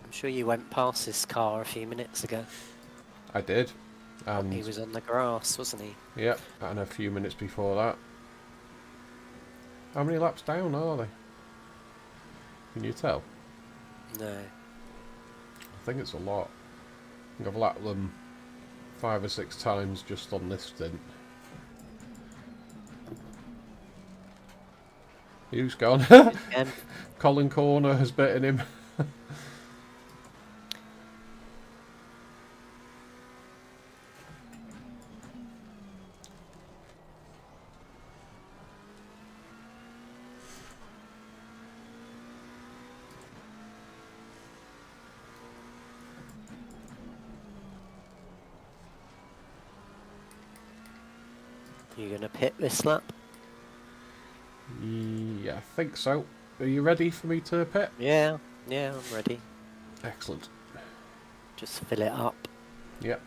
Speaker 4: I'm sure you went past this car a few minutes ago.
Speaker 1: I did. And
Speaker 4: He was on the grass, wasn't he?
Speaker 1: yeah, and a few minutes before that. How many laps down are they? Can you tell?
Speaker 4: No.
Speaker 1: I think it's a lot. I think I've lapped them 5 or 6 times just on this stint. Who's gone? Colin Corner has bitten him.
Speaker 4: You gonna pit this lap?
Speaker 1: Yeah, I think so. Are you ready for me to pit?
Speaker 4: Yeah, I'm ready.
Speaker 1: Excellent.
Speaker 4: Just fill it up.
Speaker 1: Yep.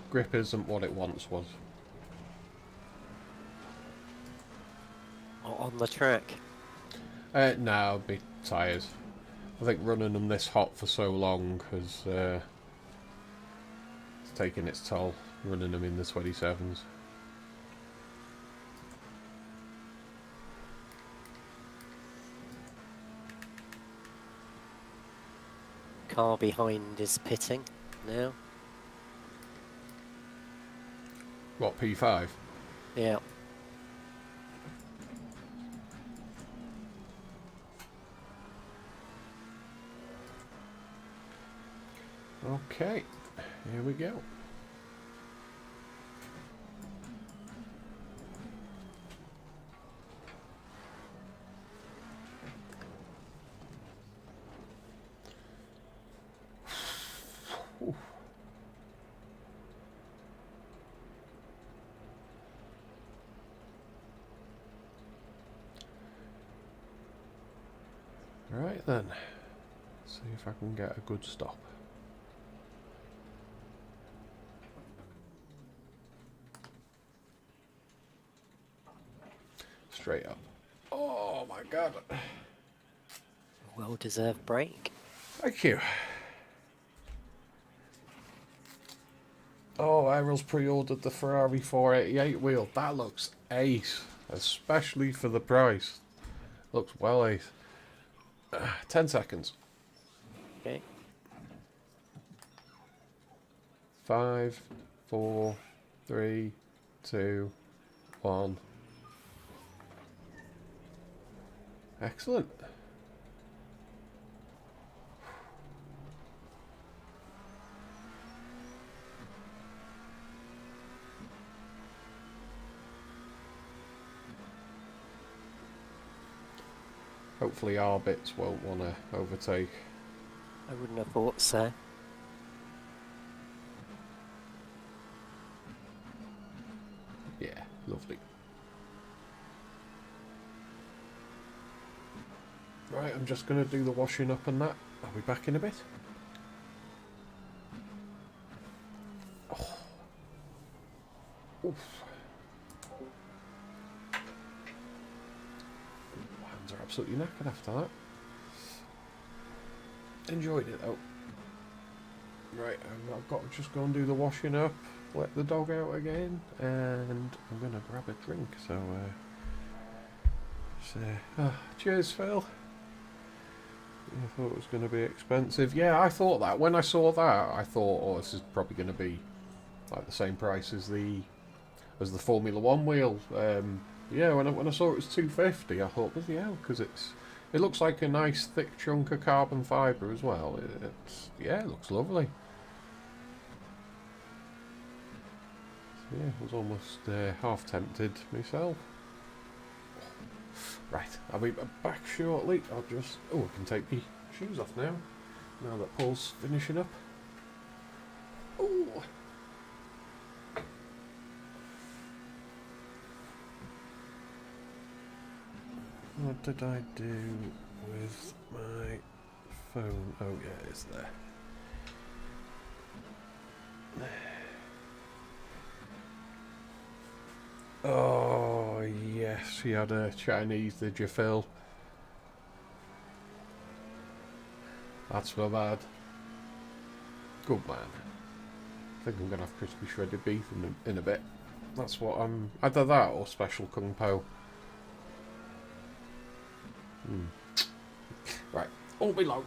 Speaker 1: Grip isn't what it once was.
Speaker 4: On the track.
Speaker 1: No, I'll be tired. I think running them this hot for so long has it's taken its toll, running them in the 27s.
Speaker 4: Car behind is pitting now.
Speaker 1: What, P5?
Speaker 4: Yeah.
Speaker 1: Okay, here we go. Right then, see if I can get a good stop. Straight up. Oh my god.
Speaker 4: Well-deserved break.
Speaker 1: Thank you. Oh, Errol's pre-ordered the Ferrari 488 wheel. That looks ace, especially for the price. Looks well ace. 10 seconds.
Speaker 4: Okay.
Speaker 1: 5, 4, 3, 2, 1. Excellent. hopefully our bits won't want to overtake.
Speaker 4: I wouldn't have thought so.
Speaker 1: Yeah, lovely. Right, I'm just going to do the washing up and that. I'll be back in a bit. Oh. Oof. Hands are absolutely knackered after that. Enjoyed it though. Right, I've got to just go and do the washing up, let the dog out again, and I'm going to grab a drink. So, cheers, Phil. I thought it was going to be expensive. Yeah, I thought that. When I saw that, I thought, oh, this is probably going to be like the same price as the Formula One wheel. Yeah, when I saw it was $250, I thought, bloody hell, because it looks like a nice thick chunk of carbon fibre as well. It looks lovely. So yeah, I was almost half tempted myself. Right, I'll be back shortly. I can take my shoes off now. Now that Paul's finishing up. Oh. What did I do with my phone? Oh yeah, it's there. Oh yes, he had a Chinese, did you, Phil? That's not bad. Good man. I think I'm gonna have crispy shredded beef in a bit. That's what I'm. Either that or special kung pao. Right, all be long.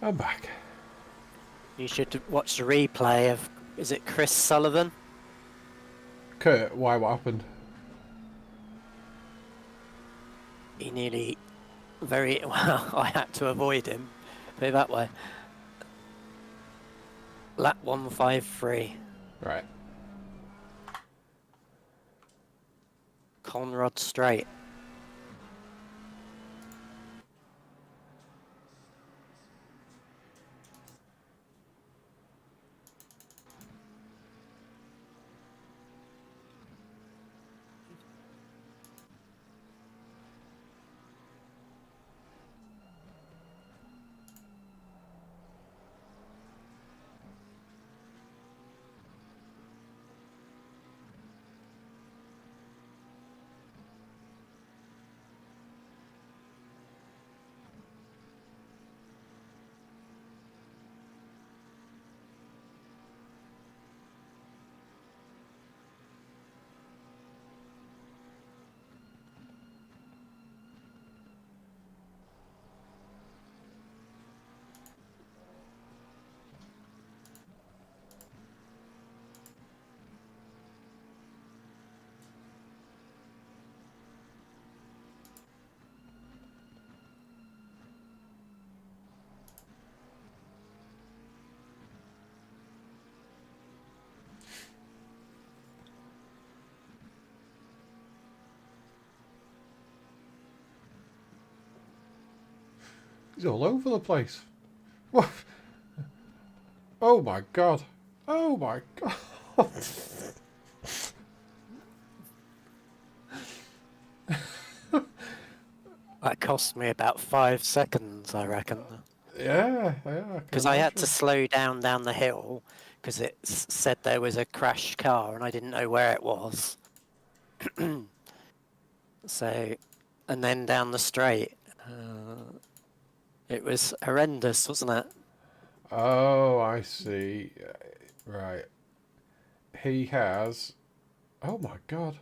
Speaker 1: I'm back.
Speaker 4: You should watch the replay of, is it Chris Sullivan?
Speaker 1: Kurt, why? What happened?
Speaker 4: He nearly well, I had to avoid him. Put it that way. Lap 153.
Speaker 1: Right.
Speaker 4: Conrod Straight.
Speaker 1: He's all over the place. What? Oh my god. Oh my god.
Speaker 4: That cost me about 5 seconds, I reckon.
Speaker 1: Yeah.
Speaker 4: Because I had to slow down the hill because it said there was a crashed car and I didn't know where it was. So, and then down the straight. It was horrendous, wasn't it?
Speaker 1: Oh, I see. Right. He has... Oh my god.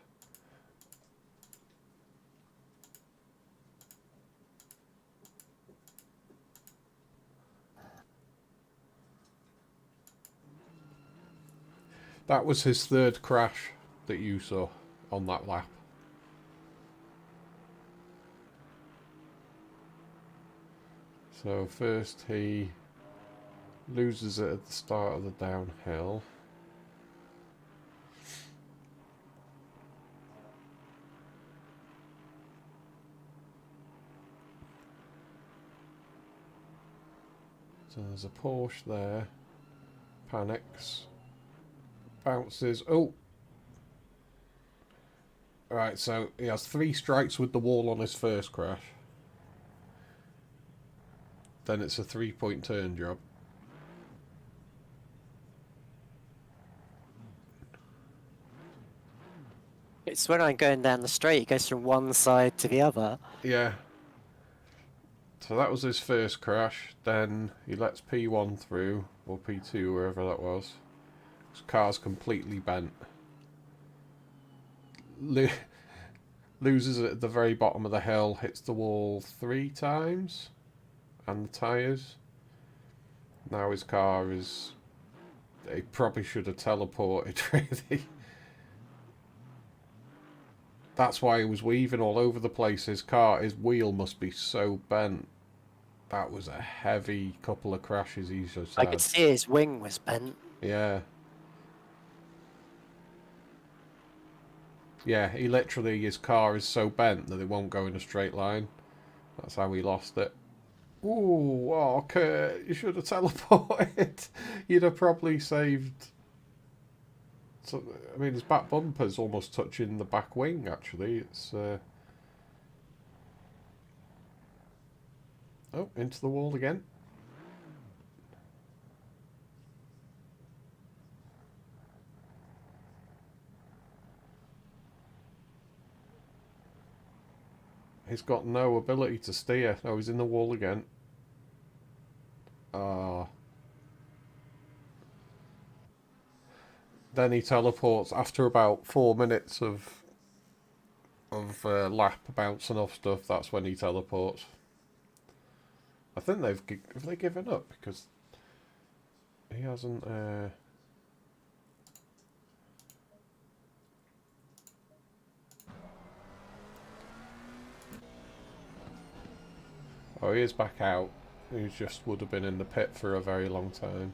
Speaker 1: That was his third crash that you saw on that lap. So first he loses it at the start of the downhill. So there's a Porsche there. Panics. Bounces. Oh! Right, so he has 3 strikes with the wall on his first crash. Then it's a 3-point turn job.
Speaker 4: It's when I'm going down the straight, it goes from one side to the other.
Speaker 1: Yeah. So that was his first crash. Then he lets P1 through, or P2, wherever that was. His car's completely bent. Loses it at the very bottom of the hill, hits the wall 3 times, and the tyres. Now his car is... He probably should have teleported, really. That's why he was weaving all over the place. His car, his wheel must be so bent. That was a heavy couple of crashes he's just had.
Speaker 4: I could see his wing was bent.
Speaker 1: Yeah. Yeah, he literally, his car is so bent that it won't go in a straight line. That's how he lost it. Ooh, oh, Kurt, you should have teleported. You'd have probably saved... So, I mean, his back bumper's almost touching the back wing, actually. It's... Oh, into the wall again. He's got no ability to steer. Oh, he's in the wall again. Then he teleports after about 4 minutes of lap bouncing off stuff. That's when he teleports. I think have they given up because he hasn't. Oh, he is back out. He just would have been in the pit for a very long time.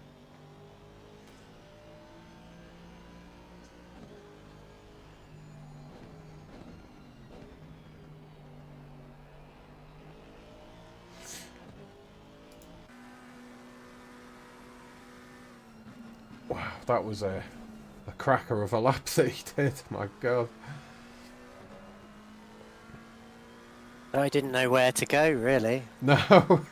Speaker 1: Wow, that was a cracker of a lap that he did. My God.
Speaker 4: I didn't know where to go, really.
Speaker 1: No.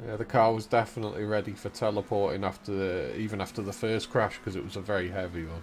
Speaker 1: Yeah, the car was definitely ready for teleporting even after the first crash because it was a very heavy one.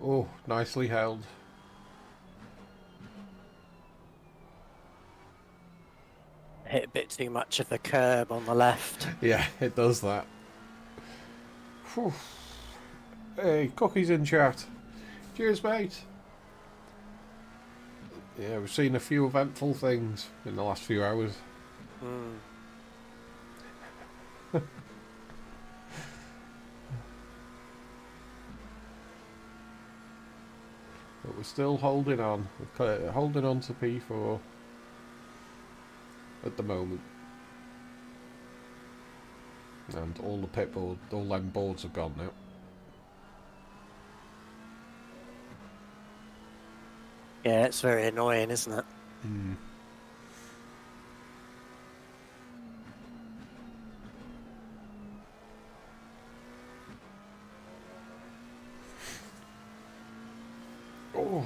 Speaker 1: Oh, nicely held.
Speaker 4: Hit a bit too much of the curb on the left.
Speaker 1: Yeah, it does that. Whew. Hey, Cookie's in chat. Cheers, mate. Yeah, we've seen a few eventful things in the last few hours.
Speaker 4: Mm.
Speaker 1: But we're still holding on. We're holding on to P4 at the moment. And all the pit board, all them boards are gone now.
Speaker 4: Yeah, it's very annoying, isn't it?
Speaker 1: Mm. Oh.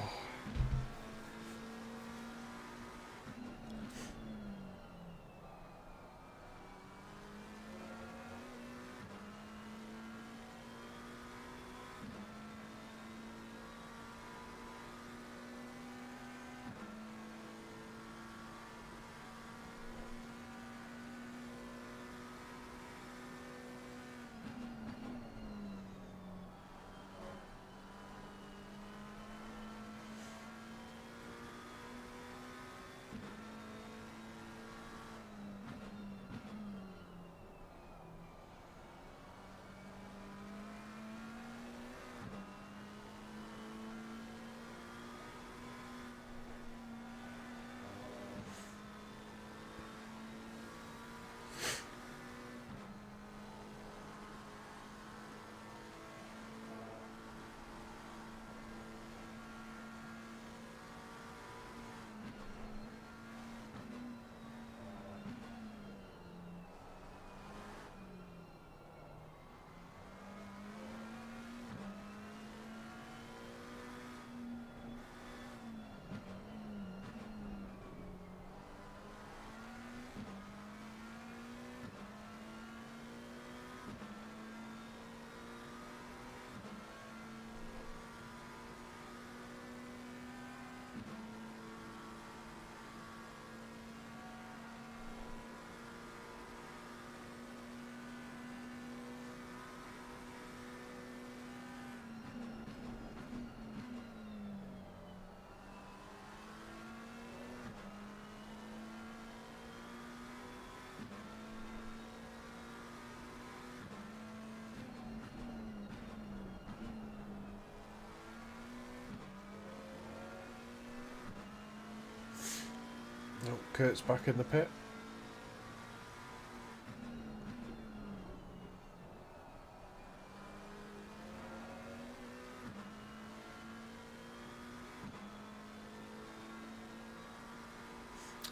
Speaker 1: Kurt's back in the pit.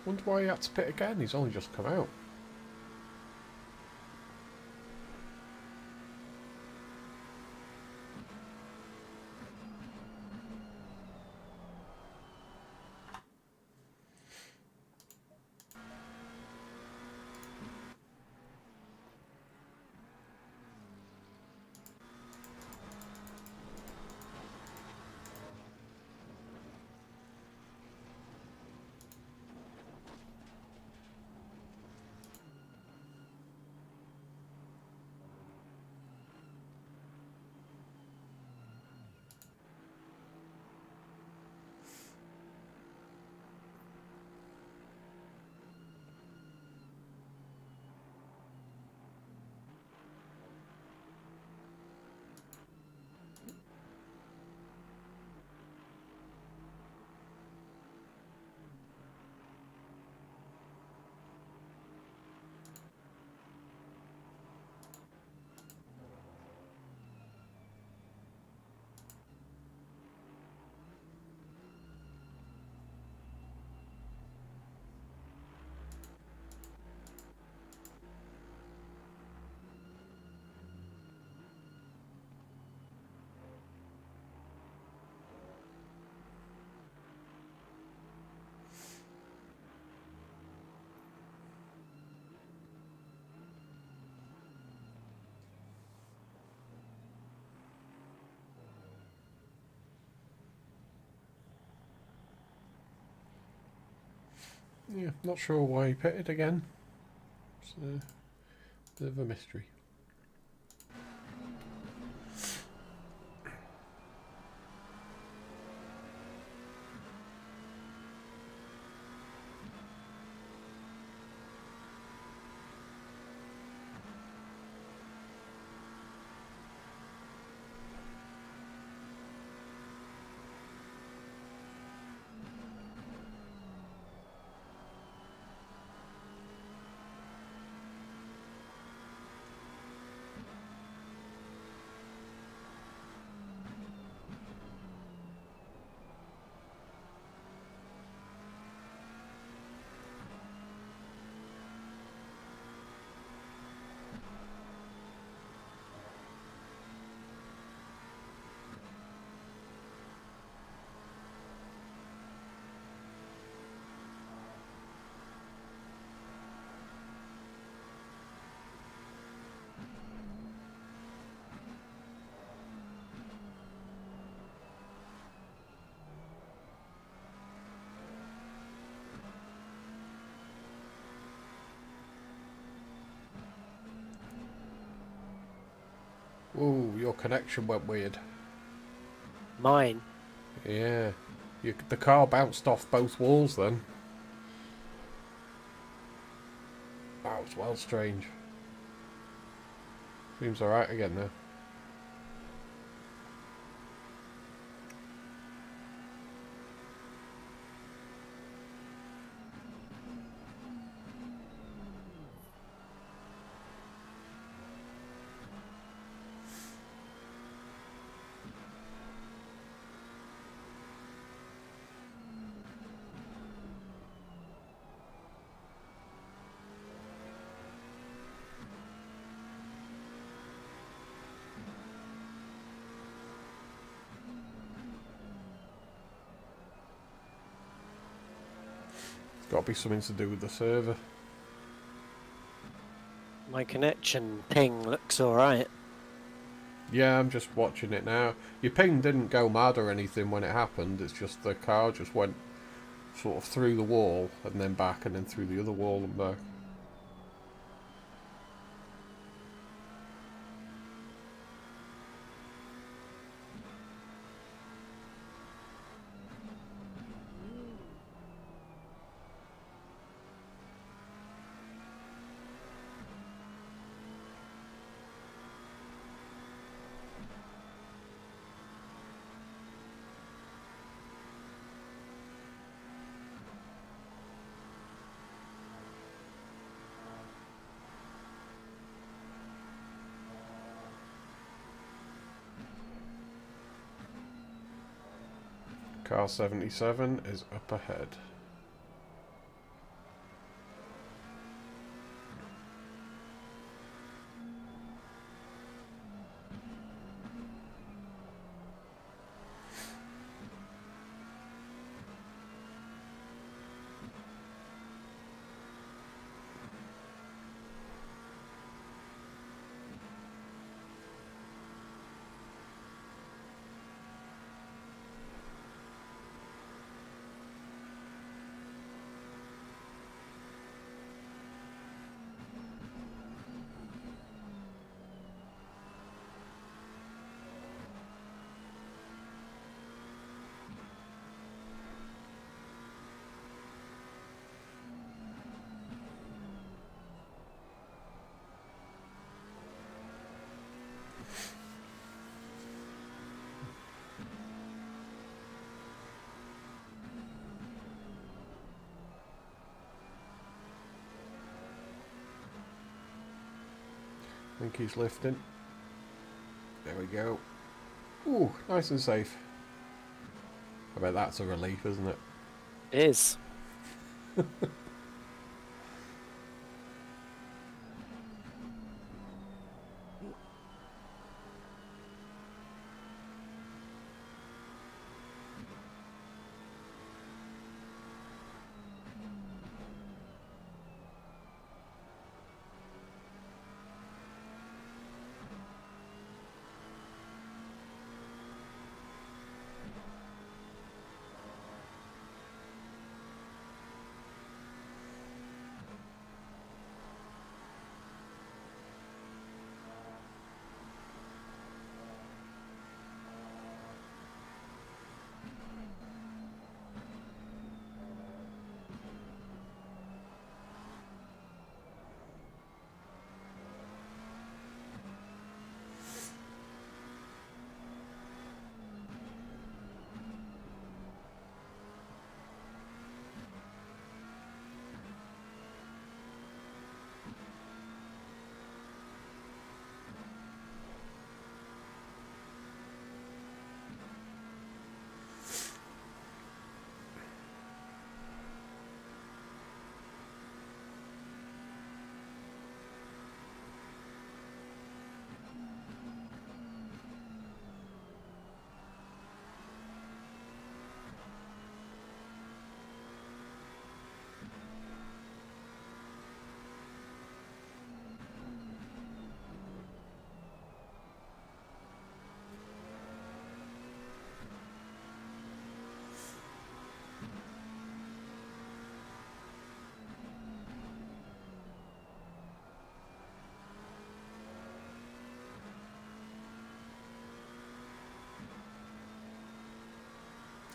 Speaker 1: Wonder why he had to pit again. He's only just come out. Yeah, not sure why he pitted again. It's a bit of a mystery. Whoa, your connection went weird.
Speaker 4: Mine.
Speaker 1: Yeah. The car bounced off both walls then. That was well strange. Seems alright again now. Got to be something to do with the server.
Speaker 4: My connection ping looks alright.
Speaker 1: Yeah, I'm just watching it now. Your ping didn't go mad or anything when it happened. It's just the car just went sort of through the wall and then back and then through the other wall and back. Car 77 is up ahead. I think he's lifting. There we go. Ooh, nice and safe. I bet that's a relief, isn't it?
Speaker 4: It is.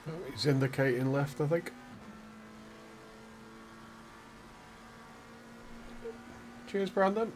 Speaker 1: Oh, he's indicating left, I think. Cheers, Brandon.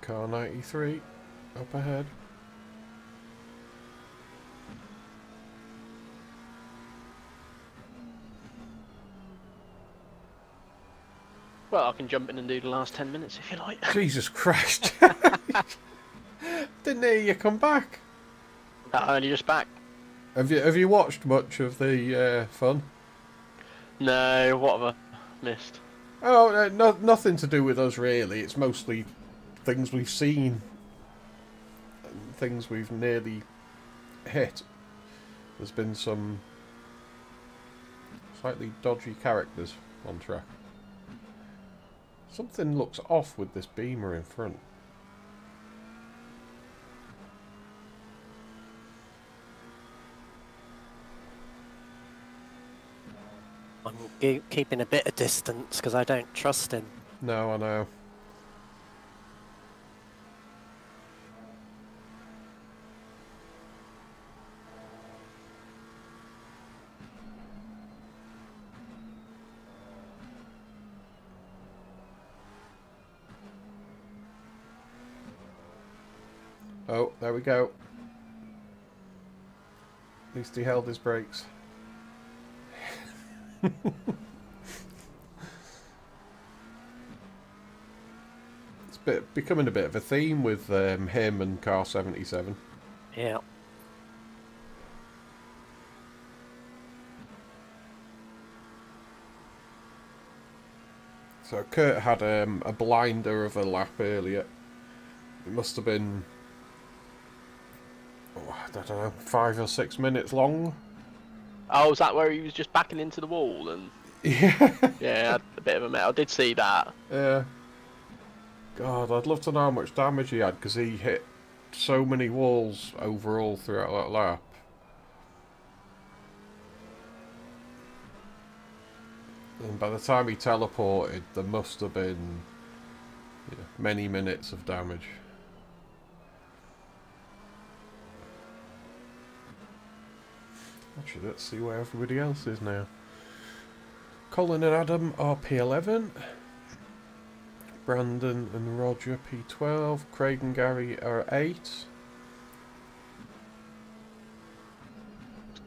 Speaker 1: Car 93 up ahead.
Speaker 3: Well, I can jump in and do the last 10 minutes if you like.
Speaker 1: Jesus Christ. Didn't hear you come back.
Speaker 3: Only just back.
Speaker 1: Have you watched much of the fun?
Speaker 3: No, what have I missed?
Speaker 1: Oh, nothing to do with us really. It's mostly things we've seen, and things we've nearly hit. There's been some slightly dodgy characters on track. Something looks off with this Beamer in front.
Speaker 4: I'm keeping a bit of distance because I don't trust him.
Speaker 1: No, I know. Oh, there we go. At least he held his brakes. It's becoming a bit of a theme with him and Car 77.
Speaker 4: Yeah.
Speaker 1: So Kurt had a blinder of a lap earlier. It must have been, I don't know, 5 or 6 minutes long.
Speaker 3: Oh, is that where he was just backing into the wall? And
Speaker 1: Yeah.
Speaker 3: yeah, had a bit of a mess. I did see that.
Speaker 1: Yeah. God, I'd love to know how much damage he had, because he hit so many walls overall throughout that lap. And by the time he teleported, there must have been many minutes of damage. Actually, let's see where everybody else is now. Colin and Adam are P11. Brandon and Roger P12. Craig and Gary are 8.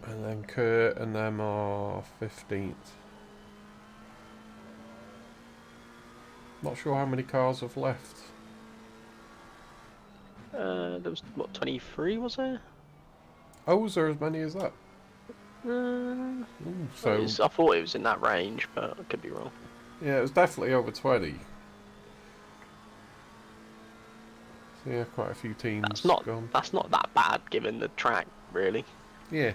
Speaker 1: And then Kurt and them are 15th. Not sure how many cars have left.
Speaker 3: There was, what, 23, was there?
Speaker 1: Oh, was there as many as that? Ooh, so
Speaker 3: I thought it was in that range, but I could be wrong.
Speaker 1: yeah, it was definitely over 20. So yeah, quite a few teams gone.
Speaker 3: That's not that bad given the track, really.
Speaker 1: Yeah.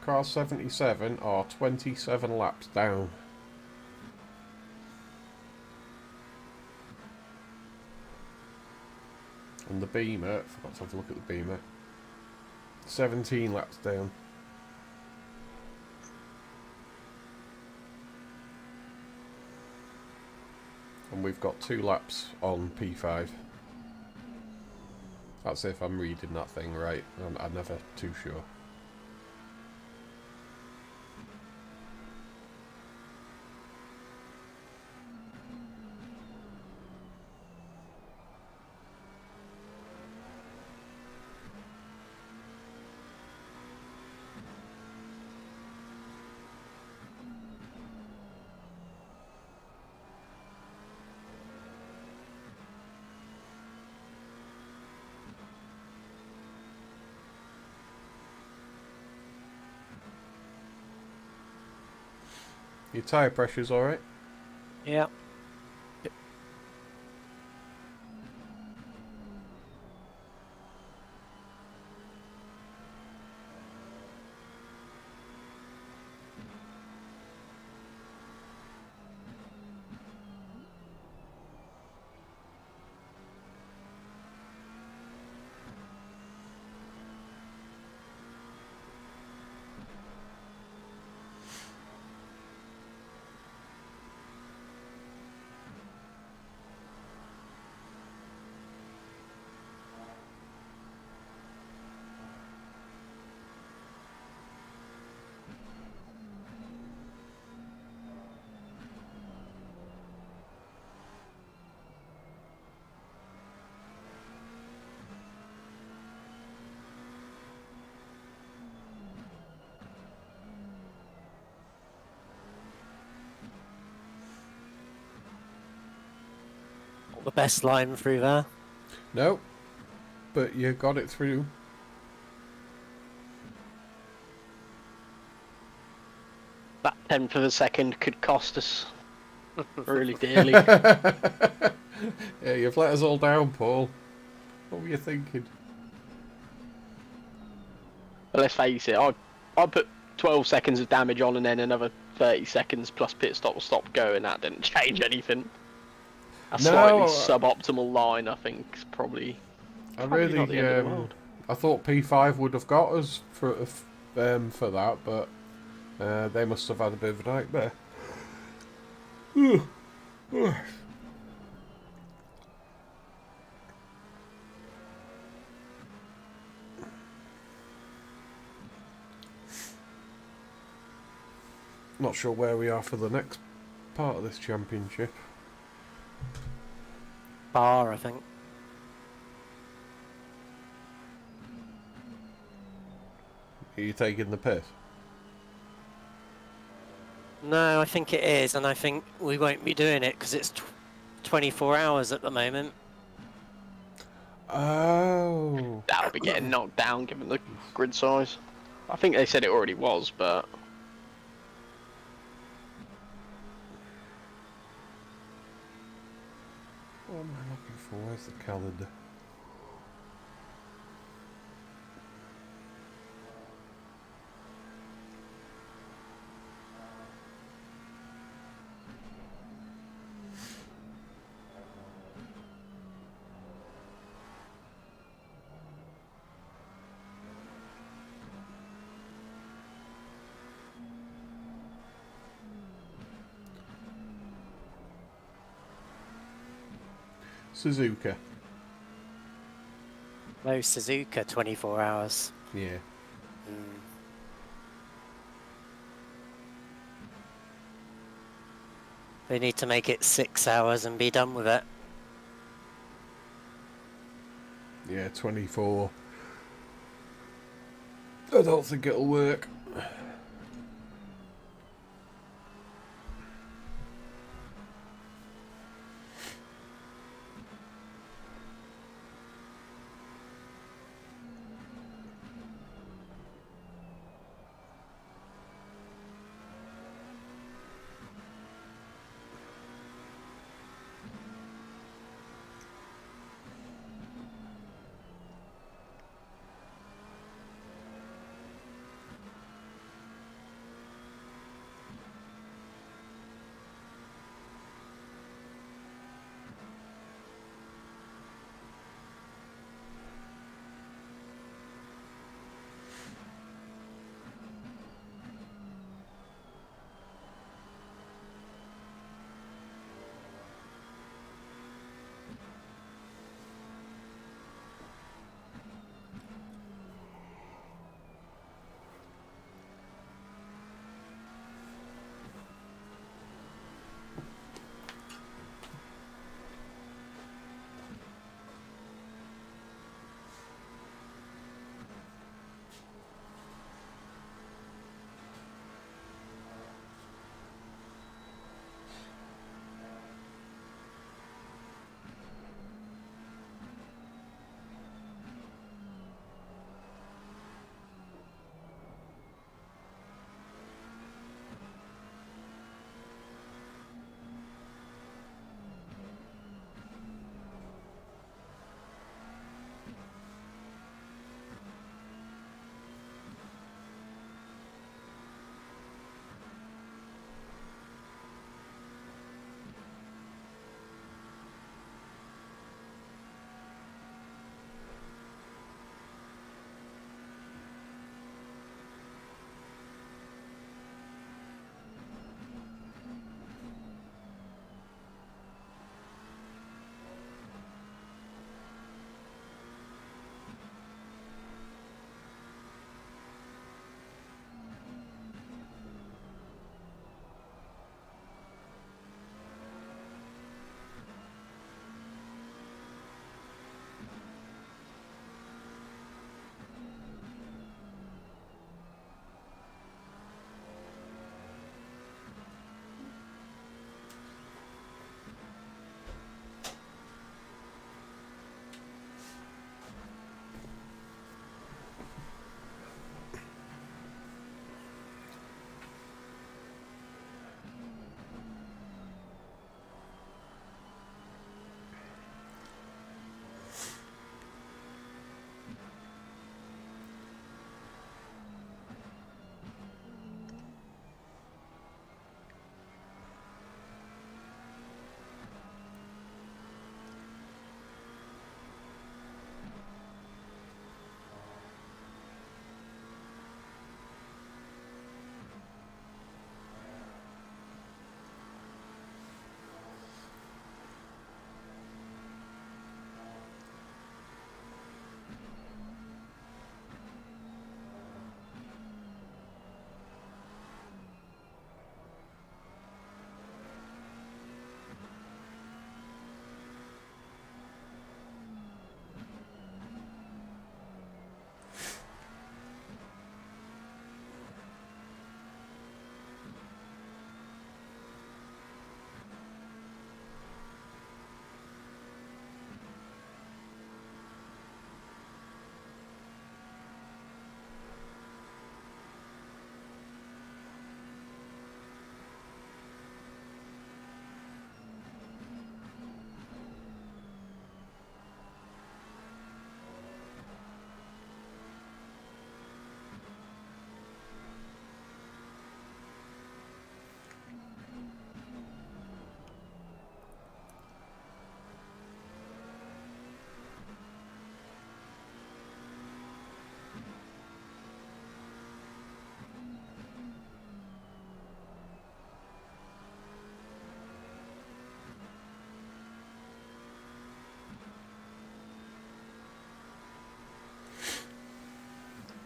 Speaker 1: Car 77 are 27 laps down. And the Beamer, forgot to have a look at the Beamer, 17 laps down. And we've got 2 laps on P5. That's if I'm reading that thing right. I'm never too sure. Your tyre pressure's alright?
Speaker 4: Yeah. the best line through there.
Speaker 1: No, but you got it through.
Speaker 3: That 10th of a second could cost us really dearly.
Speaker 1: Yeah, you've let us all down, Paul. What were you thinking?
Speaker 3: But let's face it, I put 12 seconds of damage on and then another 30 seconds plus pit stop go, and that didn't change anything. A slightly suboptimal line, I think, is probably
Speaker 1: really,
Speaker 3: not the end of the world.
Speaker 1: I thought P5 would have got us for that, but they must have had a bit of a nightmare. Not sure where we are for the next part of this championship.
Speaker 4: Bar, I think.
Speaker 1: Are you taking the piss?
Speaker 4: No, I think it is, and I think we won't be doing it because it's 24 hours at the moment.
Speaker 1: Oh.
Speaker 3: That'll be getting knocked down given the grid size. I think they said it already was, but
Speaker 1: What am I looking for? Where's the calendar? Suzuka.
Speaker 4: No, Suzuka, 24 hours.
Speaker 1: Yeah.
Speaker 4: They need to make it 6 hours and be done with it.
Speaker 1: Yeah, 24. I don't think it'll work.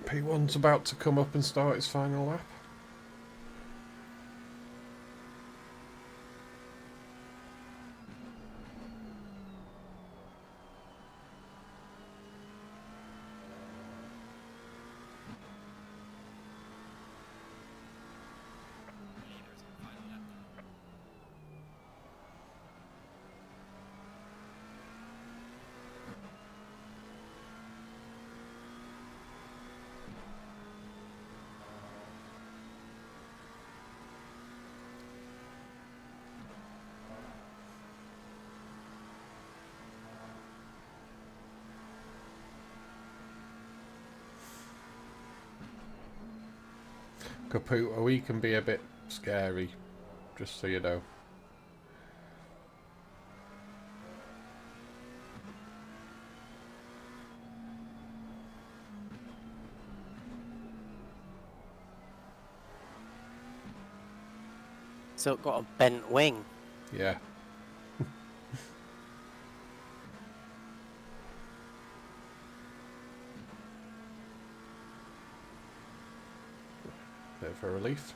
Speaker 1: P1's about to come up and start its final lap.
Speaker 5: Leaders on final lap now.
Speaker 1: Caputo, we can be a bit scary, just so you know.
Speaker 4: So it got a bent wing.
Speaker 1: Yeah. Bit of a relief.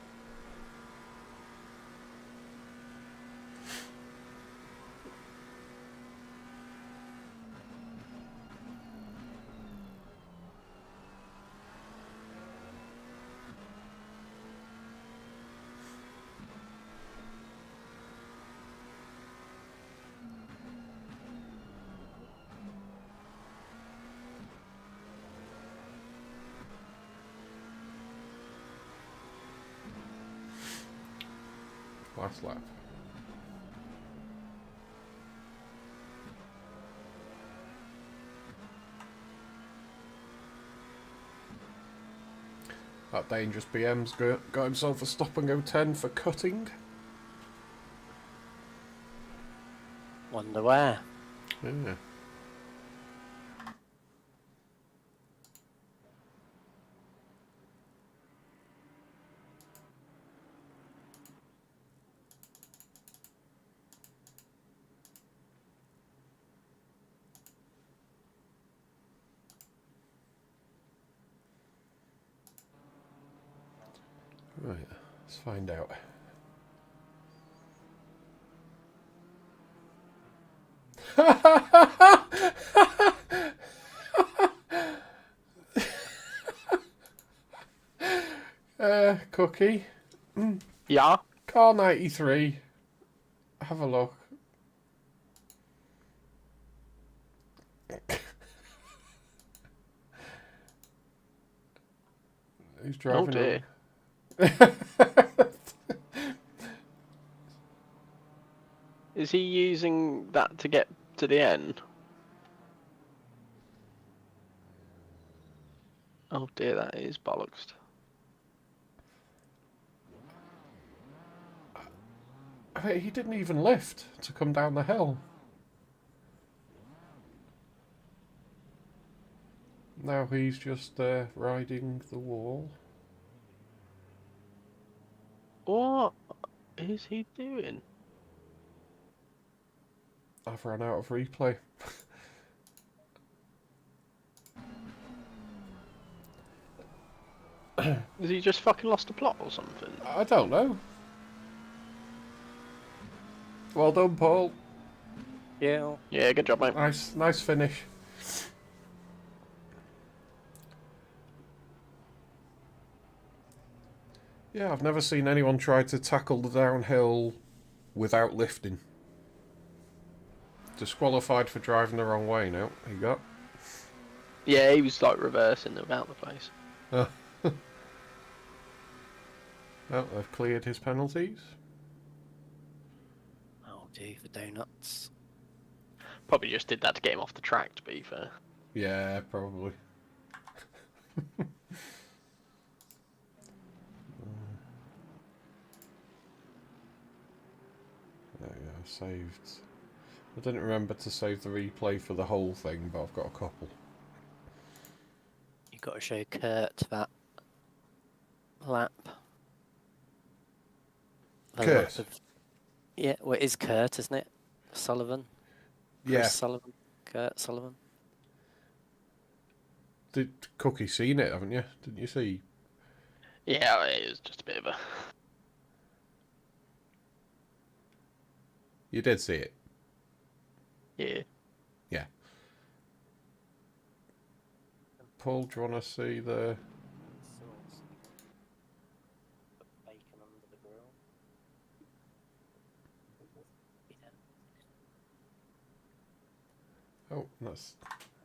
Speaker 1: Last lap. That dangerous BM's got himself a stop and go 10 for cutting.
Speaker 4: Wonder where.
Speaker 1: Yeah. Right, let's find out. Cookie.
Speaker 3: Yeah.
Speaker 1: Car 93. Have a look. Who's driving
Speaker 3: dear. Is he using that to get to the end? Oh dear, that is bollocks.
Speaker 1: I mean, he didn't even lift to come down the hill. Now he's just riding the wall.
Speaker 3: What is he doing?
Speaker 1: I've run out of replay.
Speaker 3: Has he just fucking lost a plot or something?
Speaker 1: I don't know. Well done, Paul.
Speaker 4: Yeah.
Speaker 3: Yeah, good job, mate.
Speaker 1: Nice finish. Yeah, I've never seen anyone try to tackle the downhill without lifting. Disqualified for driving the wrong way now, he got.
Speaker 3: Yeah, he was like reversing about the place.
Speaker 1: Well, they've cleared his penalties.
Speaker 4: I'll do for donuts.
Speaker 3: Probably just did that to get him off the track, to be fair.
Speaker 1: Yeah, probably. There we go, saved. I didn't remember to save the replay for the whole thing, but I've got a couple.
Speaker 4: You've got to show Kurt that lap. The
Speaker 1: Kurt?
Speaker 4: lap of... Yeah, well, it is Kurt, isn't it? Sullivan?
Speaker 1: Yeah.
Speaker 4: Chris Sullivan? Kurt Sullivan?
Speaker 1: did Cookie seen it, haven't you? Didn't you see?
Speaker 3: Yeah, it was just a bit of a.
Speaker 1: You did see it.
Speaker 3: Yeah.
Speaker 1: Yeah. Paul, do you want to see the?
Speaker 4: Sauce. Put bacon under the grill. Yeah.
Speaker 1: Oh,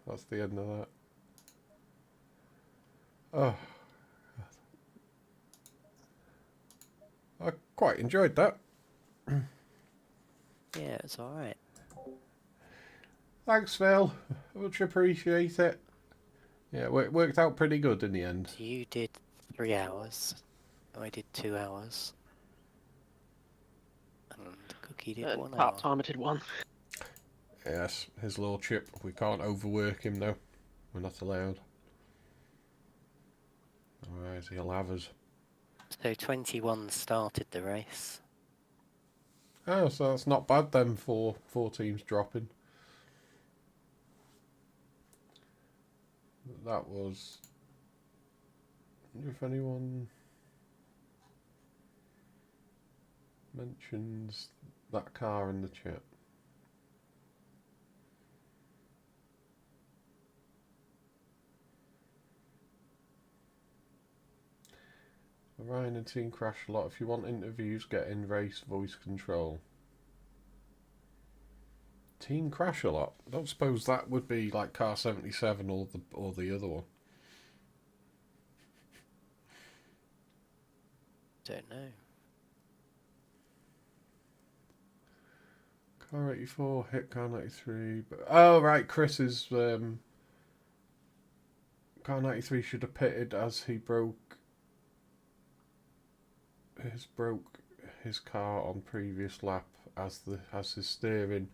Speaker 1: that's the end of that. Oh, I quite enjoyed that.
Speaker 4: Yeah, it's alright.
Speaker 1: Thanks, Phil. Much appreciate it. Yeah, it worked out pretty good in the end.
Speaker 4: So you did 3 hours. I did 2 hours. And Cookie did 1 hour.
Speaker 3: Part time, I did 1.
Speaker 1: Yes, his lordship. We can't overwork him though. We're not allowed. Otherwise he'll have us.
Speaker 4: So 21 started the race.
Speaker 1: Oh, so that's not bad then for 4 teams dropping. That was... I wonder if anyone mentions that car in the chat. Ryan and team crash a lot. If you want interviews, get in race voice control. Team crash a lot. I don't suppose that would be like car 77 or the other one.
Speaker 4: Don't know.
Speaker 1: Car 84 hit car 93. But, oh right, Chris's car 93 should have pitted as he broke his car on previous lap as his steering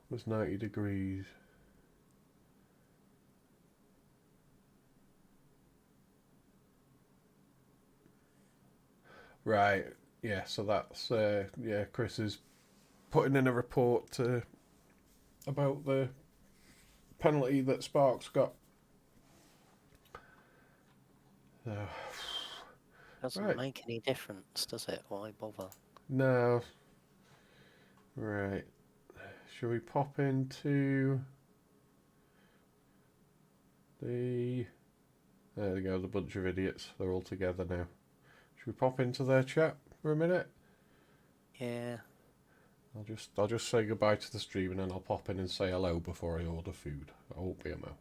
Speaker 1: was 90 degrees. Right, yeah, so that's yeah, Chris is putting in a report about the penalty that Sparks got.
Speaker 4: Doesn't
Speaker 1: Right.
Speaker 4: make any difference, does it? Why bother?
Speaker 1: No. Right. Shall we pop into the... There we go, the bunch of idiots. They're all together now. Should we pop into their chat for a minute?
Speaker 4: Yeah.
Speaker 1: I'll just say goodbye to the stream and then I'll pop in and say hello before I order food. I won't be a mo.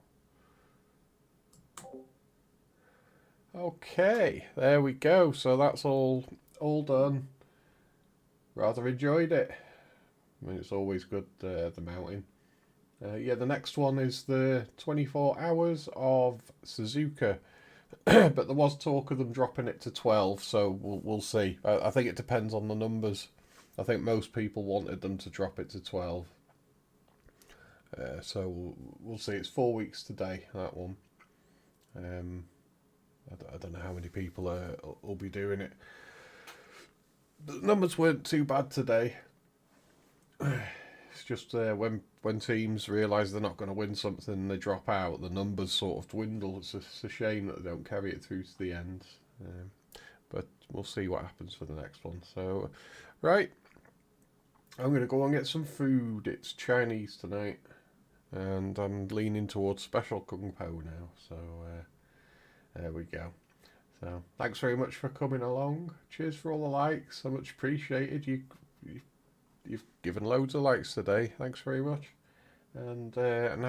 Speaker 1: Okay, there we go. So that's all done. Rather enjoyed it. I mean, it's always good, the mountain. Yeah, the next one is the 24 hours of Suzuka. But there was talk of them dropping it to 12, so we'll see. I think it depends on the numbers. I think most people wanted them to drop it to 12. So we'll see. It's 4 weeks today, that one. I don't know how many people will be doing it. The numbers weren't too bad today. It's just when teams realise they're not going to win something and they drop out, the numbers sort of dwindle. It's a shame that they don't carry it through to the end. But we'll see what happens for the next one. So, right. I'm going to go and get some food. It's Chinese tonight. And I'm leaning towards special Kung Pao now. So, there we go. So, thanks very much for coming along. Cheers for all the likes. So much appreciated. You've given loads of likes today. Thanks very much. And